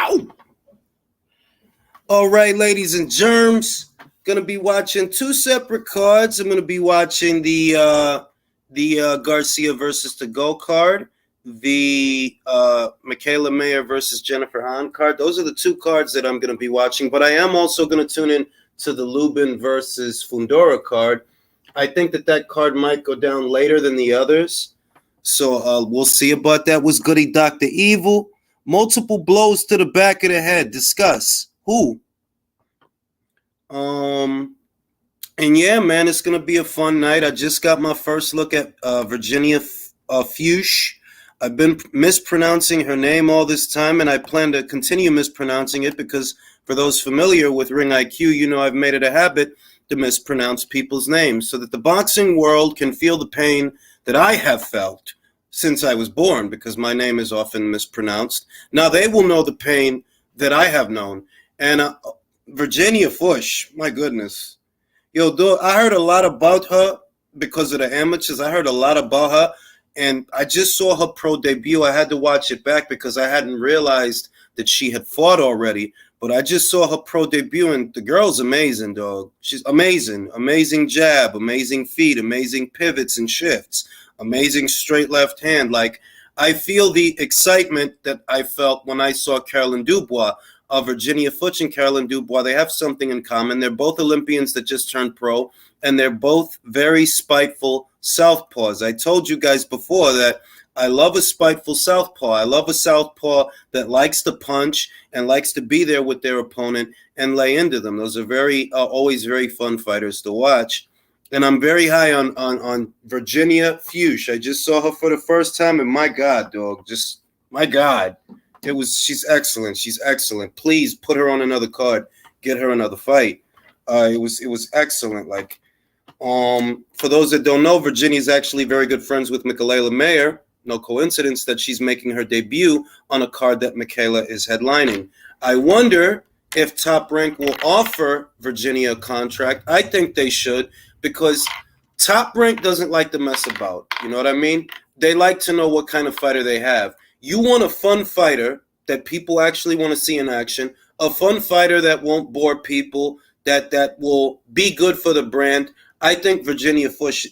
Ow! All right, ladies and germs, gonna be watching two separate cards. I'm gonna be watching the GARCIA versus TAGOE card, the Michaela Mayer versus Jennifer Hahn card. Those are the two cards that I'm gonna be watching. But I am also gonna tune in to the Lubin versus Fundora card. I think that card might go down later than the others, so we'll see about that. What's goody, Dr. Evil? Multiple blows to the back of the head. Discuss. Who? And yeah, man, it's gonna be a fun night. I just got my first look at Virginia Fuchs. I've been mispronouncing her name all this time, and I plan to continue mispronouncing it because for those familiar with Ring IQ, you know I've made it a habit to mispronounce people's names so that the boxing world can feel the pain that I have felt since I was born, because my name is often mispronounced. Now they will know the pain that I have known. And Virginia Fuchs, my goodness. Yo, dude, I heard a lot about her because of the amateurs. I heard a lot about her, and I just saw her pro debut. I had to watch it back because I hadn't realized that she had fought already. But I just saw her pro debut, and the girl's amazing, dog. She's amazing. Amazing jab, amazing feet, amazing pivots and shifts, amazing straight left hand. Like, I feel the excitement that I felt when I saw Caroline Dubois. Virginia Fuchs and Caroline Dubois, they have something in common. They're both Olympians that just turned pro, and they're both very spiteful southpaws. I told you guys before that I love a spiteful southpaw. I love a southpaw that likes to punch and likes to be there with their opponent and lay into them. Those are very always very fun fighters to watch. And I'm very high on Virginia Fuchs. I just saw her for the first time, and my God, dog, just my God. She's excellent. She's excellent. Please put her on another card. Get her another fight. It was excellent. Like, for those that don't know, Virginia's actually very good friends with Michaela Mayer. No coincidence that she's making her debut on a card that Michaela is headlining. I wonder if Top Rank will offer Virginia a contract. I think they should, because Top Rank doesn't like to mess about. You know what I mean? They like to know what kind of fighter they have. You want a fun fighter that people actually want to see in action, a fun fighter that won't bore people, that will be good for the brand. I think Virginia Fuchs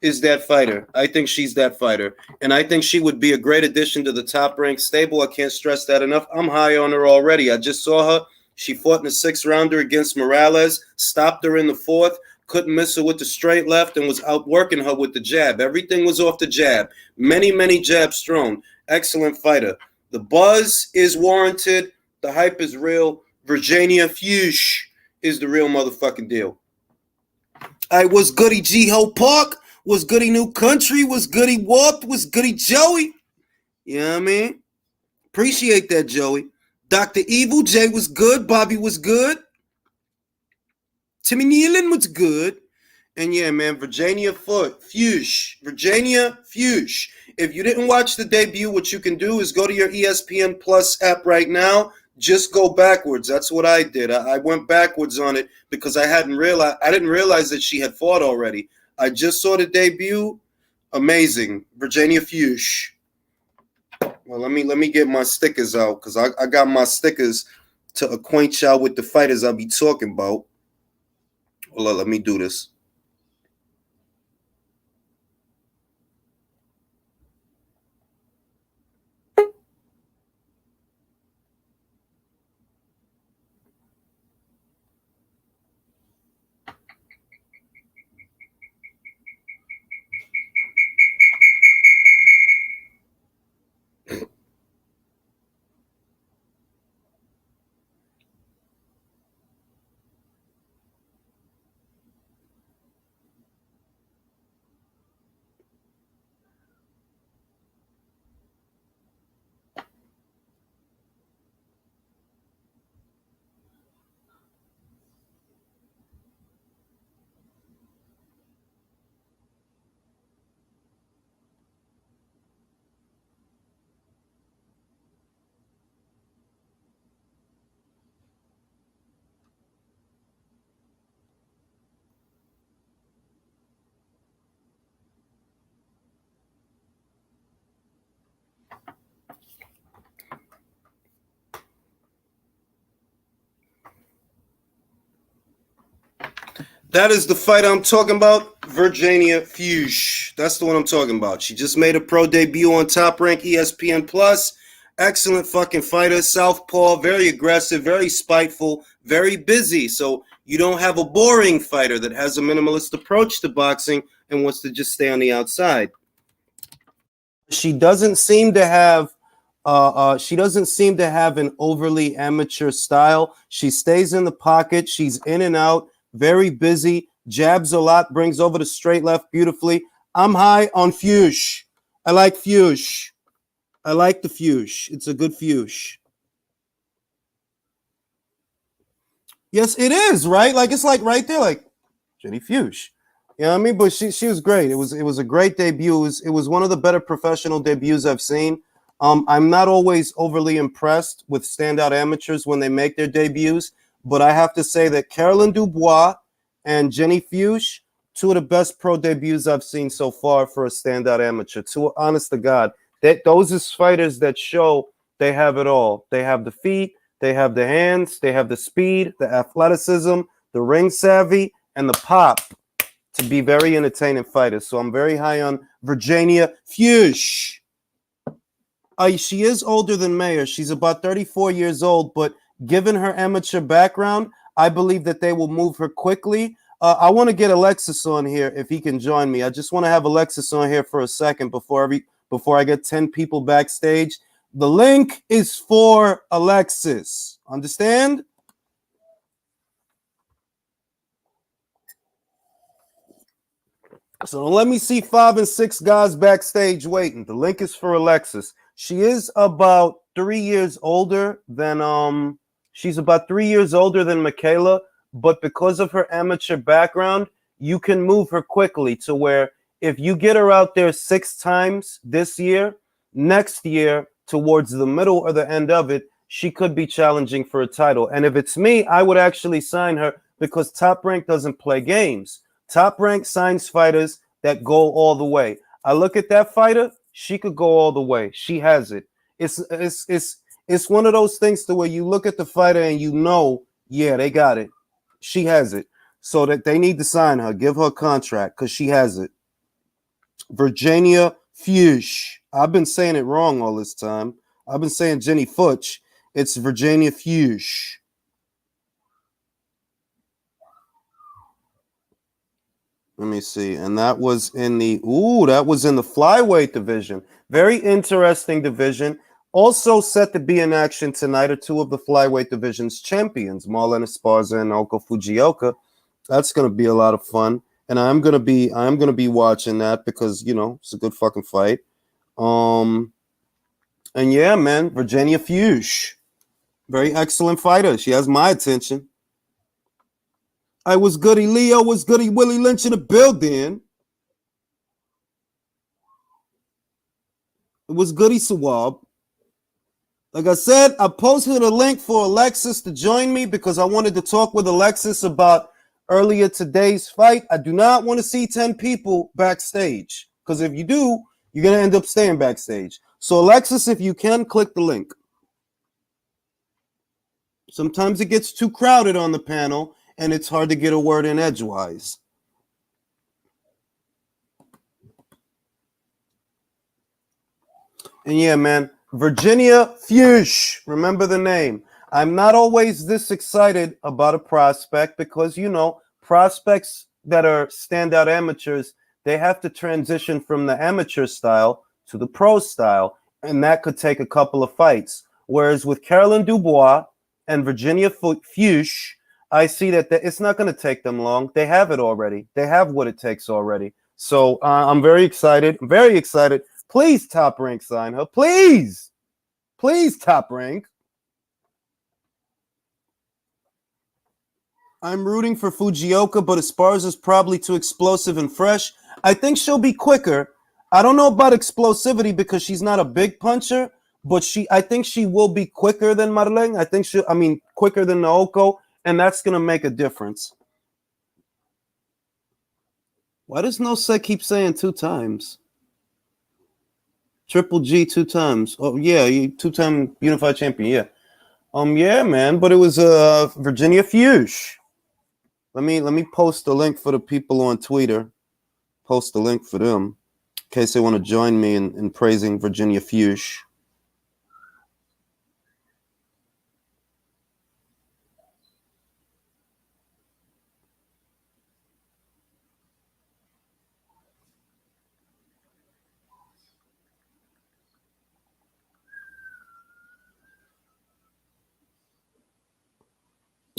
is that fighter. I think she's that fighter. And I think she would be a great addition to the Top Rank stable. I can't stress that enough. I'm high on her already. I just saw her. She fought in a 6-rounder against Morales, stopped her in the 4th. Couldn't miss her with the straight left and was outworking her with the jab. Everything was off the jab. Many jabs thrown. Excellent fighter. The buzz is warranted. The hype is real. Virginia Fuchs is the real motherfucking deal. I was goody G-Ho Park. Was goody New Country. Was goody Warped. Was goody Joey. You know what I mean? Appreciate that, Joey. Dr. Evil, Jay was good. Bobby was good. Timmy Nealon was good. And yeah, man, Virginia Fuchs. Virginia Fuchs. If you didn't watch the debut, what you can do is go to your ESPN Plus app right now. Just go backwards. That's what I did. I went backwards on it because I didn't realize that she had fought already. I just saw the debut. Amazing. Virginia Fuchs. Well, let me get my stickers out, because I got my stickers to acquaint y'all with the fighters I'll be talking about. Hold on, let me do this. That is the fight I'm talking about. Virginia Fuchs. That's the one I'm talking about. She just made a pro debut on Top Rank ESPN Plus. Excellent fucking fighter. Southpaw, very aggressive, very spiteful, very busy. So you don't have a boring fighter that has a minimalist approach to boxing and wants to just stay on the outside. She doesn't seem to have an overly amateur style. She stays in the pocket. She's in and out, very busy, jabs a lot, brings over the straight left beautifully. I'm high on Fuchs. I like Fuchs. I like the Fuchs. It's a good Fuchs. Yes, it is, right? Like it's like right there, like Jenny Fuchs. You know what I mean? But she was great. It was a great debut. It was one of the better professional debuts I've seen. I'm not always overly impressed with standout amateurs when they make their debuts, but I have to say that Caroline Dubois and Jenny Fuchs, two of the best pro debuts I've seen so far for a standout amateur. Two, honest to God, those is fighters that show they have it all. They have the feet, they have the hands, they have the speed, the athleticism, the ring savvy, and the pop to be very entertaining fighters. So I'm very high on Virginia Fuchs. She is older than Mayer. She's about 34 years old, but given her amateur background, I believe that they will move her quickly. I want to get Alexis on here if he can join me. I just want to have Alexis on here for a second before I get 10 people backstage. The link is for Alexis. Understand? So let me see 5 and 6 guys backstage waiting. The link is for Alexis. She is about 3 years older than she's about 3 years older than Michaela, but because of her amateur background, you can move her quickly to where if you get her out there 6 times this year, next year towards the middle or the end of it, she could be challenging for a title. And if it's me, I would actually sign her because Top Rank doesn't play games. Top Rank signs fighters that go all the way. I look at that fighter, she could go all the way. She has it. It's one of those things to where you look at the fighter and you know, yeah, they got it. She has it. So that they need to sign her, give her a contract because she has it. Virginia Fuchs. I've been saying it wrong all this time. I've been saying Jenny Fuchs. It's Virginia Fuchs. Let me see. And that was in the flyweight division. Very interesting division. Also set to be in action tonight are 2 of the flyweight division's champions, Marlon Esparza and Naoko Fujioka. That's going to be a lot of fun. And I'm going to be watching that because, you know, it's a good fucking fight. And yeah, man, Virginia Fuchs. Very excellent fighter. She has my attention. I was goody Leo, was goody Willie Lynch in the building. It was goody Sawab. Like I said, I posted a link for Alexis to join me because I wanted to talk with Alexis about earlier today's fight. I do not want to see 10 people backstage because if you do, you're going to end up staying backstage. So Alexis, if you can, click the link. Sometimes it gets too crowded on the panel and it's hard to get a word in edgewise. And yeah, man, Virginia Fuchs, remember the name. I'm not always this excited about a prospect because, you know, prospects that are standout amateurs, they have to transition from the amateur style to the pro style, and that could take a couple of fights. Whereas with Caroline Dubois and Virginia Fuchs, I see that it's not going to take them long. They have it already. They have what it takes already. So I'm very excited. Very excited. Please, Top Rank, sign her. Please. Please, Top Rank. I'm rooting for Fujioka, but Esparza's probably too explosive and fresh. I think she'll be quicker. I don't know about explosivity because she's not a big puncher, but I think she will be quicker than Marlene. Quicker than Naoko. And that's going to make a difference. Why does No Set keep saying 2 times? Triple G 2 times. Oh, yeah, 2-time unified champion, yeah. Yeah, man, but it was Virginia Fuchs. Let me post the link for the people on Twitter. Post the link for them in case they want to join me in praising Virginia Fuchs.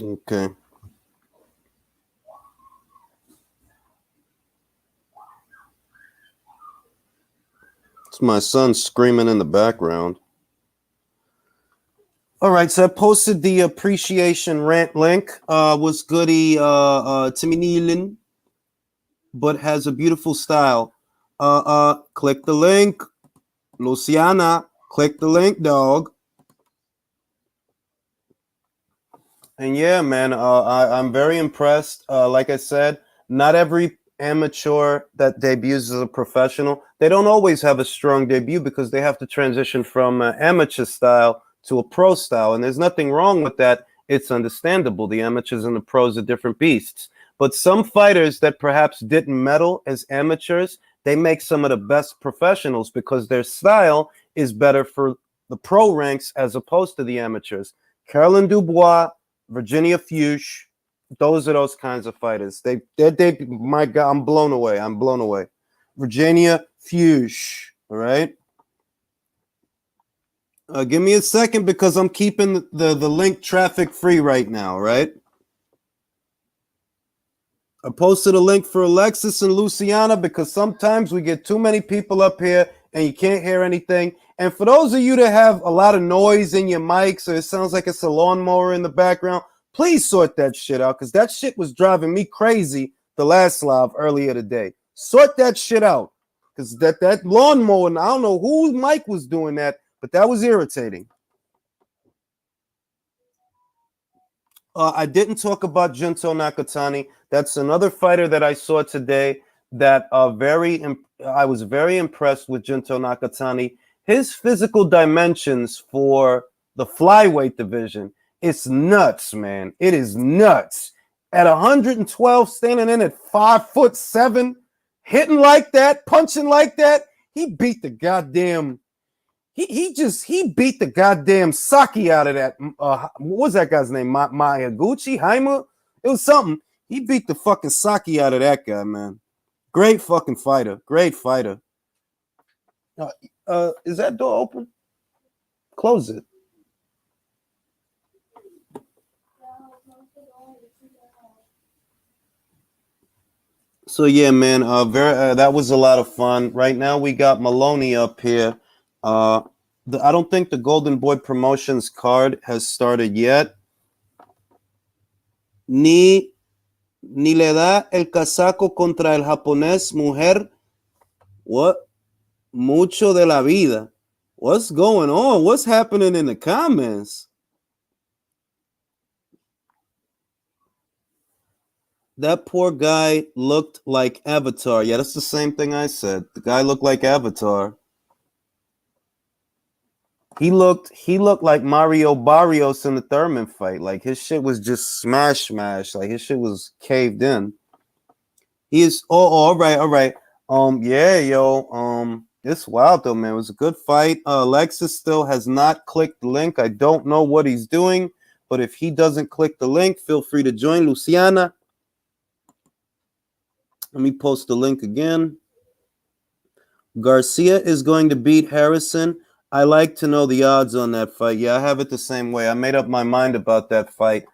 Okay. It's my son screaming in the background. All right, so I posted the appreciation rant link. Was goody Timmy Nealon, but has a beautiful style. Click the link. Luciana, click the link, dog. And yeah, man, I'm very impressed. Like I said, not every amateur that debuts as a professional, they don't always have a strong debut because they have to transition from amateur style to a pro style. And there's nothing wrong with that. It's understandable. The amateurs and the pros are different beasts. But some fighters that perhaps didn't medal as amateurs, they make some of the best professionals because their style is better for the pro ranks as opposed to the amateurs. Caroline Dubois, Virginia Fuchs, those are those kinds of fighters. They, my God, I'm blown away. I'm blown away. Virginia Fuchs, all right? Give me a second because I'm keeping the link traffic free right now, right? I posted a link for Alexis and Luciana because sometimes we get too many people up here and you can't hear anything. And for those of you that have a lot of noise in your mics or it sounds like it's a lawnmower in the background, please sort that shit out because that shit was driving me crazy the last live earlier today. Sort that shit out because that lawnmower, I don't know whose mic was doing that, but that was irritating. I didn't talk about Junto Nakatani. That's another fighter that I saw today that I was very impressed with Junto Nakatani. His physical dimensions for the flyweight division, it's nuts, man. It is nuts. At 112, standing in at 5'7", hitting like that, punching like that, he beat the goddamn he beat the goddamn Saki out of that. What was that guy's name? Mayaguchi? Haima? It was something. He beat the fucking Saki out of that guy, man. Great fucking fighter. Great fighter. Is that door open? Close it. So yeah, man. That was a lot of fun. Right now we got Maloney up here. I don't think the Golden Boy Promotions card has started yet. Ni le da el casaco contra el japonés mujer. What? Mucho de la vida. What's going on? What's happening in the comments? That poor guy looked like Avatar. Yeah, that's the same thing I said. The guy looked like Avatar. He looked like Mario Barrios in the Thurman fight. Like his shit was just smash. Like his shit was caved in. He is all right, all right. Yeah, yo. It's wild though, man. It was a good fight. Alexis still has not clicked the link. I don't know what he's doing, but if he doesn't click the link, feel free to join Luciana. Let me post the link again. Garcia is going to beat Harrison. I like to know the odds on that fight. Yeah, I have it the same way. I made up my mind about that fight.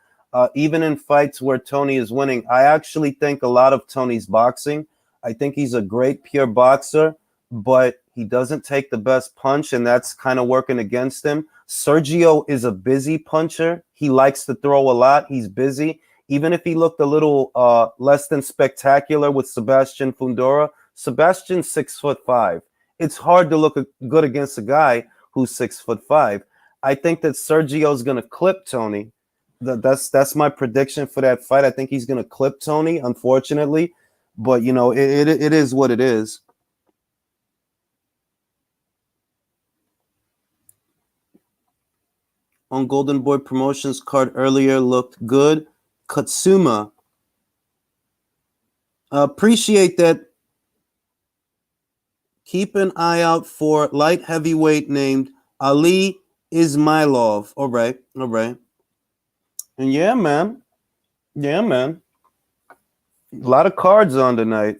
Even in fights where Tony is winning, I actually think a lot of Tony's boxing. I think he's a great pure boxer, but he doesn't take the best punch, and that's kind of working against him. Sergio is a busy puncher. He likes to throw a lot. He's busy. Even if he looked a little less than spectacular with Sebastian Fundora, Sebastian's 6'5". It's hard to look good against a guy who's 6'5". I think that Sergio's going to clip Tony. That's my prediction for that fight. I think he's going to clip Tony, unfortunately, but you know it is what it is. On Golden Boy Promotions card earlier looked good. Katsuma Appreciate that. Keep an eye out for light heavyweight named Ali Ismailov. All right, all right. And yeah, man. Yeah, man. A lot of cards on tonight.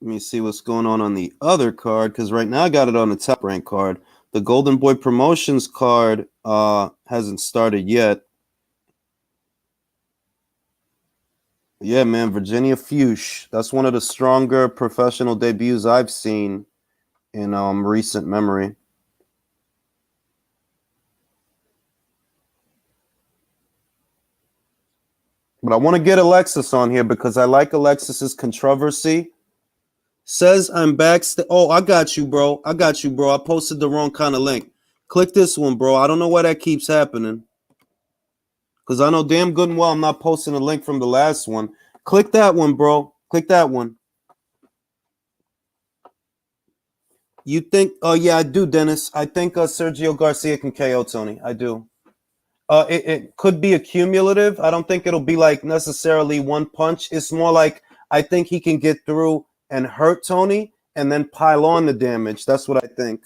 Let me see what's going on the other card, because right now I got it on the top rank card. The Golden Boy Promotions card hasn't started yet. Yeah, man, Virginia Fuchs. That's one of the stronger professional debuts I've seen in recent memory. But I want to get Alexis on here because I like Alexis's controversy. Says I'm backstage. Oh, I got you, bro. I got you, bro. I posted the wrong kind of link. Click this one, bro. I don't know why that keeps happening. Because I know damn good and well I'm not posting a link from the last one. Click that one, bro. Click that one. You think? Oh, yeah, I do, Dennis. I think Sergio Garcia can KO Tony. I do. It could be a cumulative. I don't think it'll be like necessarily one punch. It's more like I think he can get through and hurt Tony and then pile on the damage. That's what I think.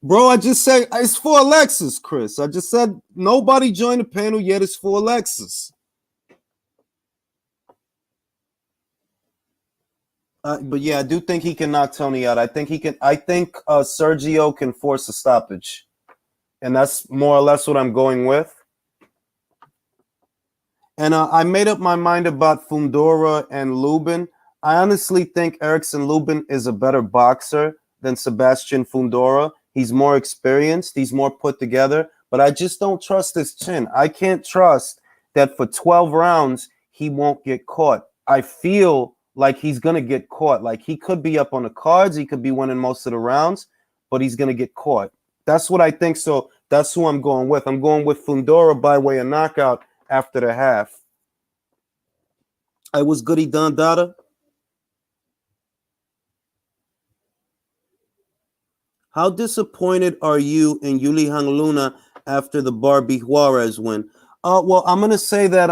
Bro, I just said it's for Alexis, Chris. I just said nobody joined the panel yet. It's for Alexis. But yeah, I do think he can knock Tony out. I think he can. I think Sergio can force a stoppage, and that's more or less what I'm going with. And I made up my mind about Fundora and Lubin. I honestly think Erickson Lubin is a better boxer than Sebastian Fundora. He's more experienced. He's more put together. But I just don't trust his chin. I can't trust that for 12 rounds, he won't get caught. I feel like he's going to get caught. Like he could be up on the cards. He could be winning most of the rounds, but he's going to get caught. That's what I think. So that's who I'm going with. I'm going with Fundora by way of knockout after the half. I was goody Don Dada. How disappointed are you in Yuli Hangluna after the Barbie Juarez win? Well, I'm gonna say that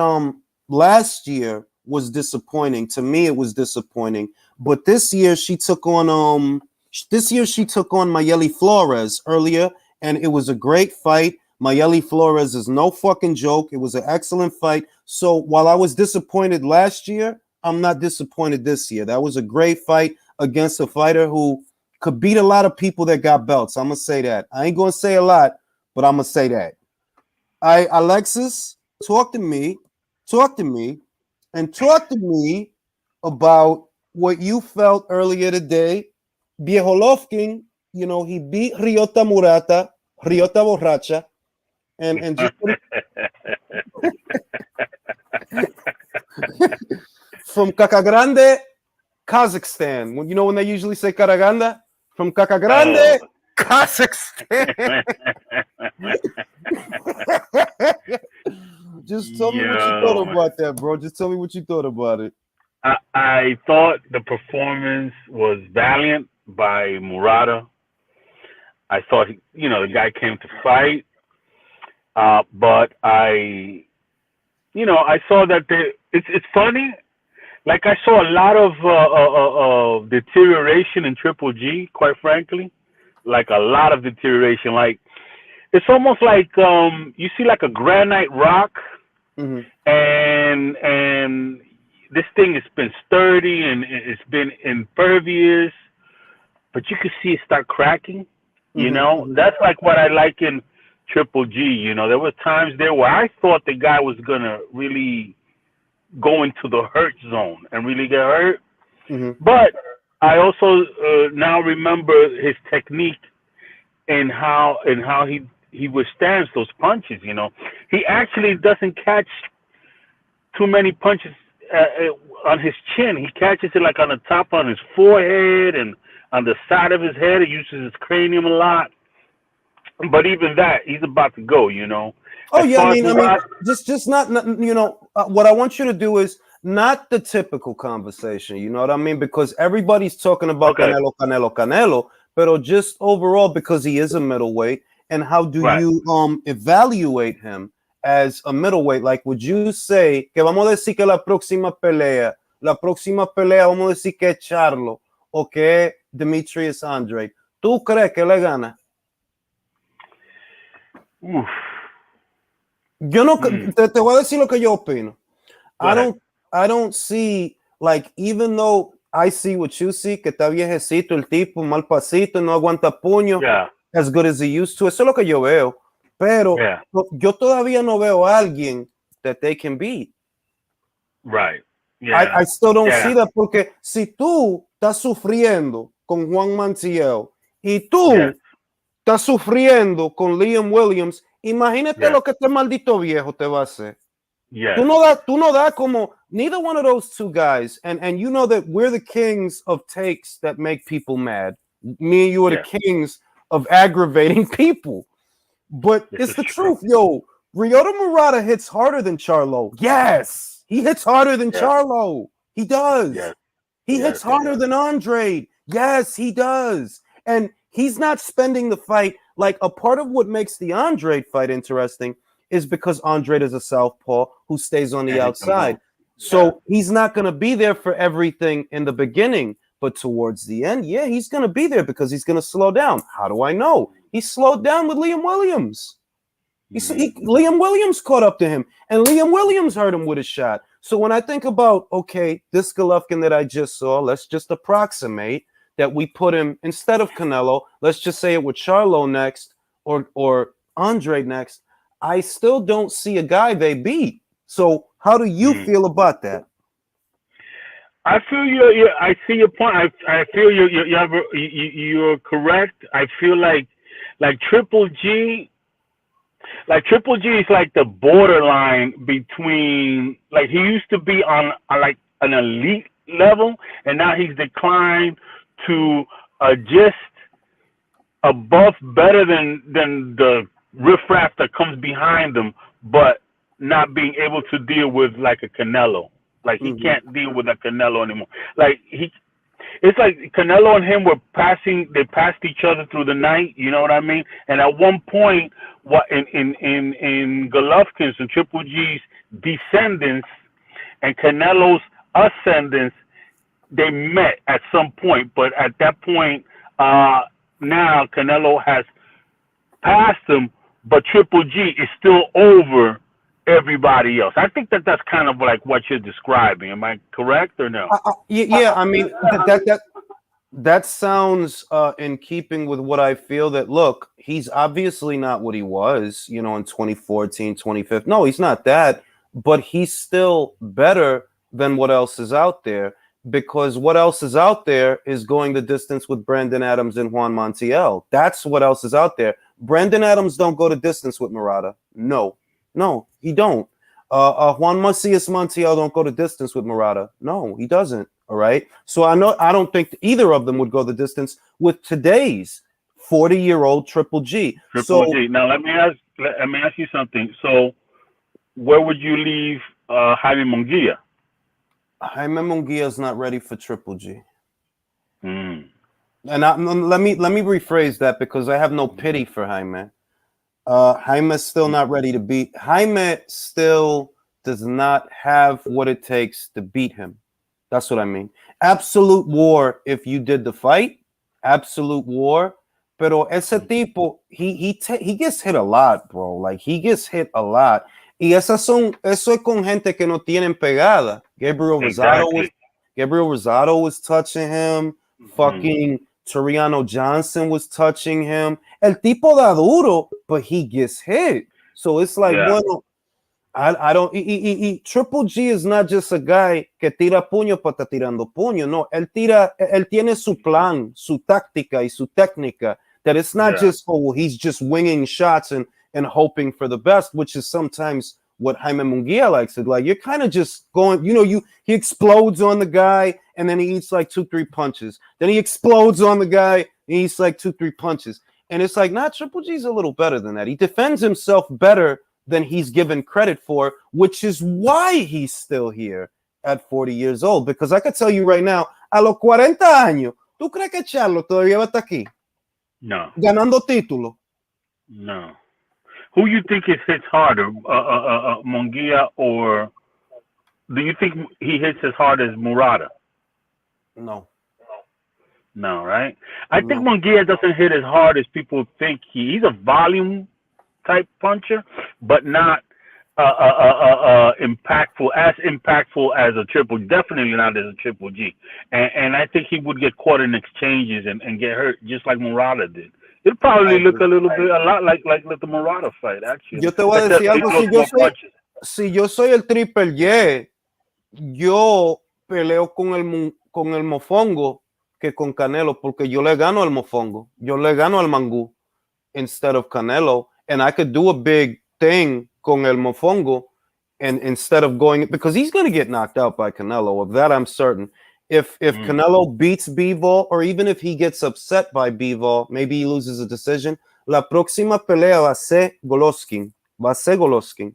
last year was disappointing. To me, it was disappointing. But this year she took on Mayeli Flores earlier, and it was a great fight. Mayeli Flores is no fucking joke. It was an excellent fight. So while I was disappointed last year, I'm not disappointed this year. That was a great fight against a fighter who could beat a lot of people that got belts. I'm gonna say that. I ain't gonna say a lot, but I'm gonna say that. Alexis, talk to me about what you felt earlier today. Golovkin, you know, he beat Ryota Murata, Ryota Borracha, and just from Cacagrande, Kazakhstan. When you know when they usually say Karaganda? From Cacagrande, Kazakhstan. Just tell me what you thought about that, bro. Just tell me what you thought about it. I thought the performance was valiant by Murata. I thought, the guy came to fight. But I saw that it's funny. Like I saw a lot of deterioration in Triple G, quite frankly. Like a lot of deterioration. Like it's almost like you see like a granite rock, and this thing has been sturdy and it's been impervious, but you could see it start cracking. That's like what I like in Triple G. There were times there where I thought the guy was gonna really go into the hurt zone and really get hurt. But I also now remember his technique and how he withstands those punches. He actually doesn't catch too many punches on his chin. He catches it like on the top on his forehead and on the side of his head. He uses his cranium a lot. But even that, he's about to go. Oh yeah, I mean, just not what I want you to do is not the typical conversation. You know what I mean? Because everybody's talking about Canelo, but just overall because he is a middleweight. And how do you evaluate him? as a middleweight? Like, would you say que vamos a decir que la próxima pelea vamos a decir que es Charlo o que es Demetrius Andrade? ¿Tú crees que le gana? Oof. Yo no, te voy a decir lo que yo opino. I don't see, like, even though I see what you see, que está viejecito el tipo, mal pasito, no aguanta puño, as good as he used to. Eso es lo que yo veo. Pero yo todavía no veo a alguien that they can beat. Right. Yeah. I still don't see that, porque si tú estás sufriendo con Juan Manziel y tú estás sufriendo con Liam Williams, imagínate lo que este maldito viejo te va a hacer. Tú no da como neither one of those two guys, and you know that we're the kings of takes that make people mad. Me and you are the kings of aggravating people. But it's the truth, yo. Ryota Murata hits harder than Charlo. Yes, he hits harder than Charlo. He does. He hits harder than Andrade. Yes, he does. And he's not spending the fight. Like, a part of what makes the Andrade fight interesting is because Andrade is a southpaw who stays on the outside. So he's not going to be there for everything in the beginning. But towards the end, he's going to be there because he's going to slow down. How do I know? He slowed down with Liam Williams. Liam Williams caught up to him, and Liam Williams hurt him with a shot. So when I think about, okay, this Golovkin that I just saw, let's just approximate that we put him, instead of Canelo, let's just say it with Charlo next or Andrade next, I still don't see a guy they beat. So how do you feel about that? I feel you. I see your point. I feel you're correct. I feel like Triple G. Like Triple G is like the borderline between, like, he used to be on like an elite level, and now he's declined to just above, better than the riffraff that comes behind him, but not being able to deal with like a Canelo. Like, he can't deal with a Canelo anymore. Like, it's like Canelo and him they passed each other through the night, you know what I mean? And at one point, in Golovkin's and Triple G's descendants and Canelo's ascendants, they met at some point. But at that point, now Canelo has passed him, but Triple G is still over everybody else. I think that's kind of like what you're describing. Am I correct or no? I mean, that sounds in keeping with what I feel. That, look, he's obviously not what he was, in 2014, 2015. No, he's not that, but he's still better than what else is out there, because what else is out there is going the distance with Brandon Adams and Juan Montiel. That's what else is out there. Brandon Adams don't go the distance with Murata. No, he don't. Juan Macias Montiel don't go the distance with Murata. No, he doesn't. All right. So I don't think either of them would go the distance with today's 40-year-old Triple G. G. Now let me ask you something. So where would you leave Jaime Munguia? Jaime Munguia is not ready for Triple G. And let me rephrase that, because I have no pity for Jaime. Jaime's still not ready to beat. Jaime still does not have what it takes to beat him. That's what I mean. Absolute war if you did the fight. Absolute war. Pero ese tipo, he gets hit a lot, bro. Like, he gets hit a lot. Y eso es con gente que no tienen pegada. Gabriel Rosado was touching him. Fucking Toriano Johnson was touching him. El tipo da duro, but he gets hit. So it's like, bueno, I don't. Triple G is not just a guy que tira puño para estar tirando puño. No, él tiene su plan, su táctica y su técnica. That it's not just, he's just winging shots and hoping for the best, which is sometimes what Jaime Munguia likes to do. Like, you're kind of just going, he explodes on the guy and then he eats like 2-3 punches. Then he explodes on the guy and he eats like 2-3 punches. And it's like, Triple G's a little better than that. He defends himself better than he's given credit for, which is why he's still here at 40 years old. Because I could tell you right now, a los 40 años, ¿tú crees que Charlo todavía va a estar aquí? No. Ganando título. No. Who you think hits harder, Munguia, or do you think he hits as hard as Murata? No, No, right? I think no. Munguia doesn't hit as hard as people think. He's a volume type puncher, but not impactful as a triple. Definitely not as a triple G. And I think he would get caught in exchanges and get hurt just like Murata did. It'll I probably look agree. a lot like the Murata fight actually, Yo te voy a except decir he algo. throws more punches. Si yo soy el Triple Y, yo peleo con el mofongo que con Canelo, porque yo le gano al mofongo. Yo le gano al mangú instead of Canelo, and I could do a big thing con el mofongo, and instead of going, because he's going to get knocked out by Canelo. Of that I'm certain. If Canelo beats Bivol, or even if he gets upset by Bivol, maybe he loses a decision. La próxima pelea va a ser Golovkin. Va a ser Golovkin.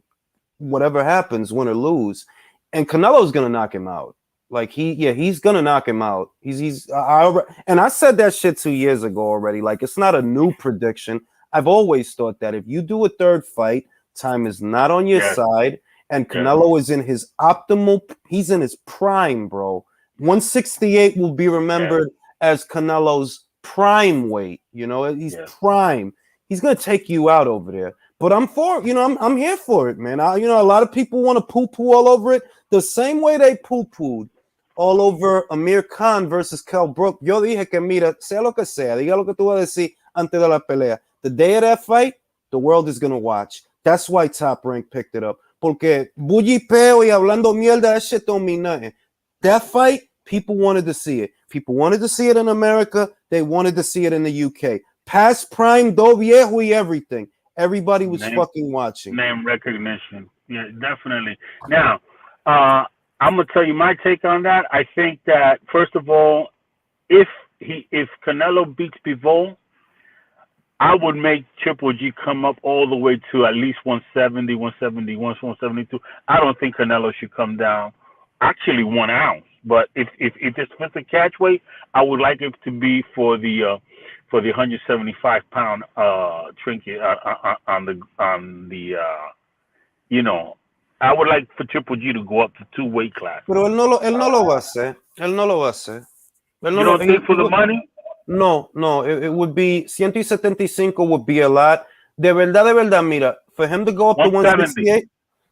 Whatever happens, win or lose, and Canelo's gonna knock him out. Like he's gonna knock him out. And I said that shit 2 years ago already. Like, it's not a new prediction. I've always thought that if you do a third fight, time is not on your side, and Canelo is in his optimal. He's in his prime, bro. 168 will be remembered as Canelo's prime weight. You know, he's prime. He's gonna take you out over there. But I'm for, I'm here for it, man. A lot of people want to poo-poo all over it. The same way they poo-pooed all over Amir Khan versus Kell Brook. Yo dije que, mira, sea lo que sea, diga lo que tú vas a decir antes de la pelea. The day of that fight, the world is going to watch. That's why Top Rank picked it up. Porque bullipeo y hablando mierda, that shit don't mean nothing. That fight, people wanted to see it. People wanted to see it in America. They wanted to see it in the UK. Past prime, do viejo y everything. Everybody was fucking watching. Name recognition. Yeah, definitely. Now, I'm going to tell you my take on that. I think that, first of all, if Canelo beats Bivol, I would make Triple G come up all the way to at least 170, 171, 172. I don't think Canelo should come down actually 1 ounce. But if it's for the catch weight, I would like it to be for the 175-pound trinket on the I would like for Triple G to go up to 2 weight classes. Pero él no lo va a hacer. Él no lo va a hacer. You don't think for the money? No, it would be 175 would be a lot. De verdad, mira, for him to go up to 168.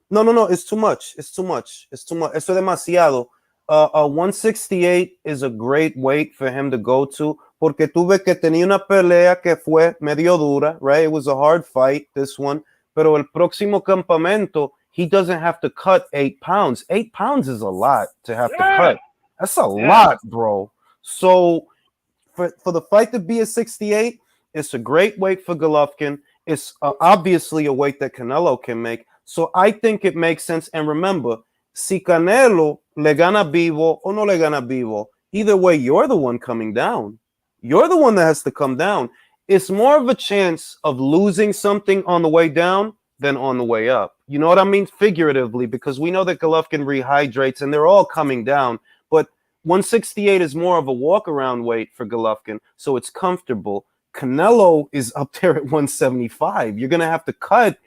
No, it's too much. It's too much. Eso es demasiado. 168 is a great weight for him to go to, porque tú ves que tenía una pelea que fue medio dura, right? It was a hard fight, this one. Pero el próximo campamento, he doesn't have to cut 8 pounds. 8 pounds is a lot to have to cut. That's a lot, bro. So for the fight to be a 68, it's a great weight for Golovkin. It's obviously a weight that Canelo can make. So I think it makes sense. And remember, si Canelo le gana Bivol o no le gana Bivol, either way, you're the one coming down. You're the one that has to come down. It's more of a chance of losing something on the way down than on the way up. You know what I mean? Figuratively, because we know that Golovkin rehydrates and they're all coming down. But 168 is more of a walk-around weight for Golovkin, so it's comfortable. Canelo is up there at 175. You're going to have to cut,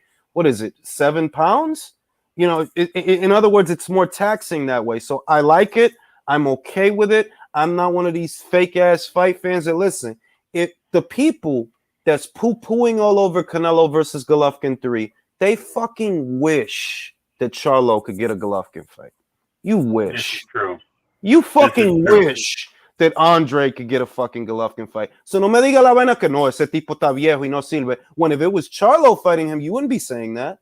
7 pounds? In other words, it's more taxing that way. So I like it. I'm okay with it. I'm not one of these fake-ass fight fans that listen. If the people that's poo-pooing all over Canelo versus Golovkin 3, they fucking wish that Charlo could get a Golovkin fight. You wish. This is true. You fucking wish that Andre could get a fucking Golovkin fight. So no me diga la vaina que no, ese tipo está viejo y no sirve. When if it was Charlo fighting him, you wouldn't be saying that.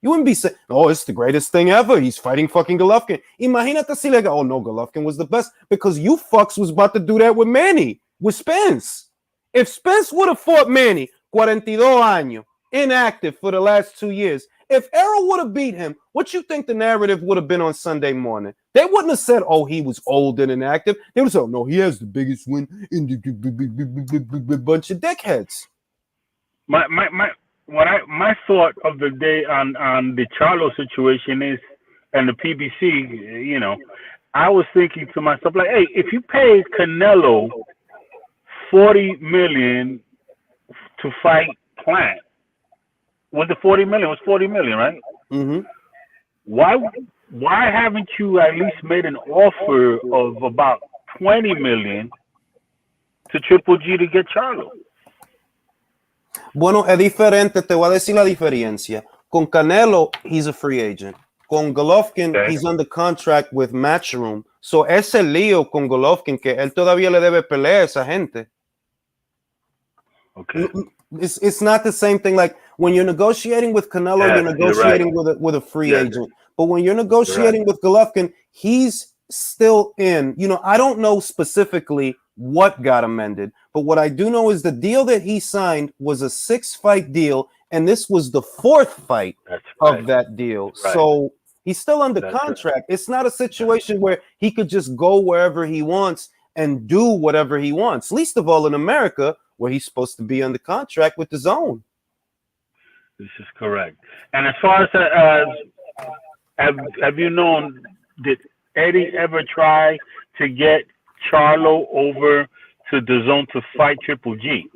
You wouldn't be saying, oh, it's the greatest thing ever. He's fighting fucking Golovkin. Imagínate si le oh no, Golovkin was the best. Because you fucks was about to do that with Manny, with Spence. If Spence would have fought Manny, 42 años, inactive for the last 2 years, if Errol would have beat him, what you think the narrative would have been on Sunday morning? They wouldn't have said, oh, he was old and inactive. They would have said, oh, no, he has the biggest win in the bunch of dickheads. My thought of the day on the Charlo situation is, and the PBC, I was thinking to myself, like, hey, if you pay Canelo $40 million to fight Plant, Was it 40 million? It was 40 million, right? Mm-hmm. Why haven't you at least made an offer of about 20 million to Triple G to get Charlo? Bueno, es diferente. Te voy a decir la diferencia. Con Canelo, he's a free agent. Con Golovkin, Okay. he's under contract with Matchroom. So ese lío con Golovkin que él todavía le debe pelea a esa gente. Okay. It's not the same thing. Like when you're negotiating with Canelo, Yes, you're negotiating with a free Yes. agent. But when you're negotiating with Golovkin, he's still in. You know, I don't know specifically what got amended, but what I do know is the deal that he signed was a 6-fight deal, and this was the 4th fight of that deal. Right. So he's still under contract. It's not a situation where he could just go wherever he wants and do whatever he wants. Least of all in America, where he's supposed to be under contract with the zone. This is correct. And as far as have you known, did Eddie ever try to get Charlo over to the zone to fight Triple G?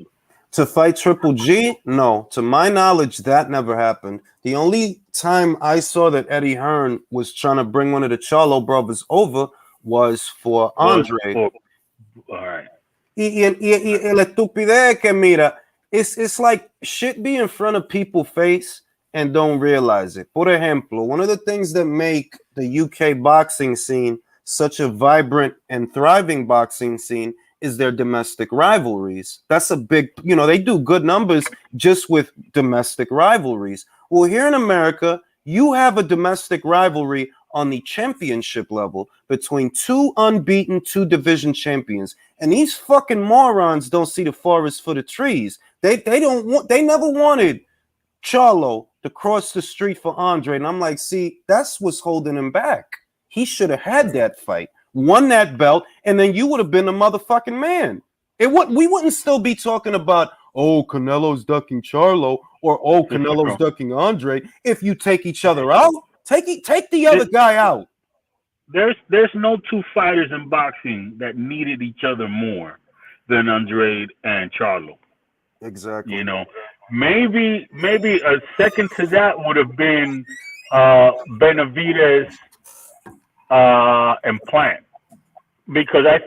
To fight Triple G? No. To my knowledge, that never happened. The only time I saw that Eddie Hearn was trying to bring one of the Charlo brothers over was for Andre. All right. Y la estupidez que mira, it's like shit be in front of people's face and don't realize it. Por ejemplo, one of the things that make the UK boxing scene such a vibrant and thriving boxing scene is their domestic rivalries. That's a big, you know, they do good numbers just with domestic rivalries. Well, here in America, you have a domestic rivalry on the championship level between 2 unbeaten 2 division champions. And these fucking morons don't see the forest for the trees. They never wanted Charlo to cross the street for Andre. And I'm like, see, that's what's holding him back. He should have had that fight, won that belt, and then you would have been a motherfucking man. We wouldn't still be talking about, oh, Canelo's ducking Charlo or oh, Canelo's ducking Andre if you take each other out. Take the other guy out. There's no 2 fighters in boxing that needed each other more than Andre and Charlo. Exactly. You know, maybe a second to that would have been Benavidez and Plant, because I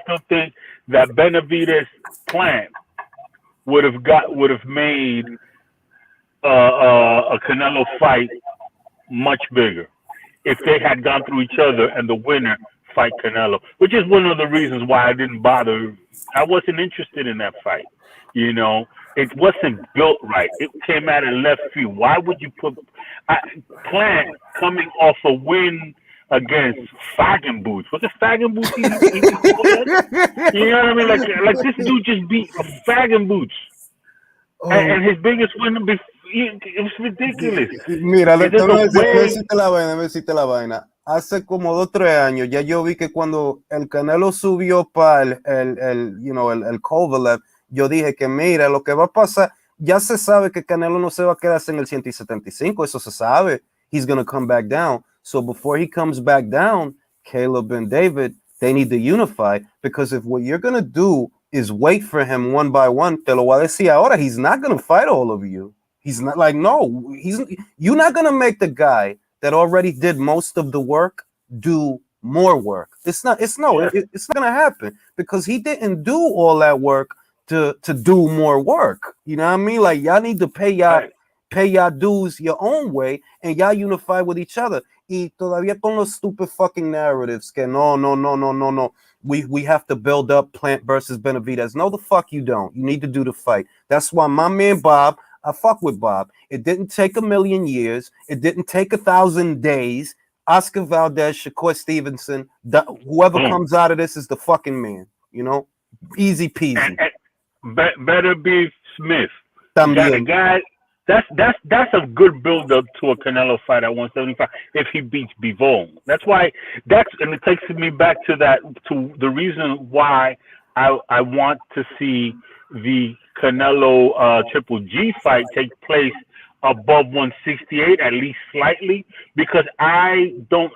still think that Benavidez Plant would have made a Canelo fight much bigger if they had gone through each other and the winner fight Canelo, which is one of the reasons why I didn't bother. I wasn't interested in that fight. You know, it wasn't built right. It came out of left field. Why would you put Plant coming off a win against Faggin Boots? Was it Faggin Boots? You know what I mean? Like this dude just beat Faggin Boots, and his biggest win it was ridiculous. Mira, déjame decirte la vaina. Hace como 2 o 3 años ya yo vi que cuando el Canelo subió para el Kovalev, yo dije que mira, lo que va a pasar, ya se sabe que Canelo no se va a quedar en el 175, eso se sabe. He's going to come back down. So before he comes back down, Caleb and David, they need to unify, because if what you're going to do is wait for him one by one, te lo voy a decir ahora, he's not going to fight all of you. He's not like, no, you're not going to make the guy that already did most of the work do more work. It's not going to happen, because he didn't do all that work to do more work. You know what I mean? Like, y'all need to pay y'all dues your own way, and y'all unify with each other. Y todavía con los stupid fucking narratives que no. We have to build up Plant versus Benavidez. No, the fuck you don't. You need to do the fight. That's why my man Bob, I fuck with Bob. It didn't take 1,000,000 years. It didn't take 1,000 days. Oscar Valdez, Shakur Stevenson, whoever comes out of this is the fucking man. You know, easy peasy. Better be Smith. También. Guy, that's a good build up to a Canelo fight at 175 if he beats Bivol. That's why and it takes me back to the reason why I want to see the Canelo Triple G fight take place above 168, at least slightly, because I don't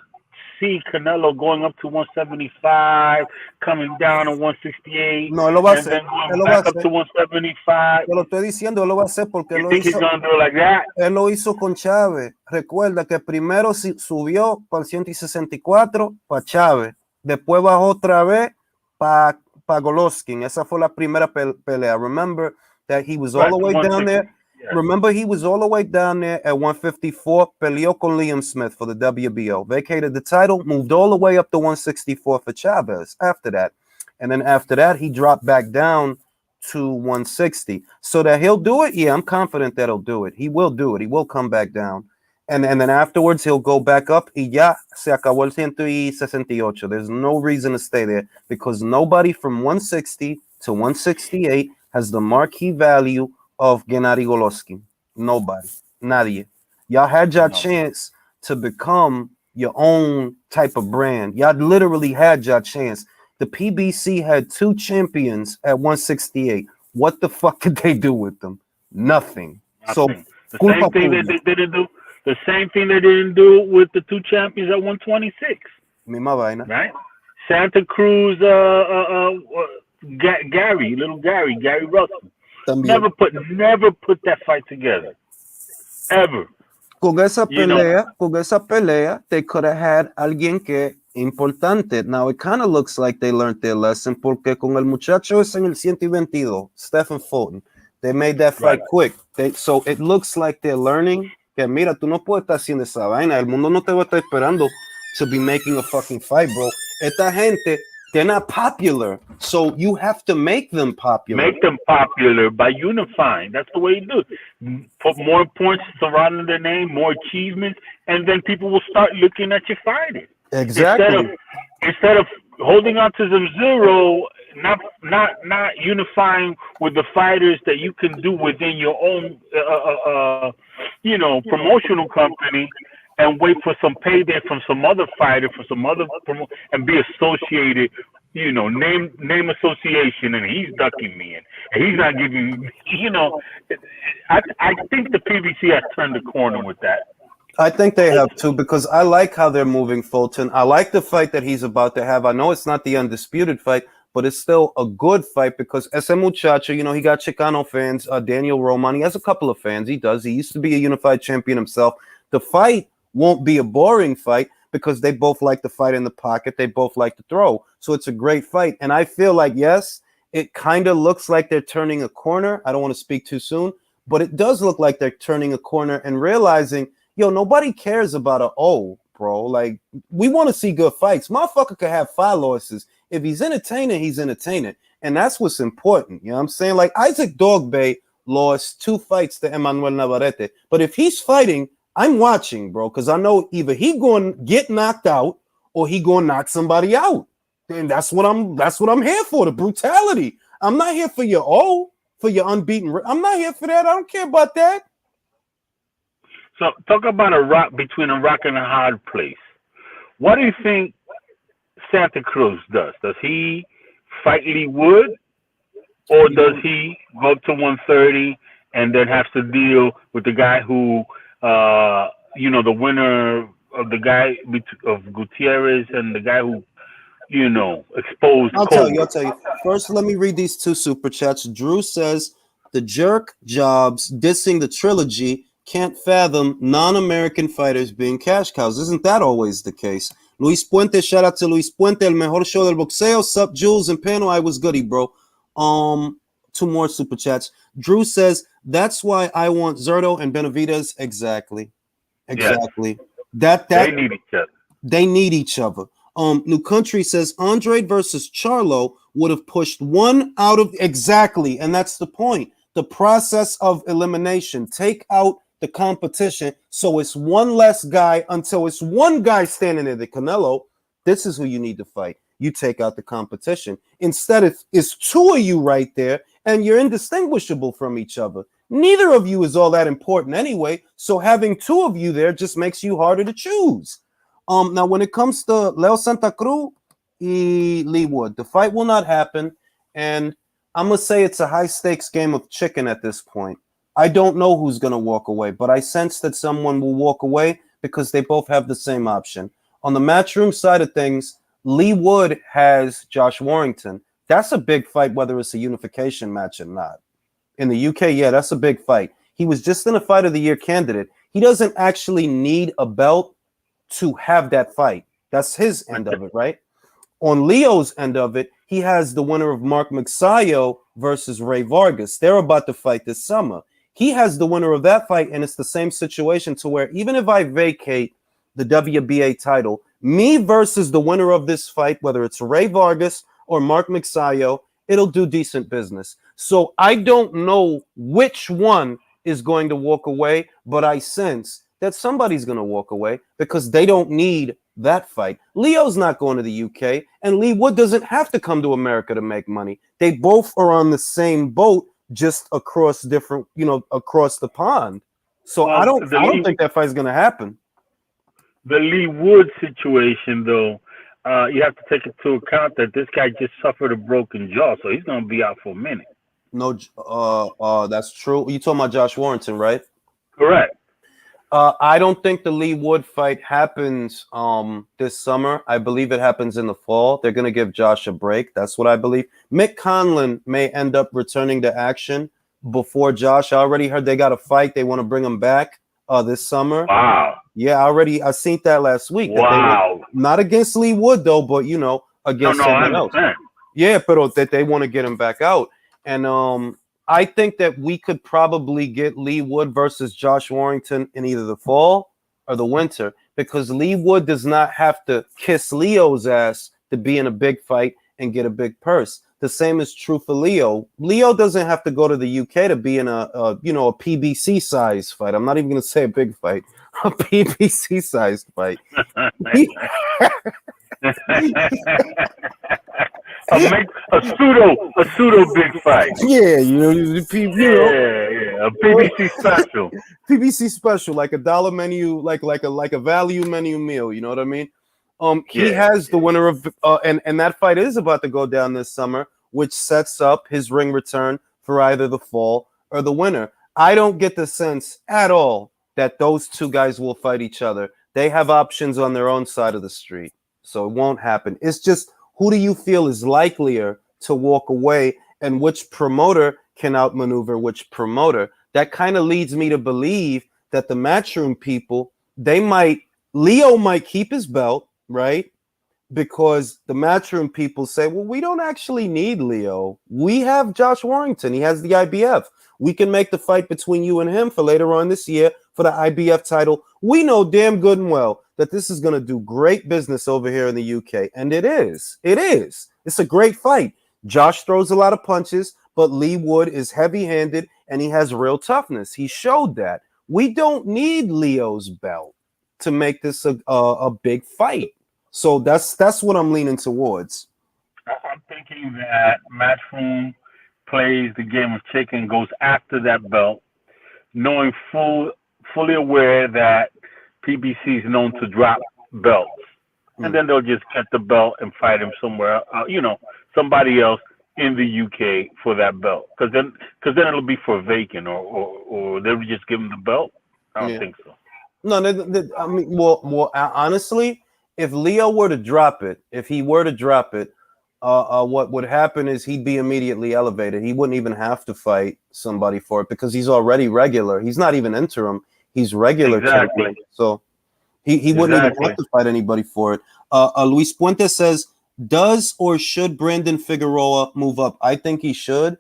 see Canelo going up to 175, coming down to 168, No, él lo va a and hacer. then Él going lo va a back up hacer. to 175. Te lo estoy diciendo, él lo va a hacer porque You think he's gonna do it like that? él lo hizo con Chávez. Recuerda que primero subió para el 164 para Chávez. Después bajó otra vez para Golovkin. Esa fue la primera pelea. Remember that he was all the way down there. Yeah. Remember, he was all the way down there at 154. Peleó con Liam Smith for the WBO. Vacated the title, moved all the way up to 164 for Chavez after that. And then after that, he dropped back down to 160. So that he'll do it? Yeah, I'm confident that he'll do it. He will do it. He will come back down. And then afterwards, he'll go back up. Y ya se acabó el 168. There's no reason to stay there because nobody from 160 to 168 has the marquee value of Gennady Golovkin. Nobody. Nadie. Y'all had your chance to become your own type of brand. Y'all literally had your chance. The PBC had 2 champions at 168. What the fuck could they do with them? Nothing. So the same thing that they didn't do. The same thing they didn't do with the 2 champions at 126. Misma vaina. Right? Santa Cruz, Gary Russell. También. Never put that fight together. Ever. Con esa pelea, they could have had alguien que importante. Now it kind of looks like they learned their lesson porque con el muchacho ese en el 122, Stephen Fulton, they made that fight quick. So it looks like they're learning que mira, tú no puedes estar haciendo esa vaina. El mundo no te va a estar esperando to be making a fucking fight, bro. Esta gente, they're not popular, so you have to make them popular. Make them popular by unifying. That's the way you do it. Put more points surrounding their name, more achievements, and then people will start looking at your fighting. Exactly. Instead of holding on to them zero, not unifying with the fighters that you can do within your own, promotional company, and wait for some payday from some other fighter, for some other and be associated, name association, and he's ducking me, and he's not giving me, I think the PBC has turned the corner with that. I think they have too, because I like how they're moving Fulton. I like the fight that he's about to have. I know it's not the undisputed fight, but it's still a good fight because ese muchacho, he got Chicano fans, Daniel Roman. He has a couple of fans. He does. He used to be a unified champion himself. The fight won't be a boring fight because they both like to fight in the pocket. They both like to throw. So it's a great fight. And I feel like, yes, it kind of looks like they're turning a corner. I don't want to speak too soon, but it does look like they're turning a corner and realizing, nobody cares about an O, bro. Like, we want to see good fights. Motherfucker could have 5 losses. If he's entertaining, he's entertaining. And that's what's important. You know what I'm saying? Like, Isaac Dogbay lost 2 fights to Emmanuel Navarrete. But if he's fighting, I'm watching, bro, because I know either he going to get knocked out or he going to knock somebody out. And that's what I'm here for, the brutality. I'm not here for your for your unbeaten. I'm not here for that. I don't care about that. So talk about between a rock and a hard place. What do you think Santa Cruz does? Does he fight Lee Wood, or does he go up to 130 and then have to deal with the guy who, the winner of the guy of Gutierrez and the guy who, exposed I'll Cole? tell you. First, let me read these 2 super chats. Drew says, the jerk jobs dissing the trilogy can't fathom non-American fighters being cash cows. Isn't that always the case? Luis Puente, shout out to Luis Puente, el mejor show del boxeo. Sup, Jules and Panel, I was goody, bro. 2 more super chats. Drew says, that's why I want Zerto and Benavidez. Exactly. Yes. They need each other. They need each other. New Country says, Andre versus Charlo would have pushed one out of... Exactly, and that's the point. The process of elimination. Take out the competition, so it's one less guy until it's one guy standing there. The Canelo, this is who you need to fight. You take out the competition. Instead, it's 2 of you right there, and you're indistinguishable from each other. Neither of you is all that important anyway, so having 2 of you there just makes you harder to choose. Now, when it comes to Leo Santa Cruz and Lee Wood, the fight will not happen, and I'm going to say it's a high-stakes game of chicken at this point. I don't know who's going to walk away, but I sense that someone will walk away because they both have the same option. On the Matchroom side of things, Lee Wood has Josh Warrington. That's a big fight, whether it's a unification match or not. In the UK, yeah, that's a big fight. He was just in a Fight of the Year candidate. He doesn't actually need a belt to have that fight. That's his end of it, right? On Leo's end of it, he has the winner of Mark Magsayo versus Ray Vargas. They're about to fight this summer. He has the winner of that fight, and it's the same situation to where even if I vacate the WBA title, me versus the winner of this fight, whether it's Ray Vargas or Mark Magsayo, it'll do decent business. So I don't know which one is going to walk away, but I sense that somebody's going to walk away because they don't need that fight. Leo's not going to the UK, and Lee Wood doesn't have to come to America to make money. They both are on the same boat, just across different, across the pond. So I don't think that fight's going to happen. The Lee Wood situation, though, you have to take into account that this guy just suffered a broken jaw, so he's going to be out for a minute. No, that's true. You talking about Josh Warrington, right? Correct. I don't think the Lee Wood fight happens this summer. I believe it happens in the fall. They're going to give Josh a break. That's what I believe. Mick Conlon may end up returning to action before Josh. I already heard they got a fight. They want to bring him back this summer. Wow. Yeah, I seen that last week. Wow. Not against Lee Wood, though, but, against someone else. Yeah, but that they want to get him back out. And I think that we could probably get Lee Wood versus Josh Warrington in either the fall or the winter, because Lee Wood does not have to kiss Leo's ass to be in a big fight and get a big purse. The same is true for Leo. Leo doesn't have to go to the UK to be in a PBC size fight. I'm not even going to say a big fight, a PBC sized fight. A pseudo big fight. Yeah, a PBC special. PBC special, like a dollar menu, like a value menu meal. You know what I mean? He has the winner of and that fight is about to go down this summer, which sets up his ring return for either the fall or the winter. I don't get the sense at all that those two guys will fight each other. They have options on their own side of the street, so it won't happen. It's just, who do you feel is likelier to walk away, and which promoter can outmaneuver which promoter? That kind of leads me to believe that the Matchroom people, Leo might keep his belt, right? Because the Matchroom people say, well, we don't actually need Leo. We have Josh Warrington. He has the IBF. We can make the fight between you and him for later on this year for the IBF title. We know damn good and well that this is going to do great business over here in the UK. And it is. It is. It's a great fight. Josh throws a lot of punches, but Lee Wood is heavy-handed and he has real toughness. He showed that. We don't need Leo's belt to make this a big fight. So that's what I'm leaning towards. I'm thinking that Matchroom plays the game of chicken, goes after that belt, knowing fully aware that PBC is known to drop belts. And then they'll just get the belt and fight him somewhere, somebody else in the UK for that belt. Because then it'll be for vacant, or they'll just give him the belt. I don't think so. No, I mean, well, honestly, if Leo were to drop it, what would happen is he'd be immediately elevated. He wouldn't even have to fight somebody for it because he's already regular. He's not even interim. He's regular. Exactly. Champion. So he wouldn't even have to fight anybody for it. Luis Puente says, does or should Brandon Figueroa move up? I think he should.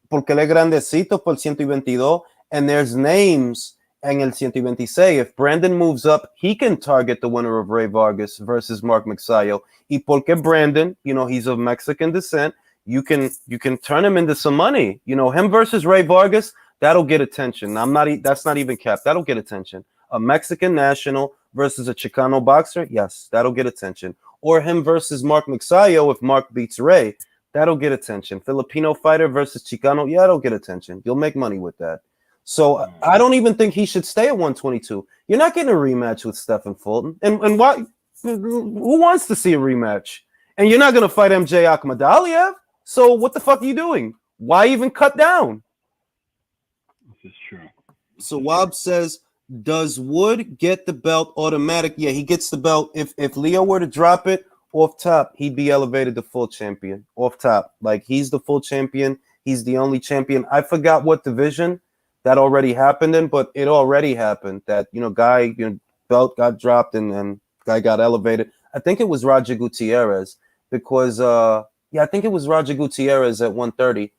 Porque él es grandecito por 122. And there's names en el 126. If Brandon moves up, he can target the winner of Ray Vargas versus Mark Magsayo. Y porque Brandon, he's of Mexican descent, you can turn him into some money. Him versus Ray Vargas, that'll get attention. That's not even capped. That'll get attention. A Mexican national versus a Chicano boxer, yes, that'll get attention. Or him versus Mark Magsayo, if Mark beats Ray, that'll get attention. Filipino fighter versus Chicano, yeah, that'll get attention. You'll make money with that. So I don't even think he should stay at 122. You're not getting a rematch with Stephen Fulton. And why? Who wants to see a rematch? And you're not going to fight MJ Akhmadaliev. So what the fuck are you doing? Why even cut down? This is true. So Wob says, Does Wood get the belt automatic? Yeah, he gets the belt. If Leo were to drop it off top, he'd be elevated to full champion off top. Like, he's the full champion. He's the only champion. I forgot what division that already happened in, but it already happened that, guy, belt got dropped and guy got elevated. I think it was Roger Gutierrez because I think it was Roger Gutierrez at 130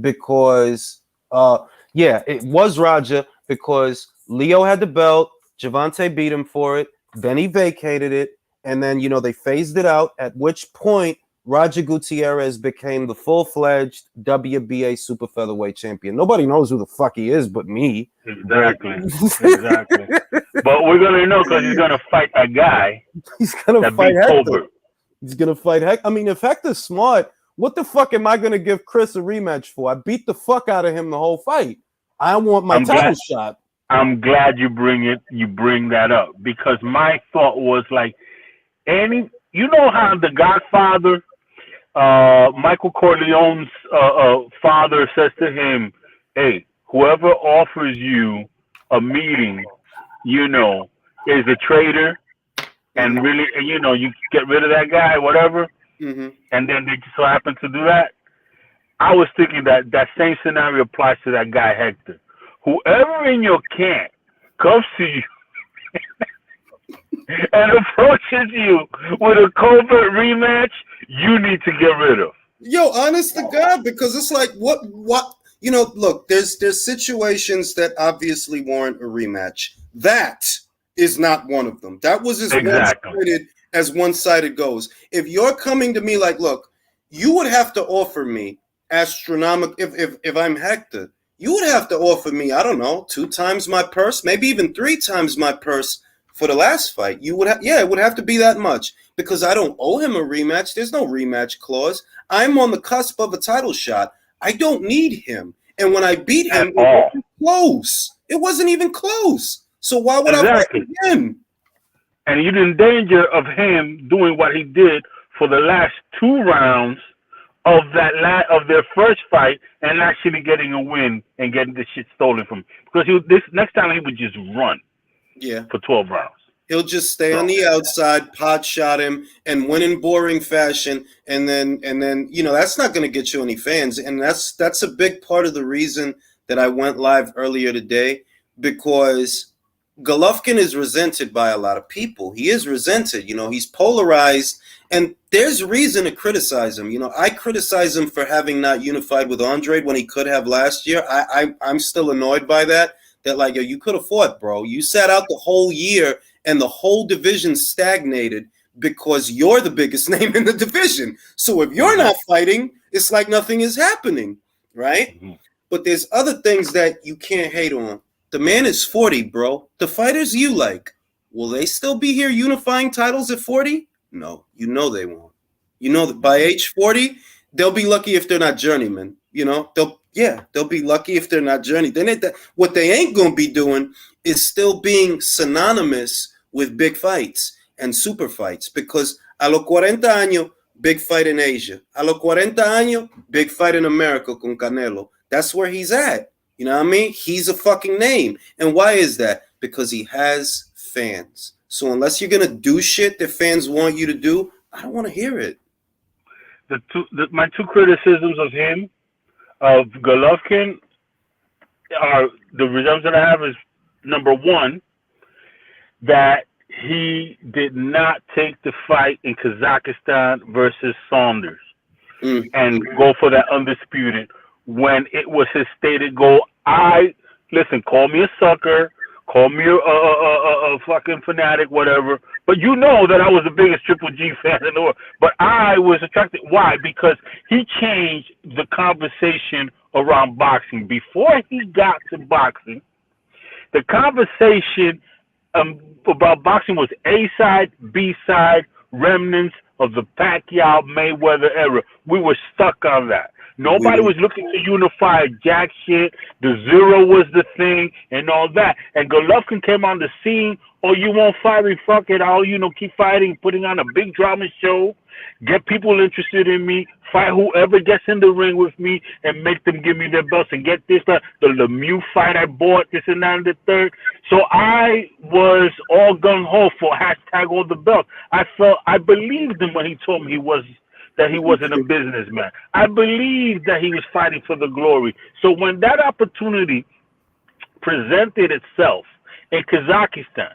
because it was Roger because Leo had the belt, Javante beat him for it, then he vacated it, and then they phased it out, at which point Roger Gutierrez became the full-fledged WBA super featherweight champion. Nobody knows who the fuck he is but me. Exactly. But we're gonna know because he's gonna fight a guy. He's gonna fight Hector. Colbert. He's gonna fight Hector. I mean, if Hector's smart, what the fuck am I gonna give Chris a rematch for? I beat the fuck out of him the whole fight. I want my title shot. I'm glad you bring that up because my thought was like, how the Godfather, Michael Corleone's father says to him, "Hey, whoever offers you a meeting, is a traitor, and really, you get rid of that guy, whatever." Mm-hmm. And then they just so happen to do that. I was thinking that same scenario applies to that guy Hector. Whoever in your camp comes to you and approaches you with a covert rematch, you need to get rid of. Yo, honest to God, because it's like, what? Look, there's situations that obviously warrant a rematch. That is not one of them. That was as one-sided as one-sided goes. If you're coming to me like, look, you would have to offer me astronomical. If I'm Hector, you would have to offer me, I don't know, 2 times my purse, maybe even 3 times my purse for the last fight. You would have, it would have to be that much because I don't owe him a rematch. There's no rematch clause. I'm on the cusp of a title shot. I don't need him. And when I beat him, it wasn't close. It wasn't even close. So why would I fight him? And you're in danger of him doing what he did for the last 2 rounds of their first fight and actually getting a win and getting the shit stolen from him. Because next time he would just run. Yeah. For 12 rounds. He'll just stay on the outside, pot shot him, and win in boring fashion. And then that's not going to get you any fans. And that's a big part of the reason that I went live earlier today, because Golovkin is resented by a lot of people. He is resented. He's polarized, and there's reason to criticize him. I criticize him for having not unified with Andre when he could have last year. I'm still annoyed by that. That like, yo, you could have fought, bro. You sat out the whole year and the whole division stagnated because you're the biggest name in the division. So if you're not fighting, it's like nothing is happening, right? Mm-hmm. But there's other things that you can't hate on. The man is 40, bro. The fighters you like, will they still be here unifying titles at 40? No, they won't. That by age 40, they'll be lucky if they're not journeymen. They'll be lucky if they're not journeymen. What they ain't going to be doing is still being synonymous with big fights and super fights, because a los 40 años, big fight in Asia. A los 40 años, big fight in America con Canelo. That's where he's at. You know what I mean? He's a fucking name. And why is that? Because he has fans. So unless you're going to do shit that fans want you to do, I don't want to hear it. My 2 criticisms of him, of Golovkin, are the results that I have is, number 1, that he did not take the fight in Kazakhstan versus Saunders and go for that undisputed when it was his stated goal. Call me a sucker, call me a fucking fanatic, whatever, but that I was the biggest Triple G fan in the world. But I was attracted. Why? Because he changed the conversation around boxing. Before he got to boxing, the conversation about boxing was A side, B side, remnants of the Pacquiao Mayweather era. We were stuck on that. Nobody was looking to unify jack shit. The zero was the thing and all that. And Golovkin came on the scene. Oh, you won't fight me? Fuck it. I'll, keep fighting, putting on a big drama show, get people interested in me, fight whoever gets in the ring with me, and make them give me their belts and get this, the Lemieux fight I bought, this and that and the third. So I was all gung-ho for hashtag all the belts. I believed him when he told me that he wasn't a businessman. I believed that he was fighting for the glory. So when that opportunity presented itself in Kazakhstan,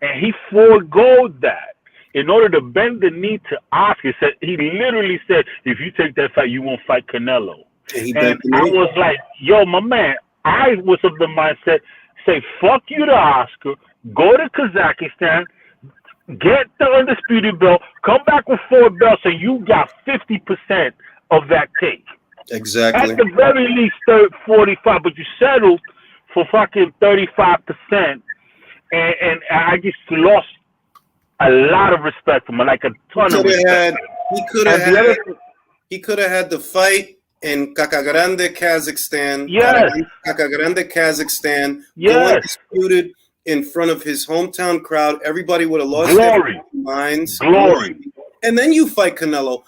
and he foregoed that in order to bend the knee to Oscar, he literally said, if you take that fight, you won't fight Canelo. And I was like, yo, my man, I was of the mindset, say, fuck you to Oscar, go to Kazakhstan, get the undisputed belt, come back with 4 belts, and you got 50% of that take. Exactly. At the very least, 45, but you settled for fucking 35%, and I just lost a lot of respect for him, like a ton of respect. He could have had the fight in Kakagrande, Kazakhstan. Yes. Kakagrande, Kazakhstan. Yes. Going disputed in front of his hometown crowd. Everybody would have lost their minds. Glory. And then you fight Canelo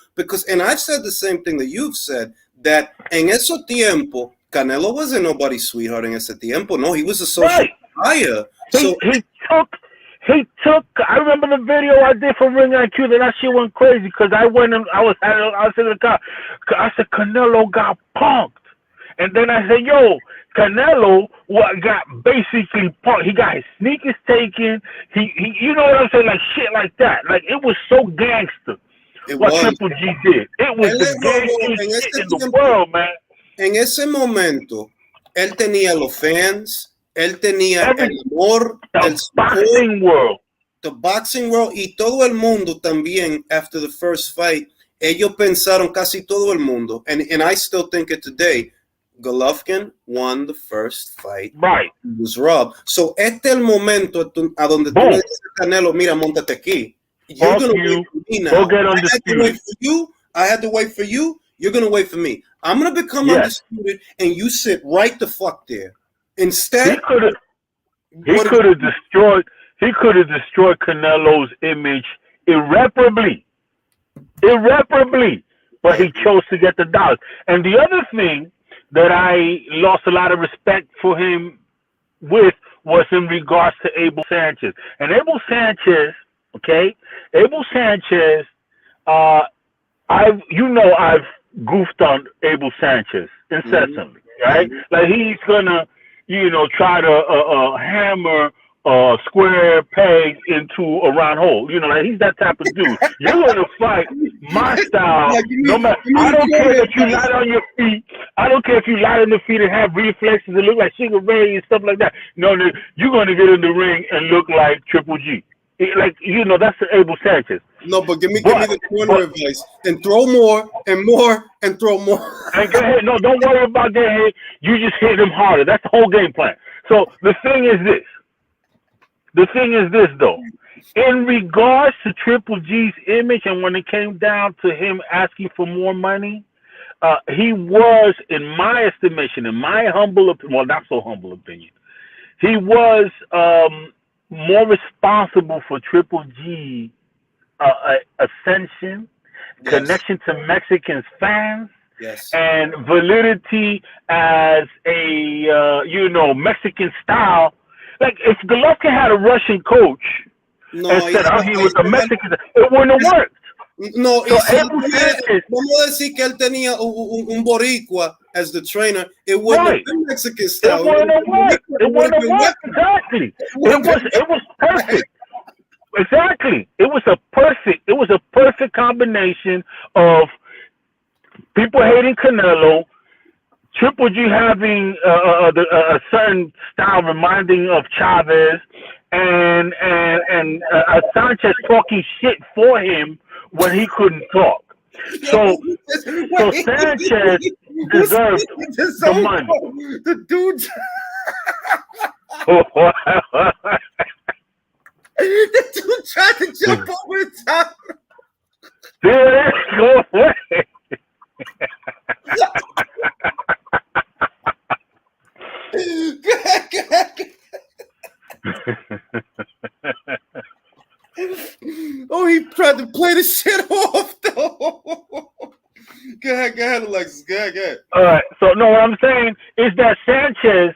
and I've said the same thing that you've said, that en eso tiempo, Canelo wasn't nobody's sweetheart en ese tiempo. No, he was a social liar. So he took. I remember the video I did for Ring IQ. That shit went crazy because I went and I was in the car. I said Canelo got punked, and then I said, "Yo, Canelo got basically punked. He got his sneakers taken. He you know what I'm saying? Like shit like that. Like it was so gangster. What Triple G did. It was the gangster shit in the world, man. En ese momento, él tenía los fans. Él tenía el amor del boxing world. The boxing world y todo el mundo también after the first fight. Ellos pensaron, casi todo el mundo, and I still think it today, Golovkin won the first fight. Right. He was robbed. So este es el momento a donde tú le dices a Canelo, mira, montate aquí. You're going to wait for me now. Go get undisputed. I had to wait for you. You're going to wait for me. I'm going to become undisputed, and you sit right the fuck there. Instead, he could have destroyed Canelo's image irreparably, but he chose to get the dollars. And the other thing that I lost a lot of respect for him with was in regards to Abel Sanchez. And Abel Sanchez, I've goofed on Abel Sanchez incessantly, right? Like he's gonna try to hammer a square peg into a round hole. Like he's that type of dude. You're gonna fight my style. No matter. I don't care if you lie on your feet. I don't care if you lie on the feet and have reflexes and look like Sugar Ray and stuff like that. No, you're gonna get in the ring and look like Triple G. That's the Abel Sanchez. No, but give me the corner advice and throw more and more and throw more. And go ahead. No, don't worry about getting hit. You just hit him harder. That's the whole game plan. So the thing is this, though. In regards to Triple G's image, and when it came down to him asking for more money, he was, in my estimation, in my humble opinion, well, not so humble opinion, he was more responsible for Triple G ascension, connection to Mexican fans, and validity as a Mexican style. Like if Golovkin had a Russian coach instead he was a Mexican, it wouldn't have worked. No, vamos a decir que él tenía un boricua as the trainer. It wouldn't have been Mexican style. It wouldn't have worked. It wouldn't have worked. Exactly. It was perfect. Exactly. It was a perfect combination of people hating Canelo, Triple G having a certain style reminding of Chavez, and Sanchez talking shit for him when he couldn't talk. So Sanchez deserved the money. The dude. The dude tried to jump over the top. Go away. Oh, he tried to play the shit off though. Go ahead, Alexis. Go ahead. All right. So no, what I'm saying is that Sanchez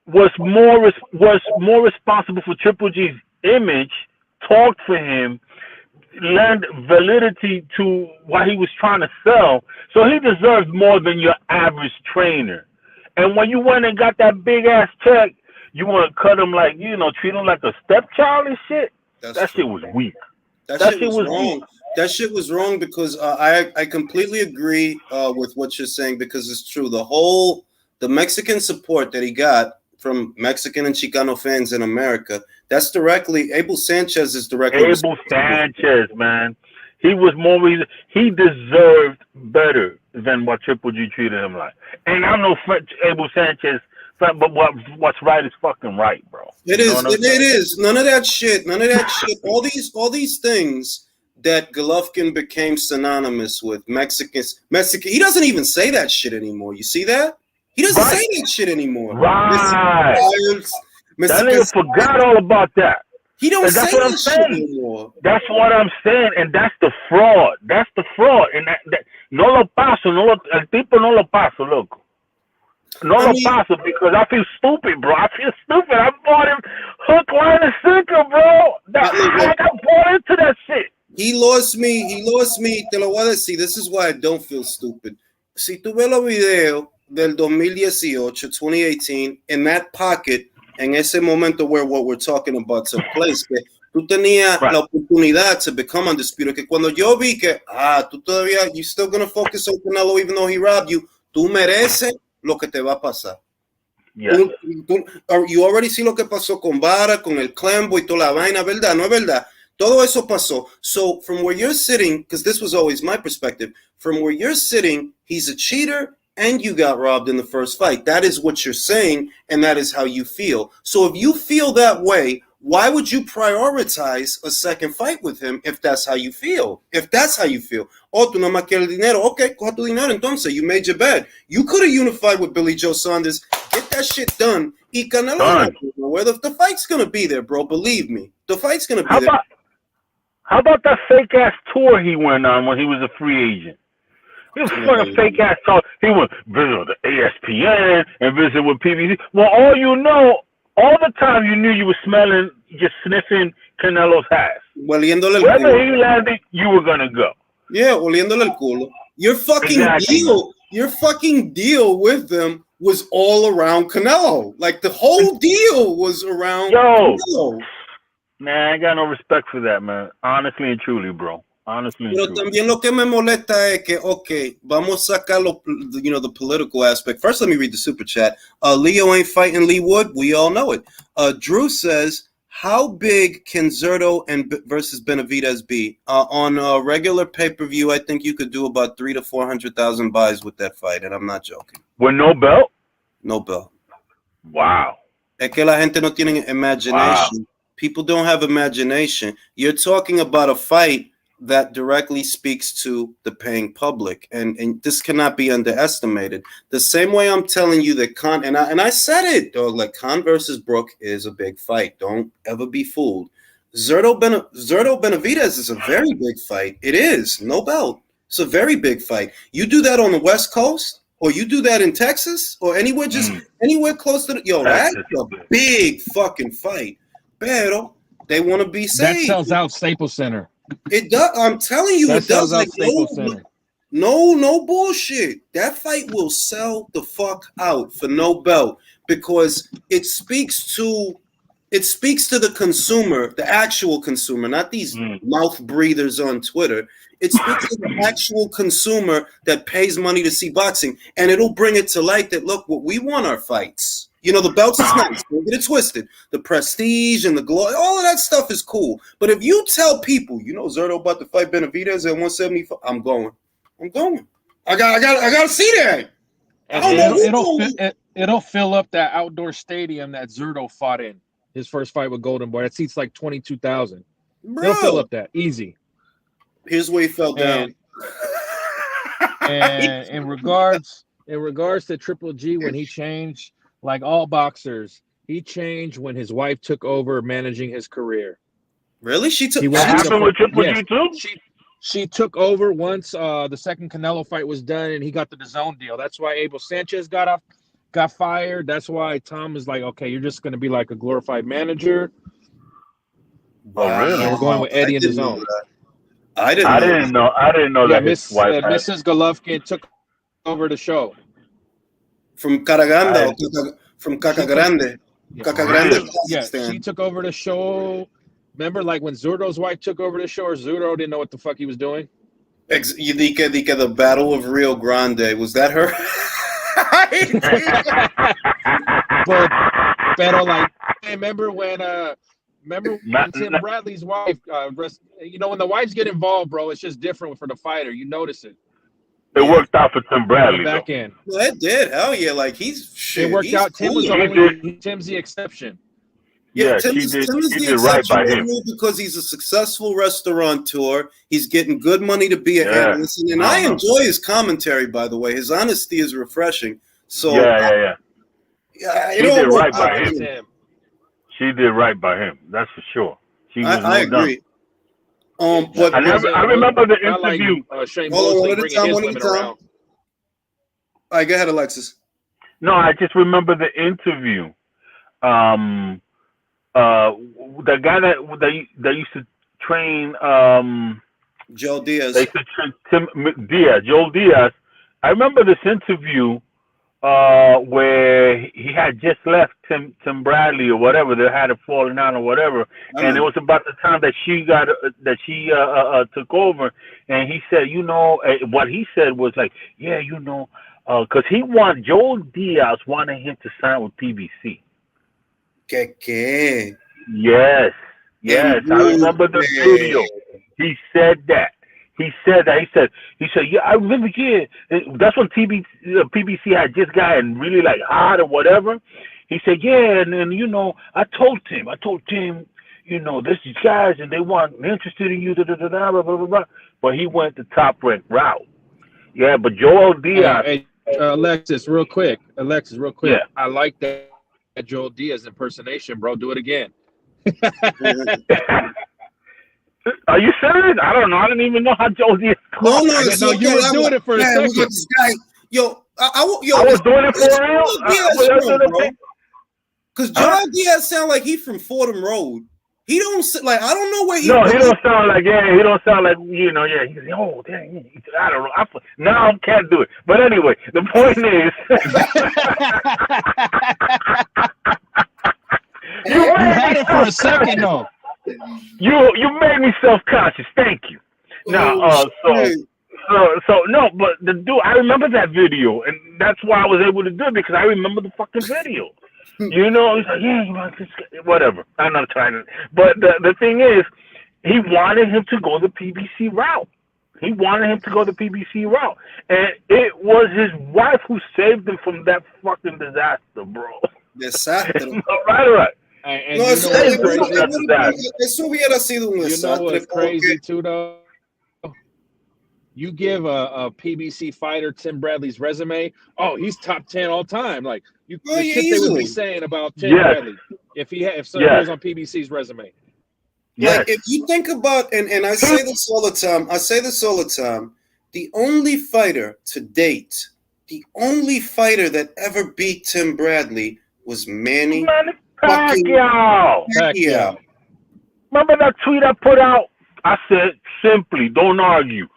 was more responsible for Triple G's image, talked for him, lend validity to what he was trying to sell. So he deserved more than your average trainer. And when you went and got that big ass check, you want to cut him like, treat him like a stepchild and shit. That shit was weak. That shit was wrong. That shit was wrong because I completely agree with what you're saying because it's true. The Mexican support that he got from Mexican and Chicano fans in America, that's directly, Abel Sanchez is directly. Abel Sanchez, man. He deserved better than what Triple G treated him like. And I'm no Abel Sanchez, but what's right is fucking right, bro. It is. None of that shit. All these things that Golovkin became synonymous with Mexican. He doesn't even say that shit anymore. You see that? He doesn't say that shit anymore. Right. That nigga forgot all about that. He don't say that shit anymore. That's what I'm saying, and that's the fraud. And that no lo paso, el tipo no lo paso, loco. No lo paso because I feel stupid, bro. I bought him hook, line, and sinker, bro. I got bought into that shit. He lost me. Te lo voy a decir. This is why I don't feel stupid. Si tú ves los videos del 2018, 2018, in that pocket, en ese momento where what we're talking about took place, que tú tenías la oportunidad to become undisputed, que cuando yo vi que, tú todavía, you still gonna focus on Canelo even though he robbed you, tú mereces lo que te va a pasar. Yes. You already see lo que pasó con Vara, con el Clembo y toda la vaina, ¿verdad? No es verdad. Todo eso pasó. So from where you're sitting, because this was always my perspective, from where you're sitting, he's a cheater and you got robbed in the first fight. That is what you're saying, and that is how you feel. So if you feel that way, why would you prioritize a second fight with him if that's how you feel? Oh, tú no más quieres el dinero. Okay, coja tu dinero entonces. You made your bed. You could have unified with Billy Joe Saunders. Get that shit done. Y Canelo, where the fight's going to be there, bro. Believe me. The fight's going to be there. How about that fake ass tour he went on when he was a free agent? He was fucking fake ass talk. He went visit the ESPN and visit with PBC. Well, all the time you knew you were just sniffing Canelo's ass. Whether he landed, you were gonna go. Yeah, oliéndole el culo. Your fucking deal with them was all around Canelo. Like the whole deal was around Canelo. Man, I got no respect for that, man. Honestly and truly, bro. Pero también lo que me molesta es que, okay, vamos a sacar the political aspect. First, let me read the super chat. Leo ain't fighting Lee Wood. We all know it. Drew says, how big can Zurdo versus Benavidez be? On a regular pay-per-view, I think you could do about 300,000 to 400,000 buys with that fight, and I'm not joking. With no belt? No belt. Wow. Es que la gente no tiene imagination. Wow. People don't have imagination. You're talking about a fight that directly speaks to the paying public, and this cannot be underestimated. The same way I'm telling you that Khan, and I said it, dog, like Khan versus Brook is a big fight. Don't ever be fooled. Zurdo Benavidez is a very big fight. It is, no belt. It's a very big fight. You do that on the West Coast, or you do that in Texas, or anywhere, anywhere close to that's a big fucking fight. Pero they want to be safe. That sells out Staples Center. It does. I'm telling you, that it does. Like, no bullshit. That fight will sell the fuck out for no belt because it speaks to the consumer, the actual consumer, not these mouth breathers on Twitter. It speaks to the actual consumer that pays money to see boxing, and it'll bring it to light that look, what we want our fights. The belts is nice. Don't get it twisted. The prestige and the glory, all of that stuff is cool. But if you tell people, Zurdo about to fight Benavidez at 175, I'm going. I got to see that. It'll fill up that outdoor stadium that Zurdo fought in his first fight with Golden Boy. That seats like 22,000. He'll fill up that easy. Here's where he fell down. And in regards to Triple G, when he changed Like all boxers, he changed when his wife took over managing his career. Really? She took. He That went to happened with Triple yes, G too. she took over once the second Canelo fight was done, and he got the DAZN deal. That's why Abel Sanchez got fired. That's why Tom is like, okay, you're just going to be like a glorified manager. Oh, really? And we're going with Eddie I in didn't DAZN. know that. I didn't know. I didn't know Yeah, that his wife had. Mrs. Golovkin took over the show. From Caraganda, from Cacagrande. Yeah, Cacagrande. yeah, she took over the show. Remember, like when Zurdo's wife took over the show, or Zurdo didn't know what the fuck he was doing? The Battle of Rio Grande. Was that her? But like, remember when Tim Bradley's wife, when the wives get involved, bro, it's just different for the fighter. You notice it. It worked out for Tim Bradley. Back end. Well, it did. Hell yeah! Like it worked out. Tim was Tim's the exception. Yeah, Tim is did right by him because he's a successful restaurateur. He's getting good money to be an analyst, and I enjoy his commentary. By the way, his honesty is refreshing. So yeah. She did right by him. She did right by him. That's for sure. I agree. But I remember the interview. Shane one at a time. All right, go ahead, Alexis. No, I just remember the interview. The guy that used to train Joe Diaz. They used to train Joe Diaz. I remember this interview where he had just left Tim Bradley or whatever. They had a falling out or whatever, and it was about the time that she took over. And he said, what he said was like, because Joe Diaz wanted him to sign with PBC. ¿Qué? Yes. I remember the video. He said that. He said, yeah, I remember, yeah. That's when PBC had just gotten really like hot or whatever. He said, yeah, and then, I told Tim, this is guys and they're interested in you, blah, blah, blah, blah. But he went the top ranked route. Yeah, but Joel Diaz. Hey, Alexis, real quick. Yeah. I like that Joel Diaz impersonation, bro. Do it again. Are you serious? I don't know. I didn't even know how Joel Diaz. No, you were doing it for a second. This guy, I was doing it for real. Because Joel Diaz sound like he's from Fordham Road. He don't like. I don't know where he. No, he don't sound like. Yeah, he don't sound like. Yeah. He's like, oh, dang. I don't know. Now I can't do it. But anyway, the point is. You had it for a second, though. You made me self-conscious. Thank you. Now, no, but the dude, I remember that video, and that's why I was able to do it because I remember the fucking video. He's like, yeah, whatever. I'm not trying to. But the thing is, he wanted him to go the PBC route. And it was his wife who saved him from that fucking disaster, bro. Desastre. Right. And eso hubiera sido un desastre. What's crazy too, though? You give a PBC fighter Tim Bradley's resume. Oh, he's top 10 all time. Like the shit they would be saying about Tim Bradley if someone was on PBC's resume. Like if you think about, and I say this all the time. The only fighter to date, the only fighter that ever beat Tim Bradley was Manny Pacquiao. Remember that tweet I put out? I said simply, don't argue.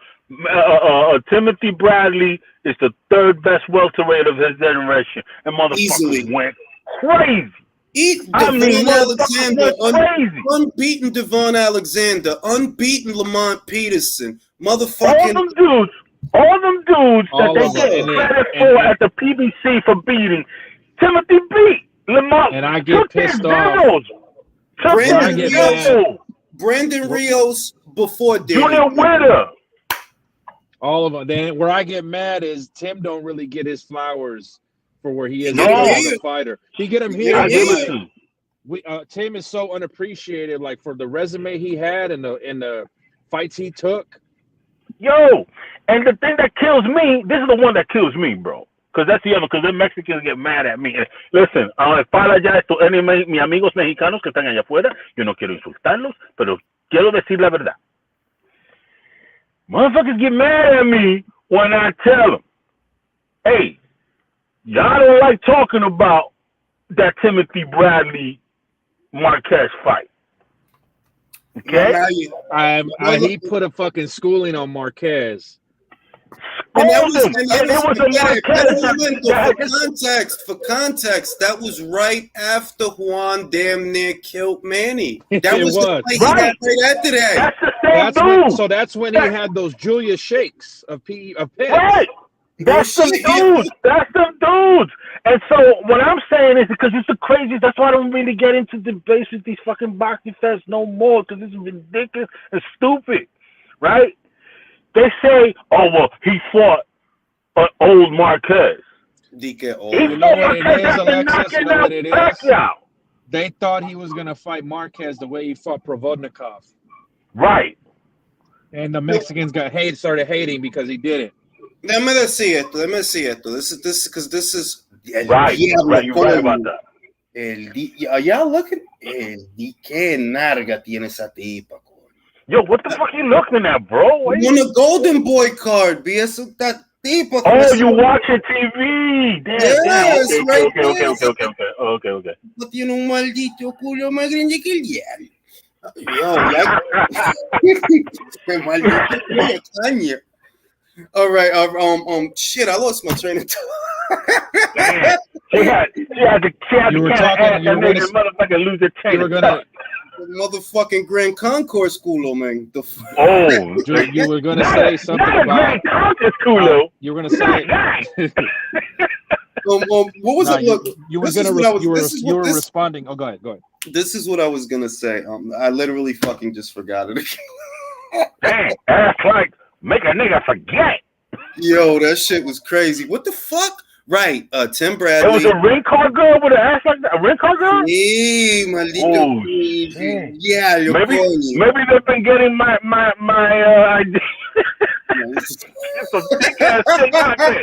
Timothy Bradley is the third best welterweight of his generation, and motherfuckers went crazy. Unbeaten Devon Alexander, unbeaten Lamont Peterson, motherfucking all them dudes that they get credit for at the PBC for beating. Timothy beat Lamont. And I get pissed off. Brandon Rios before Junior Witter. All of them. Then where I get mad is Tim don't really get his flowers for where he is as a fighter. He get him here. Tim is so unappreciated, like for the resume he had and the fights he took. Yo, and the thing that kills me, this is the one that kills me, bro. Because that's the other, because the Mexicans get mad at me. Listen, para ya esto, mis amigos mexicanos que están allá afuera, yo no quiero insultarlos, pero quiero decir la verdad. Motherfuckers get mad at me when I tell them, hey, y'all don't like talking about that Timothy Bradley Marquez fight. Okay? He put a fucking schooling on Marquez. And that was, for context, that was right after Juan damn near killed Manny. That was the fight he got right after that. That's the same dude. That's when he had those Julius shakes of Pence. Right. That's them dudes. That's them dudes. And so what I'm saying is because it's the craziest. That's why I don't really get into debates with these fucking boxing fans no more, because this is ridiculous and stupid, right? They say, oh, well, he fought an old Marquez. You know what it is, Alexis? You know what it is? They thought he was going to fight Marquez the way he fought Provodnikov. Right. And the Mexicans started hating because he did it. Let me see it. This is right. You're right about that. Y'all looking? ¿Qué narga tiene esa tipa? Yo, what the fuck you looking at, bro? On a Golden Boy card, BS. That tipa. Oh, you watching TV? Damn, yes, damn. Okay. No tiene un maldito culo más grande que el diablo. Maldito. All right. Shit, I lost my train of thought. She had the kind of ass that made the motherfucker lose a train of thought. Motherfucking Grand Concourse culo, man. You were gonna say something about Grand Concourse culo. You were gonna say. What was it? Look, you were responding. Oh, go ahead. This is what I was gonna say. I literally fucking just forgot it. Damn, ass like make a nigga forget. Yo, that shit was crazy. What the fuck? Right, Tim Bradley. It was a rent car girl with an ass like that. A rent car girl? Sí, maldito. Yeah, maybe they've been getting my idea. It's a thick ass thing out there.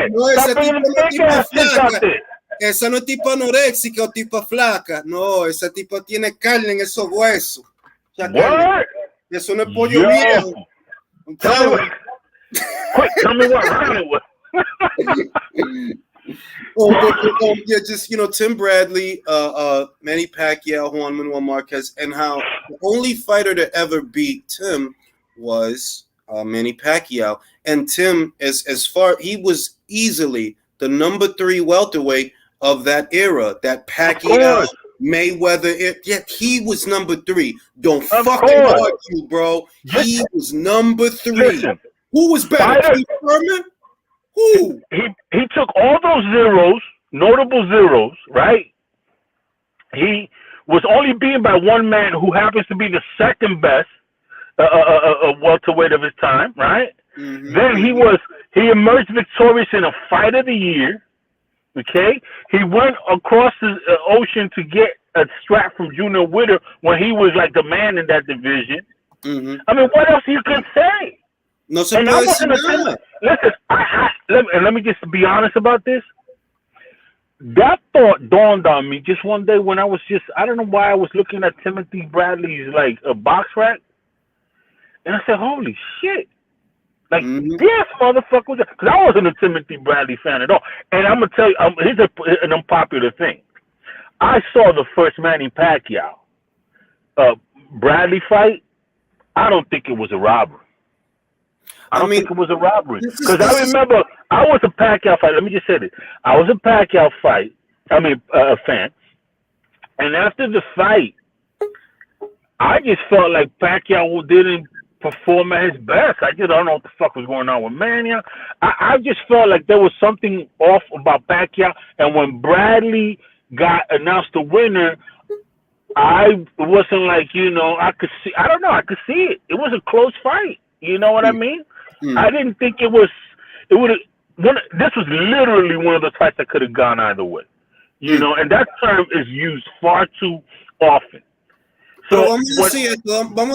No, esa tipa esa no es tipa anoréxica o tipa flaca. No, esa tipa tiene carne en esos huesos. What? Eso no es pollo viejo. Quick, tell me what round it was. Tim Bradley, Manny Pacquiao, Juan Manuel Marquez, and how the only fighter to ever beat Tim was Manny Pacquiao. And Tim, he was easily the number 3 welterweight of that era, that Pacquiao Mayweather. Yet he was number 3. Don't fucking argue, bro. He was number 3. Listen, who was better, Keith Thurman? Who? He took all those zeros, notable zeros, right? He was only beaten by one man who happens to be the second best welterweight of his time, right? Mm-hmm. Then he emerged victorious in a fight of the year. Okay, he went across the ocean to get a strap from Junior Witter when he was like the man in that division. Mm-hmm. I mean, what else you can say? No se puede decir nada. Listen, let me just be honest about this. That thought dawned on me just one day when I don't know why I was looking at Timothy Bradley's like a box rack, and I said, "Holy shit!" Like this motherfucker, because I wasn't a Timothy Bradley fan at all. And I'm gonna tell you, here's an unpopular thing. I saw the first Manny Pacquiao Bradley fight. I don't think it was a robbery. I don't think it was a robbery. Because I remember I was a Pacquiao fight. Let me just say this. I was a Pacquiao fan. And after the fight, I just felt like Pacquiao didn't perform at his best. I just don't know what the fuck was going on with Manny. I just felt like there was something off about Pacquiao. And when Bradley got announced the winner, I wasn't like, I could see it. It was a close fight. You know what I mean? I didn't think this was literally one of those fights that could have gone either way. And that term is used far too often. So vamos a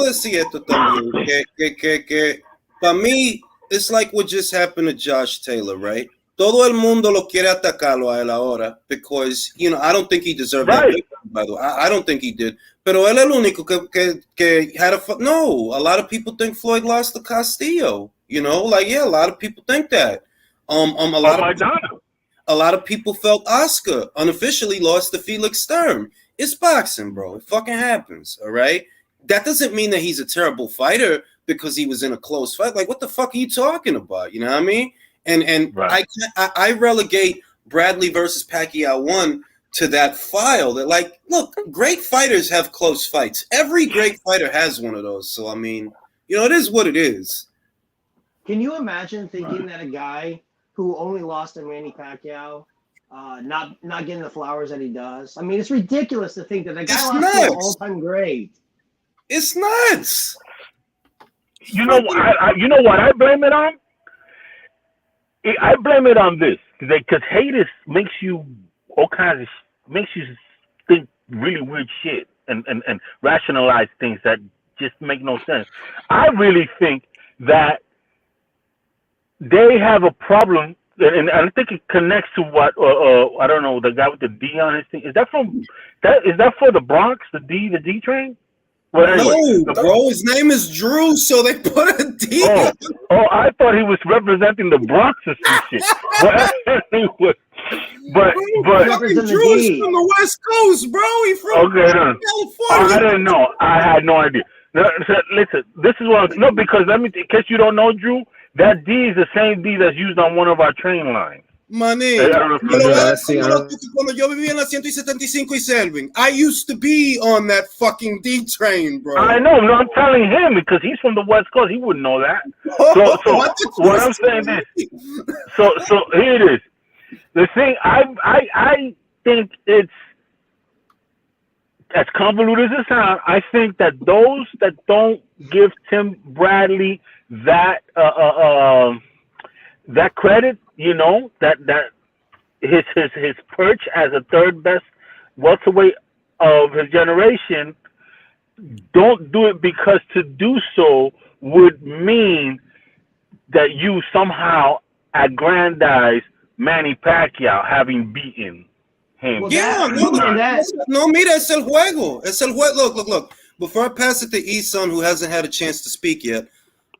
decir esto también, que para mí, it's like what just happened to Josh Taylor, right? todo el mundo lo quiere atacarlo a él ahora because, you know, I don't think he deserved that victory, by the way. I don't think he did. Pero él es el único que had a... No, a lot of people think Floyd lost to Castillo. You know, like, yeah, a lot of people think that. A lot of people felt Oscar unofficially lost to Felix Sturm. It's boxing, bro. It fucking happens, all right? That doesn't mean that he's a terrible fighter because he was in a close fight. Like, what the fuck are you talking about? You know what I mean? And right. I relegate Bradley versus Pacquiao 1 to that file. That, like, look, great fighters have close fights. Every great fighter has one of those. So, I mean, you know, it is what it is. Can you imagine thinking that a guy who only lost to Manny Pacquiao, not getting the flowers that he does? I mean, it's ridiculous to think that a guy lost to an all-time great. It's nuts. You know, you know what I blame it on? I blame it on this because haters makes you all kinds of makes you think really weird shit and rationalize things that just make no sense. I really think that they have a problem, and I think it connects to what I don't know, the guy with the D on his thing. Is that for the Bronx, the D train? Well, anyway, no, bro, his name is Drew, so they put a D. Oh, I thought he was representing the Bronx or some shit. But Drew's from the West Coast, bro. He's from California. I didn't know. I had no idea. Listen, this is what because in case you don't know, Drew, that D is the same D that's used on one of our train lines. Mané, cuando yo vivía en la 175 y Selvin, I used to be on that fucking D train, bro. I know. No, I'm telling him because he's from the West Coast. He wouldn't know that. So what I'm saying is, so here it is. The thing, I think it's as convoluted as it sounds. I think that those that don't give Tim Bradley that that credit, you know, that his perch as a third best welterweight of his generation, don't do it because to do so would mean that you somehow aggrandize Manny Pacquiao having beaten him. Well, no, mira, es el juego. Es el juego. Look. Before I pass it to Eson, who hasn't had a chance to speak yet,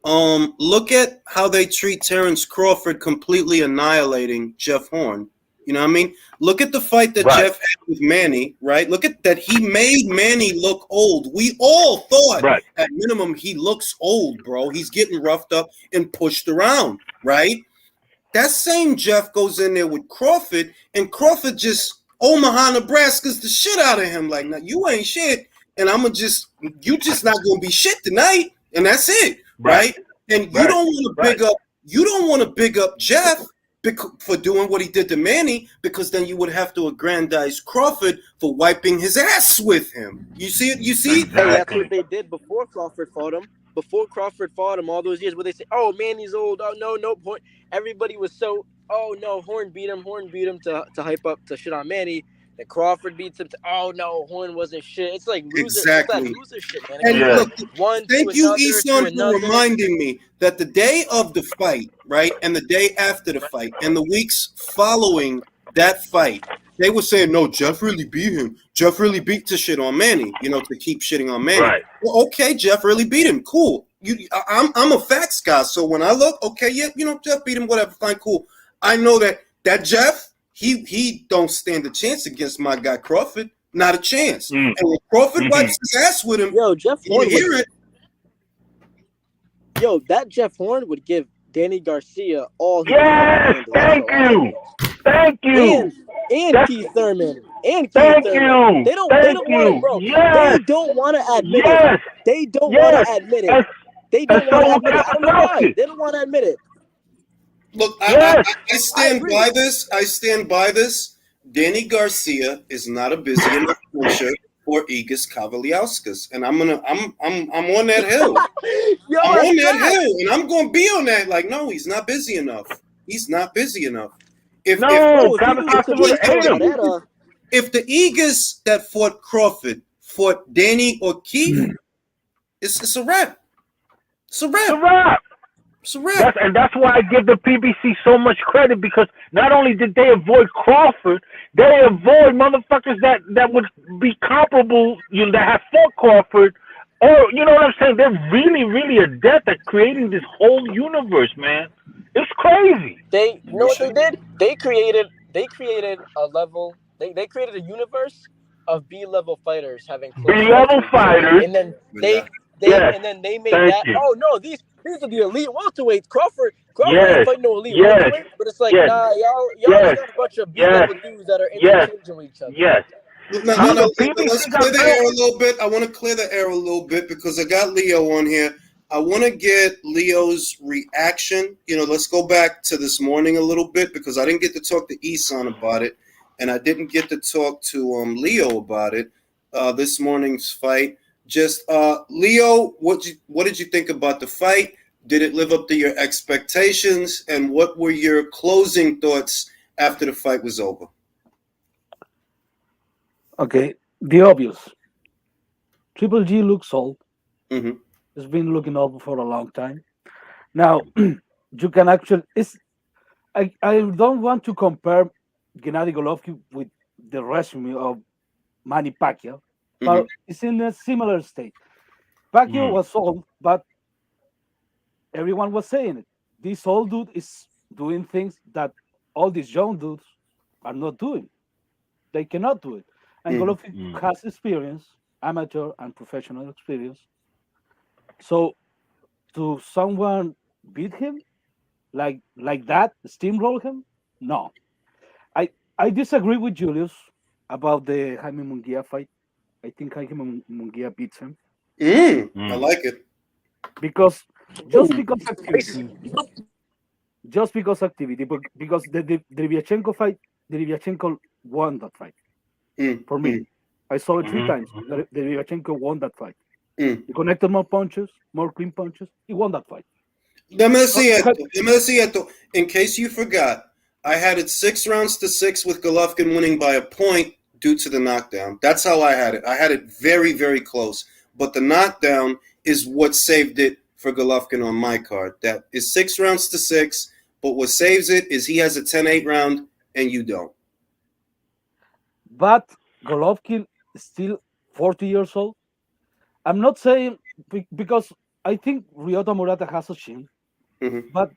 look at how they treat Terrence Crawford completely annihilating Jeff Horn. You know what I mean? Look at the fight that Jeff had with Manny, right? Look at that. He made Manny look old. We all thought at minimum he looks old, bro. He's getting roughed up and pushed around, right? That same Jeff goes in there with Crawford, and Crawford just Omaha, Nebraska's the shit out of him. Like, now you ain't shit, and you just not gonna be shit tonight, and that's it, right? And you don't want to big up Jeff for doing what he did to Manny, because then you would have to aggrandize Crawford for wiping his ass with him. You see it? You see? Exactly. Hey, that's what they did before Crawford fought him. Before Crawford fought him all those years, where they say, "Oh, Manny's old. Oh no point." Everybody was so, "Oh no, Horn beat him to hype up to shit on Manny." Then Crawford beats him. Oh no, Horn wasn't shit. It's like loser, exactly. Loser shit, man. And look, thank you, Eson, for reminding me that the day of the fight, right, and the day after the fight, and the weeks following that fight, they were saying, "No, Jeff really beat him. Jeff really beat the shit on Manny, you know, to keep shitting on Manny." Right. Well, okay, Jeff really beat him. Cool. I'm a facts guy, so when I look, okay, yeah, you know, Jeff beat him, whatever, fine, cool. I know that Jeff, he don't stand a chance against my guy Crawford, not a chance. And when Crawford wipes his ass with him, Jeff Horn hear it. That Jeff Horn would give Danny Garcia all. Yes, thank you. And Keith Thurman. Thank you. They don't want it, bro. Yes. They don't want to admit it. They don't want to admit it. They don't want to admit it. I don't know why. They don't want to admit it. Look, I stand by this. I stand by this. Danny Garcia is not a busy enough pusher for Igis Kavaliauskas, and I'm on that hill. I'm on that hill, and I'm going to be on that. Like, no, he's not busy enough. He's not busy enough. If the Igis that fought Crawford fought Danny or Keith, it's a wrap. It's a wrap. It's a wrap. That's why I give the PBC so much credit, because not only did they avoid Crawford, they avoid motherfuckers that would be comparable, that have fought Crawford, or you know what I'm saying? They're really, really adept at creating this whole universe, man. It's crazy. You know what they did? They created a level. They created a universe of B-level fighters having B-level fighters, and then they made that. You. Oh no, these are the elite welterweights. Crawford ain't fighting no elite welterweight, but it's like nah, y'all just got a bunch of B-level dudes that are interchanging with each other. Yes. No, let's clear the air a little bit. I want to clear the air a little bit because I got Leo on here. I want to get Leo's reaction. Let's go back to this morning a little bit because I didn't get to talk to Isan about it, and I didn't get to talk to Leo about it. This morning's fight. Just Leo, what did you think about the fight? Did it live up to your expectations? And what were your closing thoughts after the fight was over? Okay, the obvious. Triple G looks old. Mm-hmm. It's been looking old for a long time. Now, you can actually... I don't want to compare Gennady Golovkin with the resume of Manny Pacquiao, but it's in a similar state. Pacquiao was old, but everyone was saying it. This old dude is doing things that all these young dudes are not doing. They cannot do it. And Golovkin has experience, amateur and professional experience. So to someone beat him like that, steamroll him? No. I disagree with Julius about the Jaime Munguia fight. I think Jaime Munguia beats him. I like it. Because just because activity, because the Derevyanchenko fight, Derevyanchenko won that fight. For me, I saw it 3 times. Derevyanchenko won that fight. He connected more punches, more clean punches. He won that fight. Let me see it. In case you forgot, I had it 6-6 with Golovkin winning by a point due to the knockdown. That's how I had it. I had it very, very close. But the knockdown is what saved it for Golovkin on my card. That is 6-6, but what saves it is he has a 10-8 round and you don't. But Golovkin is still 40 years old. I'm not saying because I think Ryota Murata has a chin, but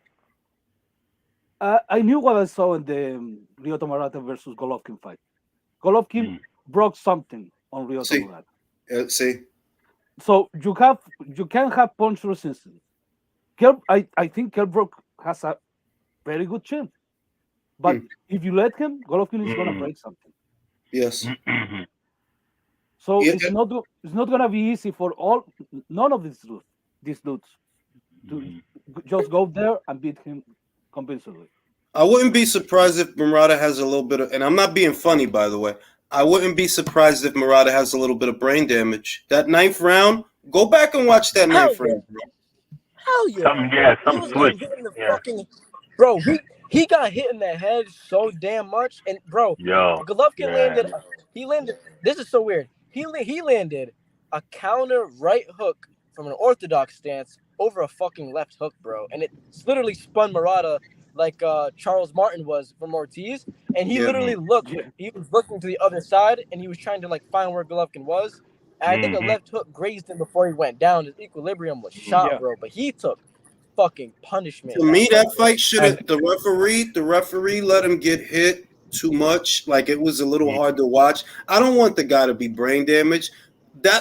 I knew what I saw in the Ryota Murata versus Golovkin fight. Golovkin broke something on Ryota Murata. See. So you can have punch resistance. I think Kell Brook has a very good chin, but if you let him, Golovkin is gonna break something. Yes. So it's not gonna be easy for none of these dudes to just go there and beat him convincingly. I wouldn't be surprised if Murata has a little bit of, and I'm not being funny, by the way. I wouldn't be surprised if Murata has a little bit of brain damage. That 9th round, go back and watch that 9th round, bro. Hell yeah. Some switch. Bro, he got hit in the head so damn much, and bro, Golovkin landed. He landed. This is so weird. He landed a counter right hook from an orthodox stance over a fucking left hook, bro, and it literally spun Murata like Charles Martin was from Ortiz, and he literally looked. He was looking to the other side, and he was trying to like find where Golovkin was. And I think a left hook grazed him before he went down. His equilibrium was shot, bro, but he took fucking punishment. To me, that fight should have the referee let him get hit too much. Like it was a little hard to watch. I don't want the guy to be brain damaged.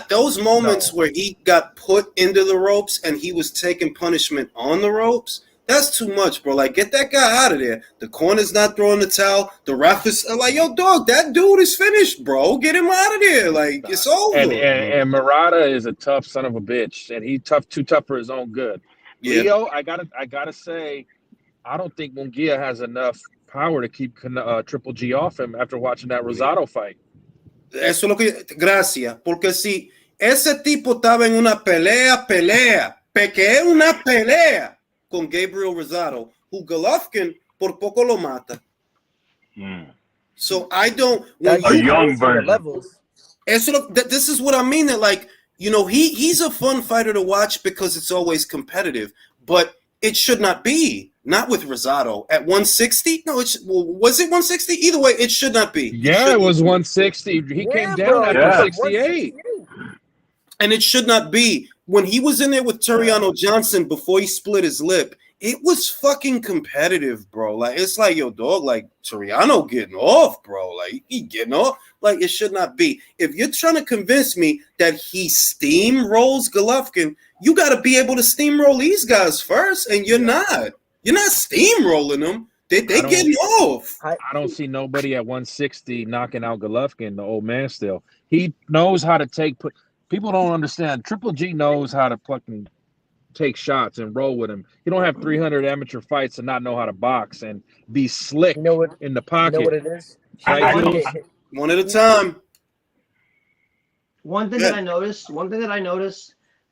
Those moments where he got put into the ropes and he was taking punishment on the ropes, that's too much, bro. Like, get that guy out of there. The corner's not throwing the towel. The ref is like, yo, dog, that dude is finished, bro. Get him out of there. Like, it's over. And Murata is a tough son of a bitch, and he's too tough for his own good. Yeah. Leo, I gotta say, I don't think Munguia has enough power to keep Triple G off him after watching that Rosado fight. Eso es lo que... Gracias. Porque si ese tipo estaba en una pelea, que es una pelea con Gabriel Rosado, who Golovkin por poco lo mata. So I don't... A young version. This is what I mean. That, like, you know, he's a fun fighter to watch because it's always competitive. But it should not be. Not with Rosado at 160. No, was it 160? Either way, it should not be. Yeah, it was 160. He came down after 68. And it should not be. When he was in there with Turiano Johnson before he split his lip, it was fucking competitive, bro. Like, it's like, yo, dog, like, Turiano getting off, bro. Like, he getting off. Like, it should not be. If you're trying to convince me that he steamrolls Golovkin, you got to be able to steamroll these guys first, and you're not. You're not steamrolling them. They getting off. I don't see nobody at 160 knocking out Golovkin, the old man still. He knows how to people don't understand. Triple G knows how to fucking take shots and roll with him. He don't have 300 amateur fights and not know how to box and be slick in the pocket. You know what it is? Right, one at a time. One thing that I noticed,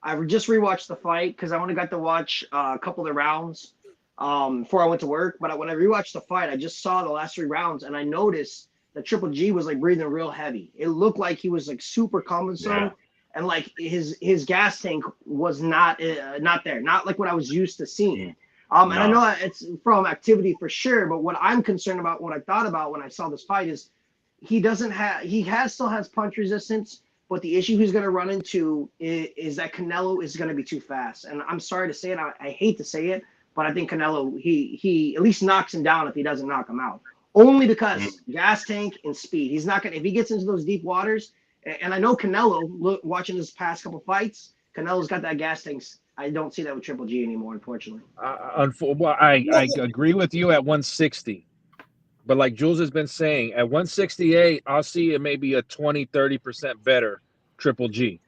I just rewatched the fight because I only got to watch a couple of the rounds before I went to work. But when I rewatched the fight, I just saw the last 3 rounds and I noticed that Triple G was like breathing real heavy. It looked like he was like super cumbersome. Yeah. And like his gas tank was not there, not like what I was used to seeing. And I know it's from activity for sure, but what I'm concerned about, what I thought about when I saw this fight is he still has punch resistance, but the issue he's going to run into is that Canelo is going to be too fast. And I'm sorry to say it, I hate to say it, but I think Canelo he at least knocks him down if he doesn't knock him out. Only because gas tank and speed. He's not going to, if he gets into those deep waters. And I know Canelo, watching his past couple fights, Canelo's got that gas tanks. I don't see that with Triple G anymore, unfortunately. I agree with you at 160. But like Jules has been saying, at 168, I'll see it maybe a 20-30% better Triple G.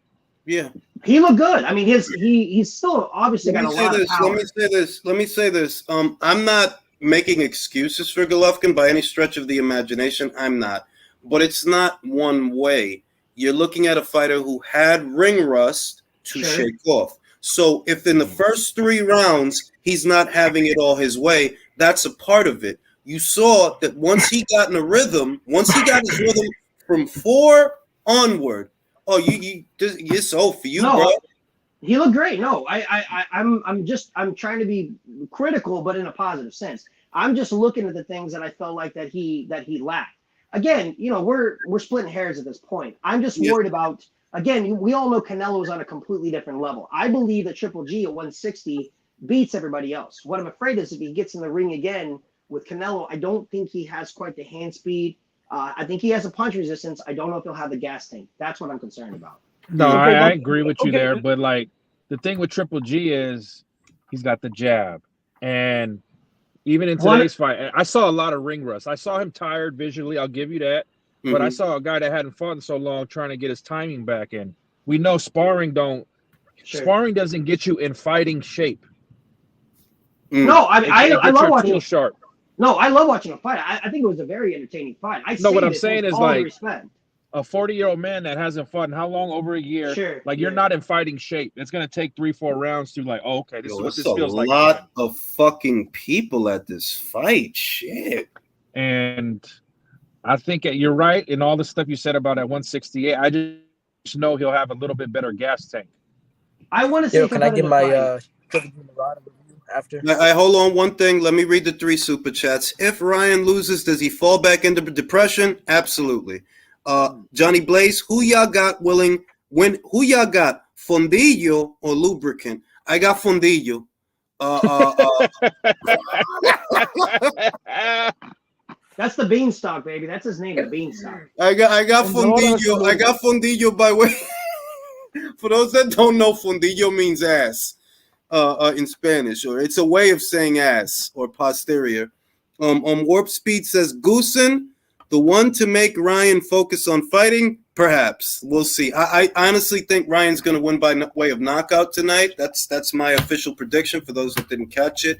Yeah. He looked good. I mean, he's still obviously got a lot of power. Let me say this. I'm not making excuses for Golovkin by any stretch of the imagination. I'm not. But it's not one way. You're looking at a fighter who had ring rust to shake off. So if in the first 3 rounds he's not having it all his way, that's a part of it. You saw that once he got in a rhythm, once he got his rhythm from 4 onward, it's over for you, bro. He looked great. No, I'm trying to be critical, but in a positive sense. I'm just looking at the things that I felt like that he lacked. Again, we're splitting hairs at this point. I'm just worried about, again, we all know Canelo is on a completely different level. I believe that Triple G at 160 beats everybody else. What I'm afraid is if he gets in the ring again with Canelo, I don't think he has quite the hand speed. I think he has a punch resistance. I don't know if he'll have the gas tank. That's what I'm concerned about. No, I agree with you there. But like the thing with Triple G is he's got the jab. And even in today's fight, I saw a lot of ring rust. I saw him tired visually. I'll give you that. Mm-hmm. But I saw a guy that hadn't fought in so long trying to get his timing back in. We know sparring doesn't get you in fighting shape. No, I love watching sharp. No, I love watching a fight. I think it was a very entertaining fight. What I'm saying is like a 40-year-old man that hasn't fought in how long? Over a year. Sure. Like you're not in fighting shape. It's gonna take 3-4 rounds to like, okay, this is what this feels like. A lot of fucking people at this fight. Shit. And I think you're right in all the stuff you said about at 168. I just know he'll have a little bit better gas tank. I want to say, can I get my after? I hold on one thing. Let me read the 3 super chats. If Ryan loses, does he fall back into depression? Absolutely. Johnny Blaze, who y'all got who y'all got, Fondillo or lubricant? I got Fondillo. That's the beanstalk, baby. That's his name, the beanstalk. I got Fondillo. I got Fondillo by way. For those that don't know, Fondillo means ass in Spanish, or it's a way of saying ass or posterior. Warp Speed says Goosen, the one to make Ryan focus on fighting. Perhaps we'll see. I honestly think Ryan's going to win by way of knockout tonight. That's my official prediction for those that didn't catch it.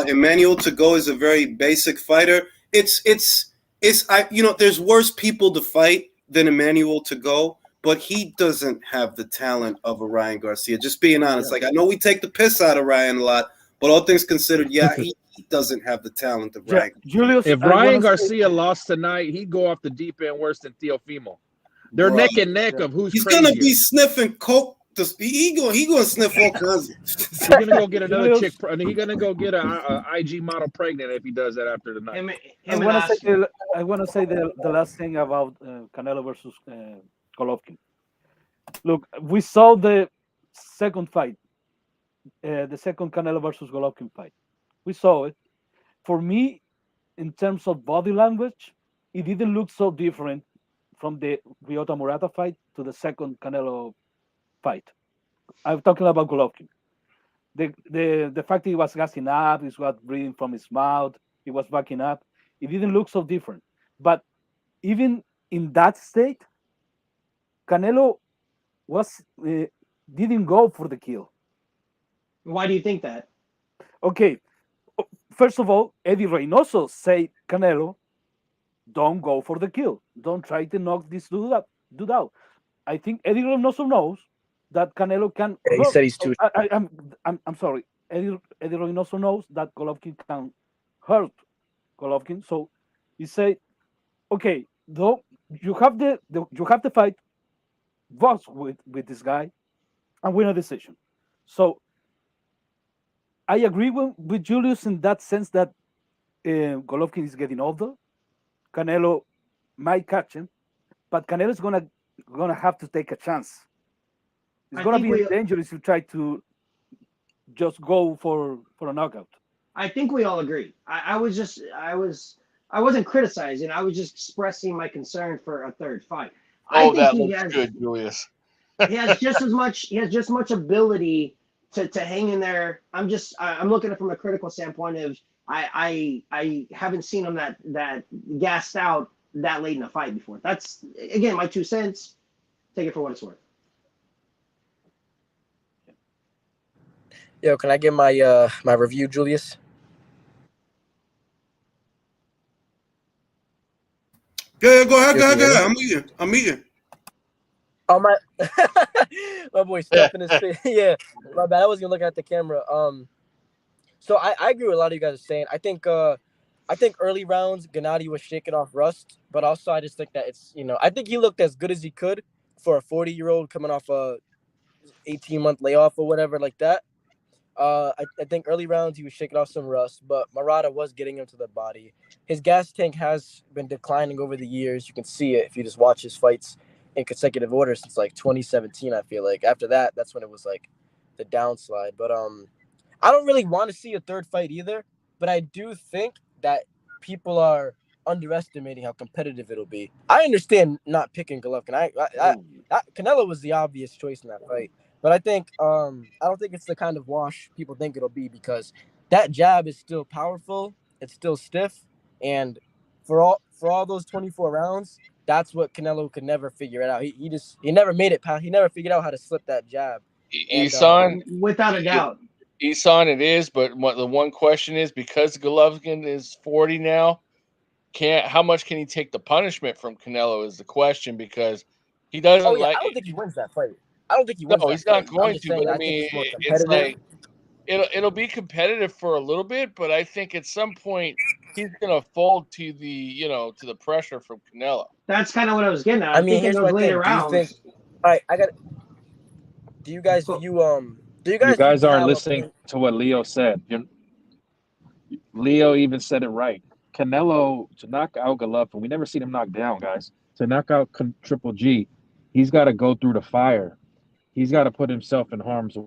Emmanuel TAGOE is a very basic fighter. There's worse people to fight than Emmanuel TAGOE, but he doesn't have the talent of a Ryan Garcia. Just being honest, like I know we take the piss out of Ryan a lot, but all things considered, he doesn't have the talent of Ryan. Julius, if Ryan Garcia lost tonight, he'd go off the deep end worse than Teofimo. They're neck and neck of who's he's crazier. Gonna be sniffing coke He gonna sniff all kinds. He's gonna go get another Julius, chick, and he's gonna go get a IG model pregnant if he does that after the night. Him, I him and want to say Oscar. I want to say the last thing about Canelo versus Golovkin. Look, we saw the second fight, the second Canelo versus Golovkin fight. We saw it. For me, in terms of body language, it didn't look so different from the Ryota Murata fight to the second Canelo fight. I'm talking about Golovkin. The fact that he was gassing up, he was breathing from his mouth, he was backing up. It didn't look so different. But even in that state, Canelo didn't go for the kill. Why do you think that? Okay, first of all, Eddie Reynoso said, Canelo, don't go for the kill. Don't try to knock this dude out. I think Eddie Reynoso knows that Canelo can. Yeah, he said he's too. I'm sorry. Eddie Reynoso knows that Golovkin can hurt Golovkin. So he said, okay, though you have the fight, box with this guy, and win a decision. So I agree with Julius in that sense that Golovkin is getting older. Canelo might catch him, but Canelo's gonna have to take a chance. It's gonna be dangerous if you try to just go for a knockout. I think we all agree. I wasn't criticizing. I was just expressing my concern for a third fight. Oh, that looks good, Julius. He has just as much ability to hang in there. I'm looking at it from a critical standpoint of I haven't seen him that gassed out that late in a fight before. That's again my 2 cents. Take it for what it's worth. Yo, can I get my my review, Julius? Go ahead. I'm eating. Oh my, my boy stuffing his face. Yeah, my bad. I wasn't looking at the camera. So I agree with a lot of you guys are saying. I think early rounds Gennady was shaking off rust, but also I just think that it's I think he looked as good as he could for a 40-year-old coming off a 18-month layoff or whatever like that. I think early rounds he was shaking off some rust, but Murata was getting him to the body. His gas tank has been declining over the years. You can see it if you just watch his fights in consecutive order since like 2017. I feel like after that, that's when it was like the downslide. But I don't really want to see a third fight either. But I do think that people are underestimating how competitive it'll be. I understand not picking Golovkin. I Canelo was the obvious choice in that fight. But I think I don't think it's the kind of wash people think it'll be because that jab is still powerful. It's still stiff, and for all those 24 rounds, that's what Canelo could never figure it out. He never made it past. He never figured out how to slip that jab. Without a doubt. Isan, it is. But the one question is because Golovkin is 40 now, how much can he take the punishment from Canelo is the question because he doesn't I don't think he wins that fight. I don't think he wins. No, he's not going to. But I mean, it's like it'll be competitive for a little bit, but I think at some point he's gonna fold to the to the pressure from Canelo. That's kind of what I was getting at. I mean, here's my thing. All right, I got. Do you guys view You guys aren't listening to what Leo said. Leo even said it right. Canelo to knock out Golovkin. We never seen him knock down, guys. To knock out Triple G, he's got to go through the fire. He's got to put himself in harm's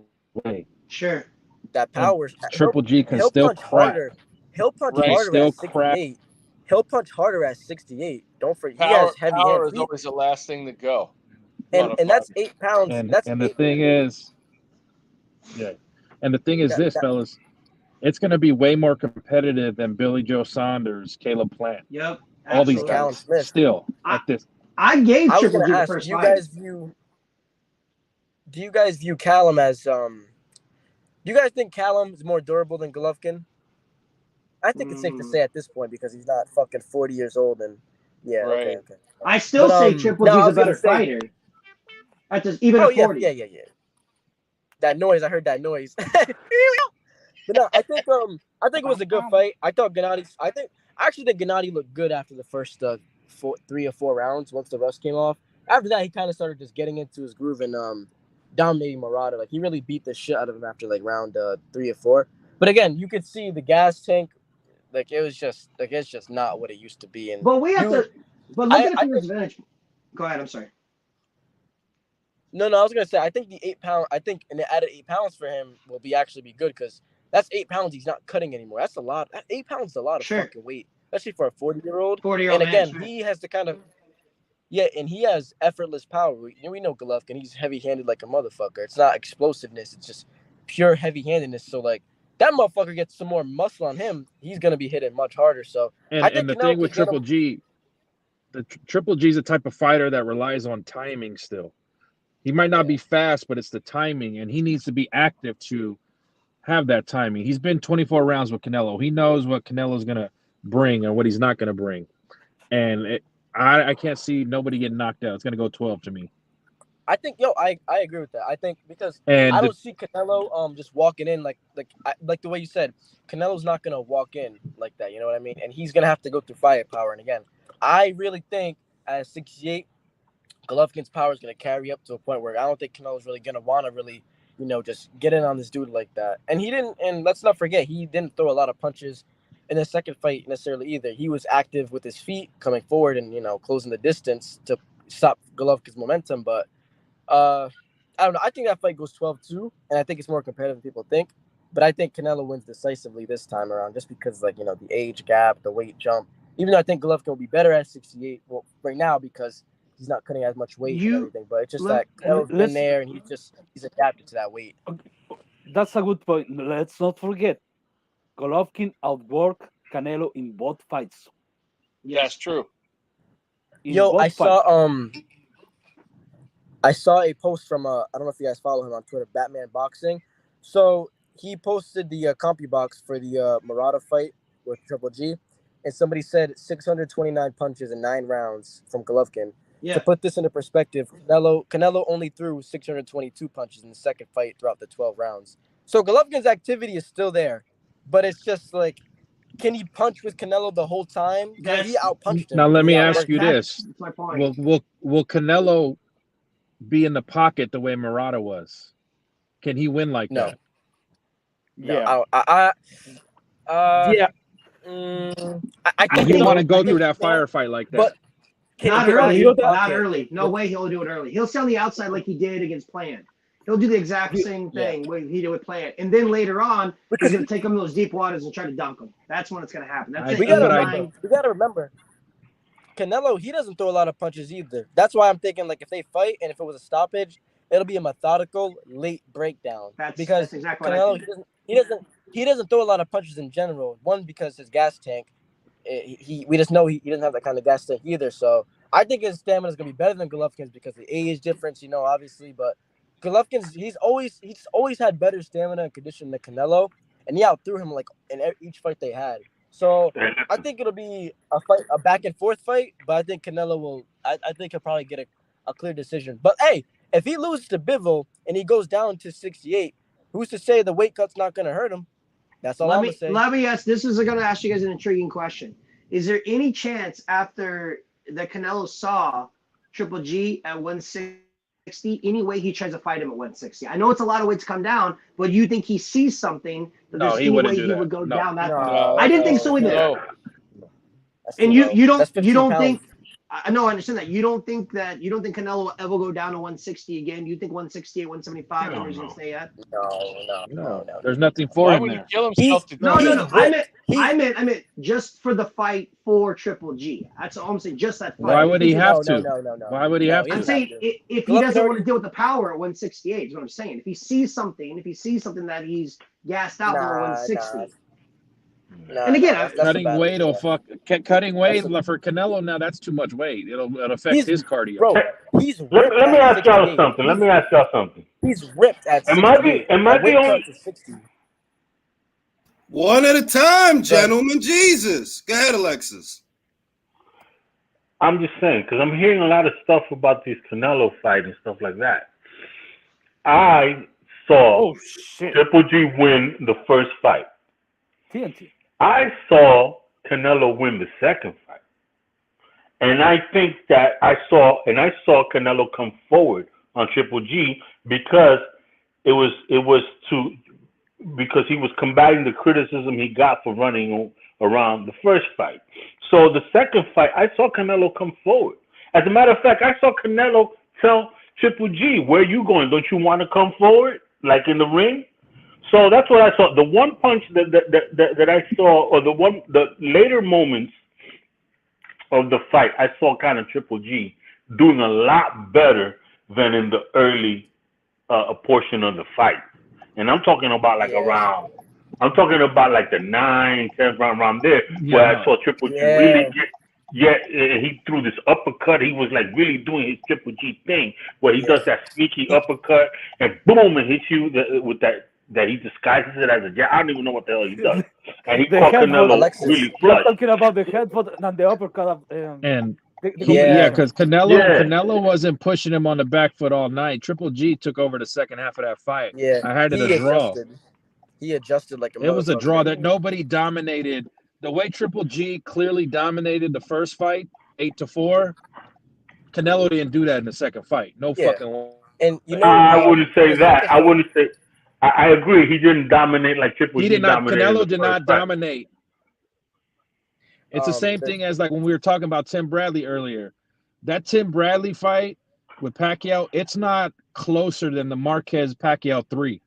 way. Sure. That power. Triple G can still punch crack. Harder. He'll punch harder at 68. He'll punch harder at 68. Don't forget. He has heavy power hands. Is always the last thing to go. And that's 8 pounds. And the thing is, this, fellas, it's going to be way more competitive than Billy Joe Saunders, Caleb Plant. Yep. All these guys still at this. I gave Triple G the first fight. Do you guys view Callum as do you guys think Callum is more durable than Golovkin? I think it's safe to say at this point because he's not fucking 40 years old and okay. I still say Triple G's a better fighter. At this, even at 40. Yeah. That noise, I heard that noise. But no, I think it was a good fight. I actually think Gennady looked good after the first 3 or 4 rounds once the rust came off. After that, he kind of started just getting into his groove and dominating Murata. Like he really beat the shit out of him after like round 3 or 4. But again, you could see the gas tank. Like it was just like it's just not what it used to be. And But we have to. But look at it from his advantage. Go ahead. I'm sorry. No, I was gonna say I think the 8 pound. I think and the added 8 pounds for him will actually be good because that's 8 pounds he's not cutting anymore. That's a lot. 8 pounds is a lot of fucking weight, especially for a 40-year-old. 40-year-old. And again, he has the kind of and he has effortless power. We know Golovkin. He's heavy-handed like a motherfucker. It's not explosiveness. It's just pure heavy-handedness. So like that motherfucker gets some more muscle on him, he's gonna be hitting much harder. So I think the thing with Triple G, Triple G is the type of fighter that relies on timing still. He might not be fast, but it's the timing, and he needs to be active to have that timing. He's been 24 rounds with Canelo. He knows what Canelo's going to bring and what he's not going to bring. And I can't see nobody getting knocked out. It's going to go 12 to me. I think, I agree with that. I think because I don't see Canelo just walking in like the way you said. Canelo's not going to walk in like that, you know what I mean? And he's going to have to go through firepower. And again, I really think at 68, Golovkin's power is going to carry up to a point where I don't think Canelo's really going to want to really, just get in on this dude like that. And he didn't, and let's not forget, he didn't throw a lot of punches in the second fight necessarily either. He was active with his feet coming forward and, closing the distance to stop Golovkin's momentum. But I don't know. I think that fight goes 12-2, and I think it's more competitive than people think. But I think Canelo wins decisively this time around just because, the age gap, the weight jump. Even though I think Golovkin will be better at 68 right now because he's not cutting as much weight and everything, but it's just that Canelo's been there and he's adapted to that weight. That's a good point. Let's not forget, Golovkin outworked Canelo in both fights. Yeah, that's true. I saw a post from I don't know if you guys follow him on Twitter, Batman Boxing. So he posted the CompuBox for the Murata fight with Triple G, and somebody said 629 punches in 9 rounds from Golovkin. Yeah. To put this into perspective, Canelo only threw 622 punches in the second fight throughout the 12 rounds. So Golovkin's activity is still there, but it's just like, can he punch with Canelo the whole time? Because he outpunched him. Now let me ask you this: Will Canelo be in the pocket the way Murata was? Can he win like that? Yeah. I think you want to go through that firefight like that. But not early. Not early. No way he'll do it early. He'll stay on the outside like he did against Plant. He'll do the exact same thing he did with Plant. And then later on, he's going to take him to those deep waters and try to dunk him. That's when it's going to happen. We got to remember, Canelo, he doesn't throw a lot of punches either. That's why I'm thinking, if they fight and if it was a stoppage, it'll be a methodical late breakdown. That's exactly Canelo, what I think. He doesn't throw a lot of punches in general. One, because his gas tank, we just know he doesn't have that kind of gas tank either. So I think his stamina is going to be better than Golovkin's because the age difference, obviously. But Golovkin's, he's always had better stamina and condition than Canelo, and he outthrew him in each fight they had. So I think it'll be a back and forth fight, but I think Canelo will. I think he'll probably get a clear decision. But hey, if he loses to Bivol and he goes down to 68, who's to say the weight cut's not going to hurt him? That's all I'm going to say. Let me ask. This is going to ask you guys an intriguing question. Is there any chance after that Canelo saw Triple G at 160, any way he tries to fight him at 160? I know it's a lot of weight to come down, but you think he sees something that there's any way he would go down that far? I didn't think so either. No. And you don't think. I know, I understand that. You don't think Canelo will ever go down to 160 again? You think 168, 175 is where he's going to stay at? No. There's nothing for him would there. He kill himself No. I meant just for the fight for Triple G. That's all I'm saying. Just that fight. Why would he have to? No. Why would he have to? I'm saying if he doesn't want to deal with the power at 168 is what I'm saying. If he sees something that he's gassed out for 160. And again, cutting weight for Canelo now. That's too much weight. It'll affect his cardio. Bro, he's ripped. Let me ask y'all something. He's ripped at 60. Am I the only? 60. One at a time, gentlemen. Jesus, go ahead, Alexis. I'm just saying because I'm hearing a lot of stuff about these Canelo fights and stuff like that. I saw Triple G win the first fight. TNT. I saw Canelo win the second fight. And I think that I saw Canelo come forward on Triple G because it was because he was combating the criticism he got for running around the first fight. So the second fight, I saw Canelo come forward. As a matter of fact, I saw Canelo tell Triple G, "Where you going? Don't you want to come forward, like in the ring?" So that's what I saw. The one punch that I saw, or the later moments of the fight, I saw kind of Triple G doing a lot better than in the early portion of the fight. And I'm talking about like around, I'm talking about like the 9, 10th round around there, where I saw Triple G really he threw this uppercut. He was like really doing his Triple G thing, where he does that sneaky uppercut and boom, and hits you with that he disguises it as a jab. I don't even know what the hell he does. And he caught Canelo really flush. Talking about the headbutt and the uppercut. Because Canelo wasn't pushing him on the back foot all night. Triple G took over the second half of that fight. Yeah, I had it a draw. He adjusted like it was a draw that nobody dominated. The way Triple G clearly dominated the first fight, 8-4. Canelo didn't do that in the second fight. No fucking way. And you know, I wouldn't say that. I wouldn't say. I agree. He didn't dominate like Triple G. He did not. Canelo did fight. not dominate. It's the same thing as like when we were talking about Tim Bradley earlier. That Tim Bradley fight with Pacquiao, it's not closer than the Marquez Pacquiao 3.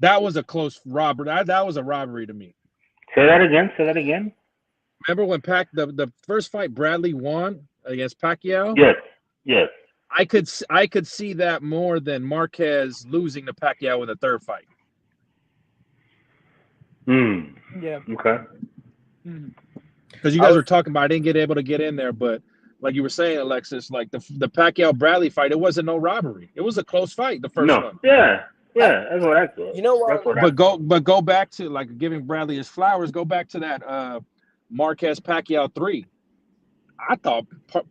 That was a close robbery. That was a robbery to me. Say that again. Remember when the first fight Bradley won against Pacquiao? Yes. I could see that more than Marquez losing to Pacquiao in the third fight. Yeah. Okay. Because you guys were talking about, I didn't get able to get in there, but like you were saying, Alexis, like the Pacquiao Bradley fight, it wasn't no robbery. It was a close fight. The first one. Yeah, that's what I thought. You know what? But go back to like giving Bradley his flowers. Go back to that Marquez Pacquiao 3. I thought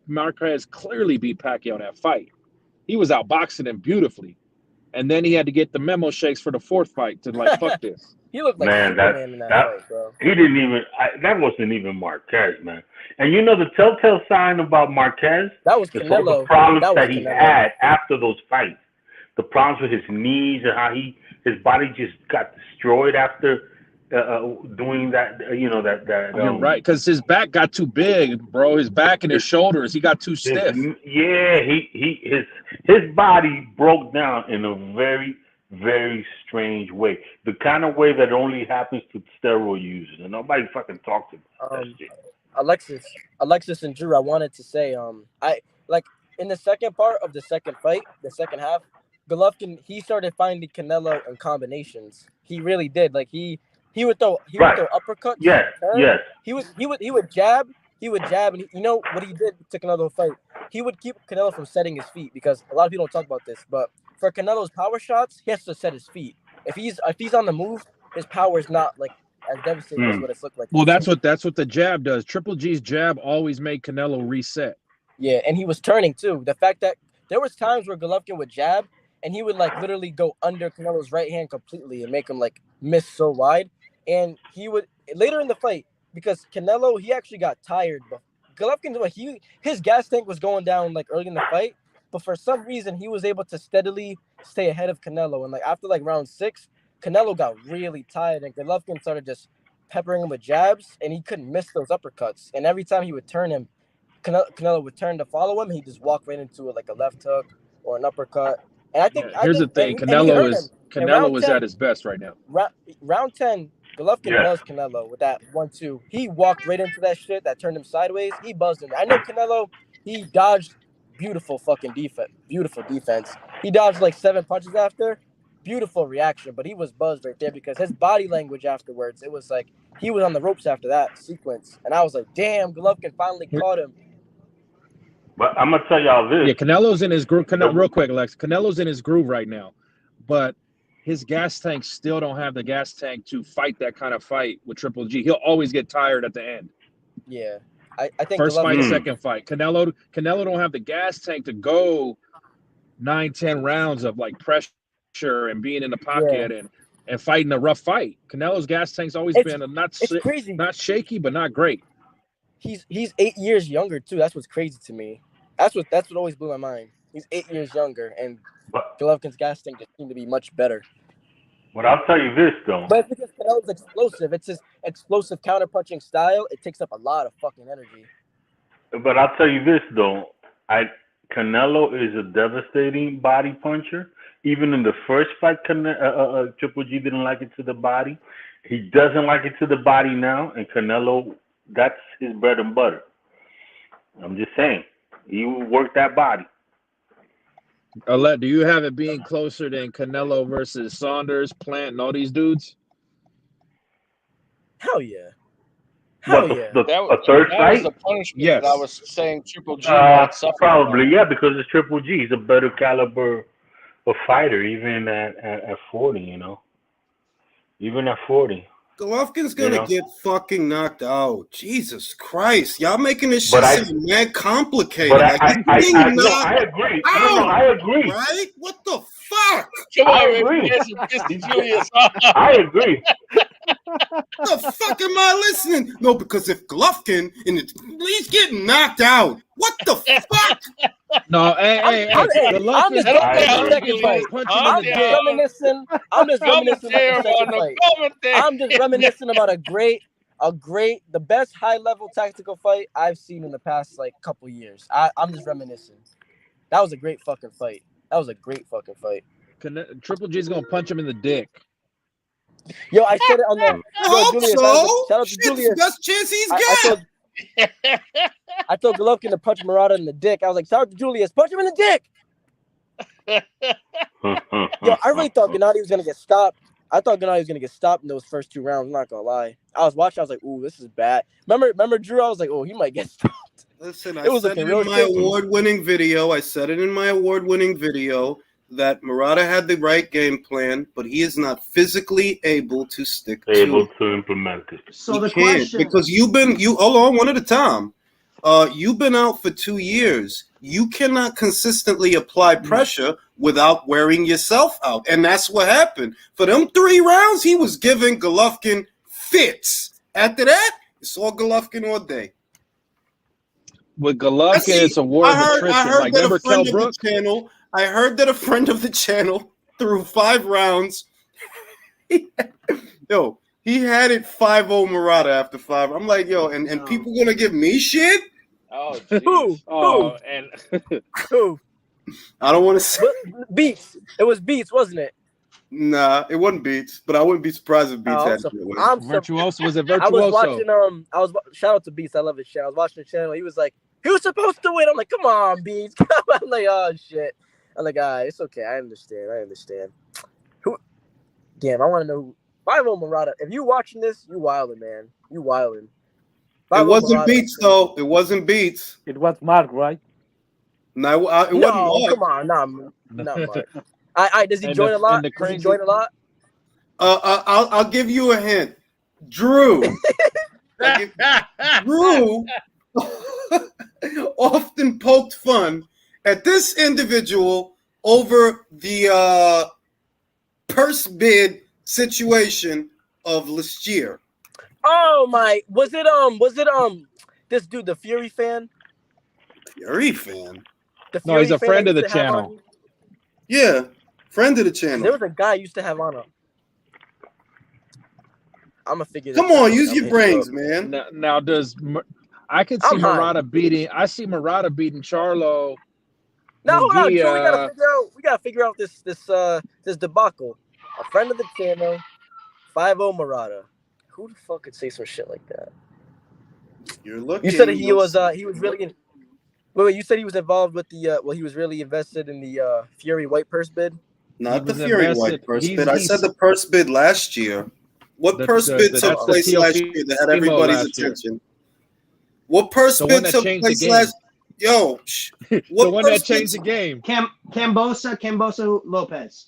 Marquez clearly beat Pacquiao in that fight. He was outboxing him beautifully, and then he had to get the memo shakes for the fourth fight to like fuck this. He looked like Superman in that fight, bro. He didn't even. That wasn't even Marquez, man. And you know the telltale sign about Marquez? That was Canelo. Canelo. The problems that he Canelo. had after those fights, the problems with his knees and how his body just got destroyed after doing that. You're right, because his back got too big, bro. His back and his shoulders, he got too stiff. His body broke down in a very, very strange way. The kind of way that only happens to steroid users, and nobody fucking talks about that shit. Alexis and Drew, I wanted to say, I like in the second part of the second fight, the second half, Golovkin, he started finding Canelo in combinations. He really did. Like he would throw uppercuts. Yes. He would jab, and you know what he did to Canelo fight? He would keep Canelo from setting his feet, because a lot of people don't talk about this, but for Canelo's power shots, he has to set his feet. If he's on the move, his power is not like as devastating as what it's looked like. Well, that's what the jab does. Triple G's jab always made Canelo reset. Yeah, and he was turning too. The fact that there was times where Golovkin would jab and he would like literally go under Canelo's right hand completely and make him like miss so wide. And he would later in the fight, because Canelo, he actually got tired, but Golovkin, his gas tank was going down like early in the fight, but for some reason he was able to steadily stay ahead of Canelo. And like after like round 6, Canelo got really tired, and Golovkin started just peppering him with jabs, and he couldn't miss those uppercuts. And every time he would turn him, Canelo would turn to follow him. He'd just walk right into it, like a left hook or an uppercut. And I think here's the thing: Canelo is at his best right now. Round 10, Golovkin buzzed Canelo with that 1-2. He walked right into that shit that turned him sideways. He buzzed him. I know Canelo, he dodged beautiful fucking defense. Beautiful defense. He dodged like 7 punches after. Beautiful reaction, but he was buzzed right there because his body language afterwards, it was like he was on the ropes after that sequence. And I was like, damn, Golovkin finally caught him. But I'm gonna tell y'all this. Yeah, Canelo's in his groove. Real quick, Alex. Canelo's in his groove right now, but his gas tank still don't have the gas tank to fight that kind of fight with Triple G. He'll always get tired at the end. Yeah, I think first fight, second fight. Canelo don't have the gas tank to go 9-10 rounds of like pressure and being in the pocket and fighting a rough fight. Canelo's gas tank's always been crazy. Not shaky, but not great. He's 8 years younger too. That's what's crazy to me. That's what always blew my mind. He's 8 years younger, and But Golovkin's gas tank just seemed to be much better. I'll tell you this though. But it's because Canelo's explosive. It's his explosive counter-punching style. It takes up a lot of fucking energy. But I'll tell you this though. Canelo is a devastating body puncher. Even in the first fight, Triple G didn't like it to the body. He doesn't like it to the body now, and Canelo, that's his bread and butter. I'm just saying, he will work that body. Alette, do you have it being closer than Canelo versus Saunders, Plant, and all these dudes? Hell yeah. Hell What, yeah. a third that fight? was the punishment Yes. that I was saying Triple G might suffer Probably, from. yeah, because it's Triple G. He's a better caliber of fighter, even at 40, you know. Even at 40. Golovkin's gonna You know? get fucking knocked out. Jesus Christ, y'all making this But shit seem mad complicated. But Like, he's getting I knocked agree. out, No, I agree. right? What the fuck? Come I on, agree. Mr. Julius. I agree. What the fuck am I listening? No, because if Golovkin he's getting knocked out. What the fuck? No, hey, I'm Golovkin's just I second agree. fight. punch him in I'm the just dick. reminiscing. I'm just reminiscing about the second fight. I'm just reminiscing about the best high-level tactical fight I've seen in the past like couple years. I'm just reminiscing. That was a great fucking fight. Triple G's gonna punch him in the dick. Yo, I said it on the. I hope Julius, so. shout out to Shit's the Julius. best chance he's got. I told Golovkin to punch Murata in the dick. I was like, shout out to Julius, punch him in the dick. Yo, I really thought Gennady was gonna get stopped. I thought Gennady was gonna get stopped in those first 2 rounds. I'm not gonna lie. I was watching. I was like, "Ooh, this is bad." Remember, Drew? I was like, "Oh, he might get stopped." Listen, I It was said looking it real in my shaky. award-winning video. That Murata had the right game plan, but he is not physically able to stick to implement it. So He the can't, question, because hold on one at a time. You've been out for 2 years. You cannot consistently apply pressure without wearing yourself out, and that's what happened. For them 3 rounds, he was giving Golovkin fits. After that, it's all Golovkin all day. With Golovkin, it's a war of attrition. Like, remember Kell Brook? I heard that a friend of the channel threw 5 rounds. Yo, he had it 5-0 Murata after 5. I'm like, yo, and people gonna give me shit? Oh, Who? and Who? I don't want to say. Beats. It was Beats, wasn't it? Nah, it wasn't Beats, but I wouldn't be surprised if Beats had it. Virtuoso. Was it Virtuoso? I was watching. Shout out to Beats. I love his channel. I was watching the channel. He was like, "He was supposed to win." I'm like, "Come on, Beats." I'm like, "Oh shit." I'm like, "Ah, it's okay. I understand." Who? Damn, I want to know who. 5-0 Murata. If you watching this, you wildin', man. You wildin'. It wasn't Beats though. It wasn't Beats. It was Mark, right? No, it wasn't Mark. Come on, not Mark. Does he join a lot? Does he join a lot? I'll give you a hint. Drew. Drew often poked fun at this individual over the purse bid situation of last year. Oh my! Was it this dude, the Fury fan? Fury fan? No, he's a friend of the channel. Yeah, friend of the channel. There was a guy I used to have on a. I'm gonna figure this out. Come on, use your brains, man. Now I could see Murata beating. I see Murata beating Charlo. Now hold on, Drew, we gotta figure out this debacle. A friend of the channel, 5-0 Murata. Who the fuck could say some shit like that? You're looking. You said that he was really. Wait, you said he was involved with the. He was really invested in the Fury white purse bid. Not the Fury white purse bid. I said the purse bid last year. What purse bid took place last year that had everybody's attention? What purse bid took place last? Yo, the one that changed the game. Cambosa Lopez.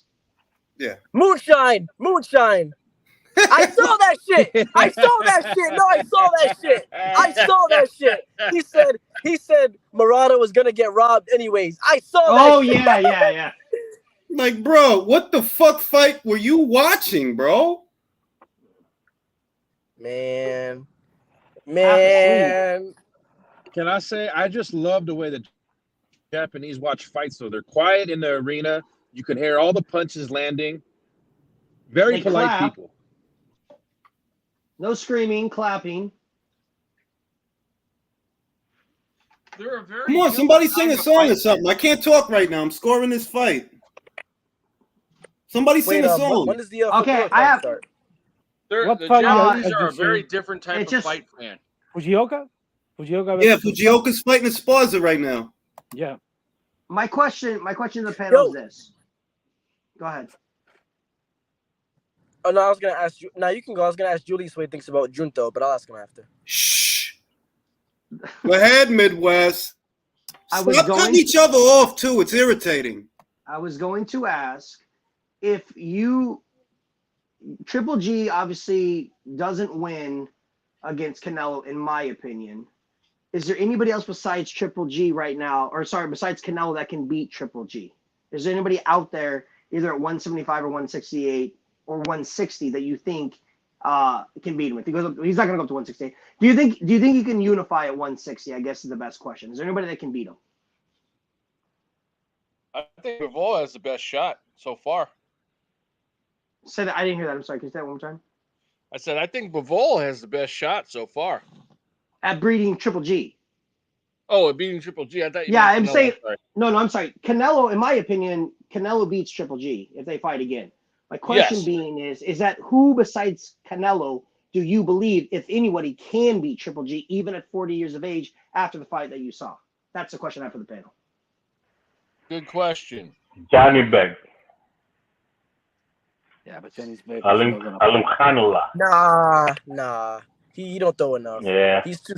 Yeah. Moonshine. I saw that shit. No, I saw that shit. He said Murata was gonna get robbed anyways. I saw that shit. Yeah. Like, bro, what the fuck fight were you watching, bro? Man. Can I say I just love the way that Japanese watch fights, so they're quiet in the arena. You can hear all the punches landing. Very They polite clap. people. No screaming, clapping. They're a very Come on, somebody sing a song or something. I can't talk right now. I'm scoring this fight. Somebody sing Wait, a song. when does the Okay, Fukuoka I have. start? What The fight Japanese are are you a very saying? different type It's of just- fight fan. Fujioka? Fujioka Yeah, versus- Fujioka's fighting Esparza right now. Yeah. My question to the panel is this. Go ahead. Oh no, I was gonna ask you. Now you can go. I was gonna ask Julius what he thinks about Junto, but I'll ask him after. Shh. Go ahead, Midwest. I was Stop going cutting each other off too. It's irritating. I was going to ask if Triple G obviously doesn't win against Canelo, in my opinion. Is there anybody else besides Triple G right now, or sorry, besides Canelo that can beat Triple G? Is there anybody out there, either at 175 or 168 or 160, that you think can beat him? If he goes up, he's not going to go up to 168. Do you think he can unify at 160? I guess is the best question. Is there anybody that can beat him? I think Bivol has the best shot so far. Say that I didn't hear that. I'm sorry. Can you say that one more time? I said I think Bivol has the best shot so far. At breeding Triple G. Oh, beating Triple G. I thought you Yeah, meant I'm Canelo. saying Sorry. no. I'm sorry. Canelo, in my opinion, Canelo beats Triple G if they fight again. My question Yes. being is that who besides Canelo do you believe, if anybody, can beat Triple G even at 40 years of age after the fight that you saw? That's the question I have for the panel. Good question. Johnny Beck. Yeah, but Chinese baby. Alim Khanula. Nah. He don't throw enough. Yeah. He's too.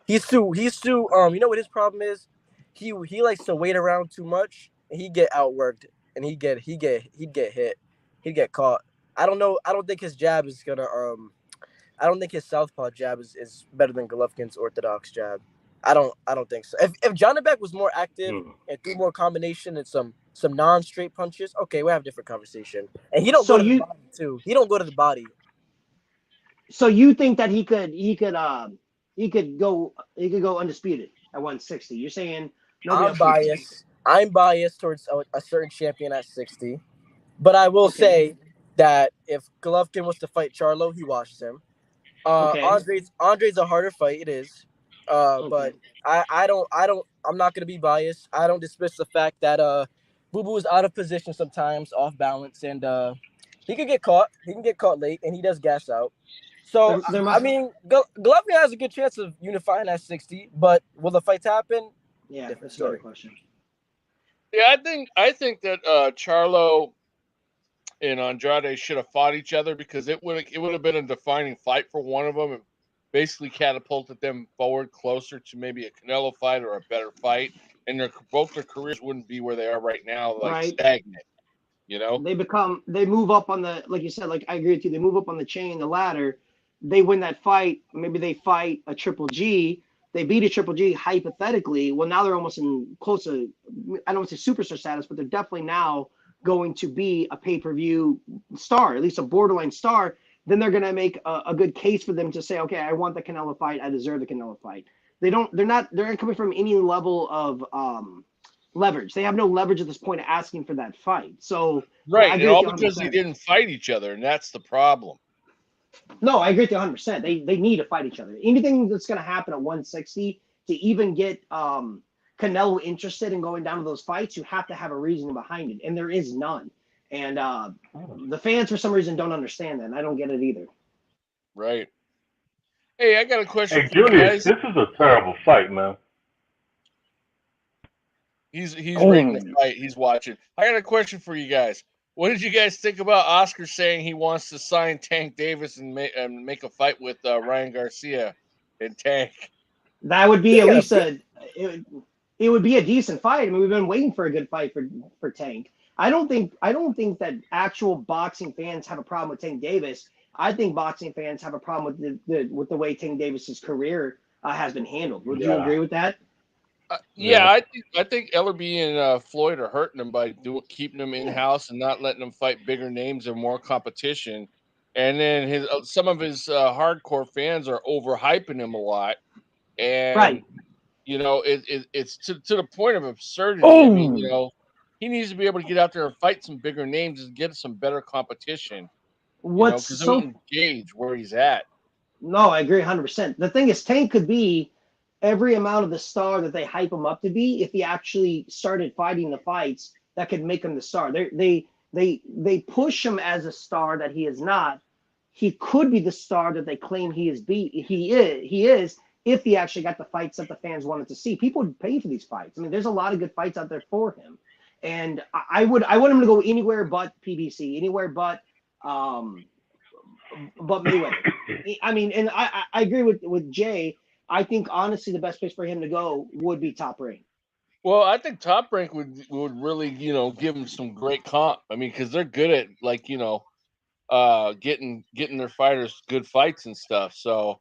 You know what his problem is? He likes to wait around too much, and he get outworked, and he'd get hit. He'd get caught. I don't know. I don't think his jab is gonna. I don't think his southpaw jab is better than Golovkin's orthodox jab. I don't think so. If Johnny Beck was more active and threw more combination and some non-straight punches, okay, we'll have a different conversation. And he don't go to the body too. He don't go to the body. So you think that he could go undisputed at 160? You're saying I'm biased towards a certain champion at 60, but I will say that if Golovkin was to fight Charlo, he washes him. Andre's a harder fight. It is. But I'm not gonna be biased. I don't dismiss the fact that Boo Boo is out of position sometimes, off balance, and he can get caught. He can get caught late, and he does gas out. So I mean, Golovkin has a good chance of unifying at 60, but will the fights happen? Yeah, different that's story. another question. Yeah, I think that Charlo and Andrade should have fought each other because it would have been a defining fight for one of them and basically catapulted them forward closer to maybe a Canelo fight or a better fight, and both their careers wouldn't be where they are right now, stagnant. You know, they move up on the, like you said, like I agree with you. They move up on the chain, the ladder. They win that fight. Maybe they fight a Triple G. They beat a Triple G hypothetically. Well, now they're almost in close to, I don't want to say superstar status, but they're definitely now going to be a pay-per-view star, at least a borderline star. Then they're going to make a good case for them to say, okay, I want the Canelo fight. I deserve the Canelo fight. They're not coming from any level of leverage. They have no leverage at this point of asking for that fight. So right, and all because they didn't fight each other, and that's the problem. No, I agree with you 100%. They need to fight each other. Anything that's going to happen at 160 to even get Canelo interested in going down to those fights, you have to have a reason behind it, and there is none. And the fans, for some reason, don't understand that, and I don't get it either. Right. Hey, I got a question for Julius, you guys. this is a terrible fight, man. He's rating the fight. He's watching. I got a question for you guys. What did you guys think about Oscar saying he wants to sign Tank Davis and make a fight with Ryan Garcia and Tank? That would be at least it would be a decent fight. I mean, we've been waiting for a good fight for Tank. I don't think that actual boxing fans have a problem with Tank Davis. I think boxing fans have a problem with the way Tank Davis's career has been handled. Would you agree with that? I think Ellerby and Floyd are hurting him by keeping him in house and not letting him fight bigger names and more competition. And then some of his hardcore fans are overhyping him a lot. And You know, it's to the point of absurdity. Oh, I mean, you know, he needs to be able to get out there and fight some bigger names and get some better competition. You know, What's because then we so can gauge where he's at. No, I agree 100%. The thing is, Tank could be every amount of the star that they hype him up to be if he actually started fighting the fights that could make him the star. They push him as a star that he is not. He could be the star that they claim he is. He is if he actually got the fights that the fans wanted to see. People would pay for these fights. I mean, there's a lot of good fights out there for him, and I want him to go anywhere but PBC, anywhere but Mayweather. I mean, and I agree with Jay. I think honestly the best place for him to go would be Top Rank. Well, I think Top Rank would really, you know, give him some great comp. I mean, because they're good at, like, you know, getting their fighters good fights and stuff. So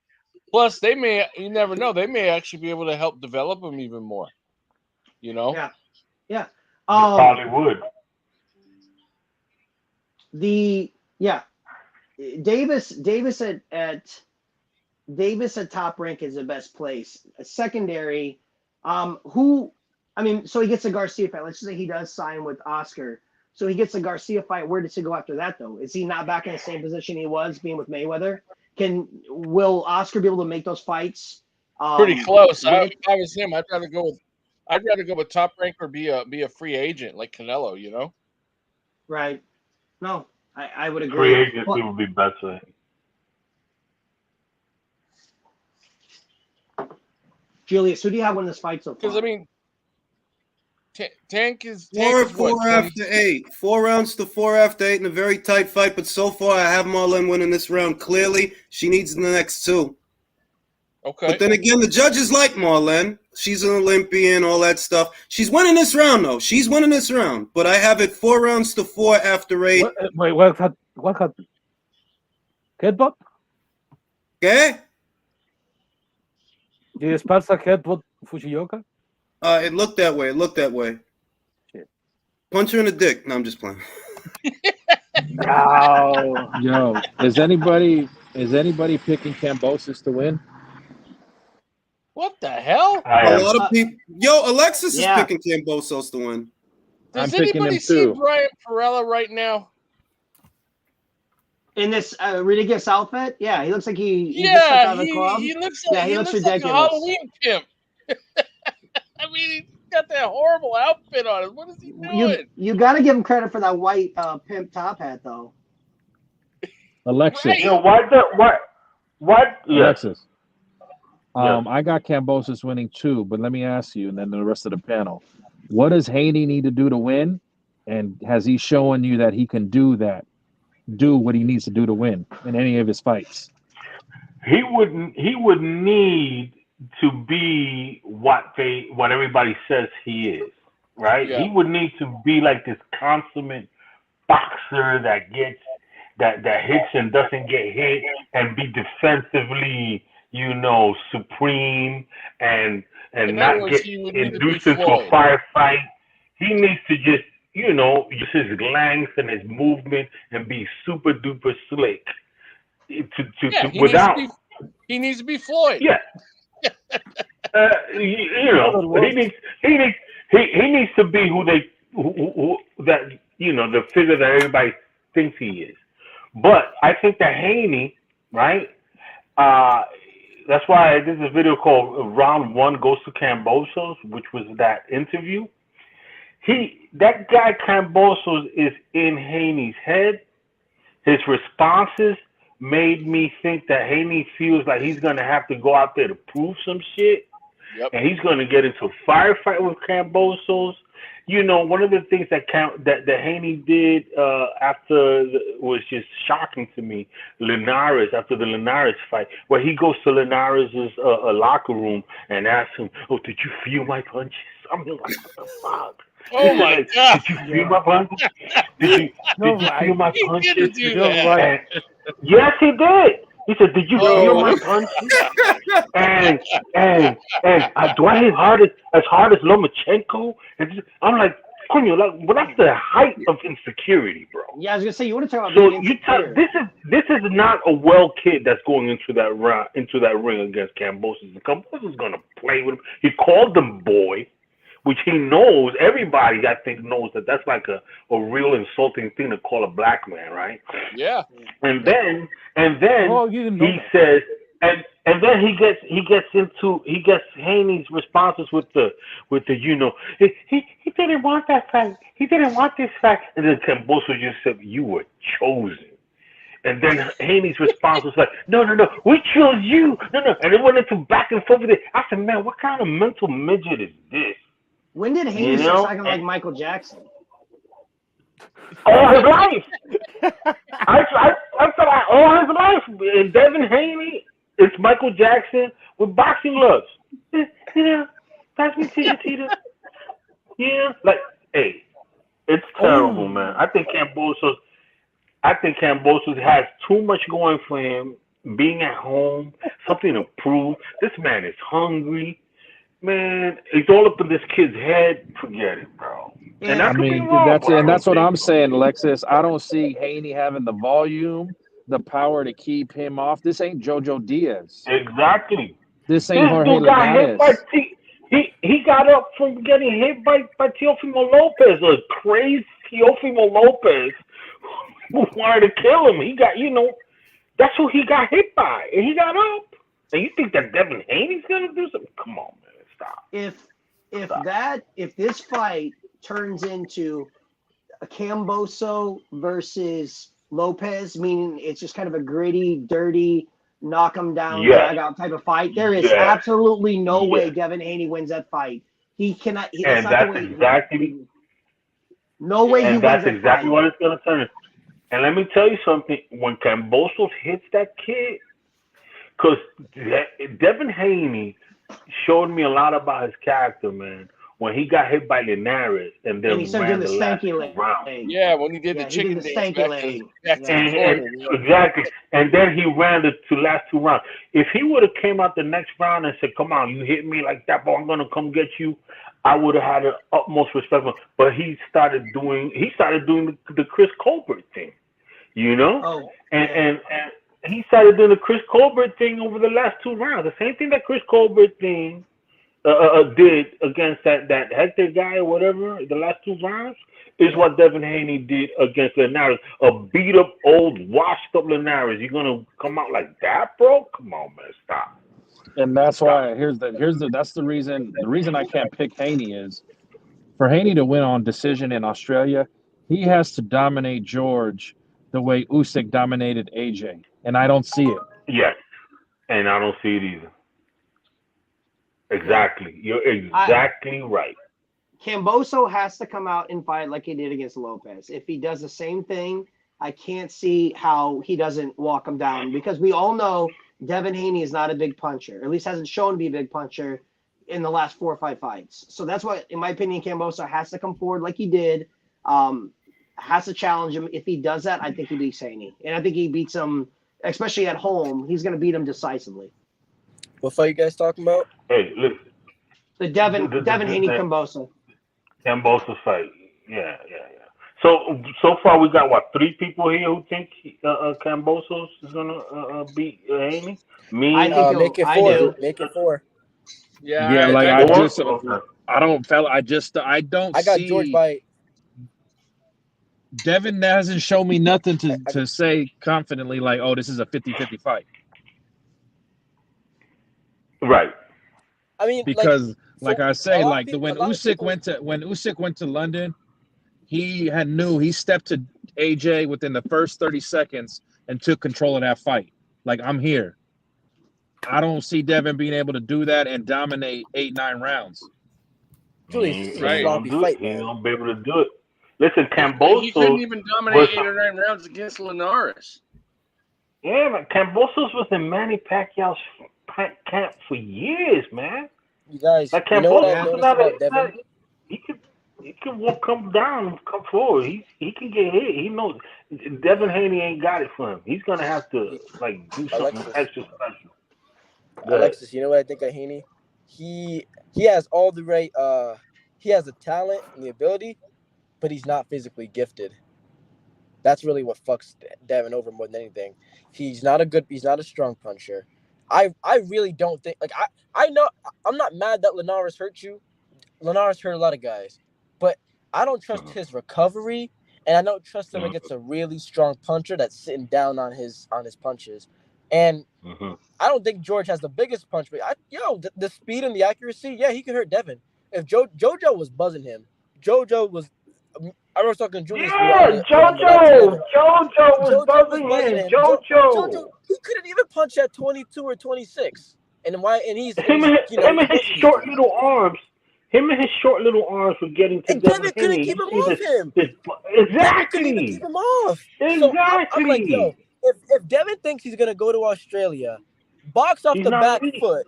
plus you never know, they may actually be able to help develop them even more. You know? Yeah. Probably would. Davis at Top Rank is the best place. A secondary, so he gets a Garcia fight. Let's just say he does sign with Oscar. So he gets a Garcia fight. Where does he go after that, though? Is he not back in the same position he was being with Mayweather? Will Oscar be able to make those fights? Pretty close. If I was him, I'd rather go with Top Rank or be a free agent like Canelo. You know? Right. No, I would agree. Free agency would be better. Julius, who do you have in this fight so far? Because I mean, Tank is four after 8. 4 rounds to 4 after 8 in a very tight fight. But so far, I have Marlon winning this round. Clearly, she needs the next 2. Okay. But then again, the judges like Marlon. She's an Olympian, all that stuff. She's winning this round, though. She's winning this round. But I have it 4 rounds to 4 after 8. Wait, what happened? Headbutt? ¿Qué? Did Esparza headbutt Fujioka? It looked that way. Shit. Punch her in the dick. No, I'm just playing. No. Yo, is anybody picking Kambosos to win? What the hell? A lot of people. Yo, Alexis is picking Kambosos to win. Does I'm picking anybody him see too. Brian Perella right now? In this ridiculous outfit? Yeah, he looks like he Yeah, just stepped out of the club. he looks Yeah, like he looks like ridiculous. a Halloween pimp. I mean, he's got that horrible outfit on him. What is he doing? You got to give him credit for that white pimp top hat, though. Alexis. Right. You know, what? Alexis. Yes. I got Kambosos winning too, but let me ask you, and then the rest of the panel, what does Haney need to do to win? And has he shown you that he can do what he needs to do to win in any of his fights? He would need to be what everybody says he is, right? Yeah. He would need to be like this consummate boxer that hits and doesn't get hit, and be defensively, supreme and not get induced into a firefight. He needs to just, use his length and his movement and be super duper slick. He needs to be Floyd. Yeah. He needs to be the figure that everybody thinks he is. But I think that Haney, right? That's why there's a video called Round 1 Goes to Kambosos, which was that interview. That guy Kambosos is in Haney's head. His responses made me think that Haney feels like he's going to have to go out there to prove some shit. Yep. And he's going to get into a firefight with Kambosos. One of the things that Haney did was just shocking to me. Linares, after the Linares fight, where he goes to Linares' locker room and asks him, "Oh, did you feel my punches?" I'm like, what the fuck? Oh my God! Did you feel my punches? Did you feel my punches? He didn't do that. Yes, he did. He said, "Did you feel my punches?" and do I hit as hard as Lomachenko? And I'm like, coño, like, well, that's the height of insecurity, bro. Yeah, I was gonna say you want to talk about So being you insecure. this is not a well kid that's going into that ring against Kambosos. Kambosos is gonna play with him. He called them boy, which he knows. Everybody I think knows that that's like a real insulting thing to call a black man, right? Yeah. And then Oh, you didn't know he that. says, and then he gets Haney's responses with the you know he didn't want that fight. He didn't want this fight. And then Kambosos just said, you were chosen. And then Haney's response was like, no, we chose you. No. And it went into back and forth with it. I said, man, what kind of mental midget is this? When did Haney start talking like Michael Jackson? All his life. I felt like all his life. And Devin Haney, it's Michael Jackson with boxing gloves. You know, pass me to your Tita. Yeah, like, hey, it's terrible, man. I think Kambosos has too much going for him. Being at home, something to prove. This man is hungry. Man, it's all up in this kid's head. Forget it, bro. And I mean, that's what I'm saying, Alexis. I don't see Haney having the volume, the power to keep him off. This ain't Jojo Diaz. Exactly. This ain't Jorge dude got hit by Linares. he got up from getting hit by Teofimo Lopez, a crazy Teofimo Lopez who wanted to kill him. He got, that's who he got hit by, and he got up. And you think that Devin Haney's gonna do something? Come on, man, stop. If this fight turns into a Kambosos versus Lopez, meaning it's just kind of a gritty, dirty, knock him down, drag out type of fight, there is absolutely no way Devin Haney wins that fight. He cannot. And that's exactly. No way he wins that fight. That's exactly what it's gonna turn. And let me tell you something. When Kambosos hits that kid, because Devin Haney showed me a lot about his character, man. When he got hit by Linares and then ran the last round. Yeah, when he did the chicken dance exactly. And then he ran the last 2 rounds. If he would have came out the next round and said, come on, you hit me like that, but I'm going to come get you, I would have had the utmost respect for him. But he started doing the Chris Colbert thing, And he started doing the Chris Colbert thing over the last 2 rounds. The same thing that Chris Colbert thing did against that Hector guy or whatever, the last 2 rounds, is what Devin Haney did against Linares. A beat up, old, washed up Linares. You're gonna come out like that, bro? Come on, man, stop. And that's why that's the reason. The reason I can't pick Haney is for Haney to win on decision in Australia, he has to dominate George the way Usyk dominated AJ, and I don't see it. Yes, and I don't see it either. Exactly. You're exactly right. Kambosos has to come out and fight like he did against Lopez. If he does the same thing, I can't see how he doesn't walk him down, because we all know Devin Haney is not a big puncher, or at least hasn't shown to be a big puncher in the last 4 or 5 fights. So that's why, in my opinion, Kambosos has to come forward like he did, has to challenge him. If he does that, I think he beats Haney. And I think he beats him, especially at home, he's going to beat him decisively. What fight you guys talking about? Hey, listen. The Devin Haney Kambosos. Kambosos fight. Yeah. So far we got 3 people here who think Kambosos is gonna beat Haney. Me, I think make it 4. Make it 4. Yeah, I don't I got see George by. Devin hasn't shown me nothing to say confidently like, oh, this is a 50-50 fight. Right. I mean, because like I say, when Usyk went to London, he stepped to AJ within the first 30 seconds and took control of that fight. Like, I'm here. I don't see Devin being able to do that and dominate 8-9 rounds. He ain't gonna be able to do it. Listen, Kambosos. He couldn't even dominate 8 or 9 rounds against Linares. Yeah, but Kambosos was in Manny Pacquiao's camp for years, man. You guys, like you know what I noticed about Devin? He can come down and come forward. He can get hit. He knows Devin Haney ain't got it for him. He's gonna have to do something extra special. Alexis, you know what I think of Haney? He has all the right. He has the talent and the ability, but he's not physically gifted. That's really what fucks Devin over more than anything. He's not a strong puncher. I really don't think I know I'm not mad that Linares hurt you. Linares hurt a lot of guys, but I don't trust his recovery, and I don't trust him against a really strong puncher that's sitting down on his punches. And I don't think George has the biggest punch, but the speed and the accuracy, yeah, he could hurt Devin. If JoJo was buzzing him, JoJo was. I was talking to Julius. Yeah, JoJo was buzzing him. JoJo, he couldn't even punch at 22 or 26. And why? And he's him and his short little arms. Him and his short little arms were getting to Devin couldn't keep him off him. Exactly. Couldn't even keep him off. Exactly. So I'm like, yo, if Devin thinks he's gonna go to Australia, box off the back foot.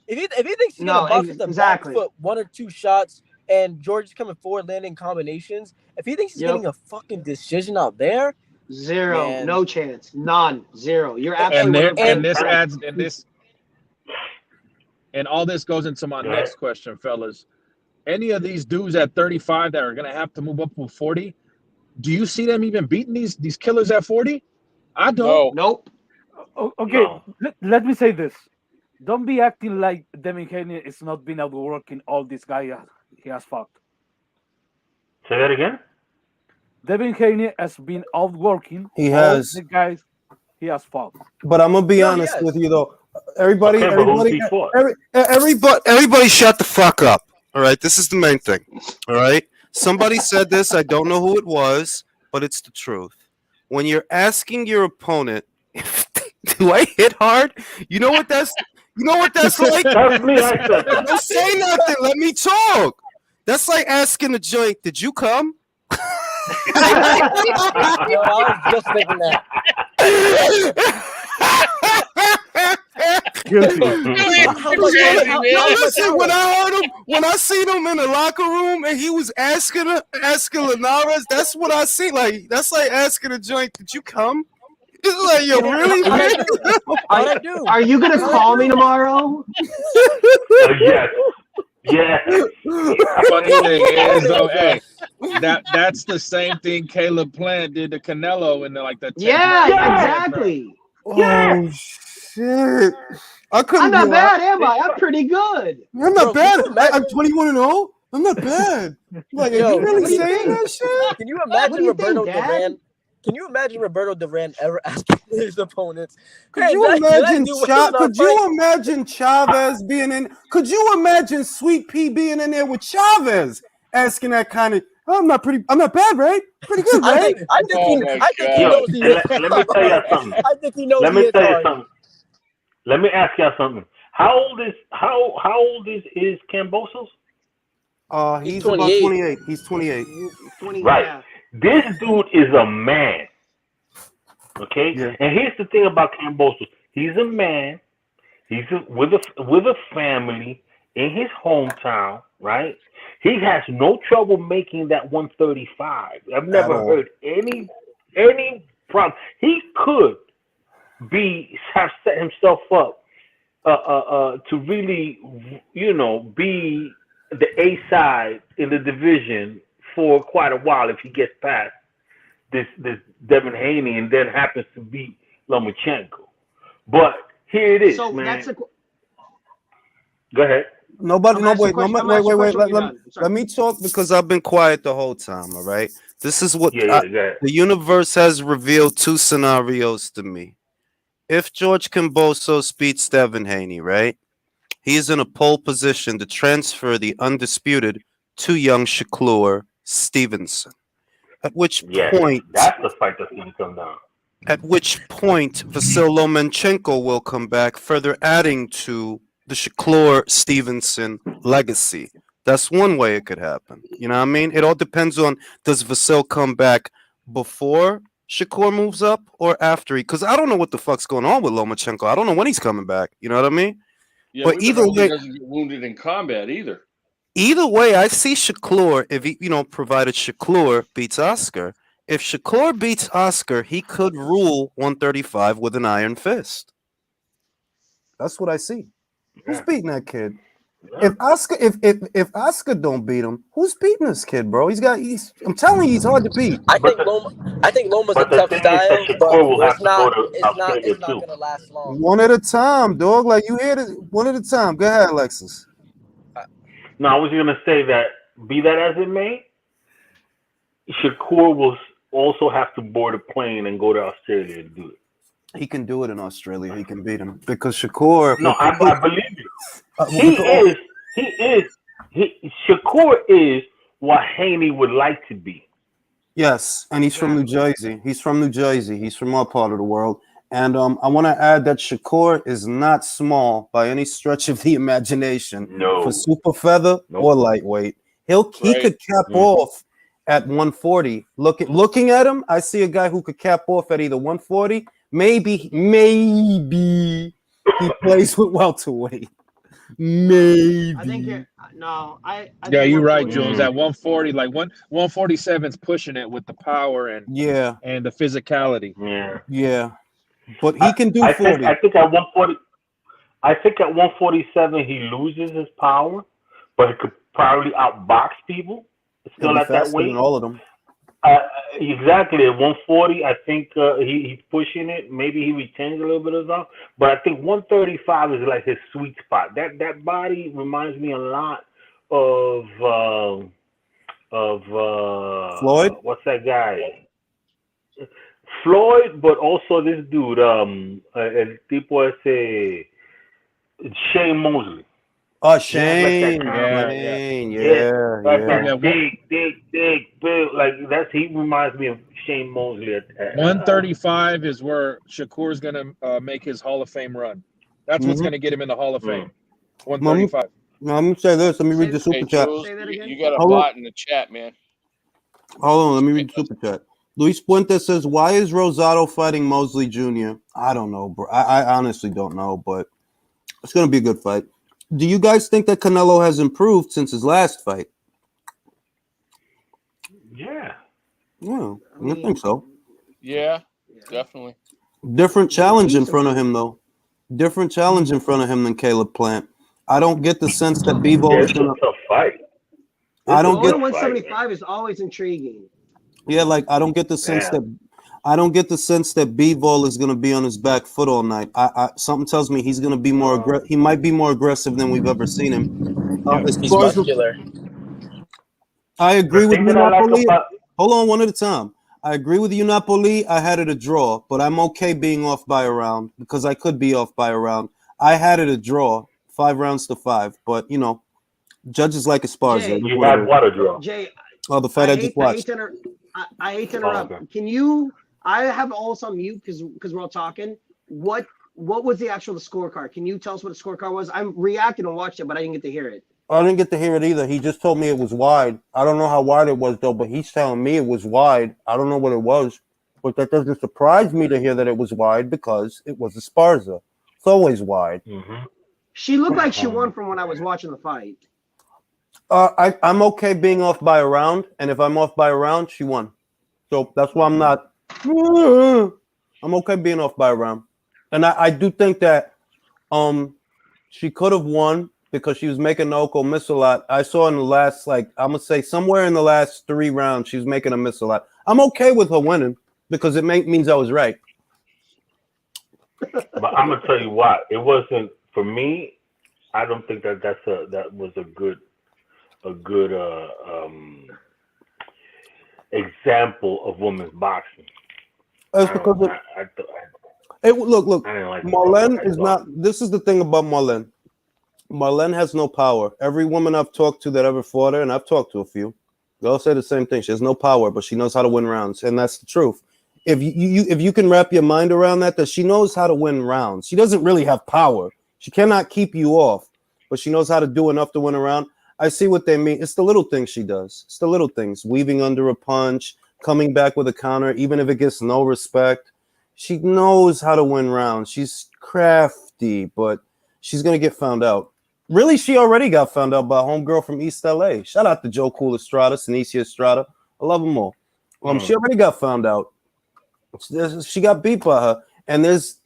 If he thinks he's gonna box off the back foot 1 or 2 shots, and George is coming forward landing combinations, if he thinks he's getting a fucking decision out there, zero, man. No chance, none, zero. You're absolutely and all this goes into my next question, fellas. Any of these dudes at 35 that are gonna have to move up to 40, do you see them even beating these killers at 40? I don't. No. Nope. Okay, let me say this. Don't be acting like Devin Haney is not been outworking all these guys he has fought. Say that again? Devin Haney has been outworking all the guys he has fought. But I'm gonna be honest with you though. Everybody shut the fuck up. All right, this is the main thing. All right, somebody said this. I don't know who it was, but it's the truth. When you're asking your opponent, do I hit hard? You know what that's like? That's me. I said that. Don't say nothing. Let me talk. That's like asking a joint, did you come? I was just thinking that. Listen, when I seen him in the locker room and he was asking Linares, that's what I see. Like that's like asking a joint, did you come? It's like, yo, really? Are you gonna call me tomorrow? Yes. Yeah. Funny thing is, though, hey, that's the same thing Caleb Plant did to Canelo in the 10th round. Exactly. Oh shit! I'm not bad, am I? I'm pretty good. I'm not bad. I'm 21-0. I'm not bad. Like, are you really saying that shit? Can you imagine Roberto Duran? Can you imagine Roberto Duran ever asking his opponents? Could you imagine Chavez being in? Could you imagine Sweet Pea being in there with Chavez asking that kind of? I'm not bad, right? Pretty good, right? I think he knows he is. Let me tell you something. I think he knows. Let me tell you something. Let me ask y'all something. How old is Kambosos? He's about 28. He's 28. 20, right. Yeah. This dude is a man. Okay? Yeah. And here's the thing about Kambosos. He's a man. He's with a family in his hometown, right? He has no trouble making that 135. I've never heard any problem. He could have set himself up to really, be the A side in the division for quite a while if he gets past this Devin Haney and then happens to beat Lomachenko. But here it is, so man. Go ahead. Wait. Let me talk because I've been quiet the whole time. All right. This is what the universe has revealed 2 scenarios to me. If George Kambosos beats Devin Haney, right, he's in a pole position to transfer the undisputed to young Shakur Stevenson. At which point, that's the fight that's going to come down. At which point, Vasyl Lomachenko will come back, further adding to the Shakur Stevenson legacy. That's one way it could happen. You know what I mean? It all depends on, does Vasyl come back before Shakur moves up or after? Because I don't know what the fuck's going on with Lomachenko. I don't know when he's coming back. You know what I mean? Yeah, but either way, he doesn't get wounded in combat either. Either way, I see Shakur, if he, provided Shakur beats Oscar. If Shakur beats Oscar, he could rule 135 with an iron fist. That's what I see. Who's beating that kid? If Oscar don't beat him, who's beating this kid, bro? I'm telling you, he's hard to beat. I think Loma's a But the tough thing is that style, but Shakur will have it's to go not to Australia it's not too. gonna last long. One at a time, dog. Like you hear it, one at a time. Go ahead, Alexis. Now, I was going to say that, be that as it may, Shakur will also have to board a plane and go to Australia to do it. He can do it in Australia. He can beat him because Shakur. No, I believe you. Shakur is what Haney would like to be. Yes, and he's from New Jersey. He's from New Jersey. He's from our part of the world. And I want to add that Shakur is not small by any stretch of the imagination. No. For super feather or lightweight, he could cap off at 140. Looking at him, I see a guy who could cap off at either 140. Maybe he plays with welterweight. Maybe. I think I Yeah, think you're right, 140 Jules. At 140, like 147's pushing it with the power and the physicality. Yeah. But he can do 40. I think at 140. I think at 147 he loses his power, but he could probably outbox people. Still at that weight. All of them. Exactly at 140, I think he's pushing it. Maybe he retains a little bit of that, but I think 135 is like his sweet spot. That body reminds me a lot of Floyd. What's that guy? Floyd, but also this dude, el tipo ese, Shane Mosley. Oh, Shane. Big build. Like he reminds me of Shane Mosley. 135 is where Shakur's gonna make his Hall of Fame run. That's what's gonna get him in the Hall of Fame. 135. No, I'm gonna say this. Let me read the super chat. Jules, you got a bot in the chat, man. Hold on, let me read the super chat. Luis Puente says, "Why is Rosado fighting Mosley Jr.?" I don't know, bro. I honestly don't know, but it's gonna be a good fight. Do you guys think that Canelo has improved since his last fight? Yeah, I think so. Yeah, definitely. Different challenge in front of him, though. Different challenge in front of him than Caleb Plant. I don't get the sense that Bivol is going to tough fight. I don't get 175 is always intriguing. Yeah, like I don't get the sense that Bivol is going to be on his back foot all night. Something tells me he's going to be more aggressive. He might be more aggressive than we've ever seen him. He's muscular. I agree with you, Napoli. Hold on, one at a time. I agree with you, Napoli. I had it a draw, but I'm okay being off by a round because I could be off by a round. I had it a draw, 5 rounds to 5, but judges like Esparza. You had what a draw? Jay, the fight I just watched. I hate to interrupt. Okay. Can you? I have all this on mute because we're all talking. What was the actual scorecard? Can you tell us what the scorecard was? I'm reacting and watched it, but I didn't get to hear it. I didn't get to hear it either. He just told me it was wide. I don't know how wide it was though, but he's telling me it was wide. I don't know what it was, but that doesn't surprise me to hear that it was wide because it was Esparza. It's always wide. Mm-hmm. She looked like she won from when I was watching the fight. I'm okay being off by a round, and if I'm off by a round, she won. So that's why I'm not. I'm okay being off by a round, and I do think that she could have won because she was making Naoko miss a lot. I saw in the last, I'm gonna say somewhere in the last 3 rounds, she was making a miss a lot. I'm okay with her winning because it means I was right. But I'm gonna tell you what, it wasn't for me. I don't think that was a good example of women's boxing. That's because look. Marlene is not. This is the thing about Marlene. Marlene has no power. Every woman I've talked to that ever fought her, and I've talked to a few, they all say the same thing. She has no power, but she knows how to win rounds, and that's the truth. If you can wrap your mind around that she knows how to win rounds. She doesn't really have power. She cannot keep you off, but she knows how to do enough to win a round. I see what they mean. It's the little things she does. It's the little things. Weaving under a punch, coming back with a counter, even if it gets no respect. She knows how to win rounds. She's crafty, but she's going to get found out. Really, she already got found out by a homegirl from East LA. Shout out to Joe Cool Estrada, Sinicia Estrada. I love them all. She already got found out. She got beat by her. And there's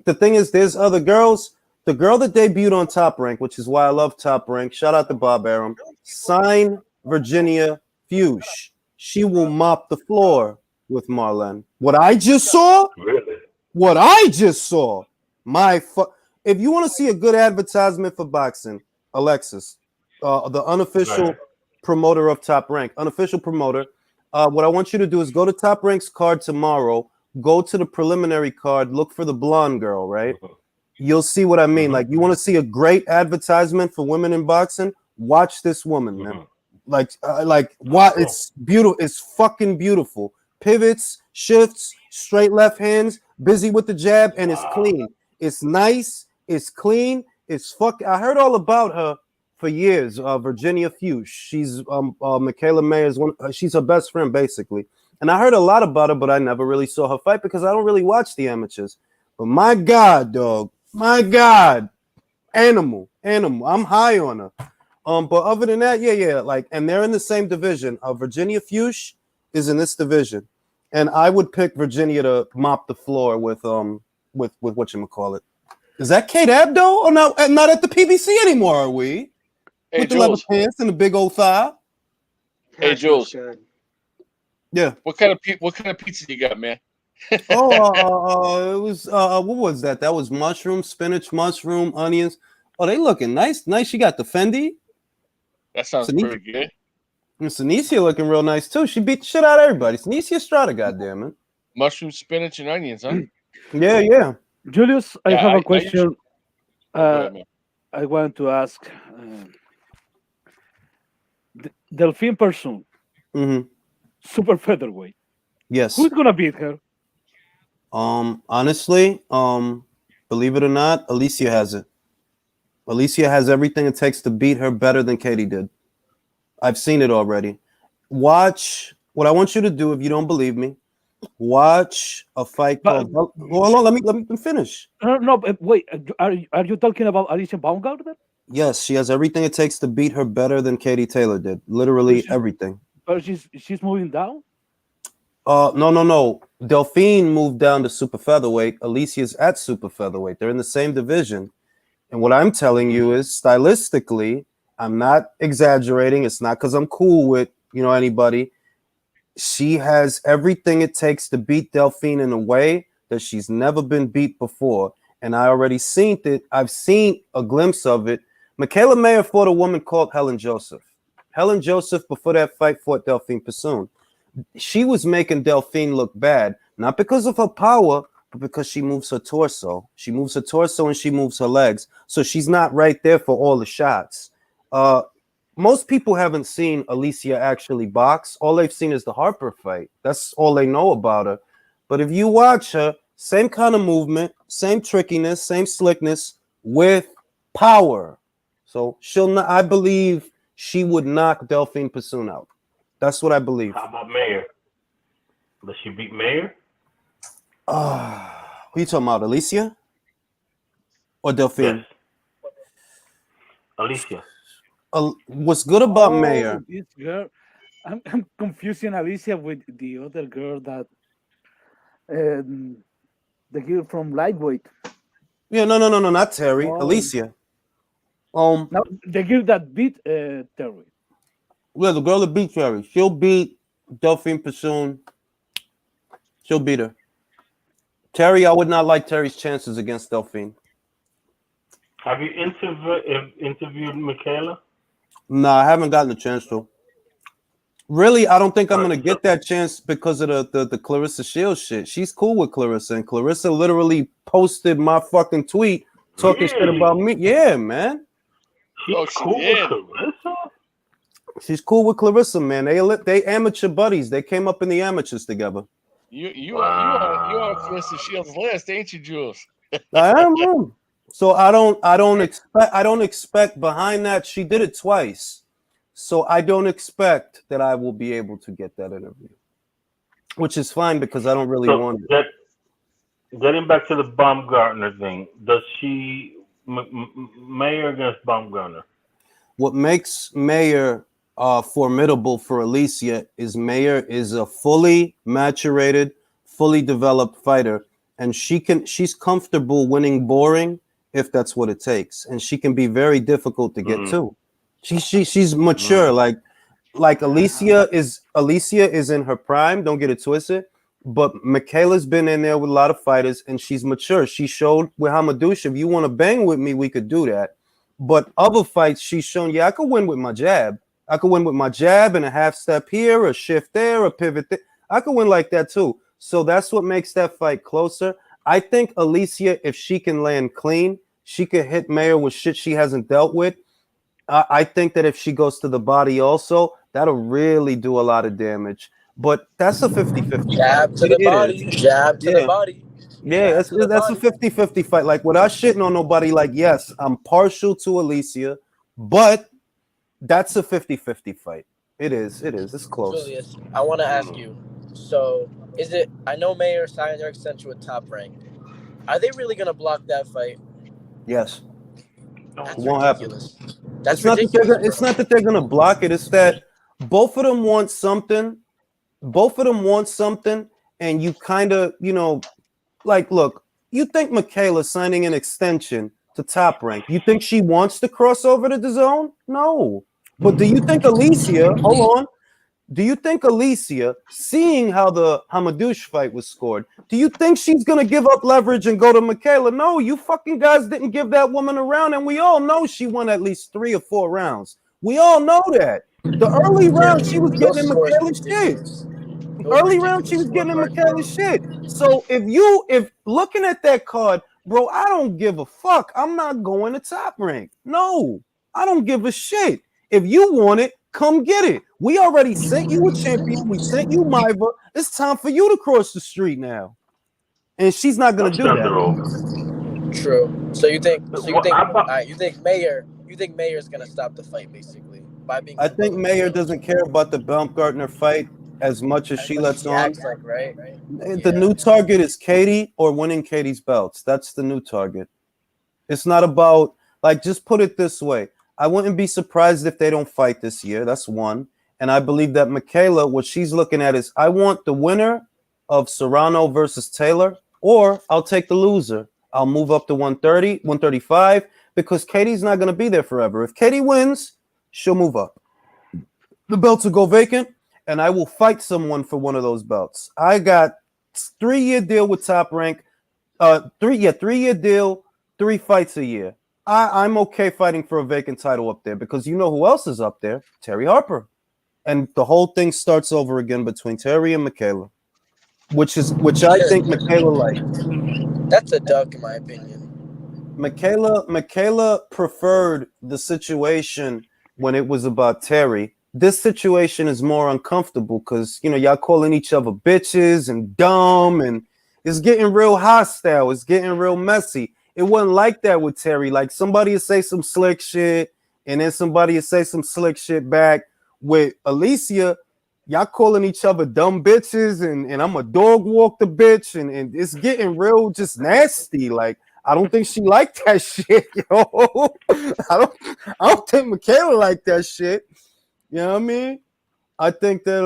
other girls. The girl that debuted on Top Rank, which is why I love Top Rank. Shout out to Bob Arum. Sign Virginia Fuchs. She will mop the floor with Marlene. What I just saw. Really? What I just saw. If you want to see a good advertisement for boxing, Alexis, the unofficial promoter of Top Rank, unofficial promoter. What I want you to do is go to Top Rank's card tomorrow. Go to the preliminary card. Look for the blonde girl, right? You'll see what I mean. Like, you want to see a great advertisement for women in boxing? Watch this woman, man. What? It's beautiful. It's fucking beautiful. Pivots, shifts, straight left hands, busy with the jab, and it's clean. It's nice. It's clean. It's I heard all about her for years. Virginia Fuchs. She's Michaela Mayer's one. She's her best friend, basically. And I heard a lot about her, but I never really saw her fight because I don't really watch the amateurs. But my God, dog. My God. Animal. I'm high on her. But other than that, yeah. And they're in the same division. Virginia Fuchs is in this division. And I would pick Virginia to mop the floor with whatchamacallit. Is that Kate Abdo or not at the PBC anymore, are we? Hey, with the leather Jules. pants and the big old thigh. Hey, Jules. Yeah. What kind of pizza you got, man? It was what was that? That was mushroom, spinach, mushroom, onions. Oh, they looking nice. Nice. You got the Fendi. That sounds pretty good. And Sinicia looking real nice too. She beat the shit out of everybody. Sinicia Estrada, goddamn it. Mushroom, spinach, and onions, huh? Yeah. Julius, I have a question. I want to ask Delphine Persoon, super featherweight. Yes. Who's gonna beat her? Honestly, believe it or not, Alicia has it. Alicia has everything it takes to beat her better than Katie did. I've seen it already. Watch what I want you to do if you don't believe me. Watch a fight called. Hold on, let me finish. No, but wait. Are you talking about Alicia Baumgartner? Yes, she has everything it takes to beat her better than Katie Taylor did. Literally everything. But she's moving down. No. Delphine moved down to super featherweight. Alicia's at super featherweight. They're in the same division. And what I'm telling you is, stylistically, I'm not exaggerating. It's not because I'm cool with anybody. She has everything it takes to beat Delphine in a way that she's never been beat before. And I already seen it. I've seen a glimpse of it. Michaela Mayer fought a woman called Helen Joseph. Helen Joseph, before that fight, fought Delphine Persoon. She was making Delphine look bad, not because of her power, but because she moves her torso. She moves her torso and she moves her legs. So she's not right there for all the shots. Most people haven't seen Alicia actually box. All they've seen is the Harper fight. That's all they know about her. But if you watch her, same kind of movement, same trickiness, same slickness with power. So I believe she would knock Delphine Persoon out. That's what I believe. How about Mayer? Does she beat Mayer? Who are you talking about, Alicia or Delphine? Yes. Alicia. What's good about Mayer? This girl, I'm confusing Alicia with the other girl that the girl from lightweight. Yeah, no, not Terry. Alicia. Now the girl that beat Terry. Yeah, the girl that beat Terry. She'll beat Delphine Persoon. She'll beat her. Terry, I would not like Terry's chances against Delphine. Have you interviewed Michaela? No, I haven't gotten a chance to. Really, I don't think I'm going to get that chance because of the Clarissa Shields shit. She's cool with Clarissa, and Clarissa literally posted my fucking tweet talking shit about me. Yeah, man. She's cool with Clarissa? She's cool with Clarissa, man. They amateur buddies. They came up in the amateurs together. You on Clarissa Shields' list, ain't you, Jules? I am. So I don't expect behind that. She did it twice. So I don't expect that I will be able to get that interview. Which is fine because I don't really want it. Getting back to the Baumgartner thing, does she Mayer against Baumgartner? What makes Mayer formidable for Alicia is Mayer is a fully maturated, fully developed fighter, and she's comfortable winning boring if that's what it takes, and she can be very difficult to get to. She's mature, like Alicia is in her prime. Don't get it twisted. But Michaela's been in there with a lot of fighters, and she's mature. She showed with Hamadouche, if you want to bang with me, we could do that. But other fights, she's shown, yeah, I could win with my jab. I could win with my jab and a half step here, a shift there, a pivot there. I could win like that too. So that's what makes that fight closer. I think Alicia, if she can land clean, she could hit Mayer with shit she hasn't dealt with. I think that if she goes to the body also, that'll really do a lot of damage. But that's a 50-50 Jab to the body. Jab to the body. Yeah, that's a 50-50 fight. Like, without shitting on nobody, like, yes, I'm partial to Alicia, but that's a 50-50 fight. It is. It's close. Julius, I want to ask you, so is it, I know Mayer signed their extension with Top Rank. Are they really going to block that fight? Yes. That's It won't ridiculous. happen. That's ridiculous. It's not that they're going to block it. It's that both of them want something. And you kind of, like, look, you think Michaela signing an extension to Top Rank, you think she wants to cross over to the zone? No. But do you think Alicia, hold on, do you think Alicia, seeing how the Hamadouche fight was scored, do you think she's going to give up leverage and go to Michaela? No, you fucking guys didn't give that woman a round, and we all know she won at least 3 or 4 rounds. We all know that. The early round, she was getting in Michaela's shit. Early round, she was getting in Michaela's shit. So if looking at that card, bro, I don't give a fuck. I'm not going to Top Rank. No, I don't give a shit. If you want it, come get it. We already sent you a champion. We sent you Maiva. It's time for you to cross the street now. And she's not going to do that. True. So you think Mayer's going to stop the fight, basically, by being. I think Mayer doesn't care about the Baumgartner fight as much as she lets on. Right? The new target is Katie or winning Katie's belts. That's the new target. It's not about, like, just put it this way. I wouldn't be surprised if they don't fight this year. That's one. And I believe that Michaela, what she's looking at is, I want the winner of Serrano versus Taylor, or I'll take the loser. I'll move up to 130, 135, because Katie's not going to be there forever. If Katie wins, she'll move up. The belts will go vacant, and I will fight someone for one of those belts. I got 3-year deal with Top Rank. 3-year deal, 3 fights a year. I'm okay fighting for a vacant title up there, because you know who else is up there? Terry Harper. And the whole thing starts over again between Terry and Michaela, which I think Michaela liked. That's a duck, in my opinion. Michaela preferred the situation when it was about Terry. This situation is more uncomfortable because, y'all calling each other bitches and dumb, and it's getting real hostile. It's getting real messy. It wasn't like that with Terry. Like, somebody would say some slick shit, and then somebody would say some slick shit back. With Alicia, y'all calling each other dumb bitches, and I'm a dog walk the bitch, and it's getting real just nasty. Like, I don't think she liked that shit, yo. I don't think Michaela liked that shit. You know what I mean? I think that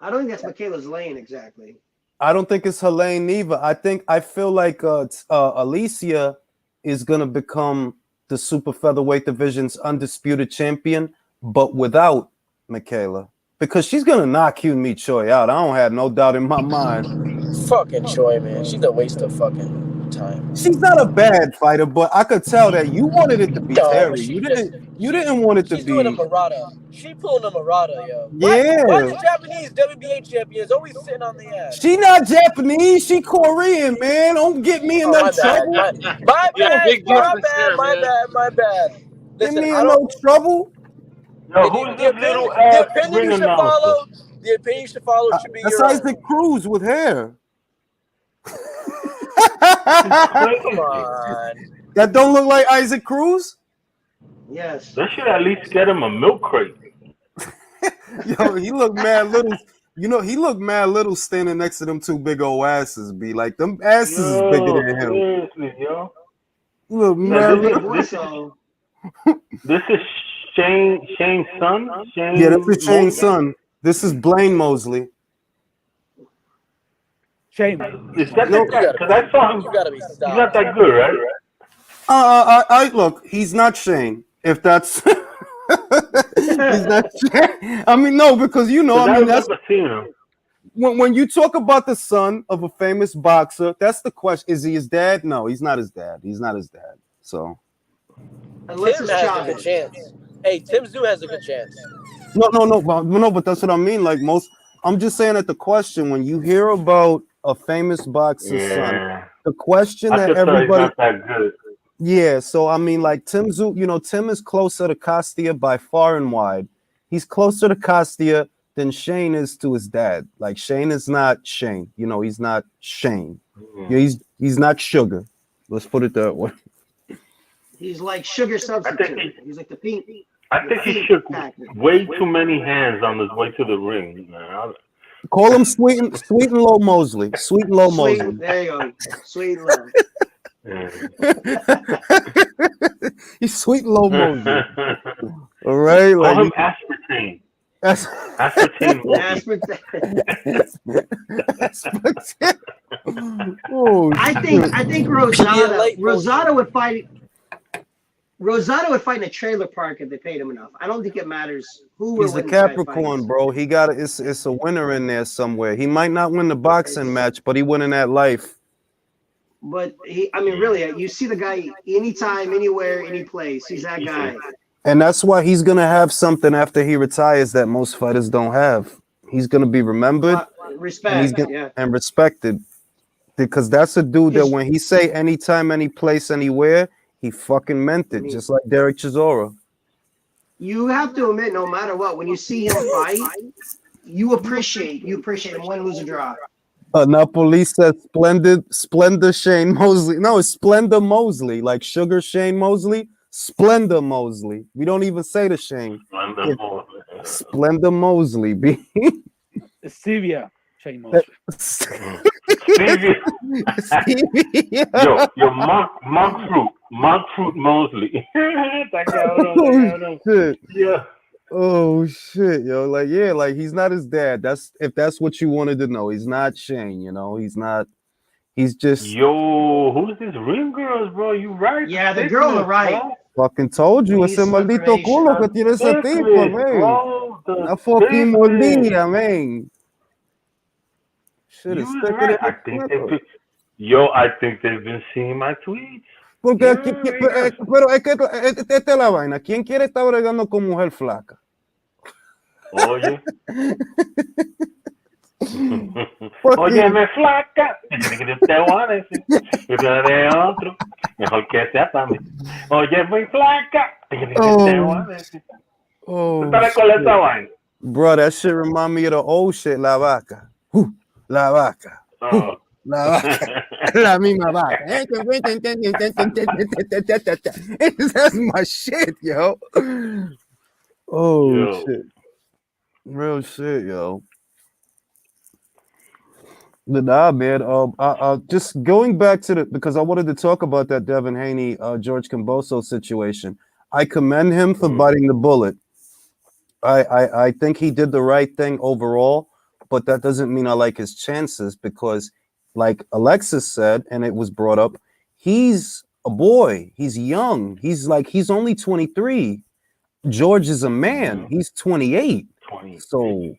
I don't think that's Michaela's lane exactly. I don't think it's her lane either. I feel like Alicia is gonna become the super featherweight division's undisputed champion, but without Michaela, because she's gonna knock you and Choi out. I don't have no doubt in my mind. Fucking Choi, man, she's a waste of fucking time. She's not a bad fighter, but I could tell that you wanted it to be Terry. You didn't want it to be. She's doing a Murata. She pulling a Murata, yo. Yeah. Why the Japanese WBA champions always sitting on the ass? She not Japanese. She Korean, man. Don't get me in no trouble. My bad. Listen, get me in no trouble. Yo, who's this little ass ring announcer? The opinion you should follow should be That's your Isaac Cruz with hair. Come on. That don't look like Isaac Cruz? Yes. That should at least get him a milk crate. Yo, he looked mad little. He looked mad little standing next to them 2 big old asses. Be like, them asses is bigger than him. Seriously, yo. He look mad little. This is Shane's son? Yeah, this is Shane's son. This is Blaine Mosley. Shame. Is that the guy? Because I saw him. You gotta be stopped. He's not that good, right? I look. He's not Shane. If that's he's not Shane. I mean, no, because you know. Because I I mean, that's remember seeing him. when you talk about the son of a famous boxer. That's the question. Is he his dad? No, he's not his dad. He's not his dad. So Unless Tim it's has a child. good chance. Hey, Tim Zoo has a good chance. but that's what I mean. Like most, I'm just saying that the question when you hear about a famous boxer's son, Yeah. the question I that just thought he's everybody, not that good. yeah. So I mean, like Tim Zoo, Tim is closer to Costia by far and wide. He's closer to Costia than Shane is to his dad. Like Shane is not Shane. He's not Shane. Yeah, he's not Sugar. Let's put it that way. He's like sugar substitute. He's like the pink. I think he shook way too many hands on his way to the ring. Man. Call him Sweet and Low Mosley. Sweet and Low Mosley. There you go. Sweet and low. He's Sweet and Low Mosley. All right. Call him aspartame. Aspartame. Oh, I think Rosado would fight. Rosado would fight in a trailer park if they paid him enough. I don't think it matters who. He's a Capricorn, bro. He got it's a winner in there somewhere. He might not win the boxing match, but he winning that life. But really, you see the guy anytime, anywhere, any place. He's that guy. And that's why he's gonna have something after he retires that most fighters don't have. He's gonna be remembered, and respected, because that's a dude that when he say anytime, any place, anywhere, he fucking meant it, just like Derek Chisora. You have to admit, no matter what, when you see him fight, you appreciate him, win, lose, or draw. Napoli said Splendor Shane Mosley. No, it's Splendor Mosley, like Sugar Shane Mosley. Splendor Mosley. We don't even say the Shane. Splendor Mosley. Stevia Shane Mosley. Yo, monk fruit Mosley. Shit. Yeah. Oh shit, yo. Like he's not his dad. If that's what you wanted to know. He's not Shane, he's not. He's just. Yo, who's this ring girls, bro? You right? Yeah, the girl on the right. Bro. Fucking told you, ese maldito culo que tiene ese tipo, man. Una fucking mordida, man. Shit is right. I think they've been seeing my tweets. Porque pero es que esta es la vaina. ¿Quién quiere estar bregando con mujer flaca? Oye. Óyeme, flaca. De otro. Mejor que sea para mí. Oye, muy flaca. Bro, that shit remind me of the old shit. La vaca. La vaca. La vaca. La misma vaca. That's my shit, yo. Shit. Real shit, yo. But nah, man. Just going back to because I wanted to talk about that Devin Haney, George Camboso situation. I commend him for biting the bullet. I think he did the right thing overall, but that doesn't mean I like his chances because, like Alexis said, and it was brought up, he's a boy. He's young. He's only 23. George is a man. He's 28. So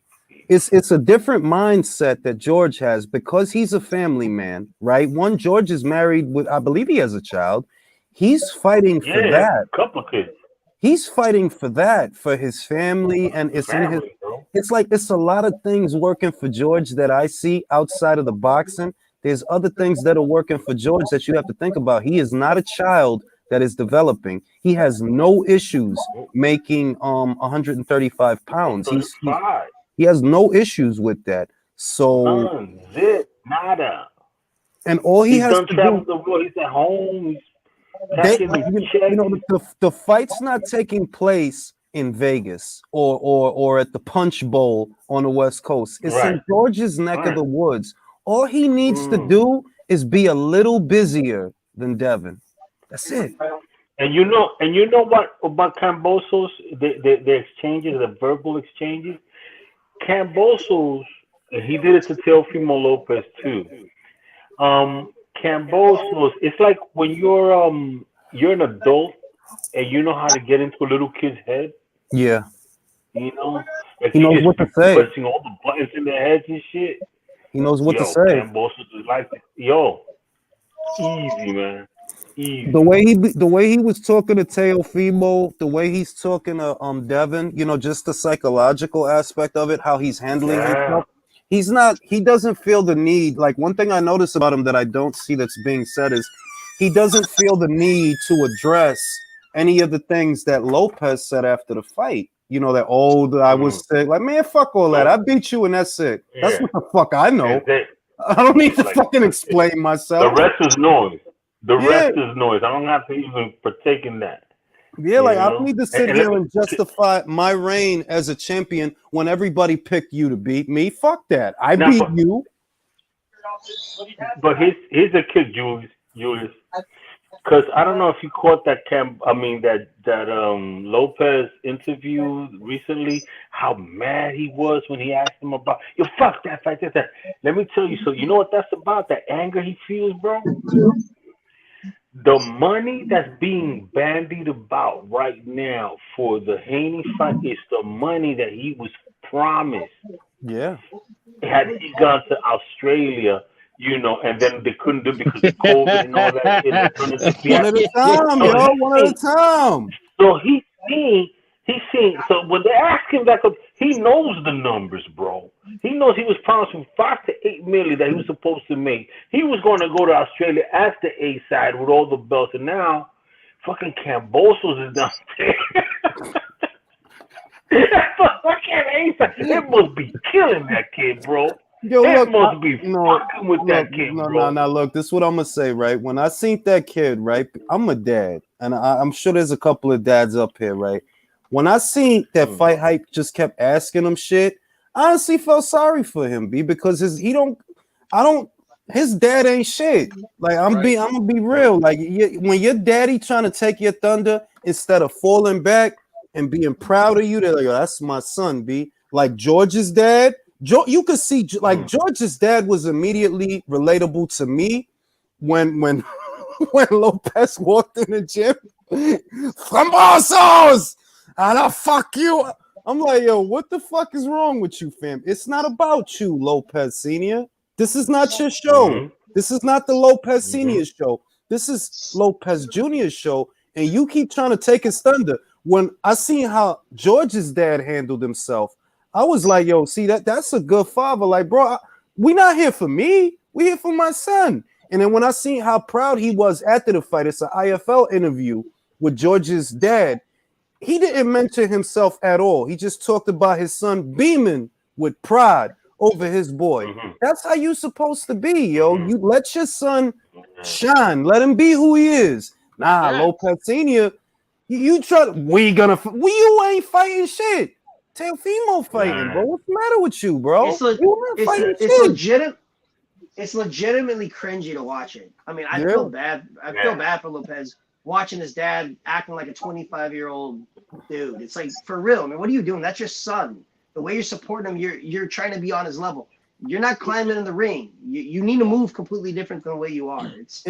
it's a different mindset that George has because he's a family man, right? George is married with, I believe he has a child. He's fighting for that. A couple of kids. He's fighting for that, for his family, and it's it's a lot of things working for George that I see outside of the boxing. There's other things that are working for George that you have to think about. He is not a child that is developing. He has no issues making 135 pounds. He has no issues with that. So nada. And all he has to do, the world. He's at home. The fight's not taking place in Vegas or at the Punch Bowl on the West Coast. It's in George's neck of the woods. All he needs to do is be a little busier than Devin. That's it. And you know what about Cambosos? The exchanges, the verbal exchanges. Cambosos, he did it to Teofimo Lopez too. Cambosos, it's like when you're you're an adult and you know how to get into a little kid's head. Yeah. You know, like He knows what to say. pressing all the buttons in their heads and shit. He knows what to Yo, say. Cambosos is like, yo, easy, man. Easy. The way he was talking to Teofimo, the way he's talking to Devin, you know, just the psychological aspect of it, how he's handling himself. He doesn't feel the need. Like, one thing I notice about him that I don't see that's being said is he doesn't feel the need to address any of the things that Lopez said after the fight. You know, that I was sick. Like, man, fuck all that. I beat you and that's it. That's what the fuck I know. I don't need to fucking explain myself. The rest is noise. The rest is noise. I don't have to even partake in that. Yeah, like, I don't need to sit here and justify my reign as a champion when everybody picked you to beat me. Fuck that. I beat you. But here's a kick, Julius. Because I don't know if you caught that Lopez interview recently, how mad he was when he asked him about, yo, fuck that fight, that. Let me tell you, so you know what that's about? That anger he feels, bro? The money that's being bandied about right now for the Haney fight is the money that he was promised. Yeah. Had he gone to Australia, you know, and then they couldn't do it because of COVID and all that shit. One at a time, yo. One at a time. So he's seeing. So when they ask him that, he knows the numbers, bro. He knows he was promised from 5 to 8 million that he was supposed to make. He was going to go to Australia as the A side with all the belts, and now fucking Cambosos is down there. Fucking A side. It must be killing that kid, bro. Yo, it must be fucking with that kid, bro. No, look, this is what I'm gonna say, right? When I seen that kid, right, I'm a dad, and I'm sure there's a couple of dads up here, right? When I seen that Fight Hype just kept asking him shit, I honestly felt sorry for him, because his dad ain't shit. Like, I'm gonna be real. Like, when your daddy trying to take your thunder instead of falling back and being proud of you, they're like, yo, that's my son, B. Like George's dad, you could see like George's dad was immediately relatable to me when when Lopez walked in the gym. Fambosos! And I fuck you. I'm like, yo, what the fuck is wrong with you, fam? It's not about you, Lopez Senior. This is not your show. This is not the Lopez Senior show. This is Lopez Jr.'s show, and you keep trying to take his thunder. When I seen how George's dad handled himself, I was like, yo, see, that's a good father. Like, bro, we not here for me. We here for my son. And then when I seen how proud he was after the fight, it's an IFL interview with George's dad. He didn't mention himself at all. He just talked about his son beaming with pride over his boy. That's how you supposed to be, yo. You let your son shine. Let him be who he is. Nah, Lopez Senior, you ain't fighting shit. Teofimo fighting, bro. What's the matter with you, bro? It's legitimately cringy to watch it. I mean, I feel bad. I feel bad for Lopez watching his dad acting like a 25-year-old dude. It's like, for real. I mean, what are you doing? That's your son. The way you're supporting him, you're trying to be on his level. You're not climbing in the ring. You need to move completely different than the way you are. It's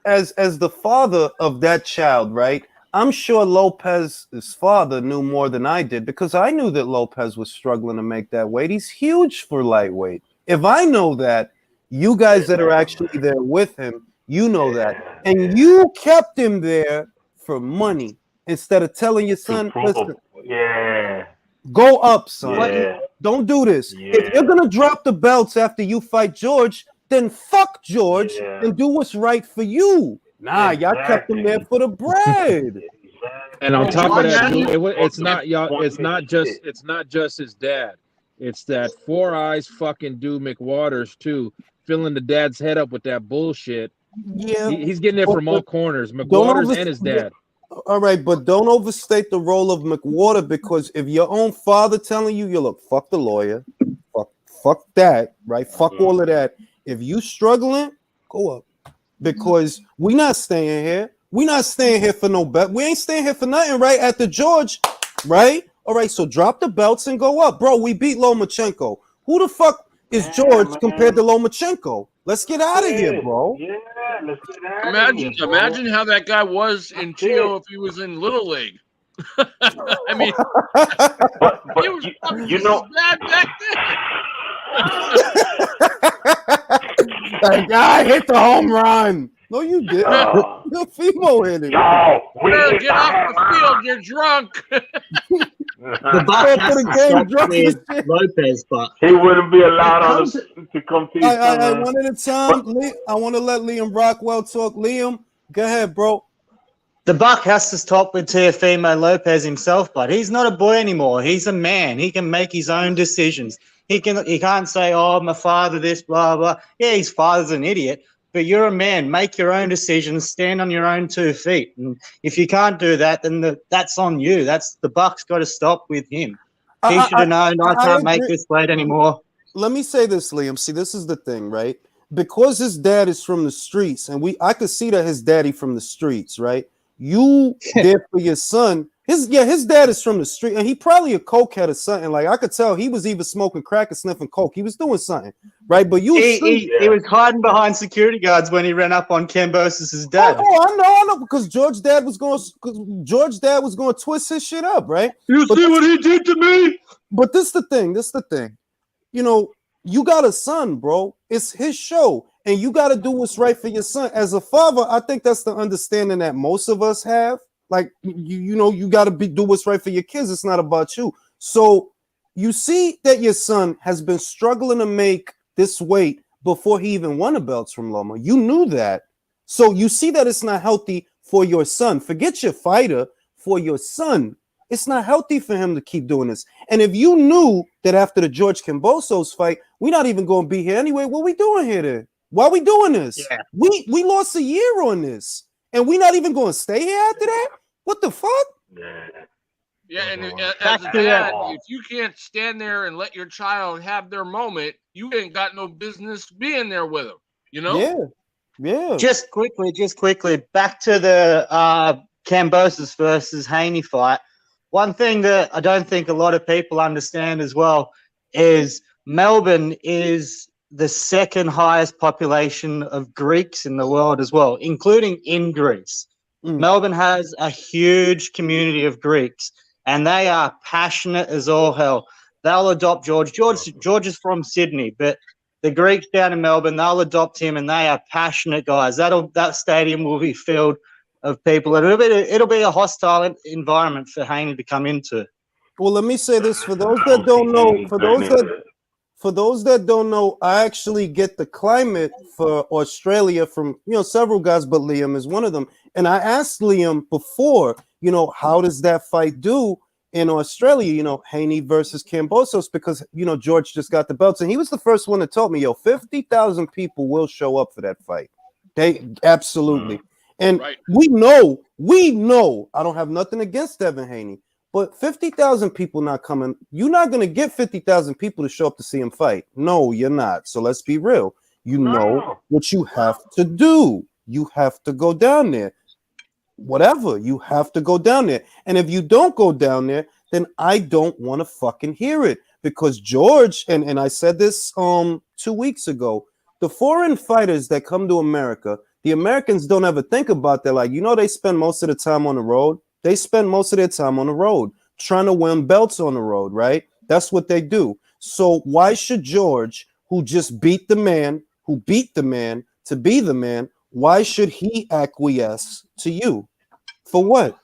as the father of that child, right? I'm sure Lopez's father knew more than I did, because I knew that Lopez was struggling to make that weight. He's huge for lightweight. If I know that, you guys that are actually there with him, you know that. And you kept him there for money instead of telling your son, listen, go up, son. Don't do this. If you're going to drop the belts after you fight George, then fuck George and do what's right for you. Nah, y'all kept him there for the bread. And on top of that, it's not just his dad. It's that Four Eyes fucking dude McWaters too, filling the dad's head up with that bullshit. Yeah, he's getting it from all corners. McWaters and his dad. All right, but don't overstate the role of McWater, because if your own father telling you, look, fuck the lawyer, fuck that, right? Fuck all of that. If you struggling, go up, because we not staying here. We not staying here for no bet. We ain't staying here for nothing, right? After George, right? All right, so drop the belts and go up, bro. We beat Lomachenko. Who the fuck is George compared to Lomachenko? Let's get out of here, bro. that. Let's get out of here, bro. Imagine how that guy was in Chio if he was in Little League. I mean, but he was fucking you just know, as bad back then. That guy hit the home run. No, you didn't. The Fimo hit it. yo, we Sir, hit get off the field. You're drunk. The buck has to stop with Lopez, but he wouldn't be allowed to come to his son. One at a time. I want to let Liam Rockwell talk. Liam, go ahead, bro. the buck has to stop with Teofimo Lopez himself, but he's not a boy anymore. He's a man. He can make his own decisions. He can't say, oh, my father, this, blah, blah. Yeah, his father's an idiot, but you're a man. Make your own decisions. Stand on your own 2 feet. And if you can't do that, then that's on you. The buck's got to stop with him. He should have known I can't make this weight anymore. Let me say this, Liam. See, this is the thing, right? Because his dad is from the streets, and I could see that his daddy from the streets, right? You there for your son. His dad is from the street, and he probably a cokehead or something. Like I could tell he was either smoking crack or sniffing coke. He was doing something, right? But he was hiding behind security guards when he ran up on Cambosis' dad. I know, because George's dad was going to twist his shit up, right? You see what he did to me? But this the thing. You know, you got a son, bro. It's his show, and you got to do what's right for your son. As a father, I think that's the understanding that most of us have. Like, you got to do what's right for your kids. It's not about you. So you see that your son has been struggling to make this weight before he even won the belts from Loma. You knew that. So you see that it's not healthy for your son. Forget your fighter, for your son. It's not healthy for him to keep doing this. And if you knew that after the George Kambosos fight, we're not even going to be here anyway, what we doing here then? Why are we doing this? Yeah. We lost a year on this. And we're not even going to stay here after that? What the fuck? Yeah, and as a dad, if you can't stand there and let your child have their moment, you ain't got no business being there with them, you know? Yeah. Just quickly, back to the Kambosos versus Haney fight. One thing that I don't think a lot of people understand as well is Melbourne is the second highest population of Greeks in the world as well, including in Greece. Melbourne has a huge community of Greeks, and they are passionate as all hell. They'll adopt George. George is from Sydney, but the Greeks down in Melbourne, they'll adopt him, and they are passionate guys. That stadium will be filled of people. It'll be a hostile environment for Haney to come into. Well, let me say this for those that don't know. For those that don't know, I actually get the climate for Australia from several guys, but Liam is one of them. And I asked Liam before, how does that fight do in Australia? Haney versus Kambosos, because George just got the belts, and he was the first one that told me, 50,000 people will show up for that fight. They absolutely. And we know. I don't have nothing against Devin Haney. But 50,000 people not coming. You're not going to get 50,000 people to show up to see him fight. No, you're not. So let's be real. You know what you have to do. You have to go down there. Whatever. You have to go down there. And if you don't go down there, then I don't want to fucking hear it. Because George, and I said this 2 weeks ago, the foreign fighters that come to America, the Americans don't ever think about that. Like, they spend most of the time on the road. They spend most of their time on the road trying to win belts on the road, right? That's what they do. So why should George, who just beat the man, who beat the man to be the man, why should he acquiesce to you? For what?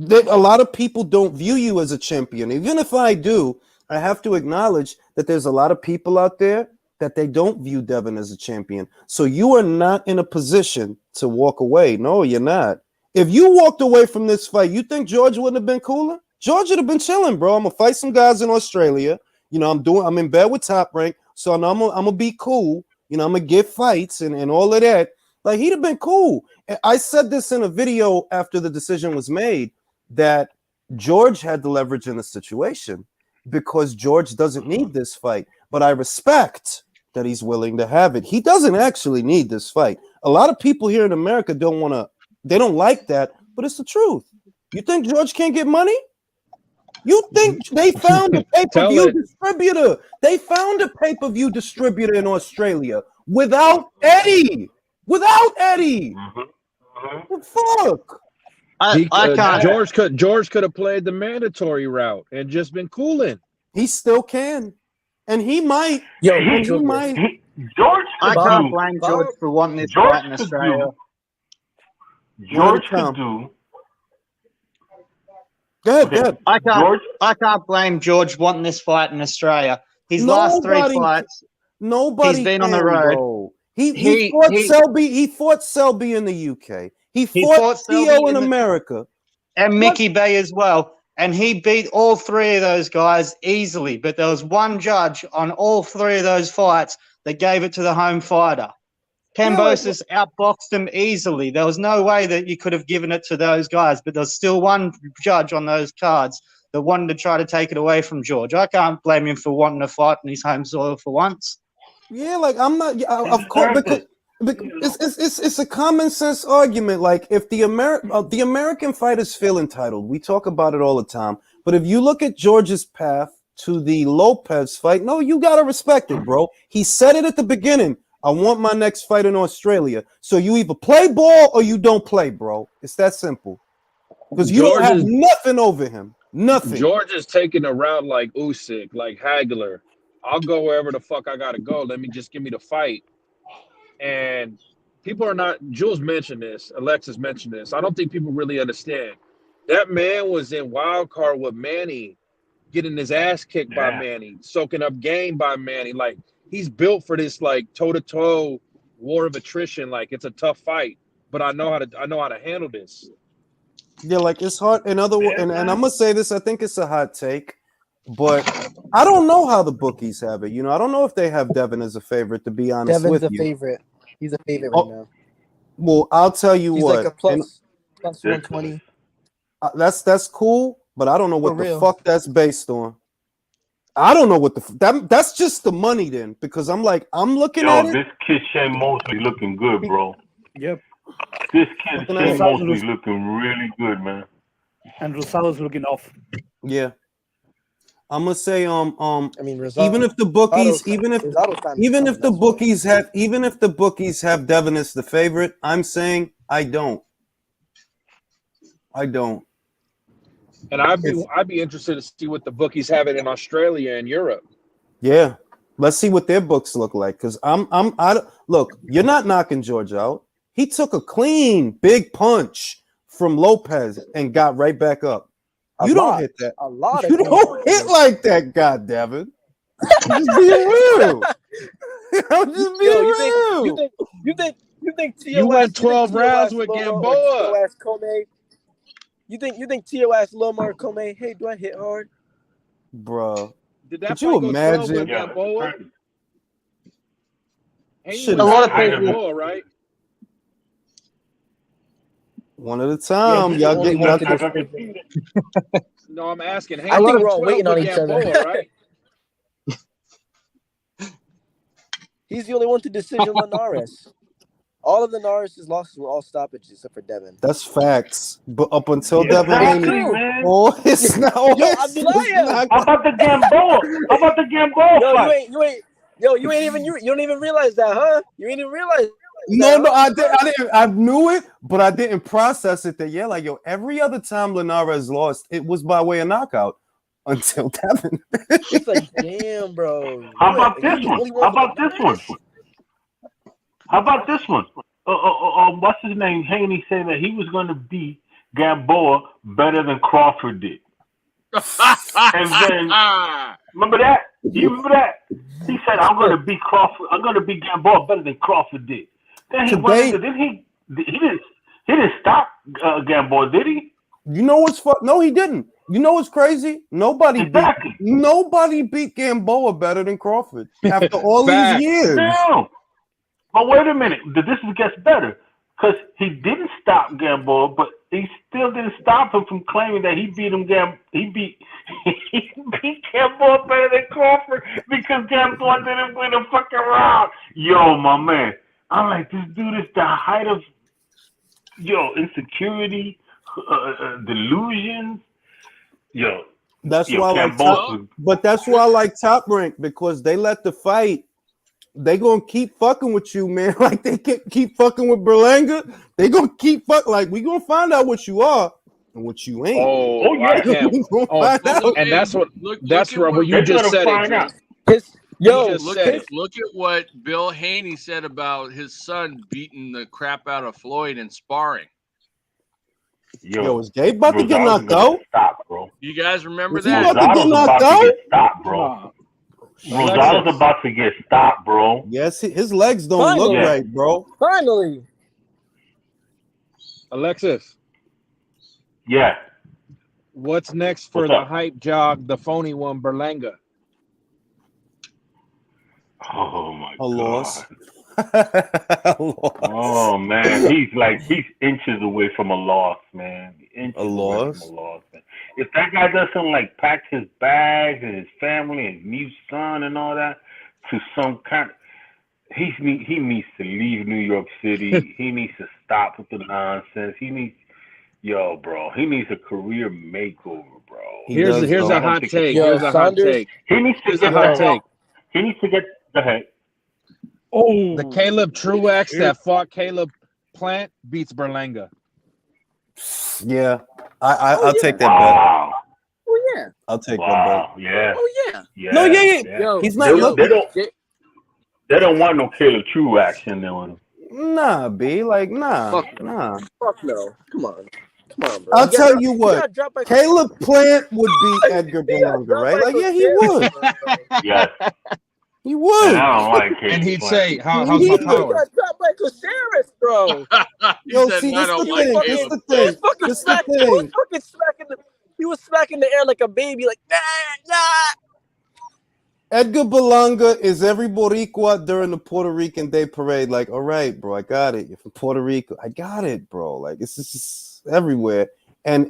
A lot of people don't view you as a champion. Even if I do, I have to acknowledge that there's a lot of people out there that they don't view Devin as a champion. So you are not in a position to walk away. No, you're not. If you walked away from this fight, you think George wouldn't have been cooler? George would have been chilling, bro. I'm gonna fight some guys in Australia. I'm in bed with Top Rank, so I'm gonna be cool. I'm gonna get fights and all of that. Like, he'd have been cool. And I said this in a video after the decision was made, that George had the leverage in the situation because George doesn't need this fight. But I respect that he's willing to have it. He doesn't actually need this fight. A lot of people here in America they don't like that, but it's the truth. You think George can't get money? You think they found a pay-per-view distributor? They found a pay-per-view distributor in Australia. without Eddie. Without Eddie. What the fuck? I can't. George could have played the mandatory route and just been cooling. He still can, and he might. Yo, he might. George. I can't blame George for wanting this fight in Australia. George could do. Good. I can't blame George wanting this fight in Australia. His last 3 fights, he's been on the road. Bro. He fought Selby. He fought Selby in the UK. He fought Theo in America, and Mickey Bay as well. And he beat all 3 of those guys easily. But there was one judge on all 3 of those fights that gave it to the home fighter. Kambosos outboxed him easily. There was no way that you could have given it to those guys, but there's still one judge on those cards that wanted to try to take it away from George. I can't blame him for wanting to fight in his home soil for once. Yeah, like I'm not. Of course, because it's a common sense argument. Like if the American fighters feel entitled, we talk about it all the time. But if you look at George's path to the Lopez fight, no, you gotta respect it, bro. He said it at the beginning. I want my next fight in Australia. So you either play ball or you don't play, bro. It's that simple. Because you don't have nothing over him. Nothing. George is taking a route like Usyk, like Hagler. I'll go wherever the fuck I gotta go. Let me just give me the fight. And people are not. Jules mentioned this. Alexis mentioned this. I don't think people really understand. That man was in wild card with Manny, getting his ass kicked by Manny, soaking up game by Manny. Like he's built for this, like toe-to-toe war of attrition. Like it's a tough fight, but I know how to handle this. Yeah, like it's hard. In other words, and I'm gonna say this. I think it's a hot take, but I don't know how the bookies have it. You know, I don't know if they have Devin as a favorite. To be honest with you, Devin's a favorite. He's a favorite right now. Well, I'll tell you He's what. like a plus 120. That's cool, but I don't know what the fuck that's based on. I don't know what that's just the money then, because I'm looking at it. This kid Shane Mosley looking good, bro. Yep. This kid Shane Mosley looking really good, man. And Rosado's looking off. Yeah. I'm gonna say I mean, even if the bookies have Devin as the favorite, I'm saying I don't. And I'd be interested to see what the bookies have it in Australia and Europe. Yeah, let's see what their books look like. Because look, you're not knocking George out. He took a clean big punch from Lopez and got right back up. You don't hit that. You don't hit like that, God Devin. I'm just being real. I'm just being real. You think you went 12 rounds with Gamboa? You think TOS Lomar Comey? Hey, do I hit hard, bro? Could you imagine? A lot of people, right? One at a time. Y'all get. No, I'm asking. I think we're all waiting on each other. Right? He's the only one to decision Linares. All of the Linares' losses were all stoppages except for Devin. That's facts. But up until Devin, it's not. How about the Gamboa? How about the Gamboa fight? You don't even realize that, huh? You ain't even realize. No, I didn't. I knew it, but I didn't process it. Every other time Linares lost, it was by way of knockout until Devin. It's like, damn, bro. How about this one? What's his name? Haney said that he was going to beat Gamboa better than Crawford did. And then, remember that? You remember that? He said, I'm going to beat Crawford. I'm going to beat Gamboa better than Crawford did. Then he didn't stop Gamboa, did he? You know what's No, he didn't. You know what's crazy? Nobody beat Gamboa better than Crawford after all these years. No. But wait a minute. This gets better. Because he didn't stop Gamboa, but he still didn't stop him from claiming that he beat Gamboa better than Crawford because Gamboa didn't win a fucking round. Yo, my man. I'm like, this dude is the height of insecurity, delusions. That's why I like Top Rank, because they let the fight they gonna keep fucking with you, man. Like they keep fucking with Berlanga. They gonna keep like we gonna find out what you are and what you ain't. Oh, yeah. I can't. We gonna Oh, find Well, out. and that's what look that's at right. Well, you They're just gonna said it, find out. Drew. Yo, You just look said at it. look at what Bill Haney said about his son beating the crap out of Floyd in sparring. Yo, is Gabe about to get Rosales knocked gonna out? get stopped, bro. You guys remember Is he that? about to get Rosado's knocked about to out? get stopped, bro. Rosales Alexis. about to get stopped, bro. Yes, his legs don't Finally. look right, bro. Finally. Alexis, Yeah. what's next for What's the up? hype jog, the phony one, Berlanga? Oh my A loss. god. A loss. Oh man, he's inches away from a loss, man. Inches A away loss? from a loss, man. If that guy doesn't like pack his bags and his family and his new son and all that to some kind, he needs to leave New York City. He needs to stop with the nonsense. He needs a career makeover, bro. Here's does, a though. hot take. Yo, Here's a hot Saunders- take. He needs to Here's get a hot the hell. take. He needs to get the heck. Oh, The Caleb Truex that fought Caleb Plant beats Berlanga. Yeah, I'll take that bet. Wow. Oh yeah. I'll take Wow. Yeah. Oh yeah. Yeah. that bet. No, yeah. Yo, He's not looking. They don't want no Caleb Truax in there with him. Nah, B. Like, nah. Fuck Nah. Fuck no. Come on, bro. I'll You tell got- you you what. got dropped by- Caleb Plant would beat Edgar Berlanga, right? Like, yeah, he would. Yes. He would. And I don't like Caleb And he'd Plant. say, how's my You power? got dropped by Caceres, bro. He Yo, said, see, "I this don't the like thing. This Caleb." the He was thing. fucking This the smacking. He was thing. fucking smacking he was smacking the air like a baby, like nah. Edgar Berlanga is every Boricua during the Puerto Rican Day Parade. Like, all right, bro, I got it. You're from Puerto Rico. I got it, bro. Like, it's just everywhere. And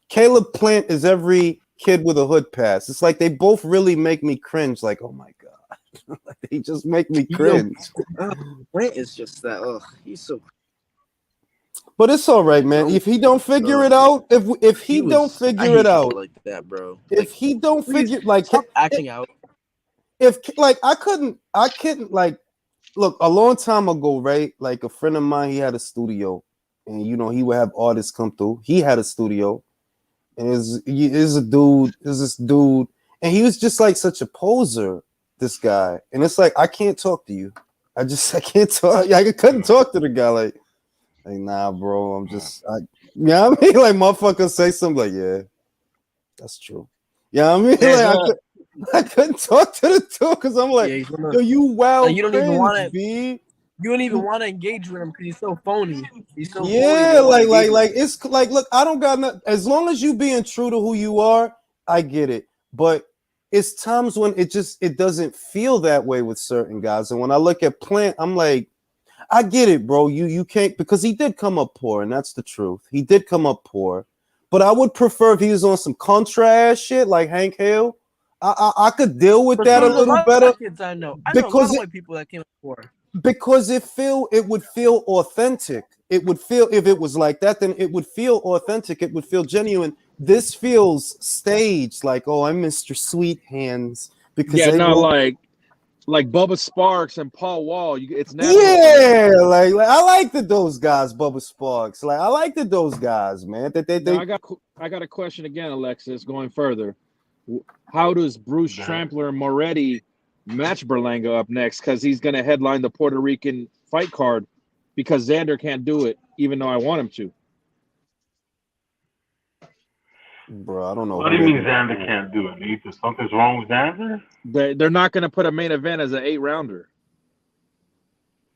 Caleb Plant is every kid with a hood pass. It's like they both really make me cringe. Like, oh my god, like, they just make me cringe. Plant is just that. Ugh, he's so. But it's all right, man. If he don't figure it out, if he don't figure it out, like that, bro. if he don't figure like Stop acting out. if like I couldn't like look a long time ago, right? Like a friend of mine, he had a studio, and you know he would have artists come through. He had a studio, and is this dude, and he was just like such a poser. This guy, and it's like I can't talk to you. I can't talk. I couldn't talk to the guy. Like nah, bro. I'm just, I mean, like motherfucker say something like, yeah, that's true. Yeah, I mean, like, I couldn't talk to the two because I'm like, yo, you wild. You don't even want to. B. You don't even want to engage with him because he's so phony. He's so yeah, phony. like it's like, look, I don't got nothing. As long as you being true to who you are, I get it. But it's times when it doesn't feel that way with certain guys. And when I look at Plant, I'm like, I get it, bro. You can't, because he did come up poor, and that's the truth. He did come up poor, but I would prefer if he was on some contra ass shit like Hank Hill. I could deal with that a little better. Kids I know because a lot of white people that came up poor. Because it would feel authentic. It would feel, if it was like that, then it would feel authentic. It would feel genuine. This feels staged, like, oh, I'm Mr. Sweet Hands. Because like Bubba Sparks and Paul Wall. It's natural. Yeah, like I like those guys, Bubba Sparks. Like I like those guys, man. Now, I got a question again, Alexis. Going further, how does Bruce Trampler and Moretti match Berlanga up next? Because he's going to headline the Puerto Rican fight card. Because Xander can't do it, even though I want him to. Bro, I don't know. What do you mean Xander can't do it? Either something's wrong with Xander? They're not going to put a main event as an 8-rounder.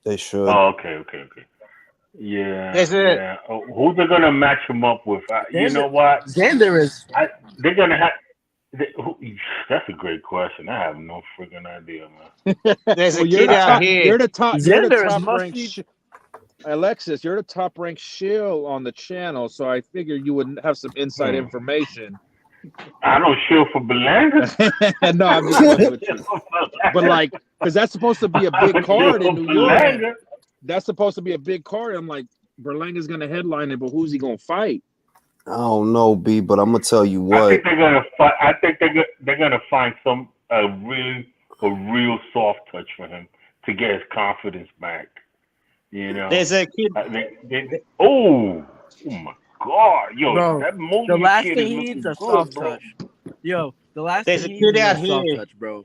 They should. Oh, okay. Yeah. That's it. Yeah. Oh, who they're gonna match him up with? You know what? Xander is. They're gonna have. That's a great question. I have no freaking idea, man. There's a kid out here. You're the top. Xander You're the is top musty. ranked. Alexis, you're the top ranked shill on the channel, so I figured you would have some inside information. I don't shill for Berlanga. No, I'm just fucking with you. But like, because that's supposed to be a big card in New York. That's supposed to be a big card. I'm like, Berlanga's gonna headline it, but who's he gonna fight? I don't know, B, but I'm gonna tell you what. I think they're gonna fight. I think they're gonna find some really a real soft touch for him to get his confidence back. You know, There's a kid. oh my God, yo, Bro, that the Mosley last kid thing is he looking needs a good, soft bro. touch. Yo, the last There's thing a he kid needs out is a soft here. touch, bro.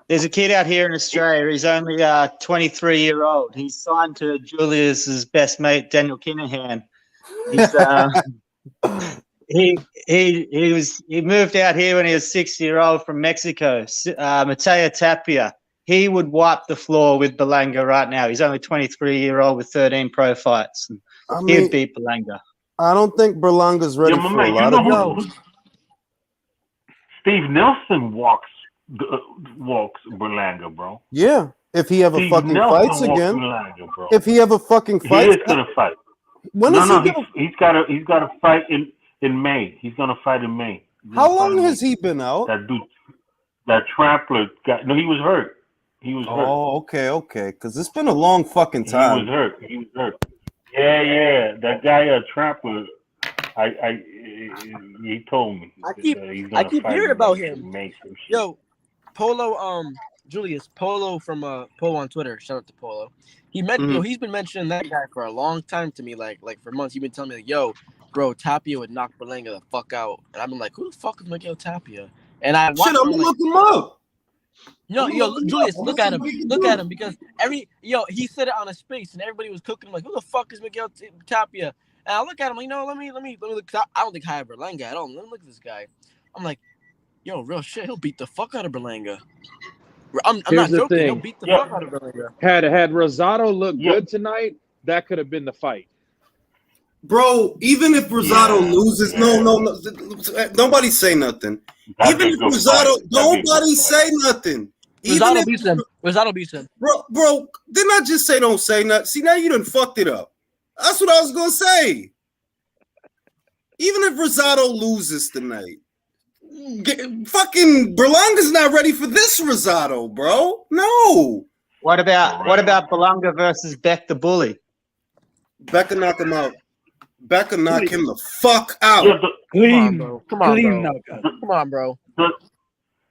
There's a kid out here in Australia. He's only 23-year-old. He's signed to Julius's best mate, Daniel Kinahan. He's he moved out here when he was 6-year-old from Mexico. Mateo Tapia. He would wipe the floor with Berlanga right now. He's only 23-year-old with 13 pro fights. I He would mean, beat Berlanga. I don't think Berlanga's ready Yeah, my for a man, lot you of know things. Steve Nelson walks Berlanga, bro. Yeah, if he ever Steve fucking Nelson fights walks again. Berlanga, bro. If he ever fucking He fights, is gonna fight. when No, is no, he gonna? he's got a fight in May. He's gonna fight in May. How long has he been out? That dude, that Trampler guy. No, he was hurt. He was hurt. Oh, okay. Because it's been a long fucking time. He was hurt. Yeah. That guy, Trampler. He told me. I keep fight hearing in about May, him. May some shit. Yo, Polo, Julius Polo from Polo on Twitter. Shout out to Polo. He's been mentioning that guy for a long time to me, like for months. He's been telling me like, yo, bro, Tapia would knock Berlanga the fuck out, and I've been like, who the fuck is Miguel Tapia? And I watched Shit, I'm gonna look him up. yo, Julius, look at him because he said it on a space, and everybody was cooking him like, who the fuck is Miguel Tapia? And I look at him, let me look. I don't think I have Berlanga at all. Let me look at this guy. I'm like, yo, real shit, he'll beat the fuck out of Berlanga. I'm not joking. He'll beat the fuck out of Berlanga. Had Rosado looked good tonight, that could have been the fight. Bro, even if Rosado loses, no, nobody say nothing. Even if Rosado, nobody say nothing. Rosado beats him. Bro, didn't I just say don't say nothing? See, now you done fucked it up. That's what I was gonna say. Even if Rosado loses tonight, fucking Berlanga's not ready for this Rosado, bro. No. What about Berlanga versus Beck the Bully? Beck can knock him out. Beck can knock him the fuck out. Come on, bro.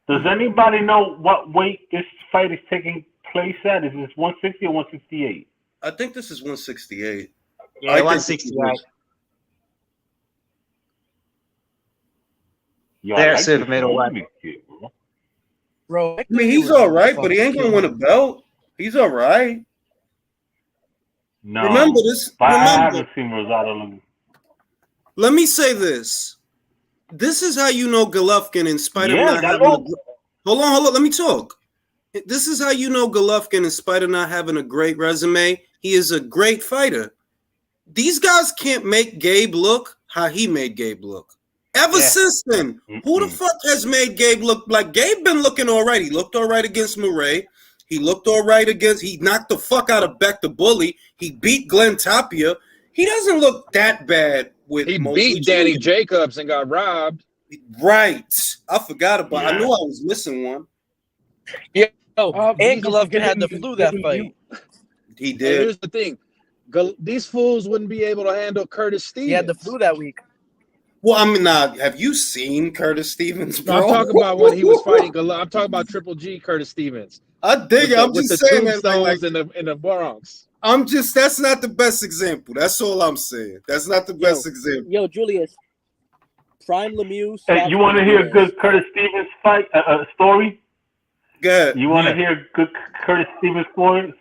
Does anybody know what weight this fight is taking place at? Is this 160 or 168? I think this is 168. Yeah, 168. They're super middleweight. Bro, I mean, he's all right, but he ain't gonna win a belt. He's all right. No. Remember this. I haven't seen Rosado lose. Let me say this. This is how you know Golovkin, in spite of not having hold on. Let me talk. This is how you know Golovkin, in spite of not having a great resume, he is a great fighter. These guys can't make Gabe look how he made Gabe look. Ever since then, who the fuck has made Gabe look like Gabe been looking all right? He looked all right against Murray. He looked all right he knocked the fuck out of Beck the Bully. He beat Glenn Tapia. He doesn't look that bad with He beat Danny Jacobs and got robbed. Right. I forgot about I knew I was missing one. Yeah. And Golovkin had the flu that fight. He did. And here's the thing. These fools wouldn't be able to handle Curtis Stevens. He had the flu that week. Well, I mean, have you seen Curtis Stevens, bro? No, I'm talking about when he was fighting I'm talking about Triple G Curtis Stevens. I dig it. I'm just saying that like in the Bronx. That's not the best example. That's all I'm saying. That's not the best example. Yo, Julius. Prime Lemieux. Hey, you want to hear a good Curtis Stevens fight story? Good. You want to hear a good Curtis Stevens story?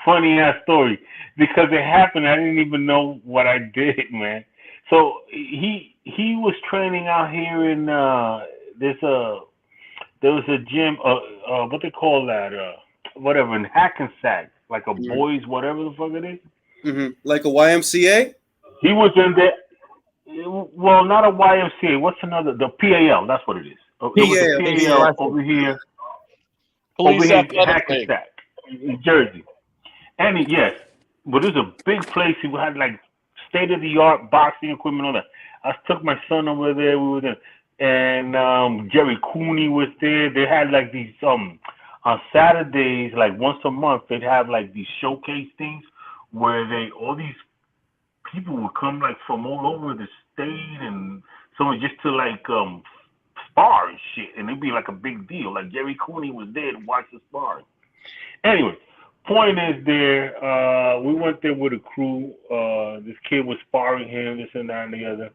Funny ass story. Because it happened, I didn't even know what I did, man. So he was training out here in there was a gym what they call that whatever in Hackensack, like a boys whatever the fuck it is. Mm-hmm. Like a YMCA. He was in there. Well, not a YMCA. What's another? The PAL. That's what it is. PAL over here. Over here in Hackensack, in Jersey. And but it was a big place. He had like state-of-the-art boxing equipment, all that. I took my son over there. We were there, and Jerry Cooney was there. They had like these on Saturdays, like once a month, they'd have like these showcase things where all these people would come like from all over the state and someone just to like spar and shit, and it'd be like a big deal. Like Jerry Cooney was there to watch the sparring. Anyway, point is there. We went there with a crew. This kid was sparring him, this and that and the other.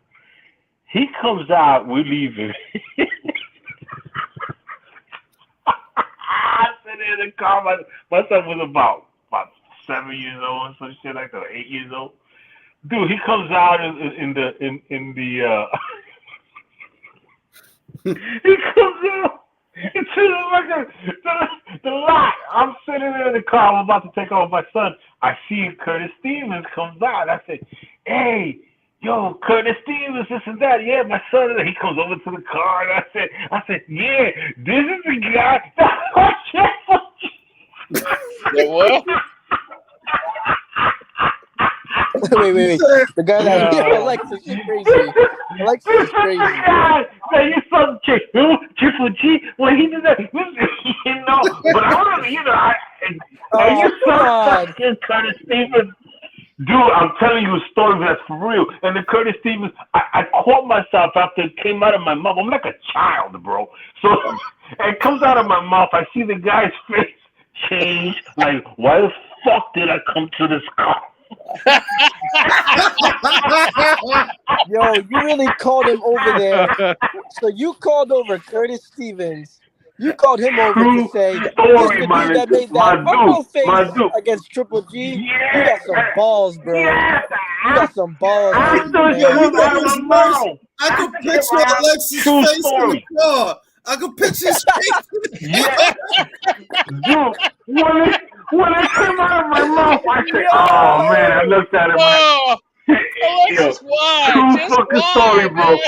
He comes out, we're leaving. I sit in the car. My son was about 7 years old, some shit like that, 8 years old. Dude, he comes out in the he comes out into the lot. I'm sitting there in the car. I'm about to take off my son. I see Curtis Stevens comes out. I say, "Hey, yo, Curtis Stevens, this and that." Yeah, my son. He comes over to the car, and I said, "Yeah, this is the guy." What? Wait. The guy that Alexis is crazy. Alexis is crazy. Man, you saw the chick, Triple G. When he did that, you know. But I don't know, you know. You saw Curtis Stevens. Dude, I'm telling you a story that's for real. And the Curtis Stevens, I caught myself after it came out of my mouth. I'm like a child, bro. So it comes out of my mouth. I see the guy's face change. Like, why the fuck did I come to this car? Yo, you really called him over there. So you called over Curtis Stevens. You called him over to say, this story, the man. dude that made that fumble face against Triple G. Yeah. You got some balls, bro. Yeah. You got some balls. Yo, you know what's worse? I could picture Alexis' face in the car. I could picture his face. Yeah. Dude, when it came out of my mouth, I said, "Oh man!" I looked at him. Alexis, why? True fucking story, bro.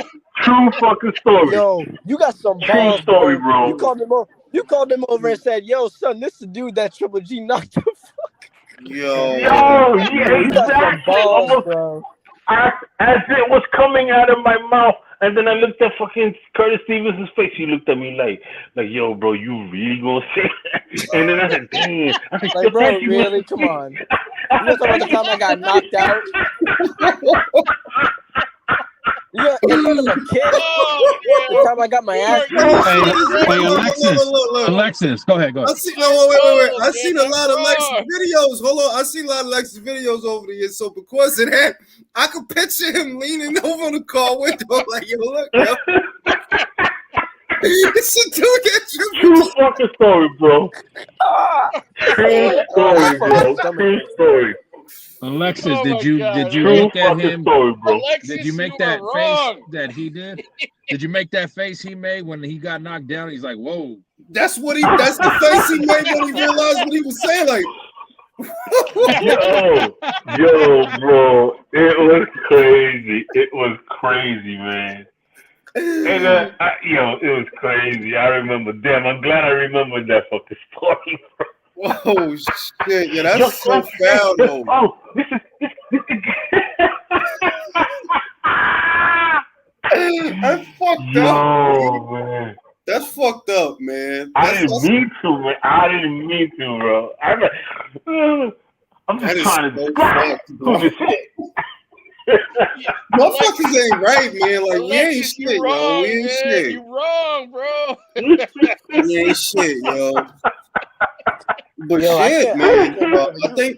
True fucking story. Yo, you got some True balls, story, bro. You called him over and said, "Yo, son, this is the dude that Triple G knocked the fuck." Yo, yeah, you got some exactly. balls, bro. As it was coming out of my mouth, and then I looked at fucking Curtis Stevens' face. He looked at me like, "Yo, bro, you really gonna say that?" And then I said, "Damn." I said, Like, bro, really? Come on. You know about the time I got knocked out? Yeah, in front of a kid. The time I got my ass beat. Hey, Alexis, go ahead. I see, wait. I seen a lot of Alexis videos. Hold on, I seen a lot of Alexis videos over the years. So because of that, I could picture him leaning over the car window like, "Yo, look, yo." It's a dude that True fucking story, bro. True story, bro. True story. Alexis, did you True look at him? Story, bro. Alexis, did you make that face that he did? Did you make that face he made when he got knocked down? He's like, "Whoa." That's the face he made when he realized what he was saying. Like, yo, bro, it was crazy. It was crazy, man. And it was crazy. I remember. Damn, I'm glad I remembered that fucking story, bro. Whoa, shit! Yeah, that's so foul, though. Oh, this is. That's fucked up. Man. That's fucked up, man. I didn't mean to, man. I didn't mean to, bro. I'm just trying to scratch. Motherfuckers ain't right, man. Like, we ain't shit, yo. We ain't shit. You wrong, bro. We ain't shit, yo. But shit, man.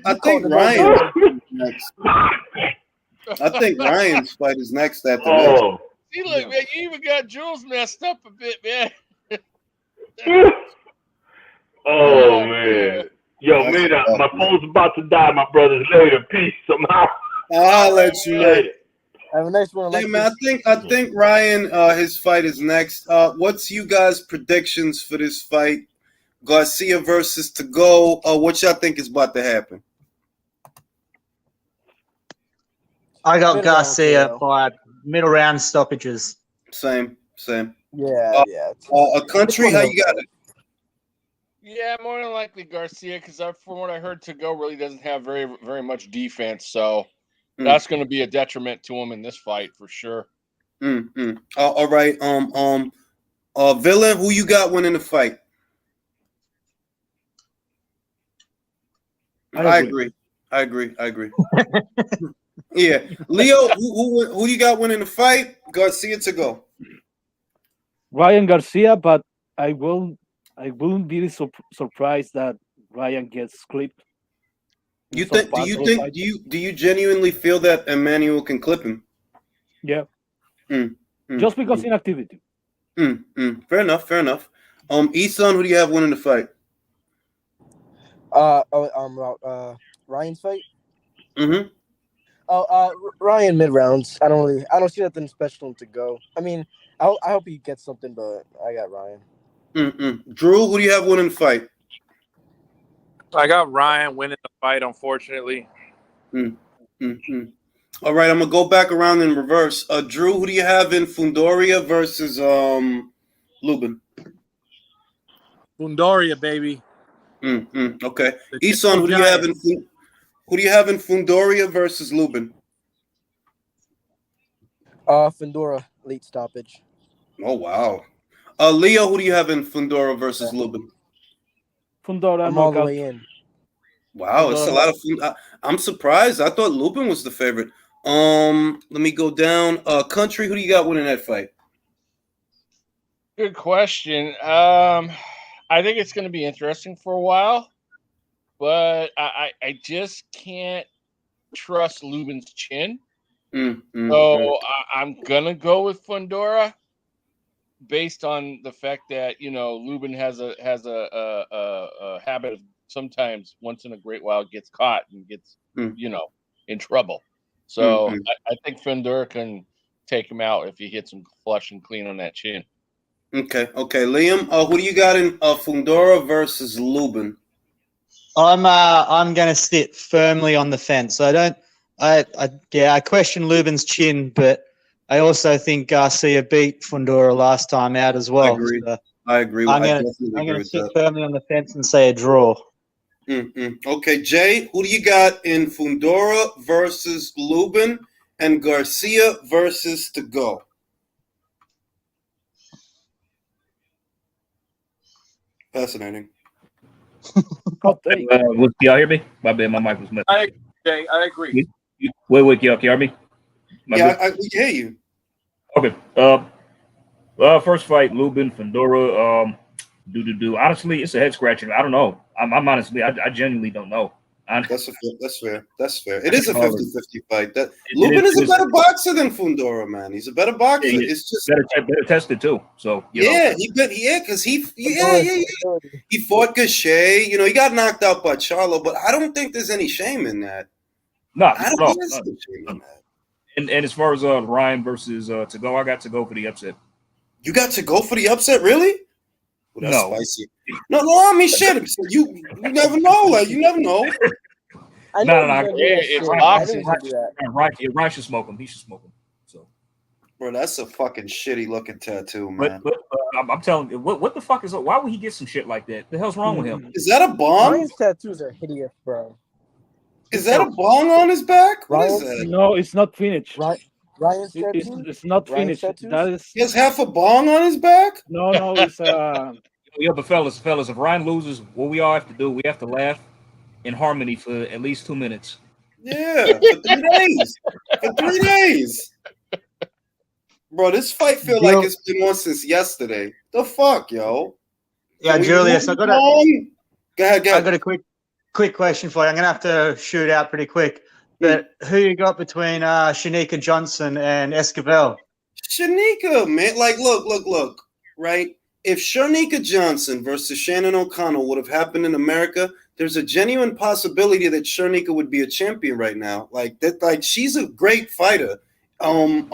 I think Ryan is next. I think Ryan's fight is next after this. See, look, man, you even got Jules messed up a bit, man. Oh, man. Yo, man, my phone's about to die, my brothers. Later, peace somehow. I'll let you know. Have a nice one. Hey, man, I think Ryan, his fight is next. What's you guys' predictions for this fight? Garcia versus TAGOE. What y'all think is about to happen? I got Garcia by middle round stoppages. Same. Yeah. A country, how you got it? Yeah, more than likely Garcia, because from what I heard, TAGOE really doesn't have very, very much defense, so that's going to be a detriment to him in this fight for sure. All right. Villain, who you got winning the fight? I agree. Yeah, Leo, who you got winning the fight? Garcia TAGOE. Ryan Garcia, but I wouldn't be surprised that Ryan gets clipped in You some think? Do part you of the think? fight. Do you genuinely feel that Emmanuel can clip him? Yeah, Mm, mm, just because mm, inactivity. Fair enough. Fair enough. Isan, who do you have winning the fight? Ryan's fight. Mm-hmm. Ryan mid rounds. I don't see nothing special to go. I mean, I hope he gets something, but I got Ryan. Drew, who do you have winning the fight? I got Ryan winning the fight, unfortunately. All right, I'm gonna go back around in reverse. Drew, who do you have in Fundoria versus Lubin? Fundoria, baby. Okay. The Isan, gentle giant. who do you have in Fundoria versus Lubin? Fendora late stoppage. Oh wow. Leo, who do you have in Fundora versus Lubin? Fundora I'm all the knockout. way in. Wow, it's a lot of. I'm surprised. I thought Lubin was the favorite. Let me go down. Country, who do you got winning that fight? Good question. I think it's going to be interesting for a while, but I just can't trust Lubin's chin. So I'm gonna go with Fundora, based on the fact that Lubin has a habit of sometimes once in a great while gets caught and gets in trouble. So I think Fundora can take him out if he hits him flush and clean on that chin. Okay. Liam, who do you got in Fundora versus Lubin? I'm going to sit firmly on the fence. I question Lubin's chin, but I also think Garcia beat Fundora last time out as well. I agree. I'm going to sit firmly on the fence and say a draw. Okay, Jay, who do you got in Fundora versus Lubin and Garcia versus TAGOE? Fascinating. Can y'all hear me? My bad, my mic was messing. I agree. Wait, y'all, can you hear me? I can hear you. Okay. First fight, Lubin, Fundora. Honestly, it's a head scratcher. I don't know. I'm honestly, I genuinely don't know. That's fair. It is a 50-50 fight. Lubin is a better boxer than Fundora, man. He's a better boxer. Yeah, it's just better tested too. So because he fought Gachet. He got knocked out by Charlo, but I don't think there's any shame in that. No, I don't think there's any shame in that. And as far as Ryan versus TAGOE, I got to go for the upset. You got to go for the upset, really? Well, that's spicy. No, I mean shit. You never know. Like you never know. Ryan should smoke him. He should smoke him. So, bro, that's a fucking shitty looking tattoo, man. But I'm telling you, what the fuck is up? Why would he get some shit like that? The hell's wrong with him? Is that a bong? Ryan's tattoos are hideous, bro. Is that a bong on his back? What is that? No, it's not finished. Ryan's tattoo? It's not finished. That is. He has half a bong on his back? No, it's Yo, but fellas, if Ryan loses, what we all have to do, we have to laugh in harmony for at least 2 minutes. Yeah, for 3 days. For 3 days. Bro, this fight feel like it's been on since yesterday. The fuck, yo? Yeah, Julius, I got a quick question for you. I'm gonna have to shoot out pretty quick. But who you got between Shanika Johnson and Esquivel? Shanika, man. Like, look, right? If Shanika Johnson versus Shannon O'Connell would have happened in America, there's a genuine possibility that Shanika would be a champion right now. Like that, like she's a great fighter. I'm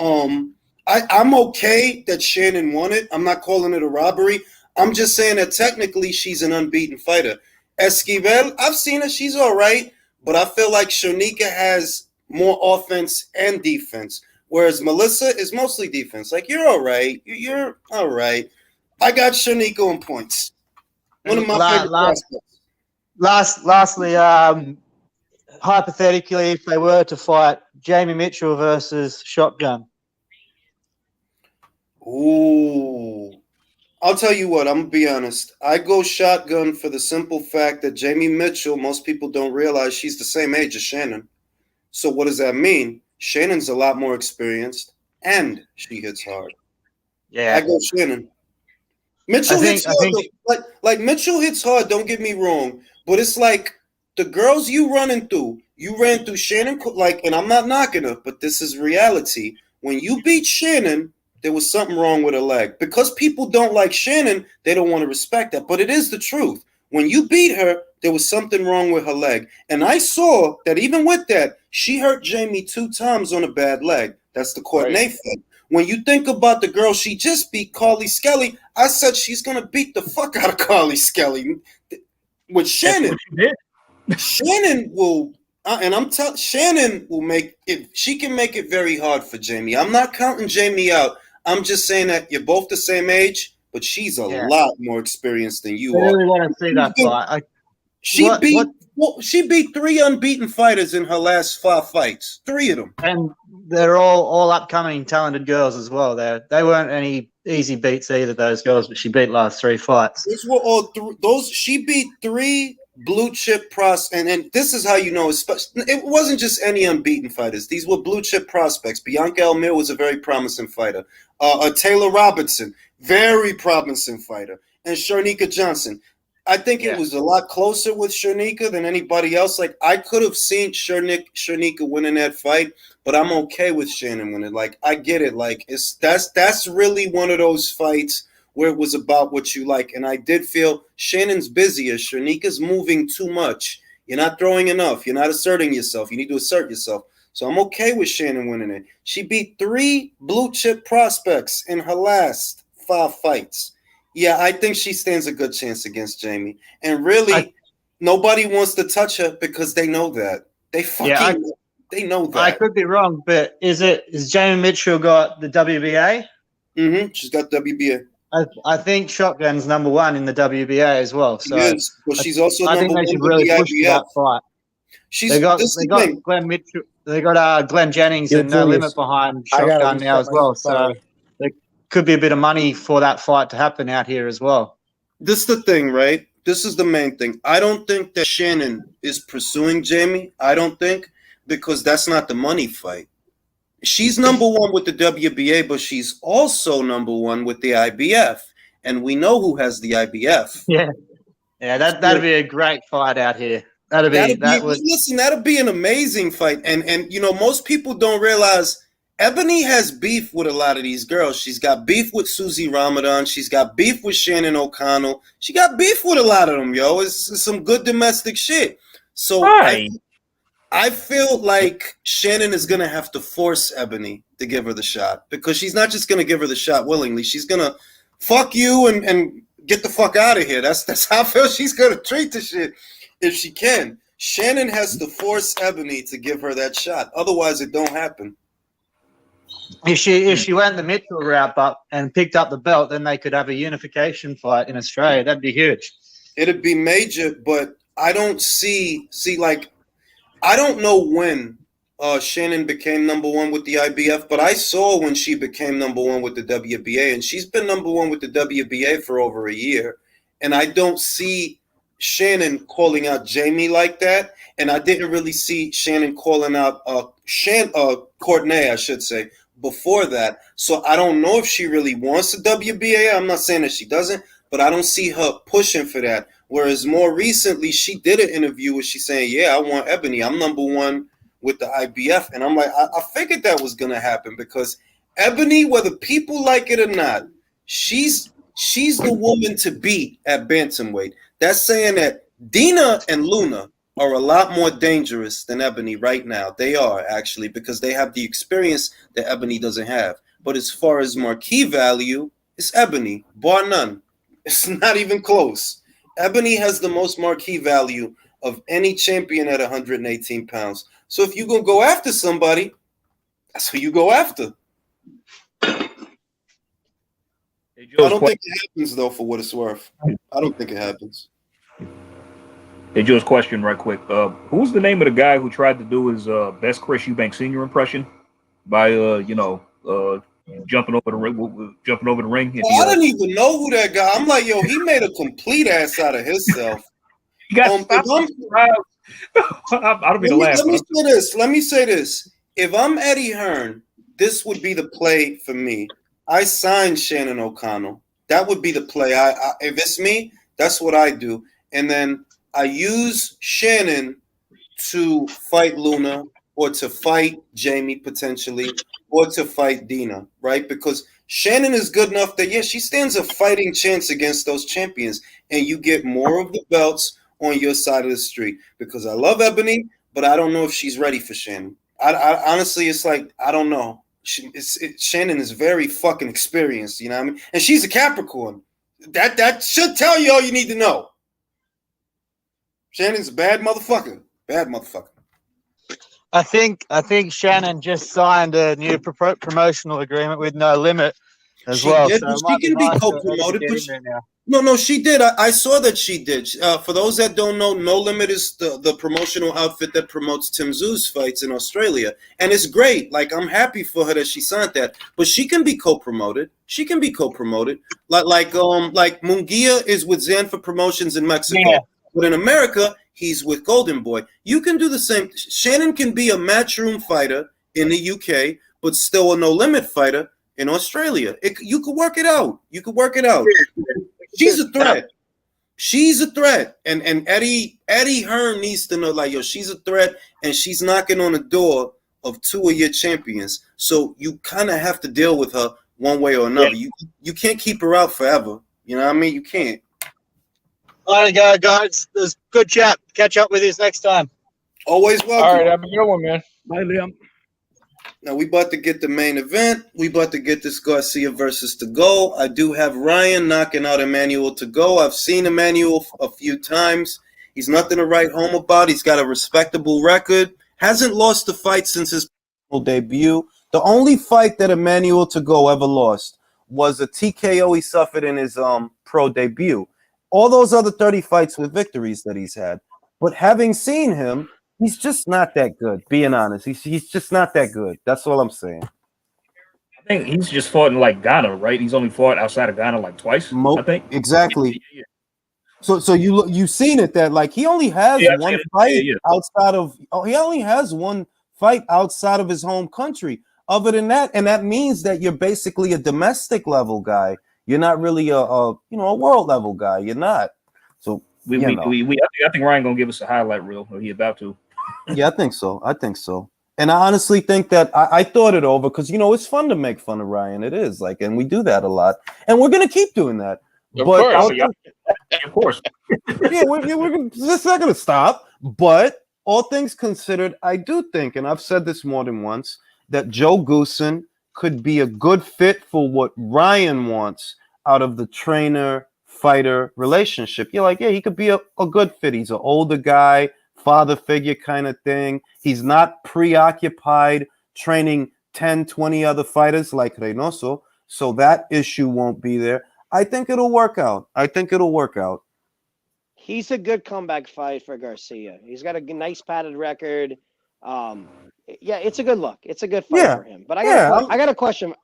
okay that Shannon won it. I'm not calling it a robbery. I'm just saying that technically she's an unbeaten fighter. Esquivel, I've seen her. She's all right, but I feel like Shanika has more offense and defense, whereas Melissa is mostly defense. Like you're all right. You're all right. I got Shanika on points. One of my favorite prospects. Lastly, hypothetically, if they were to fight Jamie Mitchell versus Shotgun. Ooh. I'll tell you what, I'm going to be honest. I go Shotgun for the simple fact that Jamie Mitchell, most people don't realize she's the same age as Shannon. So what does that mean? Shannon's a lot more experienced and she hits hard. Yeah. I go Shannon. Mitchell think- hits I hard. think- though. Like Mitchell hits hard. Don't get me wrong, but it's like the girls you running through. You ran through Shannon, and I'm not knocking her, but this is reality. When you beat Shannon, there was something wrong with her leg. Because people don't like Shannon, they don't want to respect that. But it is the truth. When you beat her, there was something wrong with her leg. And I saw that even with that, she hurt Jamie 2 times on a bad leg. That's the Courtney fight. When you think about the girl she just beat, Carly Skelly, I said she's going to beat the fuck out of Carly Skelly. With Shannon, Shannon will... Shannon will make it. She can make it very hard for Jamie. I'm not counting Jamie out. I'm just saying that you're both the same age, but she's a lot more experienced than you I are. really want to see that fight. She beat 3 unbeaten fighters in her last 5 fights. 3 of them, and they're all upcoming talented girls as well. They weren't any easy beats either. Those girls, but she beat last 3 fights. Those were all those. She beat 3 blue chip and this is how you know it wasn't just any unbeaten fighters. These were blue chip prospects. Bianca Elmire was a very promising fighter. Taylor Robinson, very promising fighter, and Sharnika Johnson. I think it was a lot closer with Sharnika than anybody else. Like I could have seen Sharnika winning that fight, but I'm okay with Shannon winning. Like I get it. Like that's really one of those fights where it was about what you like. And I did feel Shannon's busier. Sharnika's moving too much. You're not throwing enough. You're not asserting yourself. You need to assert yourself. So I'm okay with Shannon winning it. She beat 3 blue chip prospects in her last 5 fights. Yeah, I think she stands a good chance against Jamie. And really, nobody wants to touch her because they know that. They know that. I could be wrong, but is Jamie Mitchell got the WBA? Mm-hmm. She's got WBA. I think Shotgun's number 1 in the WBA as well. So yes, but she's also I think they should really push for that fight. They got Glenn Mitchell. They got Glenn Jennings and No Limit behind Shotgun now as well. So there could be a bit of money for that fight to happen out here as well. This is the thing, right? This is the main thing. I don't think that Shannon is pursuing Jamie. I don't think, because that's not the money fight. She's number 1 with the WBA, but she's also number 1 with the IBF. And we know who has the IBF. Yeah, that'd be a great fight out here. Listen, that'll be an amazing fight. And you know, most people don't realize Ebony has beef with a lot of these girls. She's got beef with Susie Ramadan. She's got beef with Shannon O'Connell. She got beef with a lot of them, yo. It's some good domestic shit. So I feel like Shannon is going to have to force Ebony to give her the shot, because she's not just going to give her the shot willingly. She's going to fuck you and get the fuck out of here. That's how I feel she's going to treat the shit if she can. Shannon has to force Ebony to give her that shot. Otherwise, it don't happen. If she went the Mitchell route up and picked up the belt, then they could have a unification fight in Australia. That'd be huge. It'd be major, but I don't I don't know when Shannon became number 1 with the IBF, but I saw when she became number 1 with the WBA, and she's been number 1 with the WBA for over a year. And I don't see Shannon calling out Jamie like that, and I didn't really see Shannon calling out Courtney, I should say, before that. So I don't know if she really wants the WBA. I'm not saying that she doesn't, but I don't see her pushing for that. Whereas more recently, she did an interview where she's saying, yeah, I want Ebony. I'm number 1 with the IBF. And I'm like, I figured that was going to happen, because Ebony, whether people like it or not, she's the woman to beat at bantamweight. That's saying that Dina and Luna are a lot more dangerous than Ebony right now. They are, actually, because they have the experience that Ebony doesn't have. But as far as marquee value, it's Ebony, bar none. It's not even close. Ebony has the most marquee value of any champion at 118 pounds. So if you're going to go after somebody, that's who you go after. I don't think it happens, though, for what it's worth. I don't think it happens. Hey, Joe's question right quick. Who's the name of the guy who tried to do his best Chris Eubank Sr. impression by, jumping over the ring? I don't even know who that guy. I'm like, yo, he made a complete ass out of himself. I don't be the last. Let me say this. If I'm Eddie Hearn, this would be the play for me. I signed Shannon O'Connell That would be the play. If it's me, that's what I do. And then I use Shannon to fight Luna or to fight Jamie potentially or to fight Dina, right? Because Shannon is good enough that, yeah, she stands a fighting chance against those champions, and you get more of the belts on your side of the street. Because I love Ebony, but I don't know if she's ready for Shannon. I honestly, it's like, I don't know. Shannon is very fucking experienced, you know what I mean? And she's a Capricorn. That should tell you all you need to know. Shannon's a bad motherfucker. Bad motherfucker. I think Shannon just signed a new promotional agreement with No Limit as She well. did, So but it she might be can be nice to co-promoted. get But in there now. no, she did. I saw that she did. For those that don't know, No Limit is the promotional outfit that promotes Tim Tszю's fights in Australia, and it's great. Like, I'm happy for her that she signed that. But she can be co-promoted. She can be co-promoted. Like Munguia is with Zanfa Promotions in Mexico, Yeah. but in America he's with Golden Boy. You can do the same. Shannon can be a matchroom fighter in the UK, but still a No Limit fighter in Australia. You could work it out. You could work it out. She's a threat. She's a threat. And Eddie Hearn needs to know, like, yo, she's a threat, and she's knocking on the door of two of your champions. So you kind of have to deal with her one way or another. Yeah. You can't keep her out forever. You know what I mean? You can't. All right, guys. It was a good chat. Catch up with you next time. Always welcome. All right, have a good one, man. Bye, Liam. Now we about to get the main event. We about to get this Garcia versus TAGOE. I do have Ryan knocking out Emmanuel TAGOE. I've seen Emmanuel a few times. He's nothing to write home about. He's got a respectable record. Hasn't lost a fight since his debut. The only fight that Emmanuel TAGOE ever lost was a TKO he suffered in his pro debut. All those other 30 fights were victories that he's had. But having seen him, he's just not that good, being honest. He's just not that good. That's all I'm saying. I think he's just fought in like Ghana, right? He's only fought outside of Ghana like twice, I think. Exactly. So you've seen it that like he only has one fight outside of he only has one fight outside of his home country. Other than that, and that means that you're basically a domestic level guy. You're not really a world level guy. You're not. So I think Ryan gonna give us a highlight reel. Or he about to. Yeah, I think so. And I honestly think that I thought it over because it's fun to make fun of Ryan. It is like, and we do that a lot, and we're gonna keep doing that. Of course. Of course. Yeah, it's not gonna stop. But all things considered, I do think, and I've said this more than once, that Joe Goosen could be a good fit for what Ryan wants out of the trainer-fighter relationship. You're like, yeah, he could be a good fit. He's an older guy, father figure kind of thing. He's not preoccupied training 10, 20 other fighters like Reynoso, so that issue won't be there. I think it'll work out. He's a good comeback fight for Garcia. He's got a nice padded record. Yeah, it's a good look. It's a good fight for him. But I got a question.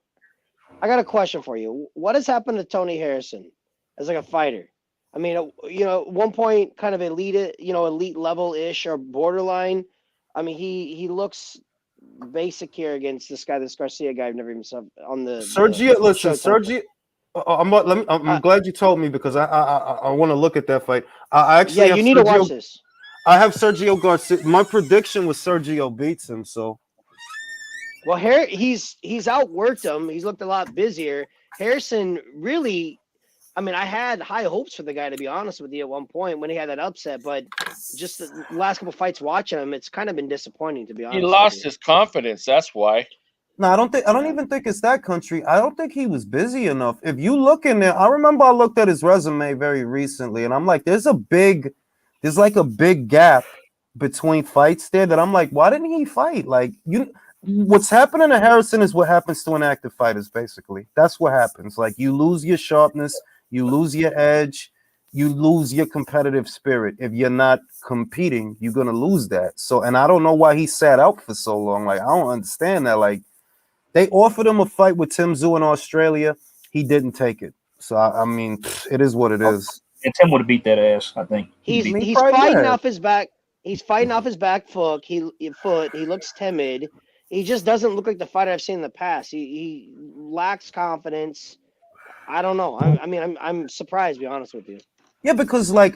I got a question for you. What has happened to Tony Harrison as like a fighter? I mean, at one point, kind of elite level-ish or borderline. I mean, he looks basic here against this Garcia guy. I've never even saw on the Sergio. Listen, Sergio. I'm glad you told me because I want to look at that fight. I actually you need to watch this. I have Sergio Garcia. My prediction was Sergio beats him. So, well, he's outworked him. He's looked a lot busier. Harrison really. I mean, I had high hopes for the guy, to be honest with you, at one point when he had that upset, but just the last couple fights watching him, it's kind of been disappointing, to be honest. He lost his confidence. That's why. No, I don't even think it's that country. I don't think he was busy enough. If you look in there, I remember I looked at his resume very recently, and I'm like, there's like a big gap between fights there that I'm like, why didn't he fight? Like, what's happening to Harrison is what happens to inactive fighters, basically. That's what happens. Like, you lose your sharpness, you lose your edge, you lose your competitive spirit. If you're not competing, you're gonna lose that. So, and I don't know why he sat out for so long. Like, I don't understand that. Like, they offered him a fight with Tim Tszyu in Australia. He didn't take it. So, I mean, it is what it is. And Tim would have beat that ass, I think. He's fighting off his back. He's fighting off his back foot. He looks timid. He just doesn't look like the fighter I've seen in the past. He lacks confidence. I don't know. I'm surprised, to be honest with you. Yeah, because like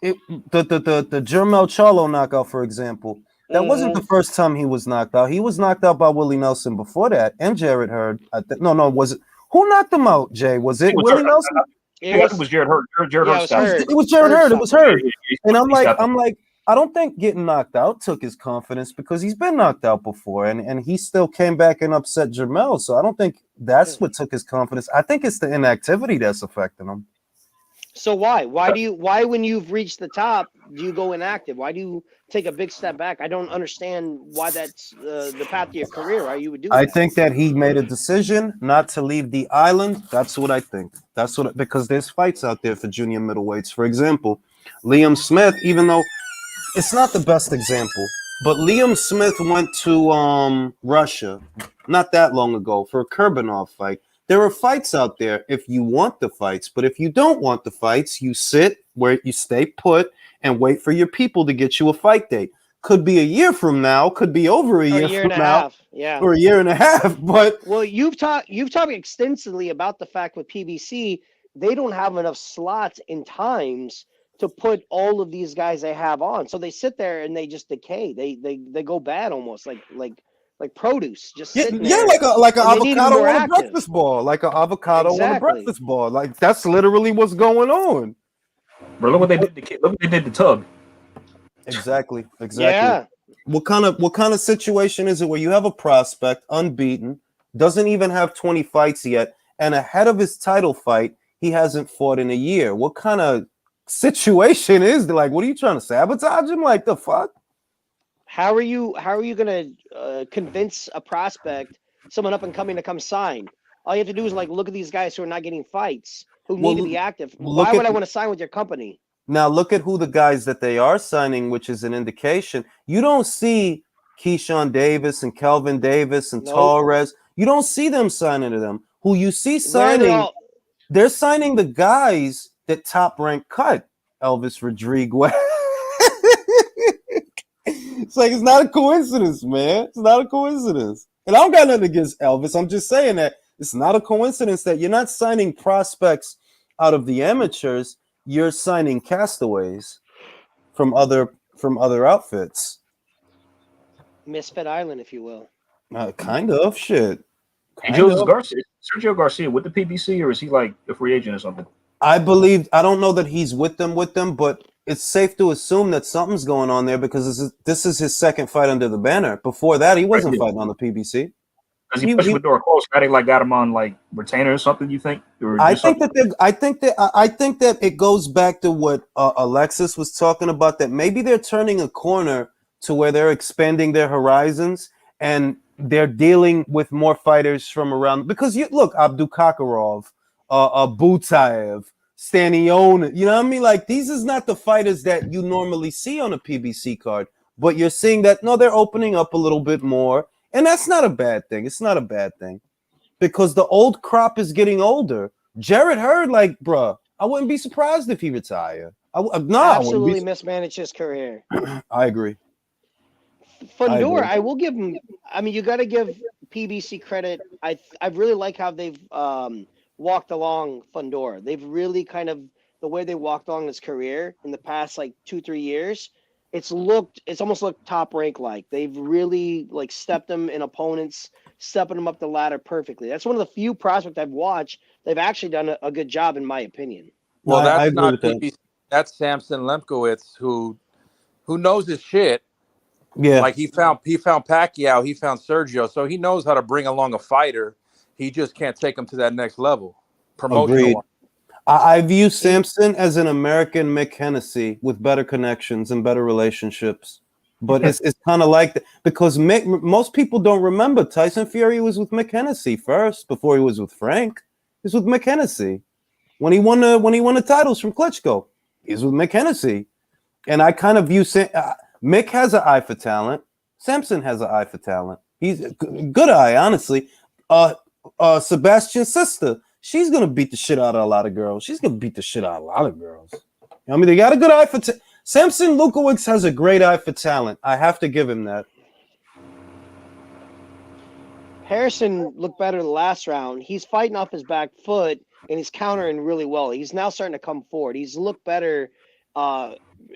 it, the Jermel Charlo knockout, for example, that wasn't the first time he was knocked out. He was knocked out by Willie Nelson before that, and Jared Hurd. No, was it who knocked him out? Jay, was it Willie Nelson? It was Jared Hurd. Jared Hurd stopped. It was Jared Hurd. It was Hurd. And I'm like, I don't think getting knocked out took his confidence because he's been knocked out before, and he still came back and upset Jermel. So I don't think that's what took his confidence. I think it's the inactivity that's affecting him. So why when you've reached the top do you go inactive? Why do you take a big step back? I don't understand why that's the path to your career. Why you would do that. I think that he made a decision not to leave the island. That's what I think. Because there's fights out there for junior middleweights. For example, Liam Smith, even though it's not the best example, but Liam Smith went to Russia not that long ago for a Kurbanov fight. There are fights out there if you want the fights, but if you don't want the fights, you sit where you stay put and wait for your people to get you a fight date. Could be a year from now, could be over a year from now, or a year and a half. But well, you've talked extensively about the fact with PBC they don't have enough slots and times to put all of these guys they have on, so they sit there and they just decay. They go bad almost like produce, just sitting there. Yeah, like an avocado on a breakfast ball, like an avocado on a breakfast ball. Like that's literally what's going on. Bro, look what they did to Tug. Exactly. Yeah. What kind of situation is it where you have a prospect unbeaten, doesn't even have 20 fights yet, and ahead of his title fight, he hasn't fought in a year? What kind of situation is it? Like, what are you trying to sabotage him? Like the fuck? How are you going to convince a prospect, someone up and coming, to come sign? All you have to do is look at these guys who are not getting fights, who need to be active. Why would I want to sign with your company? Now look at who the guys that they are signing, which is an indication. You don't see Keyshawn Davis and Kelvin Davis and Torres. You don't see them signing to them. Who you see signing, they're signing the guys that Top Rank cut. Elvis Rodriguez. It's like, it's not a coincidence, man. It's not a coincidence. And I don't got nothing against Elvis. I'm just saying that it's not a coincidence that you're not signing prospects out of the amateurs. You're signing castaways from other outfits. Misfit Island, if you will. Kind of shit. Sergio Garcia with the PBC, or is he like a free agent or something? I don't know that he's with them, but it's safe to assume that something's going on there because this is his second fight under the banner. Before that, he wasn't fighting on the PBC. Because he pushed with door close, got him on like retainer or something. You think? I think that it goes back to what Alexis was talking about. That maybe they're turning a corner to where they're expanding their horizons and they're dealing with more fighters from around. Because you look, Abdul Kakarov, Butaev, Stanione, you know what I mean? Like, these is not the fighters that you normally see on a PBC card, but you're seeing that, no, they're opening up a little bit more, and that's not a bad thing. It's not a bad thing because the old crop is getting older. Jared Hurd, like, bruh, I wouldn't be surprised if he retired. Absolutely mismanaged his career. I agree. Fundora, I will give him. I mean, you got to give PBC credit. I really like how they've walked along Fundora. They've really kind of, the way they walked along his career in the past like 2-3 years, it's almost looked Top Rank like. They've really like stepped him in opponents, stepping him up the ladder perfectly. That's one of the few prospects I've watched. They've actually done a good job, in my opinion. Well, that's not PBC. That's Samson Lemkowitz, who knows his shit. Yeah, like he found Pacquiao, he found Sergio, so he knows how to bring along a fighter. He just can't take him to that next level. Promotional. I view Samson as an American Mick Hennessy with better connections and better relationships. But it's kind of like that because most people don't remember Tyson Fury was with Mick Hennessy first before he was with Frank. He was with Mick Hennessy when he won the titles from Klitschko. He's with Mick Hennessy, and I kind of view Mick has an eye for talent. Samson has an eye for talent. He's a good eye, honestly. Sebastian's sister, she's gonna beat the shit out of a lot of girls. She's gonna beat the shit out of a lot of girls. I mean, they got a good eye for Samson Lukowicz has a great eye for talent. I have to give him that. Harrison looked better the last round. He's fighting off his back foot and he's countering really well. He's now starting to come forward. He's looked better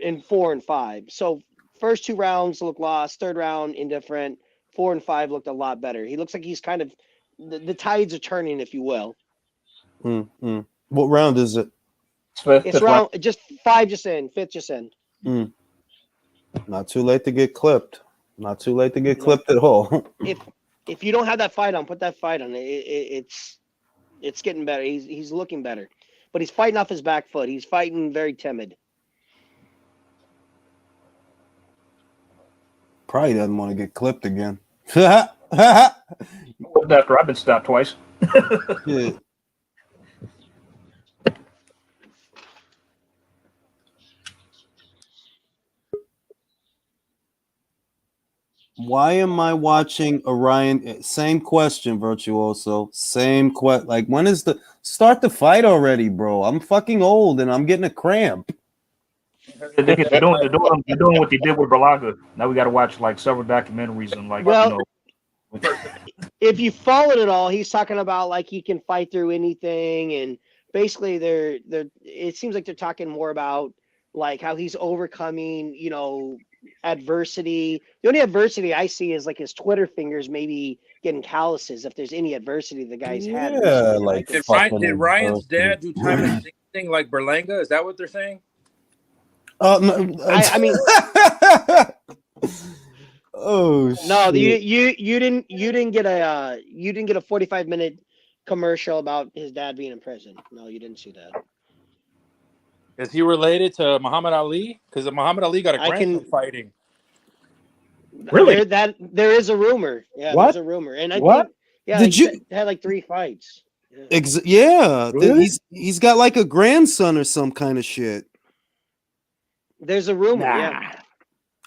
in 4 and 5. So first 2 rounds look lost. Third round indifferent. 4 and 5 looked a lot better. He looks like he's kind of the tides are turning, if you will. What round is it? It's round just 5 just in, 5th just in. Not too late to get clipped. Not too late to get clipped at all. If you don't have that fight on, put that fight on. It's getting better. He's looking better, but he's fighting off his back foot. He's fighting very timid. Probably doesn't want to get clipped again. After I've been stopped twice. Yeah. Why am I watching Orion? Same question, Virtuoso. Same question. Like, when is the start the fight already, bro? I'm fucking old and I'm getting a cramp. They're doing what they did with Berlanga. Now we got to watch like several documentaries and like, if you followed it all, he's talking about like he can fight through anything, and basically they're it seems like they're talking more about like how he's overcoming, adversity. The only adversity I see is like his Twitter fingers maybe getting calluses if there's any adversity the guy's had. Yeah, like did Ryan's dad do time and thing like Berlanga? Is that what they're saying? No, I mean, oh no, shit. you didn't get a 45-minute commercial about his dad being in prison. No, you didn't see that. Is he related to Muhammad Ali? Because Muhammad Ali got a grandson fighting. Really? There is a rumor. Yeah, What? there's a rumor, and I What? think yeah, Did you- they had like 3 fights. Yeah, Really? he's got like a grandson or some kind of shit. There's a rumor. Nah. Yeah,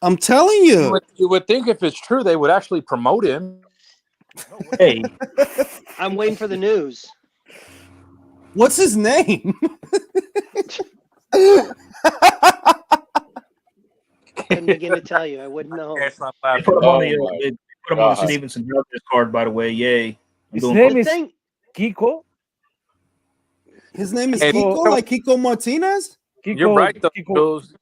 I'm telling you. You would think if it's true, they would actually promote him. Hey, I'm waiting for the news. What's his name? Couldn't begin to tell you. I wouldn't know. It's not they laughing. put him on the, Oh, they put him on the God. Stevenson Justice card, by the way. Yay. I'm His doing name good. is Thing- Kiko. His name is Hey, Kiko, like Kiko Martinez? You're right, though. Kiko, Jules.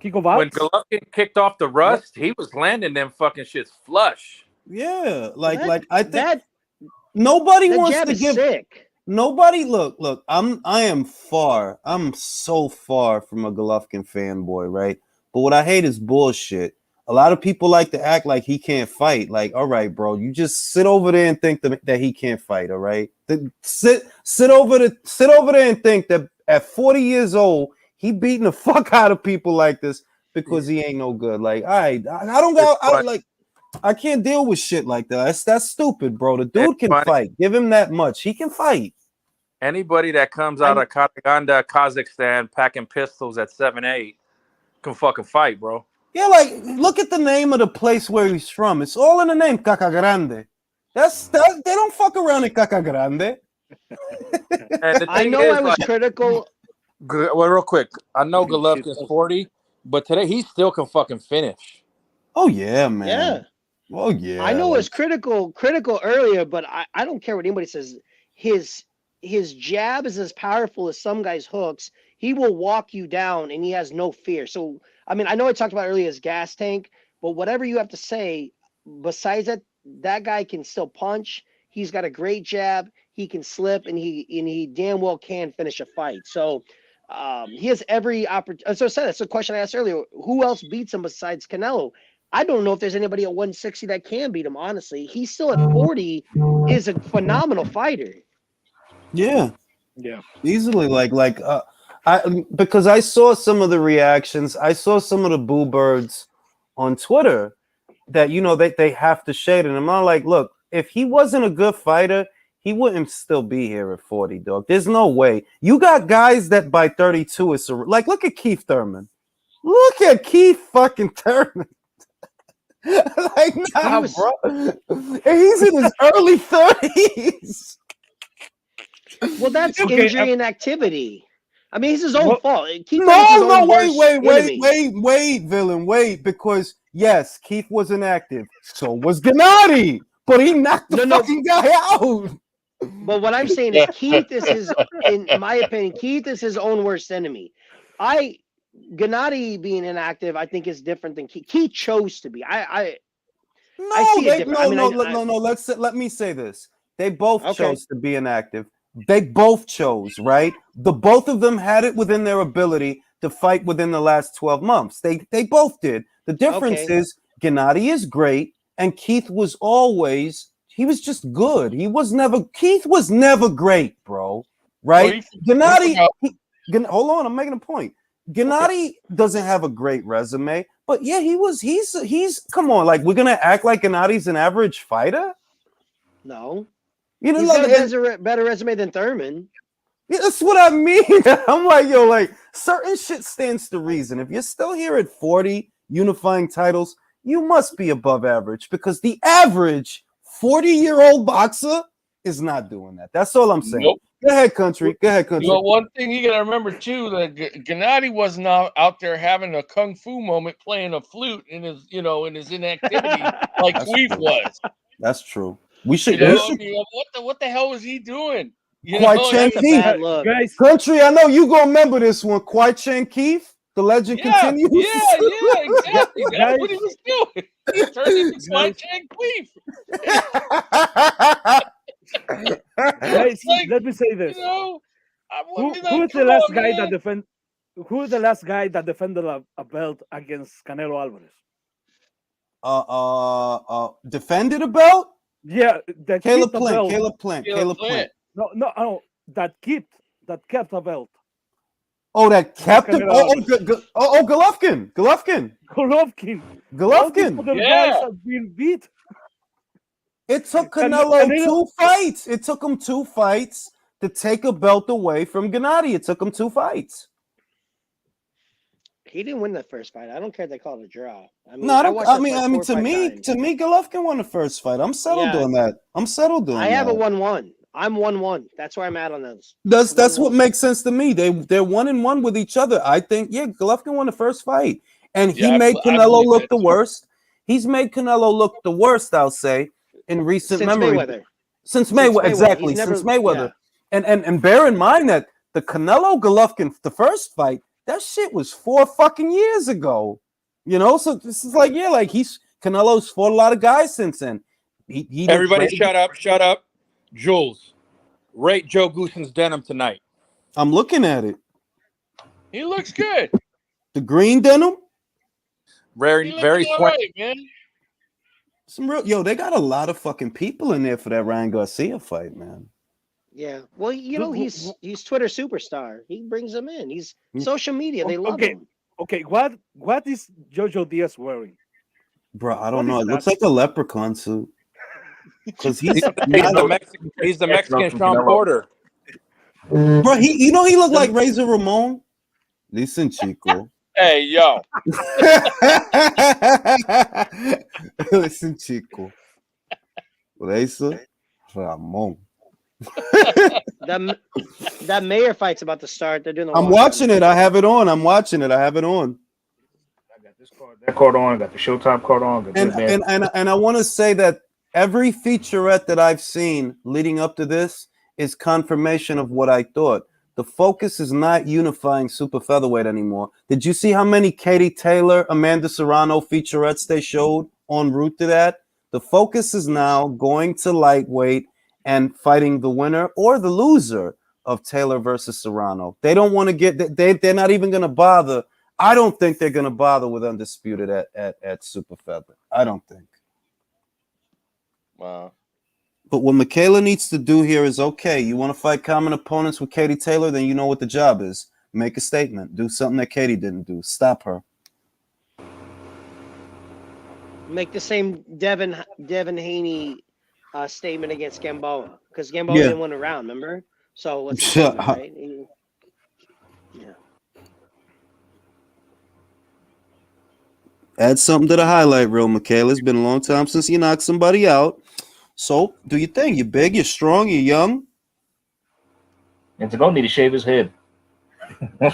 Kiko When Vouts. Golovkin kicked off the rust, he was landing them fucking shits flush. Yeah, like That- I think that nobody that wants jab to is give sick. nobody look, I'm so far from a Golovkin fanboy, right? But what I hate is bullshit. A lot of people like to act like he can't fight. Like, all right, bro, you just sit over there and think that he can't fight, all right? Sit over there and think that at 40 years old, he beating the fuck out of people like this because he ain't no good. Like, all right, I can't deal with shit like that. That's stupid, bro. The dude can fight. Give him that much. He can fight. Anybody that comes out of Karaganda, Kazakhstan, packing pistols at 7'8" can fucking fight, bro. Yeah, like look at the name of the place where he's from. It's all in the name, Caca Grande. They don't fuck around in Caca Grande. And the I thing know is, I was critical. Well, real quick, I know Golovkin's 40, but today he still can fucking finish. Oh yeah, man. Yeah. Oh yeah. I know it was critical earlier, but I don't care what anybody says. His jab is as powerful as some guys' hooks. He will walk you down, and he has no fear. So, I mean, I know I talked about earlier his gas tank, but whatever you have to say, besides that guy can still punch. He's got a great jab. He can slip, and he damn well can finish a fight. So, he has every opportunity. So I said that's the question I asked earlier. Who else beats him besides Canelo? I don't know if there's anybody at 160 that can beat him. Honestly, he's still at 40. Is a phenomenal fighter. Yeah. Yeah. Easily, because I saw some of the reactions. I saw some of the boo birds on Twitter that they have to shade him. I'm not like, look, if he wasn't a good fighter, he wouldn't still be here at 40, dog. There's no way. You got guys that by 32 is like, look at Keith Thurman. Look at Keith fucking Thurman. Like, nah, bro. And he's in his early 30s. Well, that's Okay, injury and activity. I mean, it's his own fault. Keith No, wait, villain, wait, because yes, Keith was inactive. So was Gennady. but he knocked the fucking guy out. But what I'm saying is Keith is his, in my opinion, Keith is his own worst enemy. Gennady being inactive, I think is different than Keith. Keith chose to be. I see it different. Let me say this. They both chose to be inactive. They both chose, right? The both of them had it within their ability to fight within the last 12 months. They both did. The difference is Gennady is great, and Keith was always, he was just good. Keith was never great, bro. Right? Gennady, hold on, I'm making a point. Gennady doesn't have a great resume, but yeah, he's come on, like we're gonna act like Gennady's an average fighter? No. You know, he's got a better resume than Thurman. Yeah, that's what I mean. I'm like, yo, like certain shit stands to reason. If you're still here at 40 unifying titles, you must be above average because the average 40-year-old boxer is not doing that. That's all I'm saying. Nope. Go ahead, country. Well, one thing you got to remember too, that Gennady wasn't out there having a kung fu moment, playing a flute in his, inactivity like Queef was. That's true. We should. What the hell was he doing? Quai-Chen Keith. Guys, country, I know you gonna remember this one. Quai-Chen Keith. The legend continues. Yeah, exactly. That's what he was doing. He turned into Quai-Chen Queef. Guys, let me say this. Who is the last guy that defend? Who is the last guy that defended a belt against Canelo Alvarez? Defended a belt? Yeah, Caleb Plant. No, that kept a belt. Oh, that kept him. Golovkin. The guys have been beat. It took Canelo 2 fights. It took him 2 fights to take a belt away from Gennady. It took him 2 fights. He didn't win the first fight. I don't care if they call it a draw. To me, Golovkin won the first fight. I'm settled on that. I have a 1-1. I'm 1-1. That's where I'm at on those. That's what makes sense to me. They're 1-1 with each other. I think, Golovkin won the first fight. And he made Canelo look the worst. He's made Canelo look the worst, I'll say, in recent memory. Since Mayweather. Exactly. Since Mayweather. Yeah. And bear in mind that the Canelo Golovkin, the first fight, that shit was 4 fucking years ago. So this is like, Canelo's fought a lot of guys since then. Everybody shut up. Jules, rate Joe Gooson's denim tonight. I'm looking at it. He looks good. The green denim? Very sweaty. Right, man. They got a lot of fucking people in there for that Ryan Garcia fight, man. Yeah. Well, he's Twitter superstar. He brings them in. He's social media. They love him. Okay, what is Jojo Diaz wearing? Bro, I don't know. It looks like a leprechaun suit. Because he's the Mexican Sean Porter. Bro, he looked like Razor Ramon. Listen, Chico. Hey, yo. Listen, Chico. Razor Ramon. that mayor fight's about to start. They're doing. I'm watching it. I have it on. I'm watching it. I have it on. I got this card, that card on. I got the Showtime card on. And I want to say that every featurette that I've seen leading up to this is confirmation of what I thought. The focus is not unifying super featherweight anymore. Did you see how many Katie Taylor, Amanda Serrano featurettes they showed en route to that? The focus is now going to lightweight and fighting the winner or the loser of Taylor versus Serrano. They don't want to they're not even going to bother. I don't think they're going to bother with Undisputed at super feather. I don't think. Wow. But what Michaela needs to do here is, okay, you want to fight common opponents with Katie Taylor, then you know what the job is. Make a statement. Do something that Katie didn't do. Stop her. Make the same Devin Haney statement against Gamboa, because Gamboa didn't win a round, remember? So let's right? Yeah. Add something to the highlight reel, Michaela. It's been a long time since you knocked somebody out. So do your thing. You're big, you're strong, you're young. And Tagone need to shave his head. Yeah,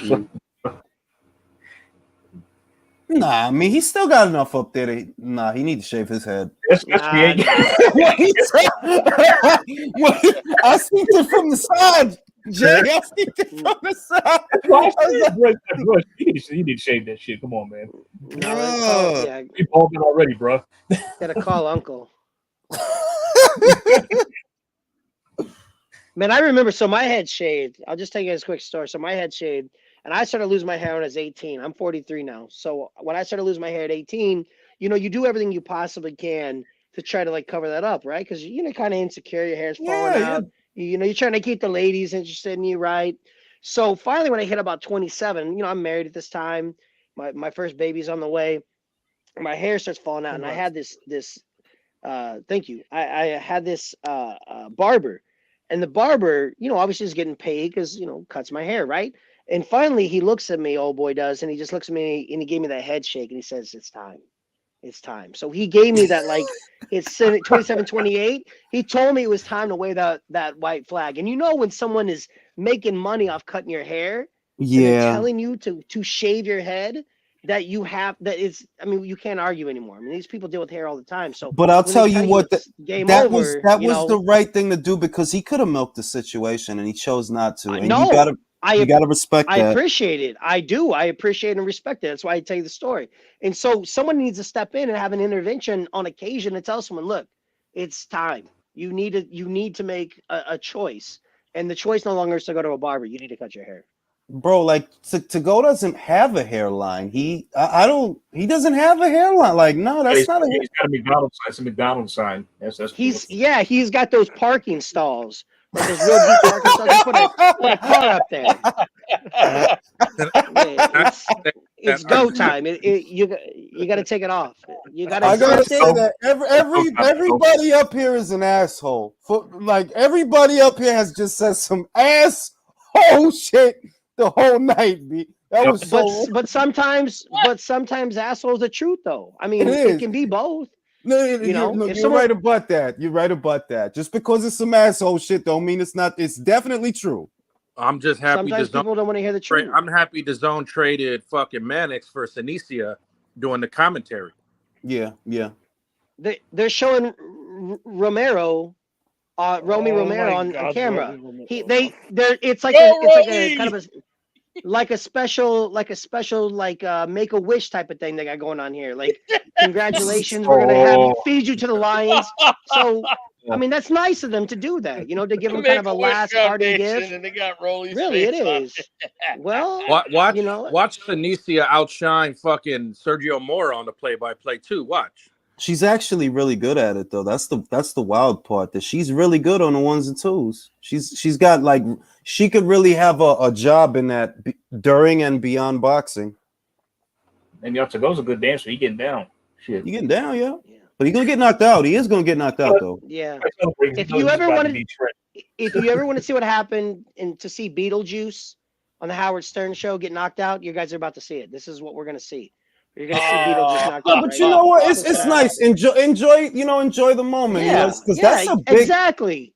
Nah, I mean he still got enough up there. Nah, he need to shave his head. Nah, I seen it from the side, Jay. I seen it from the side. You need to shave that shit. Come on, man. No, yeah, You balding already, bro. gotta call Uncle. Man, I remember. So my head shaved. I'll just tell you guys a quick story. So my head shaved, and I started losing my hair when I was 18. I'm 43 now. So when I started losing my hair at 18, you do everything you possibly can to try to like cover that up, right? Because kind of insecure, your hair's falling out. You're trying to keep the ladies interested in you, right? So finally, when I hit about 27, I'm married at this time. My first baby's on the way. My hair starts falling out, and I had this. Thank you. I had this barber. And the barber, obviously is getting paid because, cuts my hair, right? And finally, he looks at me, old boy does, and he just looks at me and he gave me that head shake and he says, it's time. It's time. So he gave me that, like, it's 27, 28. He told me it was time to wave that white flag. And when someone is making money off cutting your hair, and they're telling you to shave your head, that you can't argue anymore. I mean, these people deal with hair all the time. So, but I'll tell you what, that was the right thing to do because he could have milked the situation and he chose not to. And no, you gotta respect that. I appreciate it. I do. I appreciate and respect it. That's why I tell you the story. And so someone needs to step in and have an intervention on occasion and tell someone, look, it's time. You need to make a choice. And the choice no longer is to go to a barber. You need to cut your hair. Bro, like TAGOE doesn't have a hairline. He doesn't have a hairline. Like, no, that's not a hairline. He's got a McDonald's. That's a McDonald's sign. He's got those parking stalls. Like those real deep parking stalls. You put a car up there. It's go time. You got to take it off. You got to. I gotta say that everybody up here is an asshole. Like everybody up here has just said some asshole shit the whole night, B. That was so. But sometimes assholes the truth though. I mean, it can be both. No, you're right about that. You're right about that. Just because it's some asshole shit don't mean it's not. It's definitely true. I'm just happy. Sometimes people don't want to hear the truth. I'm happy DAZN traded fucking Mannix for Sinicia doing the commentary. Yeah. They're showing Romero. Romy Romero on camera. It's like a kind of a special Make-A-Wish type of thing they got going on here. Like, congratulations, we're gonna feed you to the lions. So I mean, that's nice of them to do that, to give them kind of a last parting gift. And they got Rolly's really, it face is. Well, watch Sinicia outshine fucking Sergio Mora on the play-by-play too. Watch. She's actually really good at it though. That's the wild part, that she's really good on the ones and twos. She's got like, she could really have a job in that during and beyond boxing. And TAGOE's a good dancer. He getting down. Shit. He getting down, yeah. But he's gonna get knocked out. He is gonna get knocked out though. Yeah. If you ever want to see what happened and to see Beetlejuice on the Howard Stern show get knocked out, you guys are about to see it. This is what we're gonna see. You're gonna see Beetlejuice knocked out. But you know what? It's nice. Enjoy the moment. Yeah, because that's a big,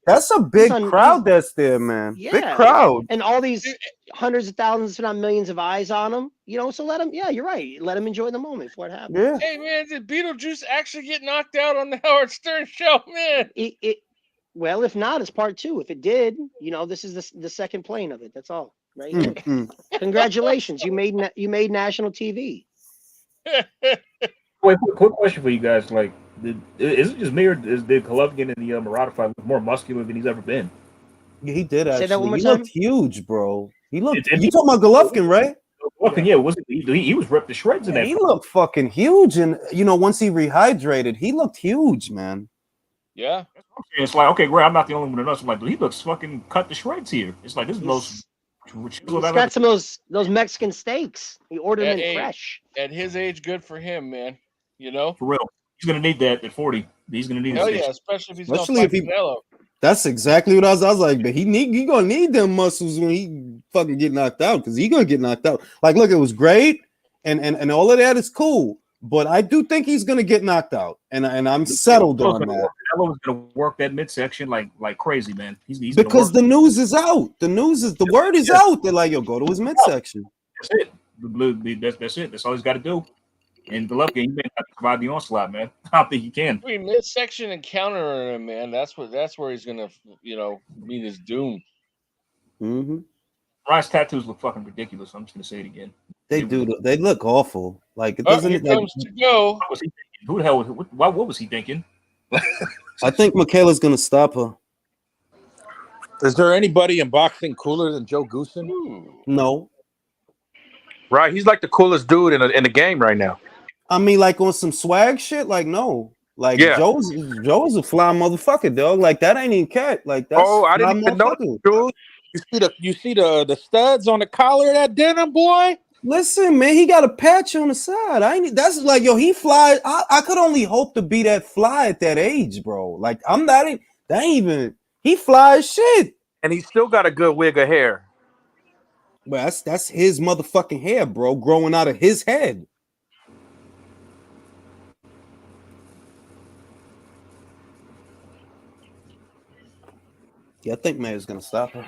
that's a big crowd that's there, man. Yeah. Big crowd. And all these hundreds of thousands, if not millions of eyes on them. So let them. Yeah, you're right. Let them enjoy the moment before it happens. Yeah. Hey man, did Beetlejuice actually get knocked out on the Howard Stern show, man? Well, if not, it's part 2. If it did, this is the second plane of it. That's all, right? Congratulations, you made national TV. Wait, quick question for you guys. Like, is it just me, or did Golovkin in the Murata fight look more muscular than he's ever been? Yeah, he did actually. Say that one more he time? looked huge, bro. He looked. You talking about Golovkin, right? Golovkin, yeah. He was ripped to shreds in that. He looked fucking huge, and once he rehydrated, he looked huge, man. Yeah. It's like, okay, great. I'm not the only one in us. I'm like, dude, he looks fucking cut to shreds here. It's like, this is the most. He's got some of those Mexican steaks. He ordered them fresh. At his age, good for him, man. For real. He's gonna need that at 40. He's gonna need it. Oh yeah, especially if he's gonna fight Canelo. That's exactly what I was like, but he gonna need them muscles when he fucking get knocked out, because he gonna get knocked out. Like, look, it was great, and all of that is cool, but I do think he's gonna get knocked out, and I'm settled on that. Canelo's gonna work that midsection like crazy, man. He's because the news is out. The word is out. They're like, yo, go to his midsection. That's it. That's it. That's all he's got to do. And Golovkin, he may have to provide the onslaught, man. I don't think he can. Between midsection and countering him, man, that's where he's gonna, meet his doom. Mm-hmm. Ryan's tattoos look fucking ridiculous. I'm just gonna say it again. They do. They look awful. Like it doesn't. Here comes to go. What was he thinking? Who the hell? What was he thinking? I think Michaela's gonna stop her. Is there anybody in boxing cooler than Joe Goosen? No. Right, he's like the coolest dude in the game right now. I mean, like on some swag shit. Like no. Like Yeah. Joe's a fly motherfucker, dog. Like that ain't even cat. Like that's. Oh, I didn't even know, dude. You see the studs on the collar of that denim, boy. Listen, man, he got a patch on the side. That's like, yo, he fly. I could only hope to be that fly at that age, bro. Like I'm not. That ain't even. He fly as shit. And he's still got a good wig of hair. Well, that's his motherfucking hair, bro, growing out of his head. Yeah, I think Mayer's gonna stop her.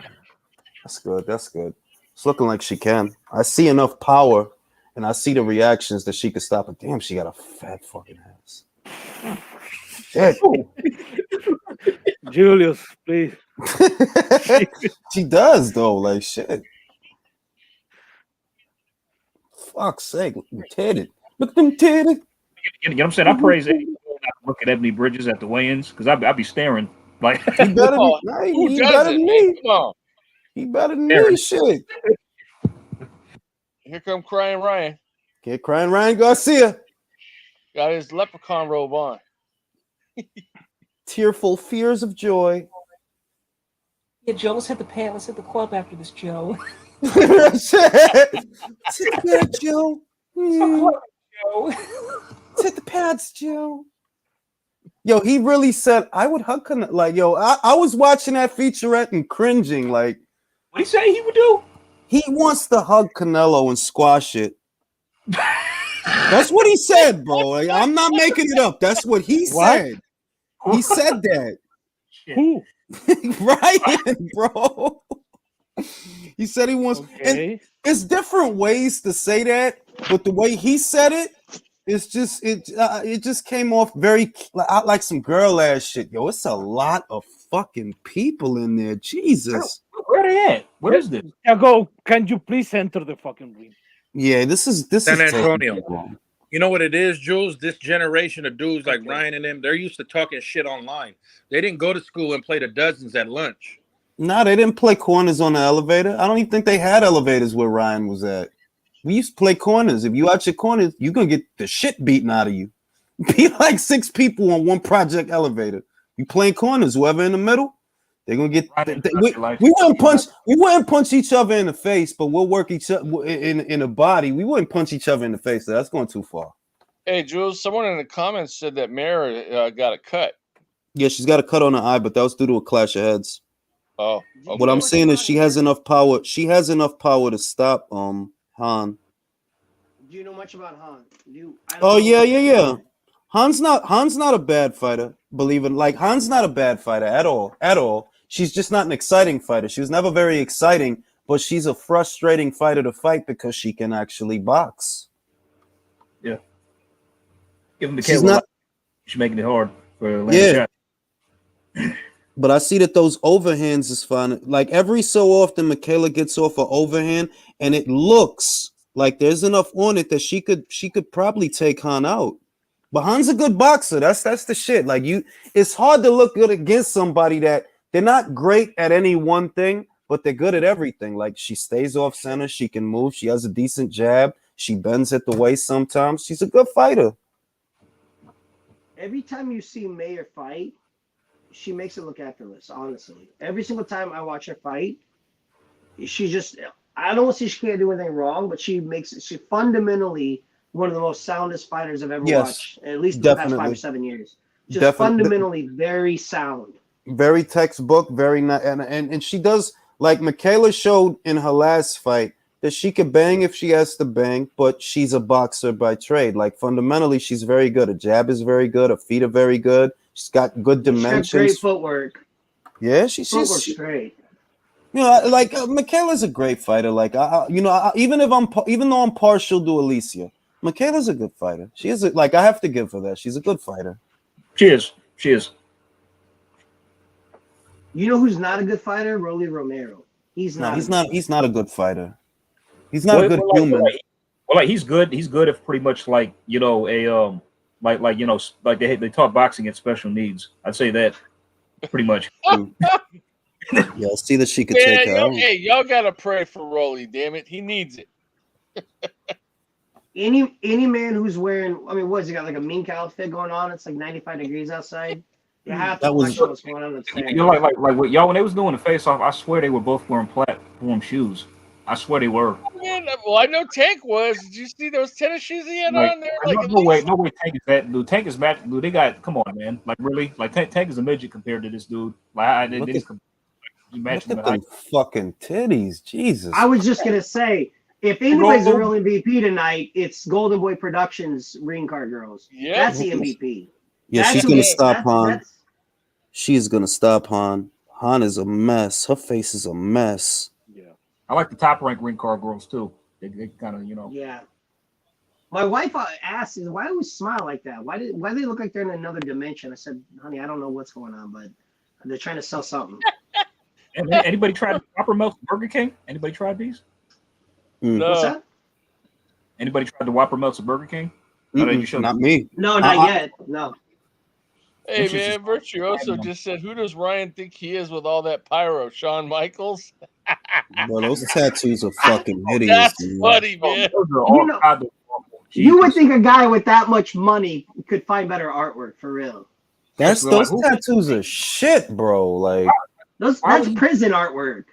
That's good. That's good. It's looking like she can. I see enough power, and I see the reactions that she could stop it. Damn, she got a fat fucking ass. Shit. Julius, please. She does though, like shit. Fuck's sake, look at them titties. Look at them titties. You know what I'm saying? I praise Eddie not to look at Ebony Bridges at the weigh-ins because I'd be staring like. He better than Who he does better it, than man? me. Come on. He better than me. Shit. Here come crying Ryan. Get crying Ryan Garcia. Got his leprechaun robe on. Tearful fears of joy. Yeah, Joe, let's hit the pad. Let's hit the club after this, Joe. Shit. Yeah, Joe. Joe. Let's hit the pads, Joe. Yo, he really said I would hug Canelo. Like, yo, I was watching that featurette and cringing. Like, what did he say he would do? He wants to hug Canelo and squash it. That's what he said, bro. Like, I'm not making it up. That's what he said. He said that. Who? Ryan, bro. He said he wants. Okay. And it's different ways to say that, but the way he said it, it's just it just came off very like some girl ass shit. Yo, it's a lot of fucking people in there. Jesus. Where they at? What is this? TAGOE, can you please enter the fucking ring? Yeah, this is San Antonio. totally You know what it is, Jules? This generation of dudes like Ryan and them, they're used to talking shit online. They didn't go to school and play the dozens at lunch. No, they didn't play corners on the elevator. I don't even think they had elevators where Ryan was at. We used to play corners. If you out your corners, you're going to get the shit beaten out of you. Be like 6 people on one project elevator. You playing corners, whoever in the middle, they're going to get... We wouldn't punch each other in the face, but we'll work each other in a body. We wouldn't punch each other in the face. So that's going too far. Hey, Jules, someone in the comments said that Mara got a cut. Yeah, she's got a cut on her eye, but that was due to a clash of heads. Oh, okay. What I'm saying is she has enough power. She has enough power to stop Han. Do you know much about Han? Oh yeah. Han's not a bad fighter. Believe it, like Han's not a bad fighter at all. She's just not an exciting fighter. She was never very exciting, but she's a frustrating fighter to fight because she can actually box. Yeah. Give him the She's cable. not. She's making it hard for landing shot. But I see that those overhands is fine. Like every so often, Michaela gets off an overhand, and it looks like there's enough on it that she could probably take Han out. But Han's a good boxer. That's the shit. Like it's hard to look good against somebody that they're not great at any one thing, but they're good at everything. Like she stays off center, she can move, she has a decent jab, she bends at the waist sometimes. She's a good fighter. Every time you see Mayer fight, she makes it look effortless, honestly. Every single time I watch her fight, I don't see she can't do anything wrong, but she fundamentally one of the most soundest fighters I've ever watched, at least in the past 5 or 7 years. Just fundamentally very sound. Very textbook, very not, and she does, like Michaela showed in her last fight, that she could bang if she has to bang, but she's a boxer by trade. Like fundamentally, she's very good. Her jab is very good. Her feet are very good. She's got good dimensions. She's got great footwork. Yeah, she's great. You know, like Michaela's a great fighter. Like even though I'm partial to Alicia, Michaela's a good fighter. She is like I have to give her that. She's a good fighter. She is. She is. You know who's not a good fighter? Rolly Romero. He's not. He's not a good fighter. He's not a good human. Well, he's good. He's good if pretty much like a like they taught boxing at special needs. I'd say that pretty much. Yeah, see that she could take her out. Hey, y'all gotta pray for Rolly. Damn it, he needs it. Any man who's wearing, I mean, what's he got, like a mink outfit going on? It's like 95 degrees outside. You have to watch what's going on upstairs. Like what y'all when they was doing the face off, I swear they were both wearing platform shoes. I swear they were. Man, well, I know Tank was. Did you see those tennis shoes he had on there? No way Tank is that dude. Tank is match dude. They got come on, man. Like really? Like Tank is a midget compared to this dude. Like Look at them fucking titties, Jesus. I was just gonna say, if anybody's a real MVP tonight, it's Golden Boy Productions Ring Card Girls. Yeah, that's the MVP. Yeah, she's gonna stop Han. She's gonna stop Han. Han is a mess. Her face is a mess. Yeah, I like the top rank ring card girls too. They kind of Yeah. My wife asked, "Why do we smile like that? Why do they look like they're in another dimension?" I said, "Honey, I don't know what's going on, but they're trying to sell something." Anybody tried Whopper Melts at Burger King? Anybody tried these? No. What's that? Anybody tried the Whopper Melts at Burger King? Not me. No, not yet. No. Hey man, Virtuoso just said, "Who does Ryan think he is with all that pyro? Shawn Michaels?" Bro, those tattoos are fucking hideous. That's funny, man. You would think a guy with that much money could find better artwork for real. Those tattoos are shit, bro. Like that's prison artwork.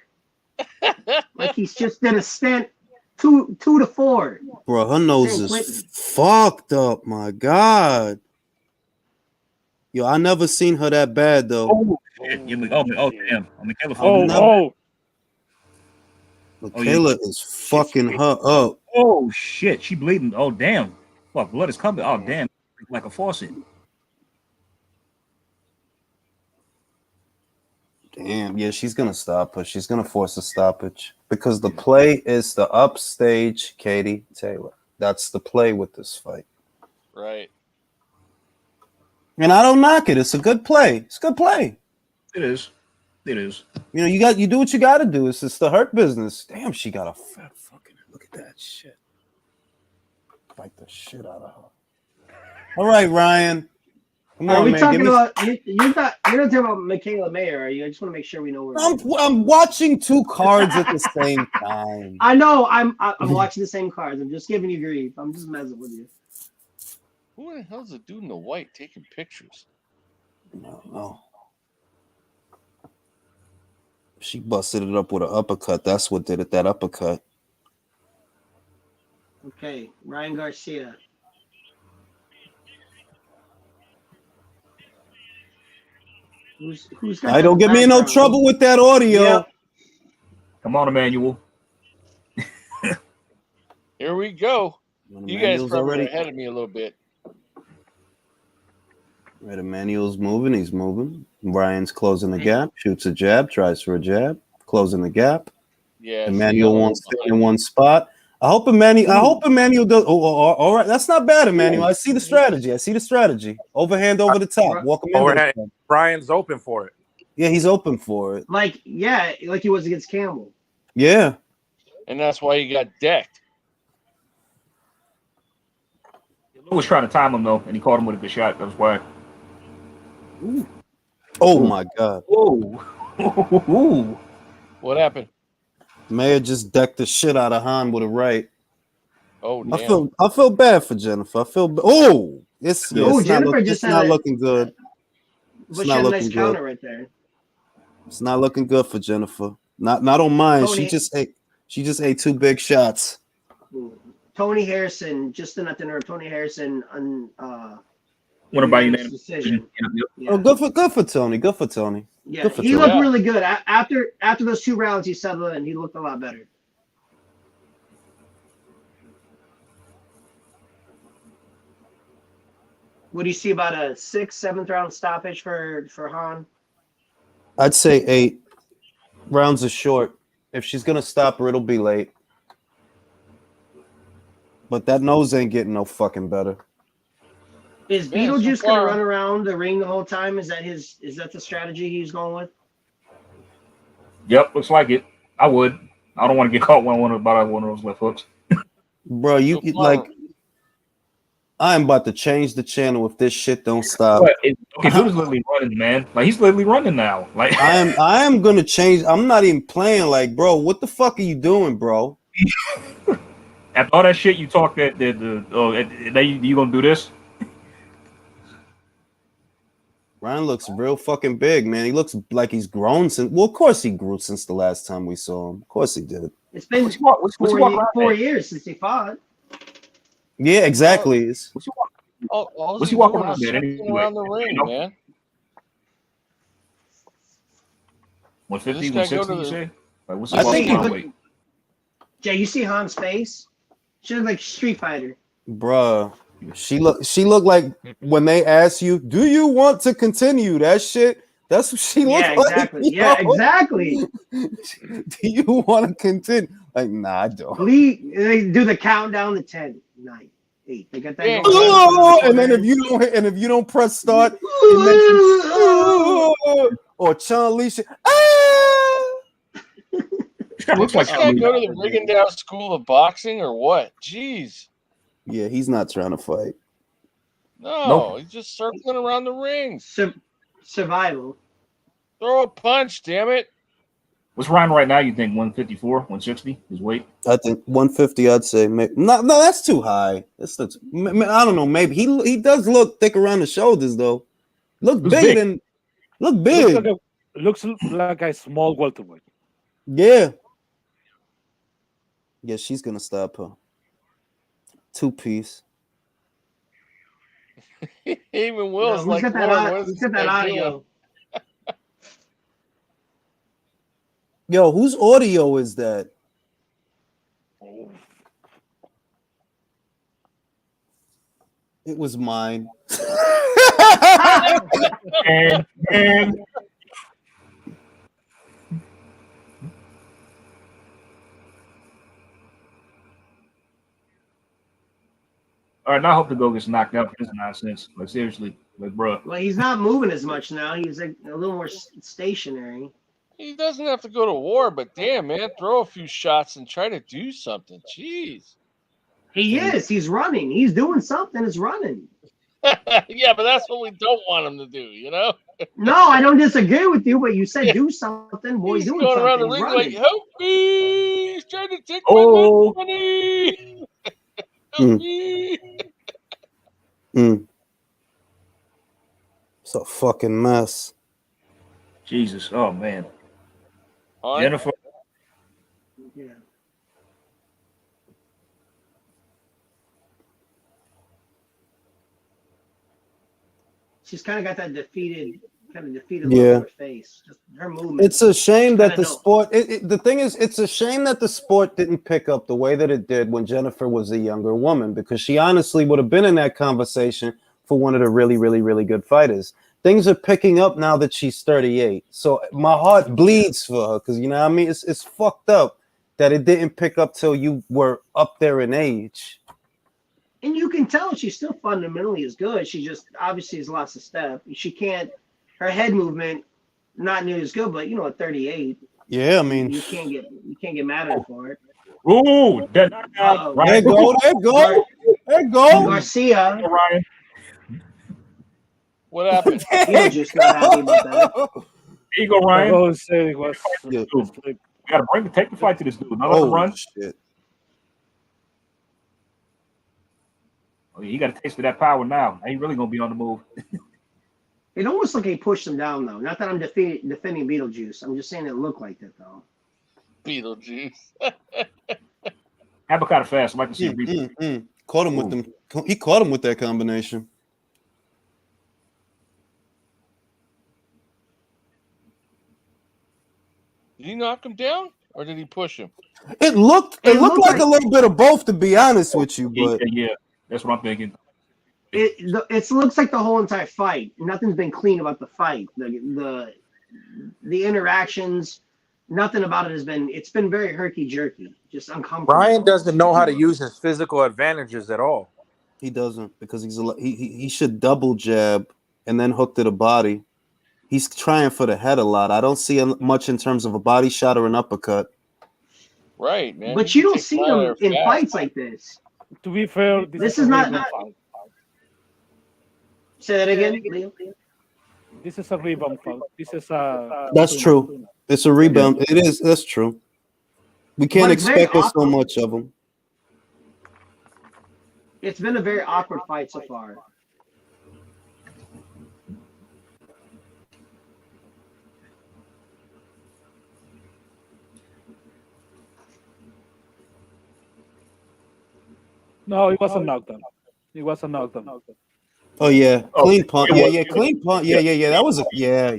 Like he's just did a stint 2 to 4. Bro, her nose is fucked up. My God. Yo, I never seen her that bad though. Oh shit! Damn! Michaela is fucking her up. Oh shit! She bleeding. Oh damn! Fuck! Blood is coming. Oh damn! Like a faucet. Damn. Yeah, she's gonna stop her. She's gonna force a stoppage because the play is the upstage Katie Taylor. That's the play with this fight. Right. And I don't knock it. It's a good play. It's a good play. It is. It is. You know, you do what you got to do. It's the hurt business. Damn, she got a fat fucking. Look at that shit. Fight the shit out of her. All right, Ryan. Come on, man. Talking about you're not talking about Michaela Mayer, are you? I just want to make sure we know where. I'm watching two cards at the same time. I know. I'm watching the same cards. I'm just giving you grief. I'm just messing with you. Who the hell's the dude in the white taking pictures? No. She busted it up with an uppercut. That's what did it, that uppercut. Okay, Ryan Garcia. Who's got don't get me in no trouble with that audio. Yep. Come on, Emmanuel. Here we go. You guys probably already ahead of me a little bit. Right, Emmanuel's moving. He's moving. Ryan's closing the gap. Shoots a jab. Tries for a jab. Closing the gap. Yeah. Emmanuel wants to stay in one spot. I hope Emmanuel does. All right. That's not bad, Emmanuel. I see the strategy. Overhand over the top. Walk him Overhand. Brian's open for it. Yeah, he's open for it. Like he was against Campbell. Yeah. And that's why he got decked. Lou was trying to time him though, and he caught him with a good shot. That was why. Ooh. Oh my God. Ooh. What happened? Mayer just decked the shit out of Han with a right. Oh, damn. I feel bad for Jennifer. It's not looking good. But she had a nice counter right there. It's not looking good for Jennifer. Not on mine. She just ate 2 big shots. Tony Harrison, just not to interrupt. Tony Harrison on what about you name decision? Yeah. Oh, good for Tony. Good for Tony. Yeah, he looked really good. After those 2 rounds, he settled in. He looked a lot better. What do you see about a 6th, 7th round stoppage for Han? I'd say 8 rounds are short. If she's gonna stop her, it'll be late. But that nose ain't getting no fucking better. Is Yeah, so Beetlejuice gonna far. run around the ring the whole time? Is that the strategy he's going with? Yep, looks like it. I would. I don't want to get caught one of those left hooks. Bro, you So far, like I'm about to change the channel if this shit don't stop. But okay, dude is literally running, man. Like he's literally running now. Like I am gonna change. I'm not even playing. Like, bro, what the fuck are you doing, bro? after all that shit you talk that you gonna do this? Ryan looks real fucking big, man. He looks like he's grown since. Well, of course he grew since the last time we saw him. Of course he did. It's been What's he walking 4 years since he fought. Yeah, exactly. all What's he's he walking doing around is there circling anyway? around the ring, You know? man. 150, This guy go 160, to you the- say? Like what's he I walking think- around weight? Jay, you see Han's face? She looks like Street Fighter. Bruh. She looked like when they ask you, do you want to continue that shit? That's what she looked Yeah, like. exactly. Yeah, yo. exactly. Do you want to continue? Like, nah, I don't. Please, they do the countdown to 10, 9, 8. They got that Yeah. going Oh, on. and then if you don't press start, it mentions, oh, or Chun-Li. That looks like This guy go to the Rigondeaux School of Boxing or what? Jeez. Yeah, he's not trying to fight. No, Nope. he's just circling around the ring. Survival. Throw a punch, damn it. What's Ryan right now? You think 154, 160 his weight? I think 150. I'd say maybe. No, that's too high. I don't know. Maybe he does look thick around the shoulders though. Look Looks bigger big. than look big. Looks like a small welterweight. Yeah. Yeah, she's gonna stop her. 2-piece. Even Will's Who's like, got that, Lauren, what is who's this got that guy audio? doing? Yo, whose audio is that? It was mine. and all right, now I hope the go gets knocked out for this nonsense. Like seriously, like bro. Well, he's not moving as much now. He's like a little more stationary. He doesn't have to go to war, but damn, man, throw a few shots and try to do something. Jeez. He is. He's running. He's doing something. It's running. Yeah, but that's what we don't want him to do, you know? No, I don't disagree with you, but you said do something. Boy, He's doing going around the something. ring He's like, running. help me! He's trying to take Oh. my money! Help me! It's a fucking mess. Jesus, oh man. All right. Jennifer. Yeah. She's kind of got that defeated look Yeah. on her face. Just her movement. It's a shame that Kinda the don't. sport. The thing is, it's a shame that the sport didn't pick up the way that it did when Jennifer was a younger woman, because she honestly would have been in that conversation for one of the really, really, really good fighters. Things are picking up now that she's 38. So my heart bleeds for her, because you know what I mean. It's fucked up that it didn't pick up till you were up there in age. And you can tell she still fundamentally is good. She just obviously has lost a step. She can't. Her head movement not nearly as good, but you know, at 38, Yeah, I mean, you can't get mad at her for it. Ooh, that Uh-oh. there go. Garcia. Ryan. What happened? Beetlejuice not happy about that. There you go, Ryan. I was saying it was We gotta take the fight to this dude. Not let him Oh run. shit! Oh, yeah, he got a taste of that power now. He really gonna be on the move. It almost like he pushed him down, though. Not that I'm defending Beetlejuice. I'm just saying it looked like that, though. Beetlejuice. Happened kind of fast. I'd like to see a replay. Caught him with them. He caught him with that combination. Did he knock him down or did he push him? It looked like a little bit of both, to be honest with you. But Yeah, that's what I'm thinking. It looks like the whole entire fight. Nothing's been clean about the fight. The interactions, nothing about it has been. It's been very herky jerky, just uncomfortable. Ryan doesn't know how to use his physical advantages at all. He doesn't because he should double jab and then hook to the body. He's trying for the head a lot. I don't see much in terms of a body shot or an uppercut. Right, man. But you don't see him in fights like this. To be fair, this is not. Say that again, Leo. This is a rebound fight. This is a. That's true. It's a rebound. It is. That's true. We can't expect so much of him. It's been a very awkward fight so far. No, it was a knockdown. It was a knockdown. Oh yeah, clean punt. Yeah, clean punt. Yeah. That was a yeah.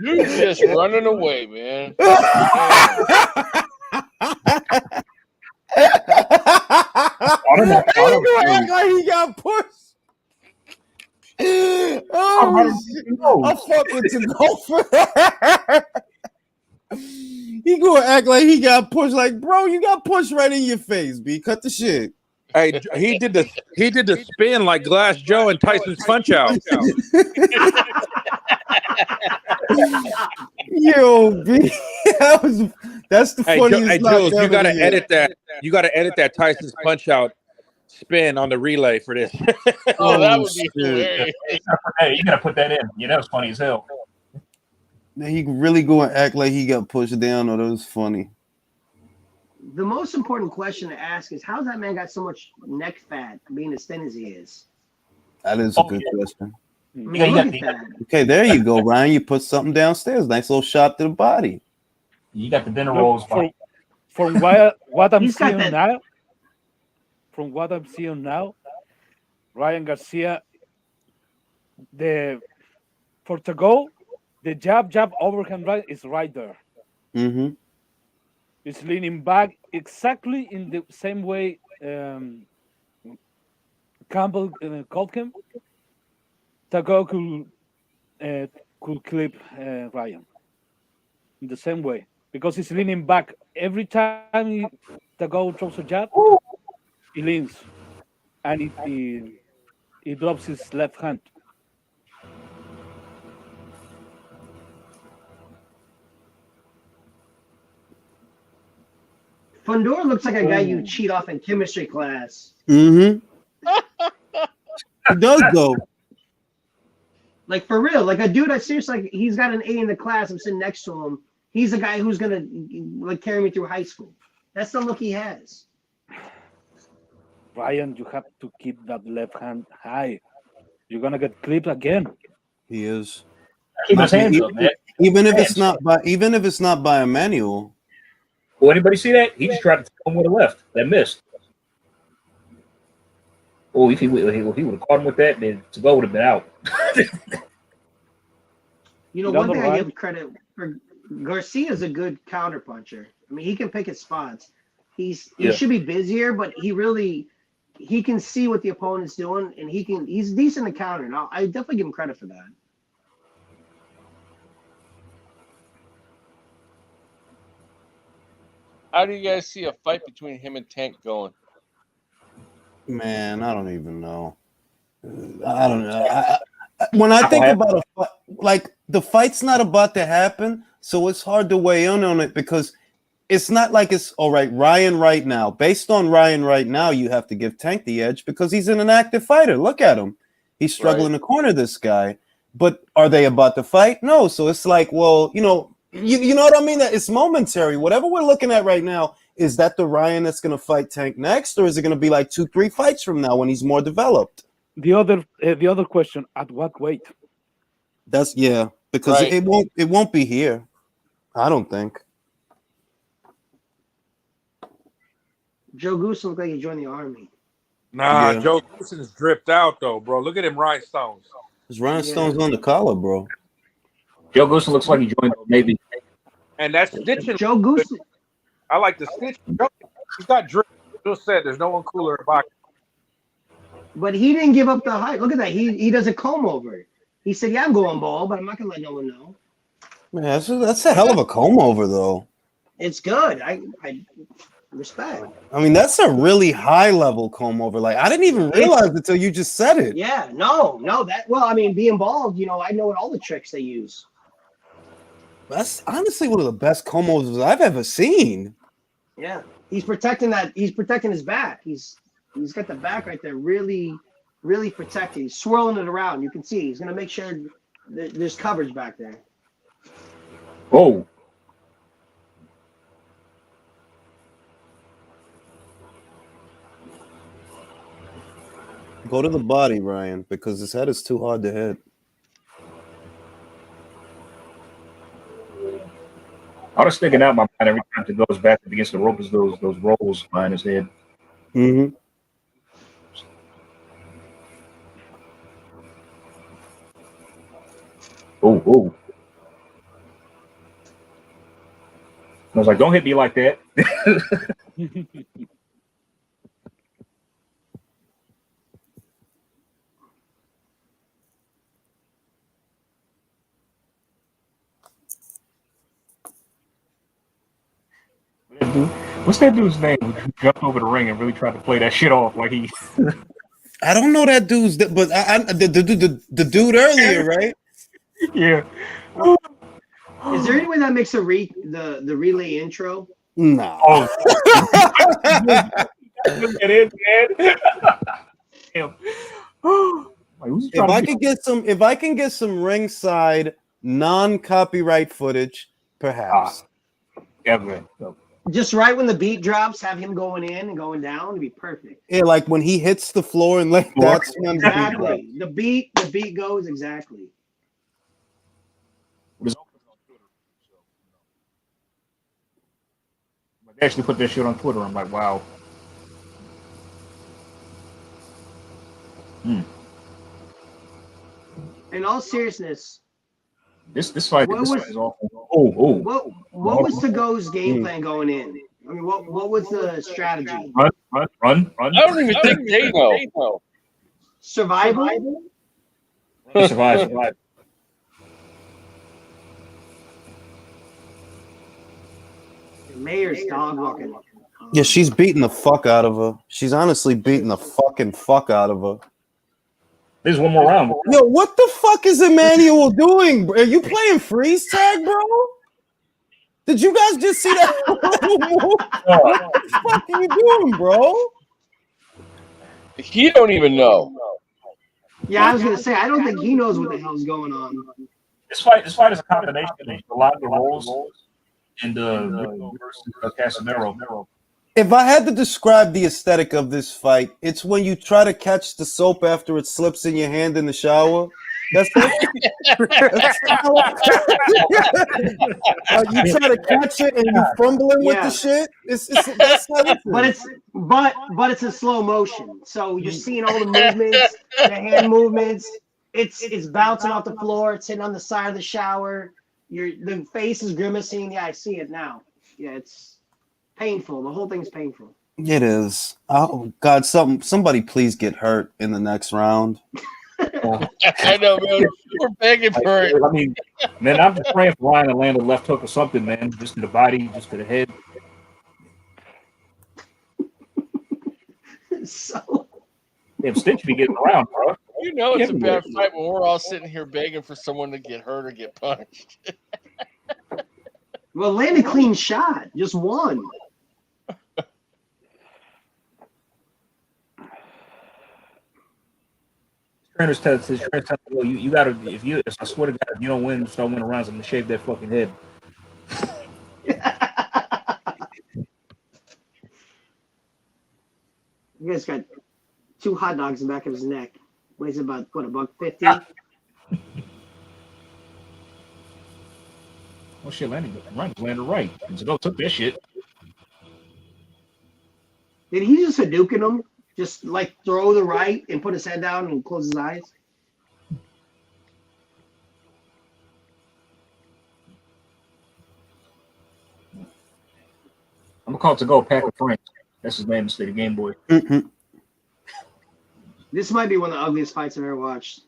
You're just running away, man. Act like he got pushed. Oh, I fuck with to go for that. He gonna act like he got pushed. Like, bro, you got pushed right in your face. B, cut the shit. Hey, he did the spin like Glass Joe and Tyson's Punch Out. Yo, B, that's the funniest. Hey, Jules, you gotta edit that. You gotta edit that Tyson's Punch Out spin on the relay for this. Oh, that would be hilarious. Hey, you gotta put that in. You know, it's funny as hell. He really go and act like he got pushed down, or that was funny. The most important question to ask is how's that man got so much neck fat being as thin as he is? That is a good question. I mean, look at that. Okay, there you go, Ryan. You put something downstairs. Nice little shot to the body. You got the dinner rolls. From what I'm seeing now, Ryan Garcia, for TAGOE, the jab overhand right is right there. Mm-hmm. It's leaning back exactly in the same way Campbell called him. TAGOE could clip Ryan in the same way because he's leaning back every time TAGOE throws a jab. He leans and he drops his left hand. Fundora looks like a guy you cheat off in chemistry class. Mm-hmm. He does though. Like for real, like a dude that seriously, like he's got an A in the class. I'm sitting next to him. He's the guy who's gonna like carry me through high school. That's the look he has. Ryan, you have to keep that left hand high. You're gonna get clipped again. He is. Keep his hands up, man. Even if it's not by a manual. Will anybody see that? He just tried to throw him with a left. That missed. Oh, if he would have caught him with that, then TAGOE would have been out. You know, one thing I give credit for, Garcia's a good counter puncher. I mean, he can pick his spots. He should be busier, but he can see what the opponent's doing, and he's decent to counter. And I definitely give him credit for that. How do you guys see a fight between him and Tank going? Man, I don't even know. I don't know. When I think about a fight, like the fight's not about to happen, so it's hard to weigh in on it because it's not like it's all right. Ryan right now, based on Ryan right now, you have to give Tank the edge because he's an active fighter. Look at him; he's struggling to corner this guy. But are they about to fight? No. So it's like, well, you know what I mean? That it's momentary. Whatever we're looking at right now, is that the Ryan that's going to fight Tank next, or is it going to be like 2-3 fights from now when he's more developed? The other question: at what weight? That's because it won't be here. I don't think. Joe Goose looked like he joined the army. Nah, Joe Gooson's dripped out though, bro. Look at him rhinestones. His rhinestones on the collar, bro. Joe Goosen looks like he joined the Navy. And that's stitching. Joe Goosen. I like the stitch. He's got drip. Just said there's no one cooler in boxing. But he didn't give up the height. Look at that. He does a comb over. He said, "Yeah, I'm going bald, but I'm not gonna let no one know." Man, that's a hell of a comb over, though. It's good. I respect. I mean, that's a really high level comb over. Like, I didn't even realize it until you just said it. Yeah, no, that. Well, I mean, being bald, I know what all the tricks they use. That's honestly one of the best comb overs I've ever seen. Yeah, he's protecting that. He's protecting his back. He's got the back right there, really, really protected. He's swirling it around. You can see he's gonna make sure there's coverage back there. Oh. Go to the body, Ryan, because his head is too hard to hit. I was sticking out my mind every time it goes back against the rope is those rolls behind his head. Mm-hmm. Oh. I was like, don't hit me like that. What's that dude's name who jumped over the ring and really tried to play that shit off like he? I don't know that dude's, but the dude earlier, right? Yeah. Is there any way that makes the relay intro? No. Oh. It is, man. Damn. If I can get some ringside non-copyright footage, perhaps. Just right when the beat drops, have him going in and going down, it'd be perfect. Yeah, like when he hits the floor and like that's when exactly the beat goes exactly. They actually put that shit on Twitter. I'm like, wow. In all seriousness, this fight is awful. Oh. What was TAGOE's game plan going in? I mean, what was the strategy? Run. I don't even think they know. Survival. Survive. Mayor's dog walking. Yeah, she's beating the fuck out of her. She's honestly beating the fucking fuck out of her. There's one more round. Yo, what the fuck is Emmanuel doing? Are you playing freeze tag, bro? Did you guys just see that? What the fuck are you doing, bro? He don't even know. Yeah, I was gonna say I don't think he knows what the hell's going on. This fight is a combination of a lot of the roles and versus Casemiro. If I had to describe the aesthetic of this fight, it's when you try to catch the soap after it slips in your hand in the shower. That's it. You try to catch it and you're fumbling with the shit. That's how it is. But it's a slow motion, so you're seeing all the movements, the hand movements. It's bouncing off the floor. It's hitting on the side of the shower. The face is grimacing. Yeah, I see it now. Yeah, it's painful. The whole thing's painful. It is. Oh God! Somebody please get hurt in the next round. I know, man. We're begging for it. I mean, man, I'm just praying for Ryan to land a left hook or something, man. Just to the body, just to the head. So damn, Stitch be getting around, bro. You know it's a bad fight when we're all sitting here begging for someone to get hurt or get punched. Well, land a clean shot. Just one. Trainers tell you gotta if I swear to God, if you don't win, start winning rounds, I'm gonna shave that fucking head. You guys got 2 hot dogs in the back of his neck. Weighs about $1.50. Oh shit, landed right. So took that shit. Did he just Hadouken him? Just like throw the right and put his head down and close his eyes? I'm gonna call it to go Pack of Frank. That's his name instead of Game Boy. Mm-hmm. This might be one of the ugliest fights I've ever watched.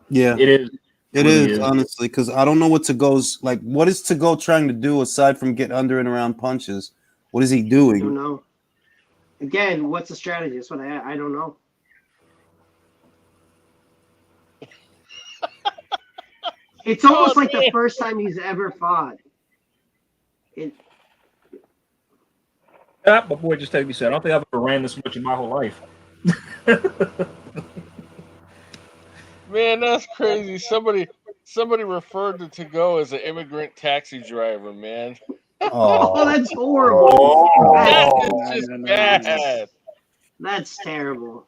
Yeah, it is. It is, honestly, because I don't know what Tagoe's like. What is Tagoe trying to do aside from get under and around punches? What is he I don't doing? know. Again, what's the strategy? That's what I don't know. It's almost like the first time he's ever fought. My boy just texted me said, I don't think I've ever ran this much in my whole life. Man, that's crazy. Somebody referred to TAGOE as an immigrant taxi driver, man. Oh, that's horrible. That is just bad. That's terrible.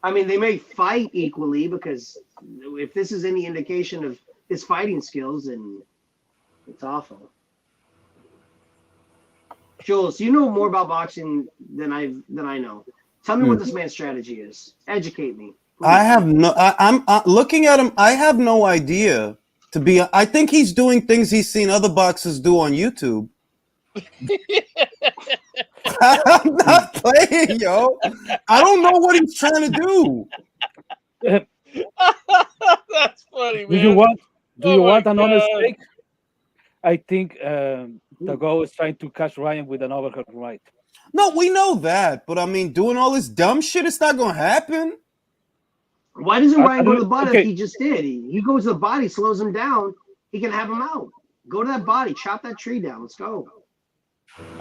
I mean, they may fight equally because if this is any indication of his fighting skills, then it's awful. Jules, you know more about boxing than I know. Tell me what this man's strategy is. Educate me. Please. I have no. I'm looking at him. I have no idea. I think he's doing things he's seen other boxers do on YouTube. I'm not playing, yo. I don't know what he's trying to do. That's funny, man. Do you want an honest God. take? I think TAGOE is trying to catch Ryan with an overhead right. No, we know that, but I mean, doing all this dumb shit, it's not gonna happen. Why doesn't Ryan go to the body okay. like he just did? He goes to the body, slows him down. He can have him out. Go to that body, chop that tree down. Let's go.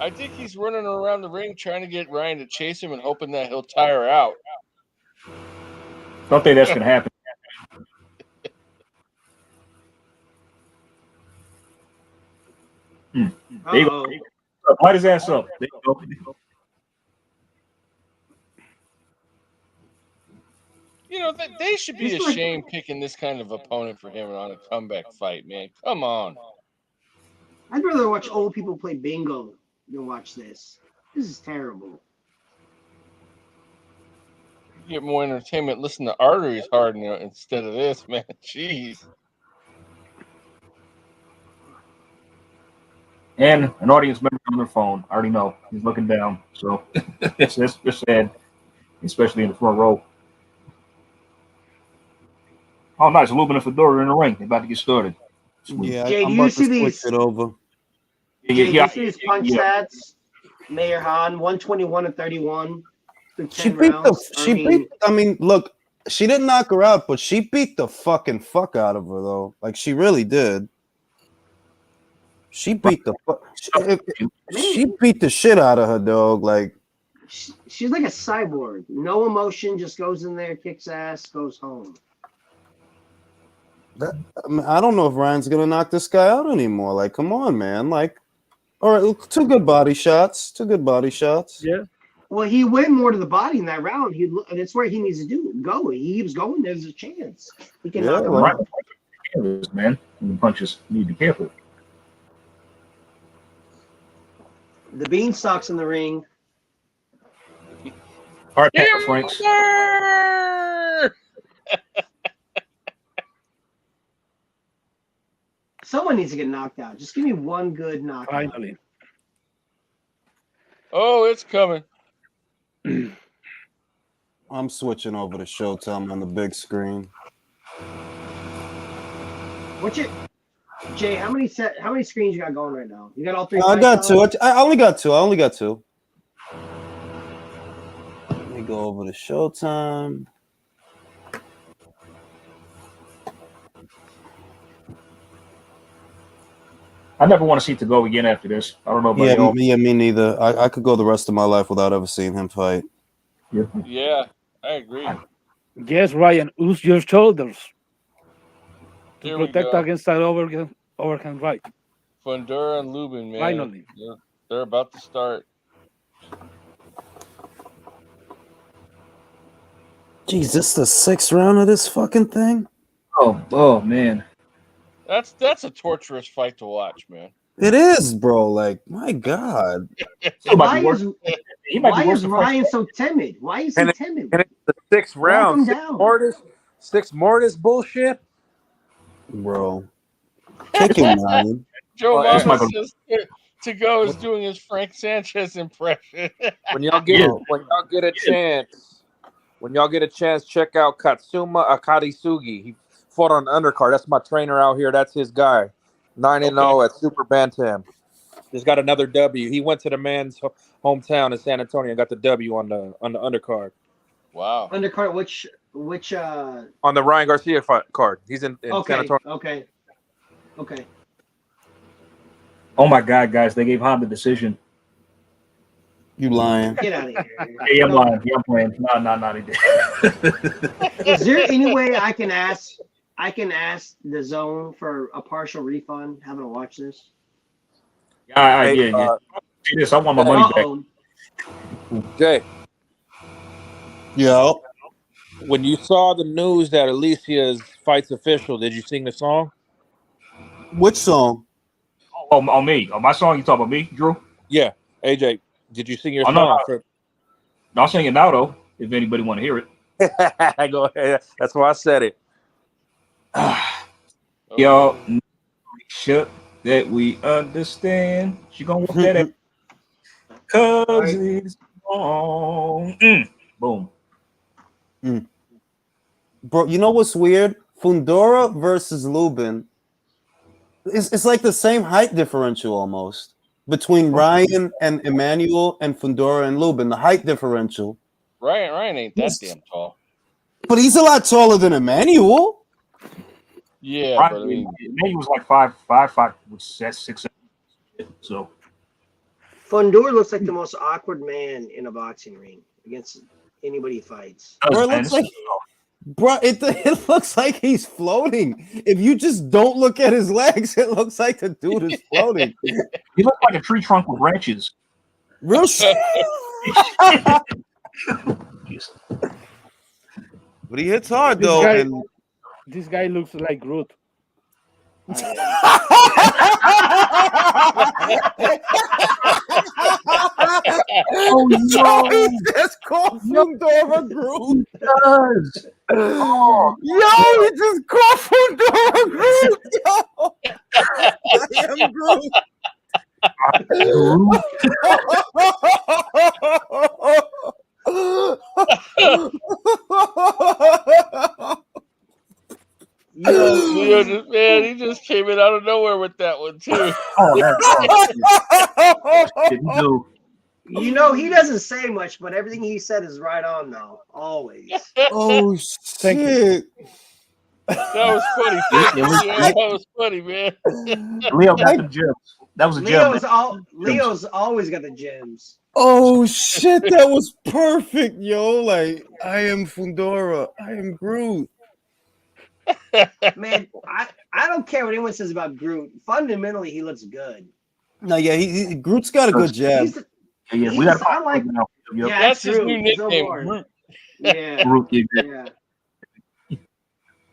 I think he's running around the ring trying to get Ryan to chase him and hoping that he'll tire out. Don't think that's gonna happen. There you go. Light his ass up. There you go. You know, they should be ashamed picking this kind of opponent for him on a comeback fight, man. Come on. I'd rather watch old people play bingo than watch this. This is terrible. You get more entertainment. Listen to arteries harden instead of this, man. Jeez. And an audience member on their phone. I already know. He's looking down. So it's sad, especially in the front row. Oh, nice. A little bit of Fedora in the ring. They're about to get started. Sweet. Yeah, Jay, I'm do you about see to switch these? it over. Jay, do you see these punch stats? Mayor Han, 121 and 31. She beat I mean, look, she didn't knock her out, but she beat the fucking fuck out of her, though. Like, she really did. She beat the she beat the shit out of her, dog. Like, she's like a cyborg. No emotion, just goes in there, kicks ass, goes home. I mean, I don't know if Ryan's gonna knock this guy out anymore. Like, come on, man. Like, all right, two good body shots. Yeah. Well, he went more to the body in that round. That's where he needs to go. He keeps going. There's a chance he can knock him out. Man, the punches need to be careful. The Beanstalk's in the ring. All right, Franks. Someone needs to get knocked out. Just give me one good knockout. Finally. Oh, it's coming. I'm switching over to Showtime on the big screen. What's your Jay? How many screens you got going right now? You got all three? I got two. I only got two. Let me go over to Showtime. I never want to see TAGOE again after this. I don't know about y'all. Yeah, me neither. I could go the rest of my life without ever seeing him fight. Yeah, I agree. Yes, Ryan, use your shoulders to Here we protect go. against that overhand right. Fundura and Lubin, man. Finally. They're about to start. Jeez, this is the 6th round of this fucking thing? Oh man. That's a torturous fight to watch, man. It is, bro. Like, my God. Why is Ryan so timid? Why is he timid? And it's the 6th round. Six mortis bullshit. Bro. Kick him, Ryan. Joe Mama says TAGOE is doing his Frank Sanchez impression. When y'all get a chance, When y'all get a chance, check out Katsuma Akatsugi. He fought on the undercard. That's my trainer out here. That's his guy. 9-0 at Super Bantam. Just got another W. He went to the man's hometown in San Antonio and got the W on the undercard. Wow. Undercard, which on the Ryan Garcia card. He's in San Antonio. Okay. Oh my God, guys! They gave Han the decision. You lying? Get out of here. Yeah, I'm lying. Yeah, I'm playing. No, they did. Is there any way I can ask the Zone for a partial refund? Having to watch this. Yeah. See this? I want my money back. Jay. Yo. When you saw the news that Alicia's fight's official, did you sing the song? Which song? Oh, on me. On my song, you talking about me, Drew? Yeah. AJ, did you sing your song? No, I'll sing it now, though, if anybody want to hear it. Go ahead. That's why I said it. Y'all, make sure that we understand. She gonna walk that out. Cause it's wrong. Boom. Bro, you know what's weird? Fundora versus Lubin. It's like the same height differential almost between Ryan and Emmanuel and Fundora and Lubin. The height differential. Ryan ain't that damn tall. But he's a lot taller than Emmanuel. Yeah, Ryan, but I mean, Emmanuel was like 5'5", 6'7". So Fundora looks like the most awkward man in a boxing ring against anybody he fights. Bro, it looks like, it looks like he's floating. If you just don't look at his legs, it looks like the dude is floating. He looks like a tree trunk with branches. Real shit. But he hits hard though. This guy looks like Groot. Oh no! He just called Fundora Groot. Oh, yo, he just called Fundora Groot. Yo, I am Groot. Leo he just came in out of nowhere with that one too. You know, he doesn't say much, but everything he said is right on, though. Always. Oh shit! That was funny. That was funny, man. Leo got the gems. That was a gem. Leo's always got the gems. Oh shit! That was perfect, yo. Like, I am Fundora. I am Groot. Man, I don't care what anyone says about Groot. Fundamentally, he looks good. No, yeah, Groot's got a good jab. We got I like. Yeah, that's his true. new nickname. Yeah. Groot. Yeah.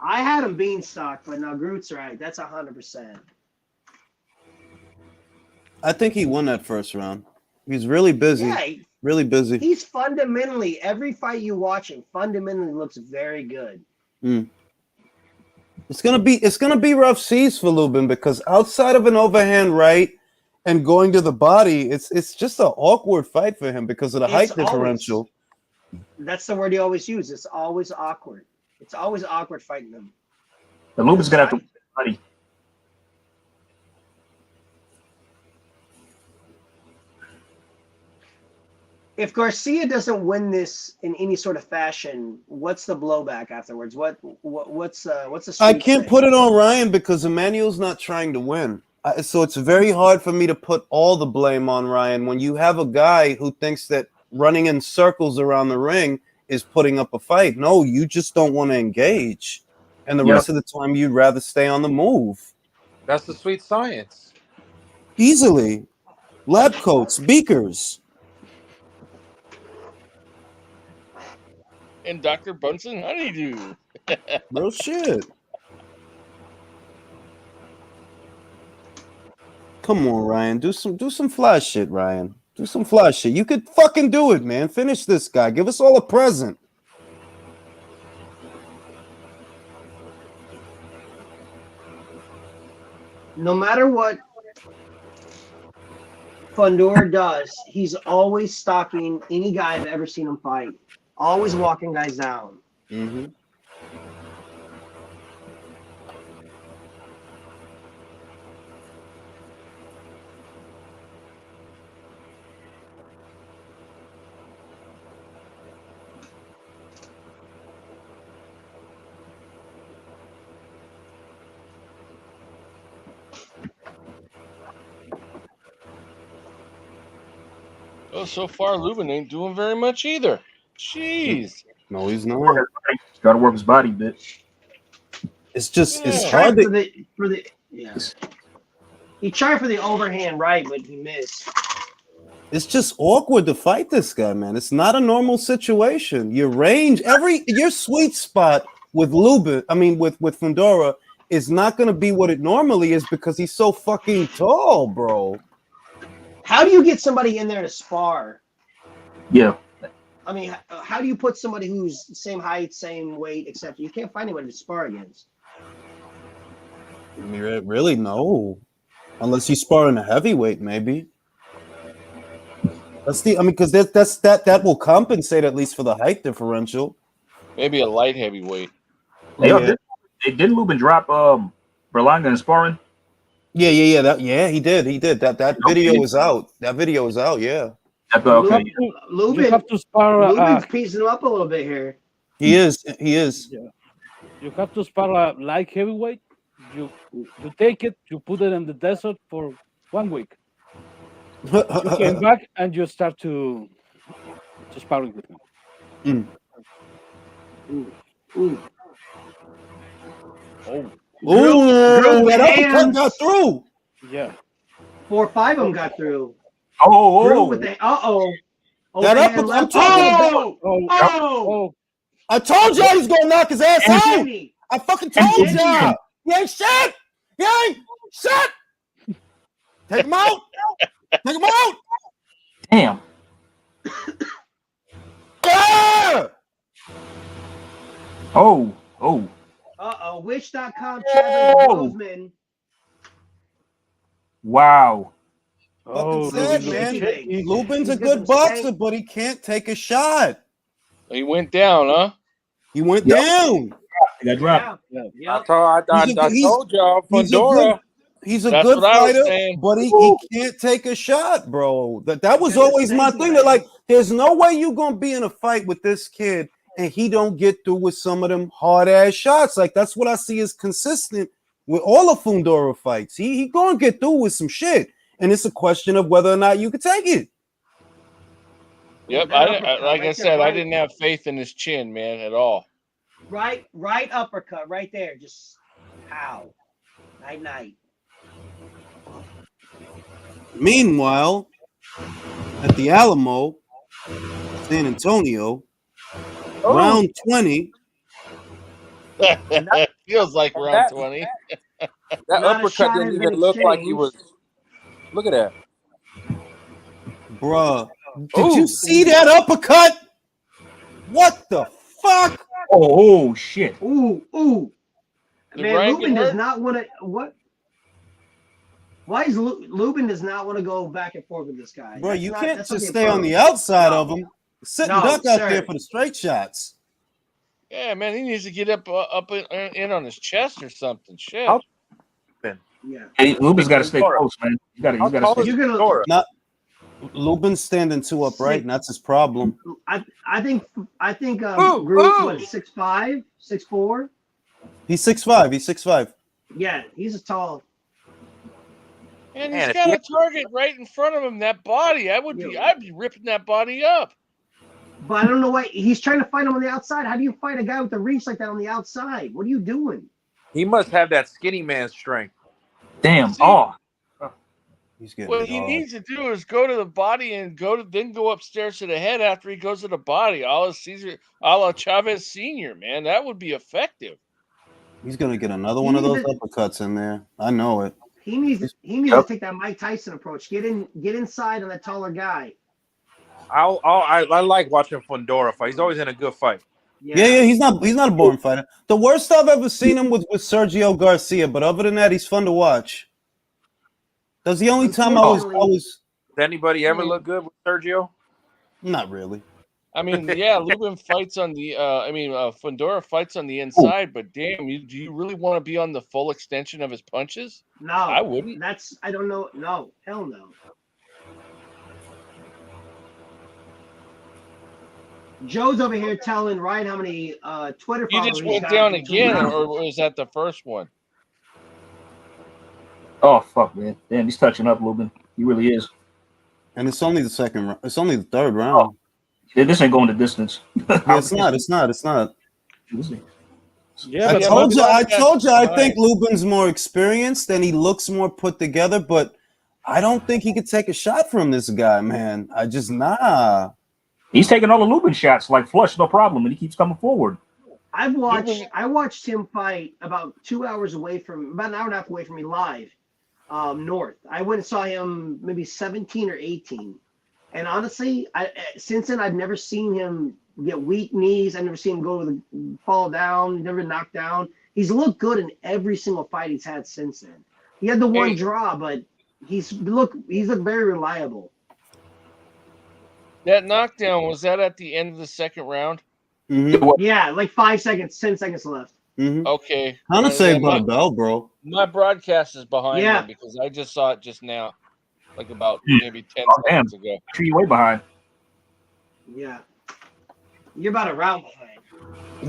I had him Beanstalk, but now Groot's right. That's 100%. I think he won that first round. He's really busy. Yeah, really busy. He's fundamentally, every fight you watch him, fundamentally looks very good. It's gonna be rough seas for Lubin because outside of an overhand right and going to the body, it's just an awkward fight for him because of the height differential. That's the word he always uses. It's always awkward. It's always awkward fighting them. The Lubin's gonna have to buddy. If Garcia doesn't win this in any sort of fashion, what's the blowback afterwards? What's the? I can't put it on Ryan because Emmanuel's not trying to win. So it's very hard for me to put all the blame on Ryan when you have a guy who thinks that running in circles around the ring is putting up a fight. No, you just don't want to engage. And the rest of the time, you'd rather stay on the move. That's the sweet science. Easily. Lab coats, beakers. And Dr. Bunsen Honeydew. Real shit. Come on, Ryan. Do some fly shit, Ryan. Do some fly shit. You could fucking do it, man. Finish this guy. Give us all a present. No matter what Fundora does, he's always stalking any guy I've ever seen him fight. Always walking guys down. Mm-hmm. Oh, so far Lubin ain't doing very much either. Jeez. No, he's not. Got to work his body a bit. It's just it's He's hard trying to. for the yeah. He tried for the overhand right, but he missed. It's just awkward to fight this guy, man. It's not a normal situation. Your range, your sweet spot with Lubin, with Fundora, is not going to be what it normally is because he's so fucking tall, bro. How do you get somebody in there to spar? Yeah. I mean, how do you put somebody who's the same height, same weight, except you can't find anybody to spar against? Really, no. Unless you spar in a heavyweight, maybe. Because that will compensate at least for the height differential. Maybe a light heavyweight. Hey, didn't Lubin drop Berlanga in sparring? Yeah, he did. That video is out. That video is out. Yeah. Okay. Lubin, you have to spar. Lubin's piecing him up a little bit here. He is. Yeah. You have to spar a light heavyweight. You take it, you put it in the desert for 1 week. You came back and you start to sparring with him. Oh, that uppercut got through. Yeah. 4 or 5 of them got through. That uppercut. I'm talking about. I told y'all he's gonna knock his ass out. I fucking told y'all. He ain't shit. He ain't shit. Take him out. Take him out. Damn. Yeah. Oh. Wish.com Chadwick Roseman. Wow. Said, man. Lubin's a good boxer, but he can't take a shot. He went down, huh? He went down. He got dropped. Yeah. I told y'all, Fundora. He's a good fighter, but he can't take a shot, bro. That was always my thing. That like, there's no way you're gonna be in a fight with this kid and he don't get through with some of them hard ass shots. Like that's what I see is consistent with all of Fundora fights. He gonna get through with some shit, and it's a question of whether or not you can take it. Yep, like I said, I didn't have faith in his chin, man, at all. Right uppercut, right there. Just pow. Night. Meanwhile, at the Alamo, San Antonio, round 20. Feels like round 20. That uppercut didn't even look like he was. Look at that. Bruh, did you see that uppercut? What the fuck? Oh shit. Ooh. Man, Lubin does not want to. What? Why is Lubin does not want to go back and forth with this guy? Bro, you can't just stay on the outside of him. Sit and duck out there for the straight shots. Yeah, man, he needs to get up in on his chest or something. Shit. Yeah. Hey, Lubin's got to stay close, man. You got to stay. Not Lubin's standing 2 upright, and that's his problem. I think Group was 6'5", 6'4". He's 6'5". He's 6'5". Yeah, he's a tall. And he's got a target right in front of him. That body, I'd be ripping that body up. But I don't know why he's trying to fight him on the outside. How do you fight a guy with a reach like that on the outside? What are you doing? He must have that skinny man strength. Damn. What he needs to do is go to the body and then go upstairs to the head after he goes to the body. A la Chavez Sr., man. That would be effective. He's gonna get another one of those uppercuts in there. I know it. He needs to take that Mike Tyson approach. Get inside on that taller guy. I like watching Fundora fight. He's always in a good fight. Yeah. He's not a boring fighter. The worst I've ever seen him was with Sergio Garcia, but other than that, he's fun to watch. That's the only time I was. Did anybody ever look good with Sergio? Not really. I mean, yeah, Lubin fights on the. Fundora fights on the inside, but damn, do you really want to be on the full extension of his punches? No, I wouldn't. I don't know. No, hell no. Joe's over here telling Ryan how many Twitter You followers just he's went got down after 2 again, rounds. or was that the first one? Oh fuck, man! Damn, he's touching up, Lubin. He really is. And it's only the second round. It's only the third round. Yeah, this ain't going the distance. Yeah, it's not. It's not. It's not. Yeah, I but told you. I podcast told you. is I behind. think Lubin's more experienced and he looks more put together. But I don't think he could take a shot from this guy, man. I just nah. He's taking all the Lubin shots like flush, no problem, and he keeps coming forward. I watched him fight about 2 hours away from, about an hour and a half away from me live, north. I went and saw him maybe 17 or 18. And honestly, since then, I've never seen him get weak knees. I've never seen him fall down, never knocked down. He's looked good in every single fight he's had since then. He had the one draw, but he's looked very reliable. That knockdown, was that at the end of the second round? Mm-hmm. Yeah, like 5 seconds, 10 seconds left. Mm-hmm. Okay. Kind of saved by the bell, bro. My broadcast is behind Yeah. me because I just saw it just now, like about maybe 10 seconds ago. Sure, you way behind. Yeah. You're about a round behind.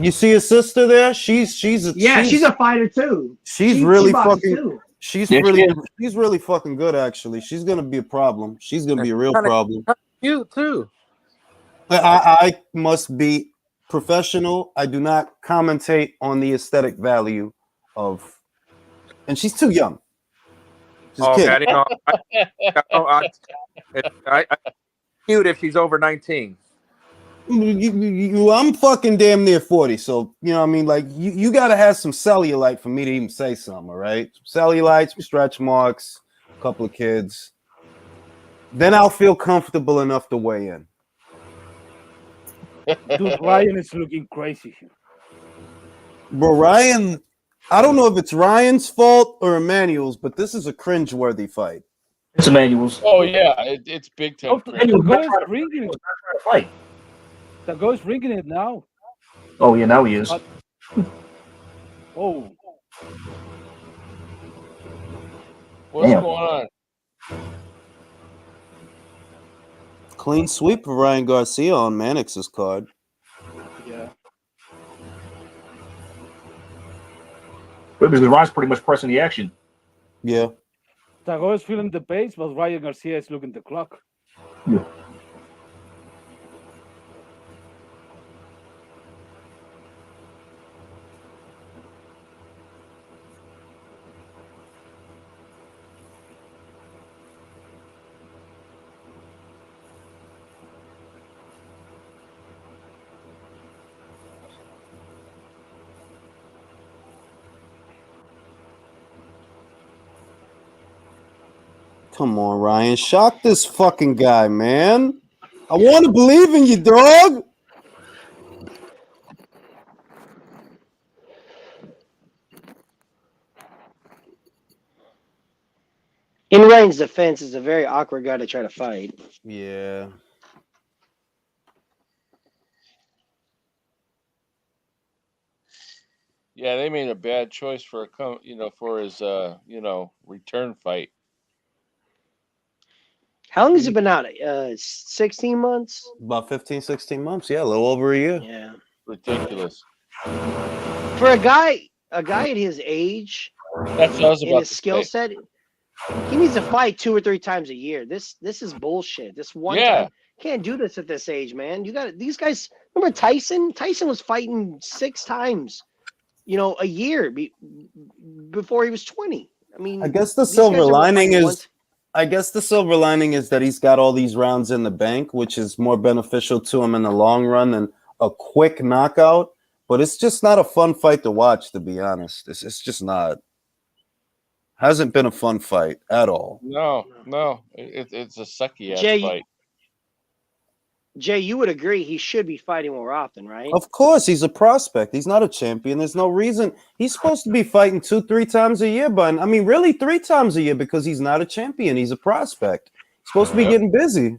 You see his sister there? She's a fighter too. She's She really boxes fucking. too. She's Yeah, really she she's really fucking good. Actually, she's gonna be a problem. She's gonna be a real problem. Cute too. I must be professional. I do not commentate on the aesthetic value of, and she's too young. She's a Okay, I kid. didn't know. I cute if she's over 19. I'm fucking damn near 40, so you know what I mean. Like you gotta have some cellulite for me to even say something, all right? Some cellulite, some stretch marks, a couple of kids. Then I'll feel comfortable enough to weigh in. Dude, Ryan is looking crazy here. Bro, Ryan, I don't know if it's Ryan's fault or Emmanuel's, but this is a cringeworthy fight. It's Emmanuel's. Oh yeah, it's big time. TAGOE is ringing it. Fight. TAGOE is ringing it now. Oh yeah, now he is. Oh, What's Damn. going on? Clean sweep of Ryan Garcia on Mannix's card. yeah. Because Ryan's pretty much pressing the action. Yeah. TAGOE is feeling the pace, but Ryan Garcia is looking at the clock. Yeah. Come on, Ryan. Shock this fucking guy, man. I want to believe in you, dog. In Ryan's defense, is a very awkward guy to try to fight. Yeah. Yeah, they made a bad choice for for his return fight. How long has it been out? 16 months? About 15, 16 months. Yeah, a little over a year. Yeah. Ridiculous. For a guy at his age, That's what I was in about his to skill say. set, he needs to fight 2 or 3 times a year. This is bullshit. This one Yeah. time can't do this at this age, man. You got these guys. Remember Tyson? Tyson was fighting 6 times, a year before he was 20. I mean, I guess the these silver guys are lining fighting is once- that he's got all these rounds in the bank, which is more beneficial to him in the long run than a quick knockout. But it's just not a fun fight to watch, to be honest. It's just not. Hasn't been a fun fight at all. No. It's a sucky ass Jay, fight. Jay, you would agree he should be fighting more often, right? Of course, he's a prospect. He's not a champion. There's no reason. He's supposed to be fighting 2, 3 times a year, but I mean, really 3 times a year because he's not a champion. He's a prospect. He's supposed to be getting busy.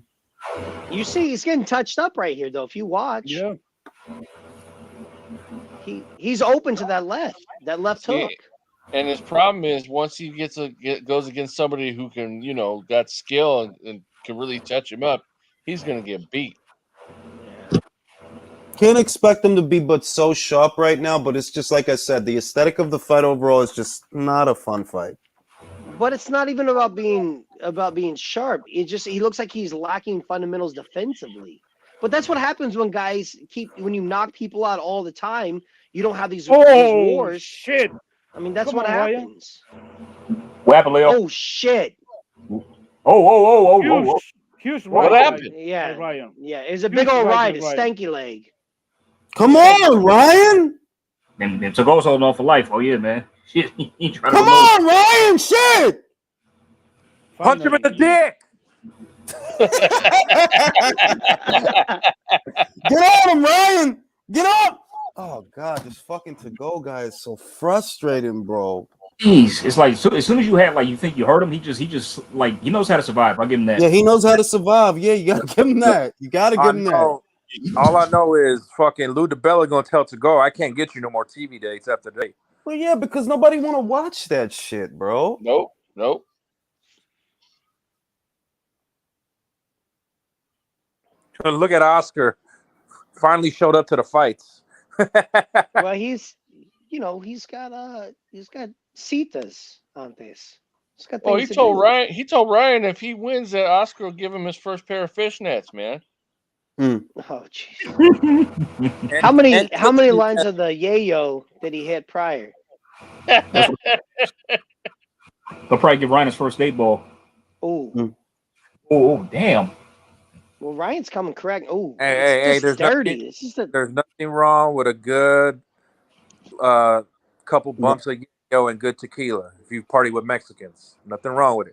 You see, he's getting touched up right here, though. If you watch, Yeah. he's open to that left Yeah. hook. And his problem is once he goes against somebody who can, got skill and can really touch him up, he's going to get beat. Can't expect him to be but so sharp right now, but it's just like I said, the aesthetic of the fight overall is just not a fun fight. But it's not even about being sharp. He looks like he's lacking fundamentals defensively. But that's what happens when guys when you knock people out all the time, you don't have these wars. Shit. I mean, that's Come what on, Ryan. happens. What happened, Leo? Oh shit. Oh. Huge What right happened? by Yeah. Ryan. Yeah, it's a big old ride, a stanky leg. Come on, Ryan! And Tagoe's holding on for life. Oh yeah, man. Shit, he trying Come to on, Ryan! Shit! Punch him in the dick. Get on him, Ryan! Get on! Oh God, this fucking to-go guy is so frustrating, bro. Jeez, it's like as soon as you have you think you hurt him, he just like he knows how to survive. I'll give him that. Yeah, he knows how to survive. Yeah, you gotta give him that. You gotta give him that. All I know is fucking Lou DiBella gonna tell Tagoe, I can't get you no more TV dates after today. Well, yeah, because nobody want to watch that shit, bro. Nope. Look at Oscar. Finally showed up to the fights. Well, he's got citas on this. He's got Oh, things he to told do. Ryan. He told Ryan if he wins that Oscar will give him his first pair of fishnets, man. Oh jeez. How many lines of the yayo did he hit prior? They'll probably give Ryan his first date ball. Oh, damn. Well, Ryan's coming correct. Oh, Hey, there's nothing wrong with a good couple bumps of yayo and good tequila if you party with Mexicans. Nothing wrong with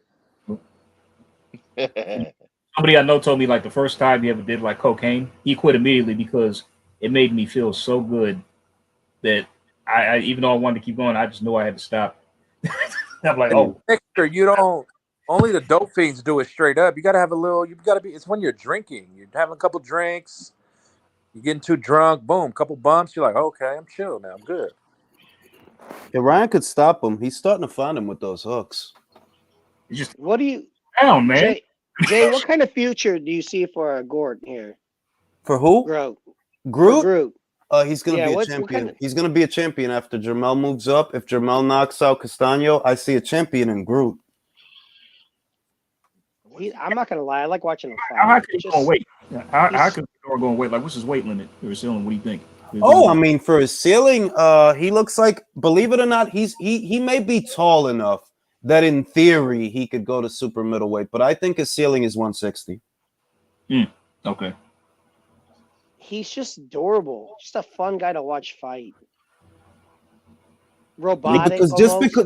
it. Somebody I know told me the first time he ever did cocaine, he quit immediately because it made me feel so good that I even though I wanted to keep going, I just knew I had to stop. I'm like, Mixer, you don't. Only the dope fiends do it straight up. You gotta have a little. You gotta be. It's when you're drinking. You're having a couple drinks. You're getting too drunk. Boom, couple bumps. You're like, okay, I'm chill now. I'm good. Yeah, Ryan could stop him. He's starting to find him with those hooks. What do you? Down, man. Jay, what kind of future do you see for Gort here? For who? Groot. Groot? He's gonna be a champion. Kind of... He's gonna be a champion after Jermel moves up. If Jermel knocks out Castaño, I see a champion in Groot. I'm not gonna lie, I like watching him fight. How could he go weight? How could he go weight? What's his weight limit or ceiling? What do you think? I mean, for his ceiling, he looks like, believe it or not, he may be tall enough that in theory he could go to super middleweight, but I think his ceiling is 160. Okay. He's just adorable, just a fun guy to watch fight. Robotic. Because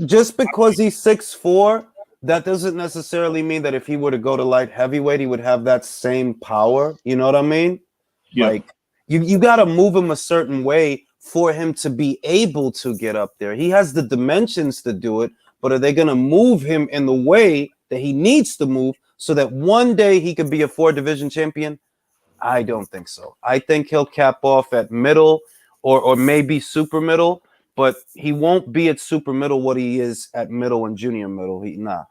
just because he's 6'4", that doesn't necessarily mean that if he were to go to light heavyweight, he would have that same power. You know what I mean? Yeah. Like you got to move him a certain way for him to be able to get up there. He has the dimensions to do it, but are they going to move him in the way that he needs to move so that one day he could be a 4-division champion? I don't think so. I think he'll cap off at middle or maybe super middle, but he won't be at super middle what he is at middle and junior middle. Nah.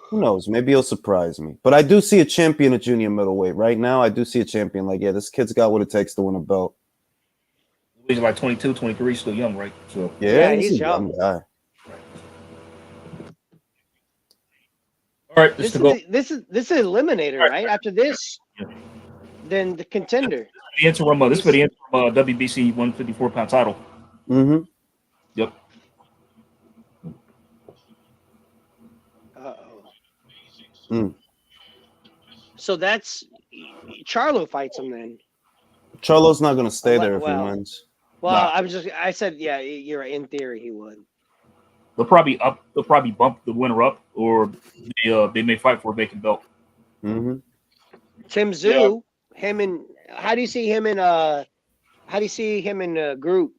Who knows? Maybe he'll surprise me. But I do see a champion at junior middleweight. Right now, I do see a champion. This kid's got what it takes to win a belt. He's like 22, 23, still young, right? So yeah, he's a young guy. All right, this is eliminator, right? After this, then the contender. The interim. This is for the interim WBC 154-pound title. Mm-hmm. Yep. So that's Charlo fights him then. Charlo's not going to stay there if he wins. Well, I said, yeah, you're right. In theory, he would. They'll probably bump the winner up, or they may fight for a vacant belt. Mm-hmm. Tim Tszyu, how do you see him in Groot?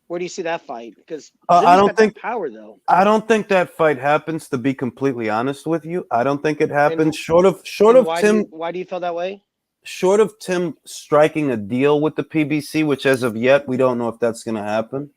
Where do you see that fight? Because I don't think power though. I don't think that fight happens. To be completely honest with you, I don't think it happens. Short of why Tim. why do you feel that way? Short of Tim striking a deal with the PBC, which as of yet we don't know if that's going to happen.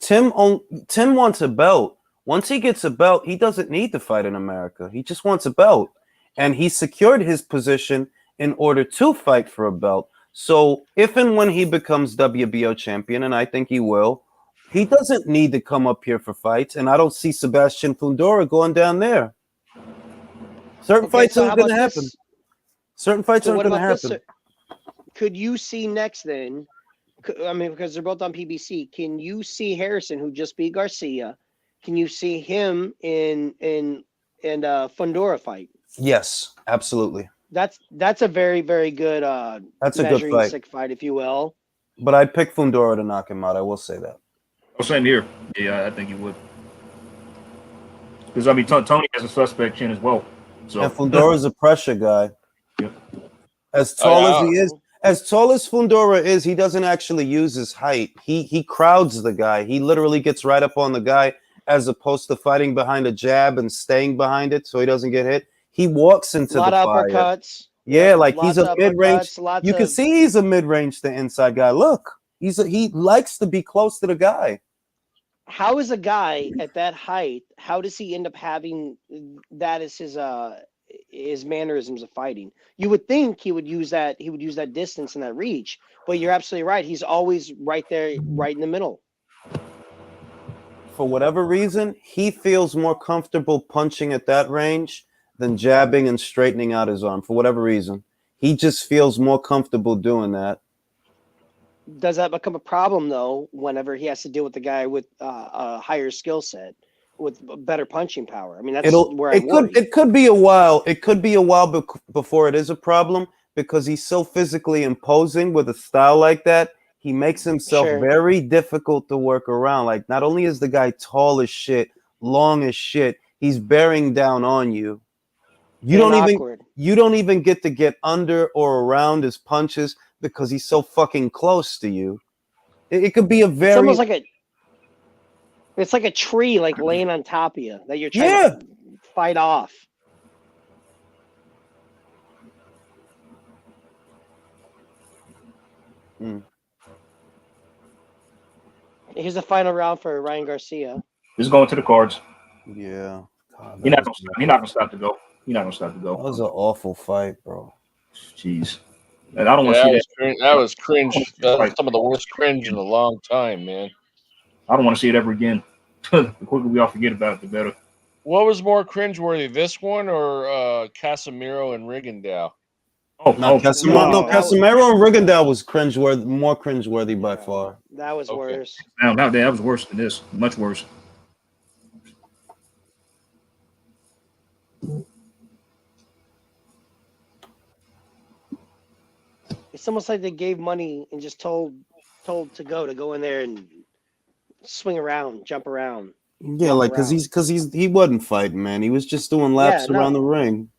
Tim wants a belt. Once he gets a belt, he doesn't need to fight in America. He just wants a belt, and he secured his position in order to fight for a belt. So if and when he becomes WBO champion, and I think he will, he doesn't need to come up here for fights, and I don't see Sebastian Fundora going down there. Certain fights aren't going to happen. Certain fights aren't going to happen. Could you see next then? I mean, because they're both on PBC. Can you see Harrison, who just beat Garcia? Can you see him in Fundora fight? Yes, absolutely. That's a very, very good that's a good fight. Stick fight, if you will. But I'd pick Fundora to knock him out. I will say that. Oh, same here. Yeah, I think he would. Because I mean, Tony has a suspect chin as well. So and Fundora's a pressure guy. Yep. As tall as he is, as tall as Fundora is, he doesn't actually use his height. He crowds the guy. He literally gets right up on the guy, as opposed to fighting behind a jab and staying behind it so he doesn't get hit. He walks into the fire. A lot of uppercuts. Yeah, like he's a mid-range. You can see he's a mid-range to inside guy. Look, he likes to be close to the guy. How is a guy at that height? How does he end up having that as his mannerisms of fighting? You would think he would use that. He would use that distance and that reach. But you're absolutely right. He's always right there, right in the middle. For whatever reason, he feels more comfortable punching at that range than jabbing and straightening out his arm. For whatever reason, he just feels more comfortable doing that. Does that become a problem though? Whenever he has to deal with the guy with a higher skill set, with better punching power. I mean, that's where I worry. It could be a while. It could be a while before it is a problem because he's so physically imposing with a style like that. He makes himself very difficult to work around. Like, not only is the guy tall as shit, long as shit, he's bearing down on you. You don't even get to get under or around his punches because he's so fucking close to you. It could be a very. It's almost like it's like a tree, like laying on top of you that you're trying to fight off. Here's the final round for Ryan Garcia. This is going to the cards. Yeah. God, You're not gonna stop to go. You're not gonna stop to go. That was an awful fight, bro. Jeez. And I don't want to see that. That was cringe. That was some of the worst cringe in a long time, man. I don't want to see it ever again. The quicker we all forget about it, the better. What was more cringeworthy, this one or Casemiro and Rigondeaux? Casemiro and Rigondeaux was more cringeworthy by far. That was worse. No, that was worse than this. Much worse. It's almost like they gave money and just told to go in there and swing around, jump around. Yeah, like because he wasn't fighting, man. He was just doing laps around the ring.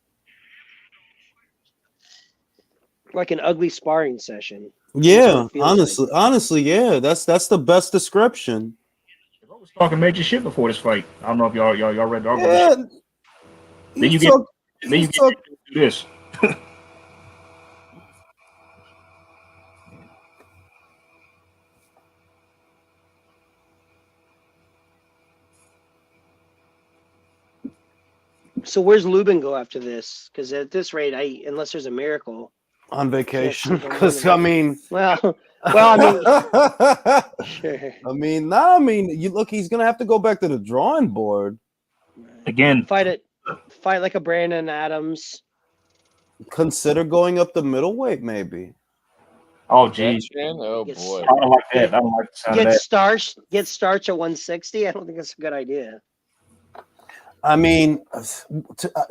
Like an ugly sparring session. Yeah, honestly, yeah. That's the best description. I was talking major shit before this fight. I don't know if y'all read the article. Then you get to do this. So where's Lubin go after this? Because at this rate, unless there's a miracle, on vacation. Because I mean, well, I mean, sure. I mean, you look. He's gonna have to go back to the drawing board again. Fight like a Brandon Adams. Consider going up the middleweight, maybe. Oh, geez. Oh boy. I don't like that. I don't like the sound of that. Get starch at 160. I don't think that's a good idea. I mean,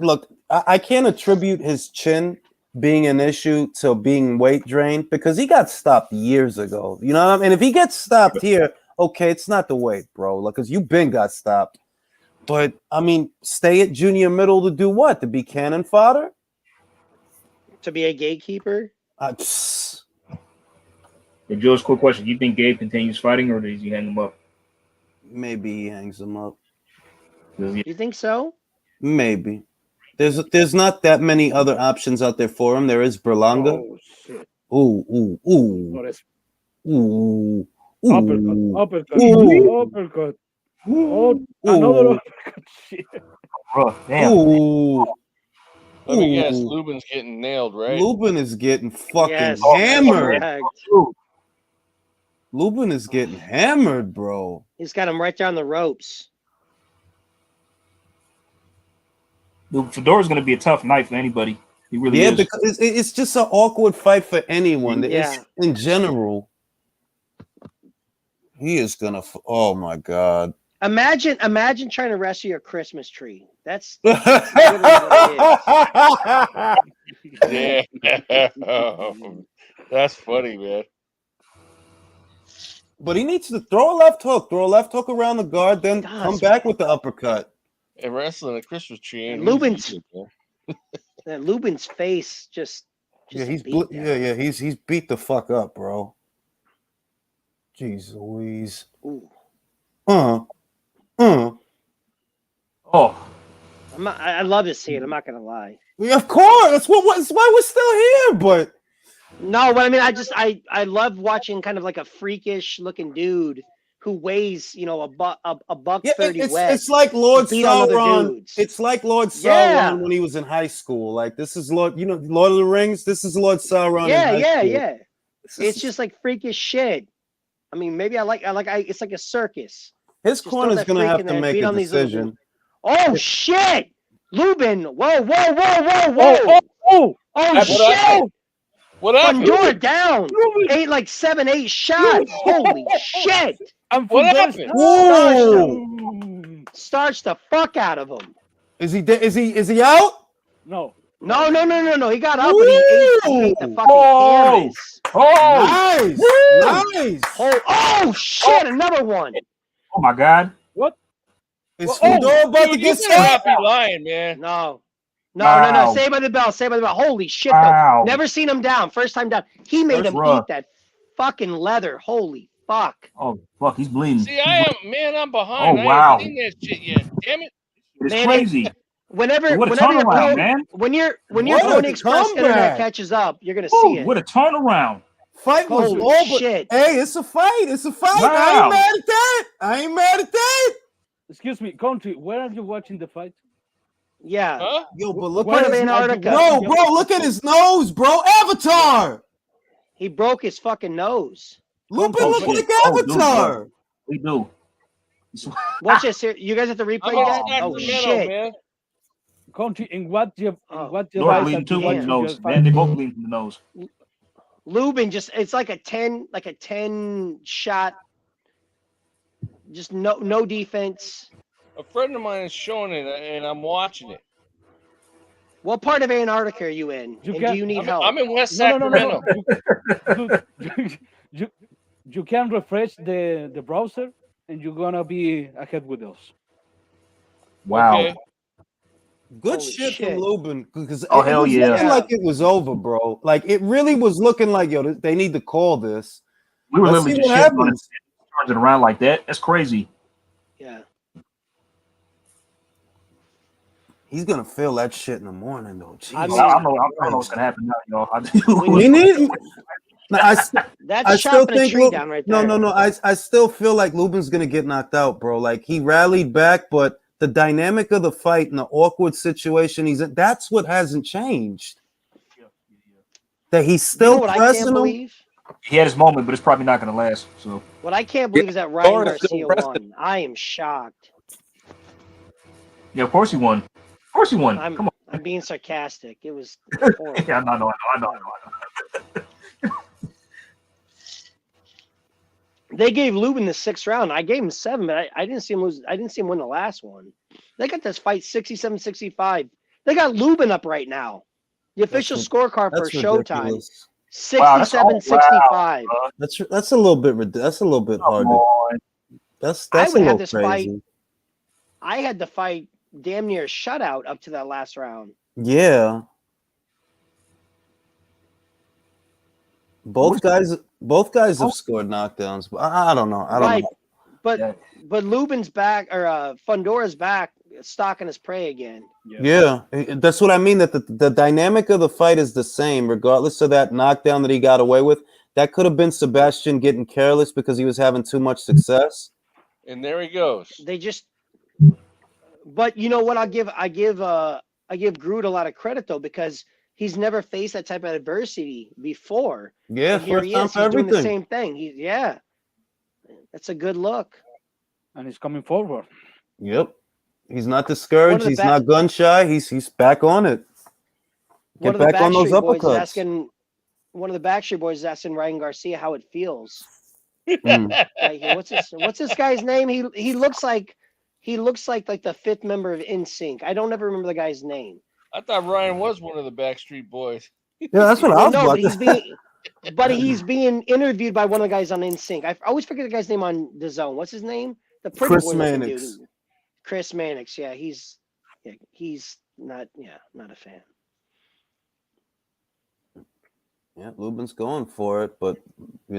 look, I can't attribute his chin being an issue to being weight drained because he got stopped years ago. You know what I mean? If he gets stopped here, okay, it's not the weight, bro. Like, because you been got stopped. But, I mean, stay at junior middle to do what? To be cannon fodder? To be a gatekeeper? Hey, Jules, quick question. Do you think Gabe continues fighting, or does he hang him up? Maybe he hangs him up. You think so? Maybe. There's not that many other options out there for him. There is Berlanga. Oh shit! Ooh. Uppercut. Ooh. Uppercut. Oh, another uppercut. Shit. Damn. Ooh. Let me guess, Lubin's getting nailed, right? Lubin is getting fucking Yes, hammered. correct. Lubin is getting hammered, bro. He's got him right down the ropes. Dude, Fedora's going to be a tough night for anybody. He really is. Because it's just an awkward fight for anyone. Yeah. In general. He is gonna. Oh my god! Imagine trying to rescue your Christmas tree. That's Yeah. That's funny, man. But he needs to throw a left hook around the guard, then come back with the uppercut. And wrestling a Christmas tree. And Lubin's face just he's beat the fuck up, bro. Jeez Louise. Ooh. Oh. I love to see it. I'm not gonna lie. Yeah, of course. That's why we're still here. But no, but I mean, I love watching kind of like a freakish looking dude who weighs, a buck 30 wet. It's like Lord Sauron. It's like Lord Sauron Yeah. when he was in high school. Like this is Lord of the Rings. This is Lord Sauron. Yeah. It's just like freakish shit. I mean, maybe it's like a circus. His corner's gonna have to make a decision. Oh shit! Lubin! Whoa! Oh shit! What happened? Fundora down. Ate like 7-8 shots. Holy shit! What happened? Starched the fuck out of him. Is he out? No. He got up and he ate the fucking canvas. Nice. Oh shit! Another one. Oh my god. What? Is Fundora about to get stopped? Be lying, man. No. Wow. Say by the bell. Holy shit! Wow. Though. Never seen him down. First time down. He made him eat that fucking leather. Holy fuck. Oh fuck, he's bleeding. See, I'm behind. Oh, I wow. ain't seen that shit yet. Damn it. It's crazy. Whenever What a turnaround, man. when your Pony Express internet catches up, you're gonna see it. What a turnaround. Fight was Holy over. shit. Hey, it's a fight. Wow. I ain't mad at that. Excuse me, Country, where are you watching the fight? Yeah. Huh? Yo, but look What at of his Antarctica? No, bro, look at his nose, bro. Avatar. He broke his fucking nose. Lupin look like Avatar. We do. Watch this here. You guys have to replay I'm that? in Oh Sacramento, shit. man. Country, in what North device bleeding too are from you the nose. just Man, they both bleeding from the nose. Lubin it's like a 10 shot. Just no defense. A friend of mine is showing it, and I'm watching it. What part of Antarctica are you in? Do you need help? I'm in West Sacramento. You can refresh the browser, and you're gonna be ahead with us. Wow. Okay. Good Holy shit shit. from Lubin. Because Oh, it hell was yeah. looking like it was over, bro. Like it really was looking like, yo, they need to call this. We were Let's literally see just what shitting on it. happens. Turns it around like that. That's crazy. Yeah. He's gonna feel that shit in the morning, though. Jeez. I mean, I don't know what's gonna happen now, y'all. We need. That's I still chopping a think tree down right there. No. I still feel like Lubin's gonna get knocked out, bro. Like he rallied back, but the dynamic of the fight and the awkward situation he's in, that's what hasn't changed. That he's still what I pressing can't him. believe? He had his moment, but it's probably not gonna last. So What I can't believe is that Ryan Florida's still Garcia rested. won. I am shocked. yeah, of course he won. Of course he won. Come on. I'm being sarcastic. It was horrible. Yeah, I know. They gave Lubin the 6th round. I gave him 7, but I didn't see him lose. I didn't see him win the last one. They got this fight 67-65. They got Lubin up right now. The official scorecard for Showtime. 67-65. That's a little bit. That's a little bit hard. That's I a would little have this crazy. fight. I had the fight damn near a shutout up to that last round. Yeah. Both guys have scored knockdowns, but I don't know. I don't know. But Lubin's back, or Fundora's back, stalking his prey again. Yeah, that's what I mean. That the dynamic of the fight is the same, regardless of that knockdown that he got away with. That could have been Sebastian getting careless because he was having too much success. And there he goes. They just. But you know what? I give Groot a lot of credit though, because he's never faced that type of adversity before. Yeah, and here first he time is. for He's doing the everything. same thing. That's a good look. And he's coming forward. Yep, he's not discouraged. He's not gun shy. He's back on it. Get back on those uppercuts. One of the Backstreet Boys is asking Ryan Garcia how it feels. Right here. What's this guy's name? He looks like the fifth member of NSYNC. I don't ever remember the guy's name. I thought Ryan was one of the Backstreet Boys. Yeah, that's what I was about to. But he's being interviewed by one of the guys on NSYNC. I always forget the guy's name on DAZN. What's his name? The pretty Chris boy Mannix. dude. Chris Mannix. Yeah, he's not a fan. Yeah, Lubin's going for it, but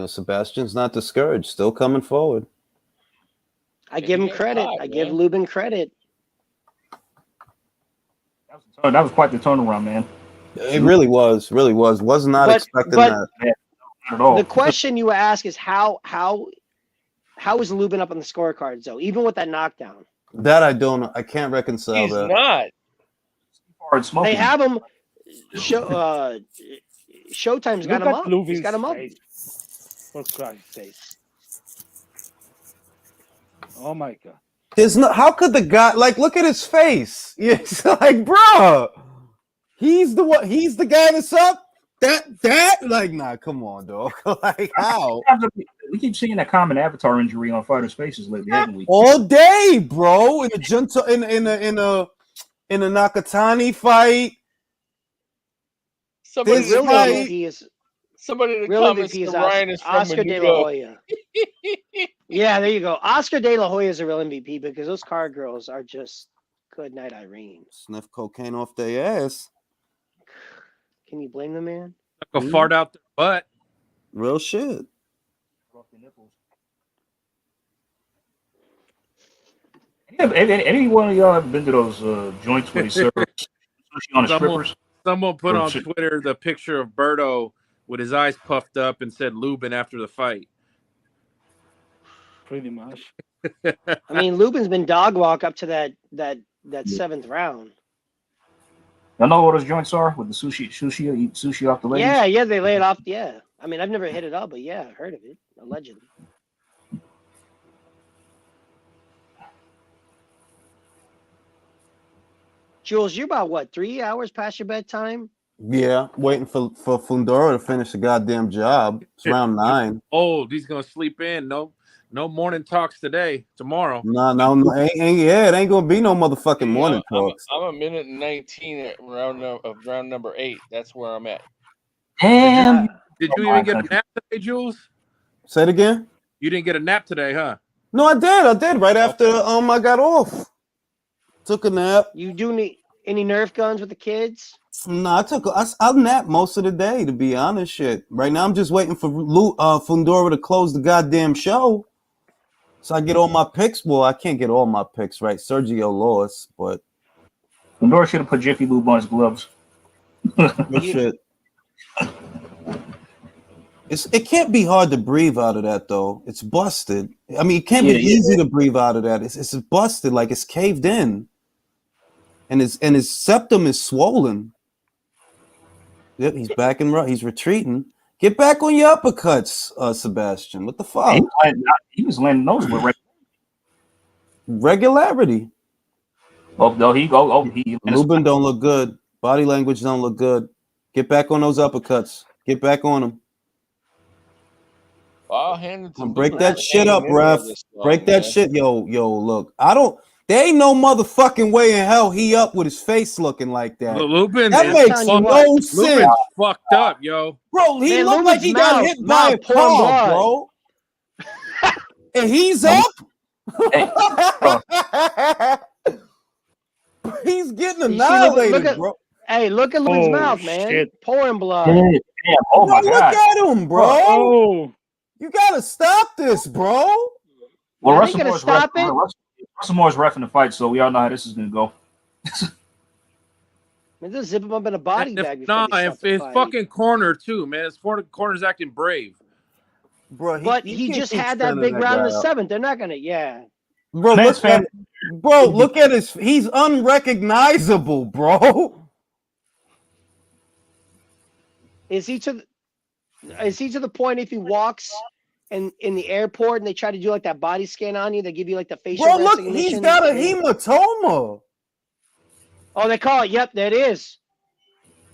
Sebastian's not discouraged. Still coming forward. I give him credit. I give Lubin credit. That was quite the turnaround, man. It really was. Was not expecting that. Not at all. The question you ask is how is Lubin up on the scorecards though? Even with that knockdown. That I don't. I can't reconcile He's that. not. They have him. Showtime's got him up. He's got him up. For Christ's sake. Oh my God. There's no. How could the guy look at his face? It's like, bro, he's the one. He's the guy that's up. Nah, come on, dog. How? We keep seeing that common avatar injury on fighters' faces lately, haven't we? All day, bro. In a Junto, in a Nakatani fight. Somebody in the comments MVP is Ryan is from Oscar De La Menudo. Hoya. Yeah, there you go. Oscar De La Hoya is a real MVP because those car girls are just good night, Irene. Sniff cocaine off their ass. Can you blame the man? Go fart out their butt. Real shit. Any one of y'all have been to those joints where they serve sushi on the strippers? Someone put on Twitter the picture of Berto with his eyes puffed up and said Lubin after the fight. Pretty much. I mean, Lubin's been dog walk up to that seventh round. Y'all know what those joints are with the sushi eat sushi off the ladies? Yeah, they lay it off. Yeah, I mean, I've never hit it up, but yeah, I've heard of it allegedly. Jules, you're about what, 3 hours past your bedtime? Yeah, waiting for Fundora to finish the goddamn job. It's around 9. Oh, he's gonna sleep in. No morning talks today. Tomorrow. No, it ain't gonna be no motherfucking morning talks. I'm a minute and 19 at round number 8. That's where I'm at. Damn. Did you even get a nap today, Jules? Say it again. You didn't get a nap today, huh? No, I did. Right after I got off. Took a nap. You do need any Nerf guns with the kids? No, I'll nap most of the day, to be honest. Shit. Right now, I'm just waiting for Fundora to close the goddamn show, so I get all my picks. Well, I can't get all my picks right. Sergio lost, but Fundora should have put Jiffy Lube on his gloves. Good shit. It can't be hard to breathe out of that, though. It's busted. I mean, it can't be easy to breathe out of that. It's busted, like it's caved in. And his septum is swollen. Yep, he's back and right. He's retreating. Get back on your uppercuts, Sebastian. What the fuck? He was landing those with regularity. Lubin don't look good. Body language don't look good. Get back on those uppercuts. Get back on them. I'll hand it to Break that shit up, ref. Break that shit. Yo, look. There ain't no motherfucking way in hell he up with his face looking like that. Lubin, that makes no sense. Fucked up, yo. Bro, he looked like he got hit by a car, bro. And he's up? He's getting annihilated, bro. Hey, look at Lubin's mouth, man. Shit. Pouring blood. Damn, oh my Look god. at him, bro. Oh, You gotta stop this, bro. Well, Are they Russell gonna Moore's stop it? Russell Moore's reffing the fight, so we all know how this is gonna go. Man, just zip him up in a body And bag before they start the his fight. fucking corner too, man. His corner's acting brave. Bro, But you he can't just keep had that standing big round in the guy up. 7th. They're not gonna. Yeah. Bro, Man's look at his. He's unrecognizable, bro. Is he to the point if he walks in the airport and they try to do like that body scan on you, they give you like the facial Bro, look, recognition? he's got a hematoma. Oh, they call it. Yep, that is.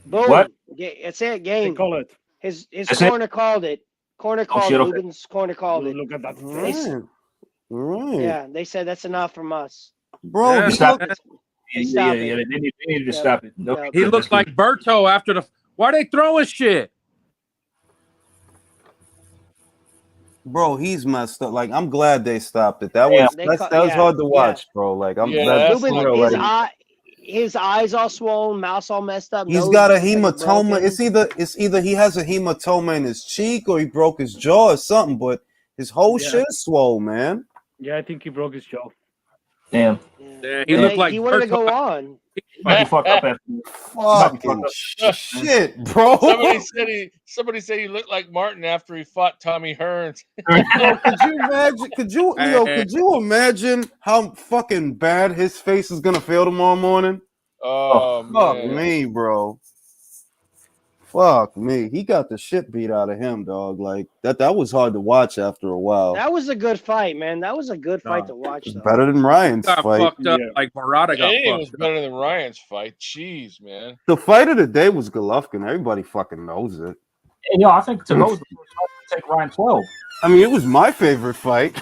Boom. What? It's it. they Game. call it. His That's corner called it. Corner called shit, it. okay. Lubin's corner called it. Look at that face. Right. Yeah, they said that's enough from us. Bro, Yeah, he stop look, Yeah, they needed to stop it. No, Yep. He looked like Berto after the. Why they throwing shit? bro, he's messed up. Like, I'm glad they stopped it. That was hard to watch, bro. Like, I'm that's for like real. His Like, his eyes all swollen, mouth all messed up. he's nose got a looks like it's hematoma. broken. It's either he has a hematoma in his cheek or he broke his jaw or something. But his whole shit is swole, man. Yeah, I think he broke his jaw. Damn. Yeah, he looked like he wanted to Berto. go on. Might be fucked up after. Fucking shit, bro. Somebody said he looked like Martin after he fought Tommy Hearns. Yo, could you imagine? Could you imagine how fucking bad his face is gonna feel tomorrow morning? Oh, Fuck man. me, bro. Fuck me. He got the shit beat out of him, dog. Like that was hard to watch after a while. That was a good fight, man. That was a good fight to watch. Though. Better than Ryan's Got fight. fucked up like Murata got Anything was fucked up. better than Ryan's fight. Jeez, man. The fight of the day was Golovkin. Everybody fucking knows it. And yo, I think TAGOE was the first fight to take Ryan 12. I mean, it was my favorite fight.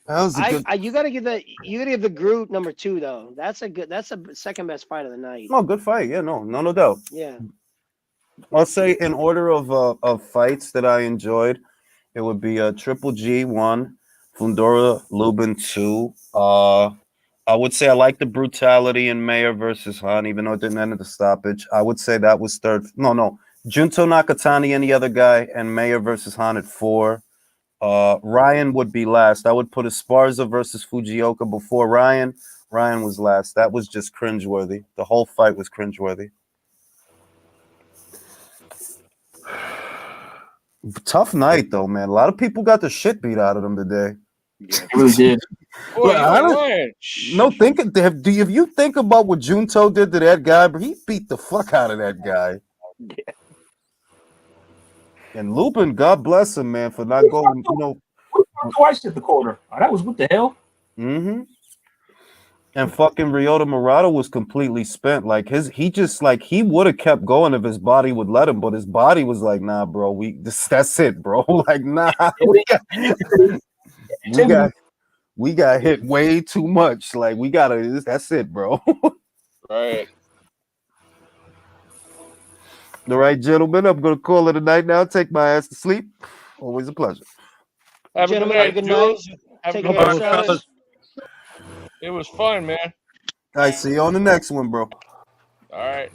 That was a good. You gotta give the Groot number 2 though. That's a second best fight of the night. Oh, good fight. Yeah, no doubt. Yeah. I'll say in order of fights that I enjoyed, it would be Triple G 1, Fundora Lubin 2. I would say I like the brutality in Mayer versus Han, even though it didn't end at the stoppage. I would say that was third. No. Junto Nakatani, any other guy, and Mayer versus Han at 4. Ryan would be last. I would put Esparza versus Fujioka before Ryan. Ryan was last. That was just cringeworthy. The whole fight was cringeworthy. Tough night though, man. A lot of people got the shit beat out of them today. Yeah, they really did. Boy, Ryan. Do you think about what Junto did to that guy? But he beat the fuck out of that guy. Yeah. And Lupin, God bless him, man, for not going, Twice at the corner. That was what the hell? Mm-hmm. And fucking Ryota Murata was completely spent. Like he would have kept going if his body would let him, but his body was like, nah, bro, that's it, bro. Like, nah, we got hit way too much. Like, that's it, bro. Right. All right, gentlemen, I'm gonna call it a night now. Take my ass to sleep. Always a pleasure. Have a good night, Jules. Have a Take good care, night, fellas. fellas. It was fun, man. I see you on the next one, bro. All right.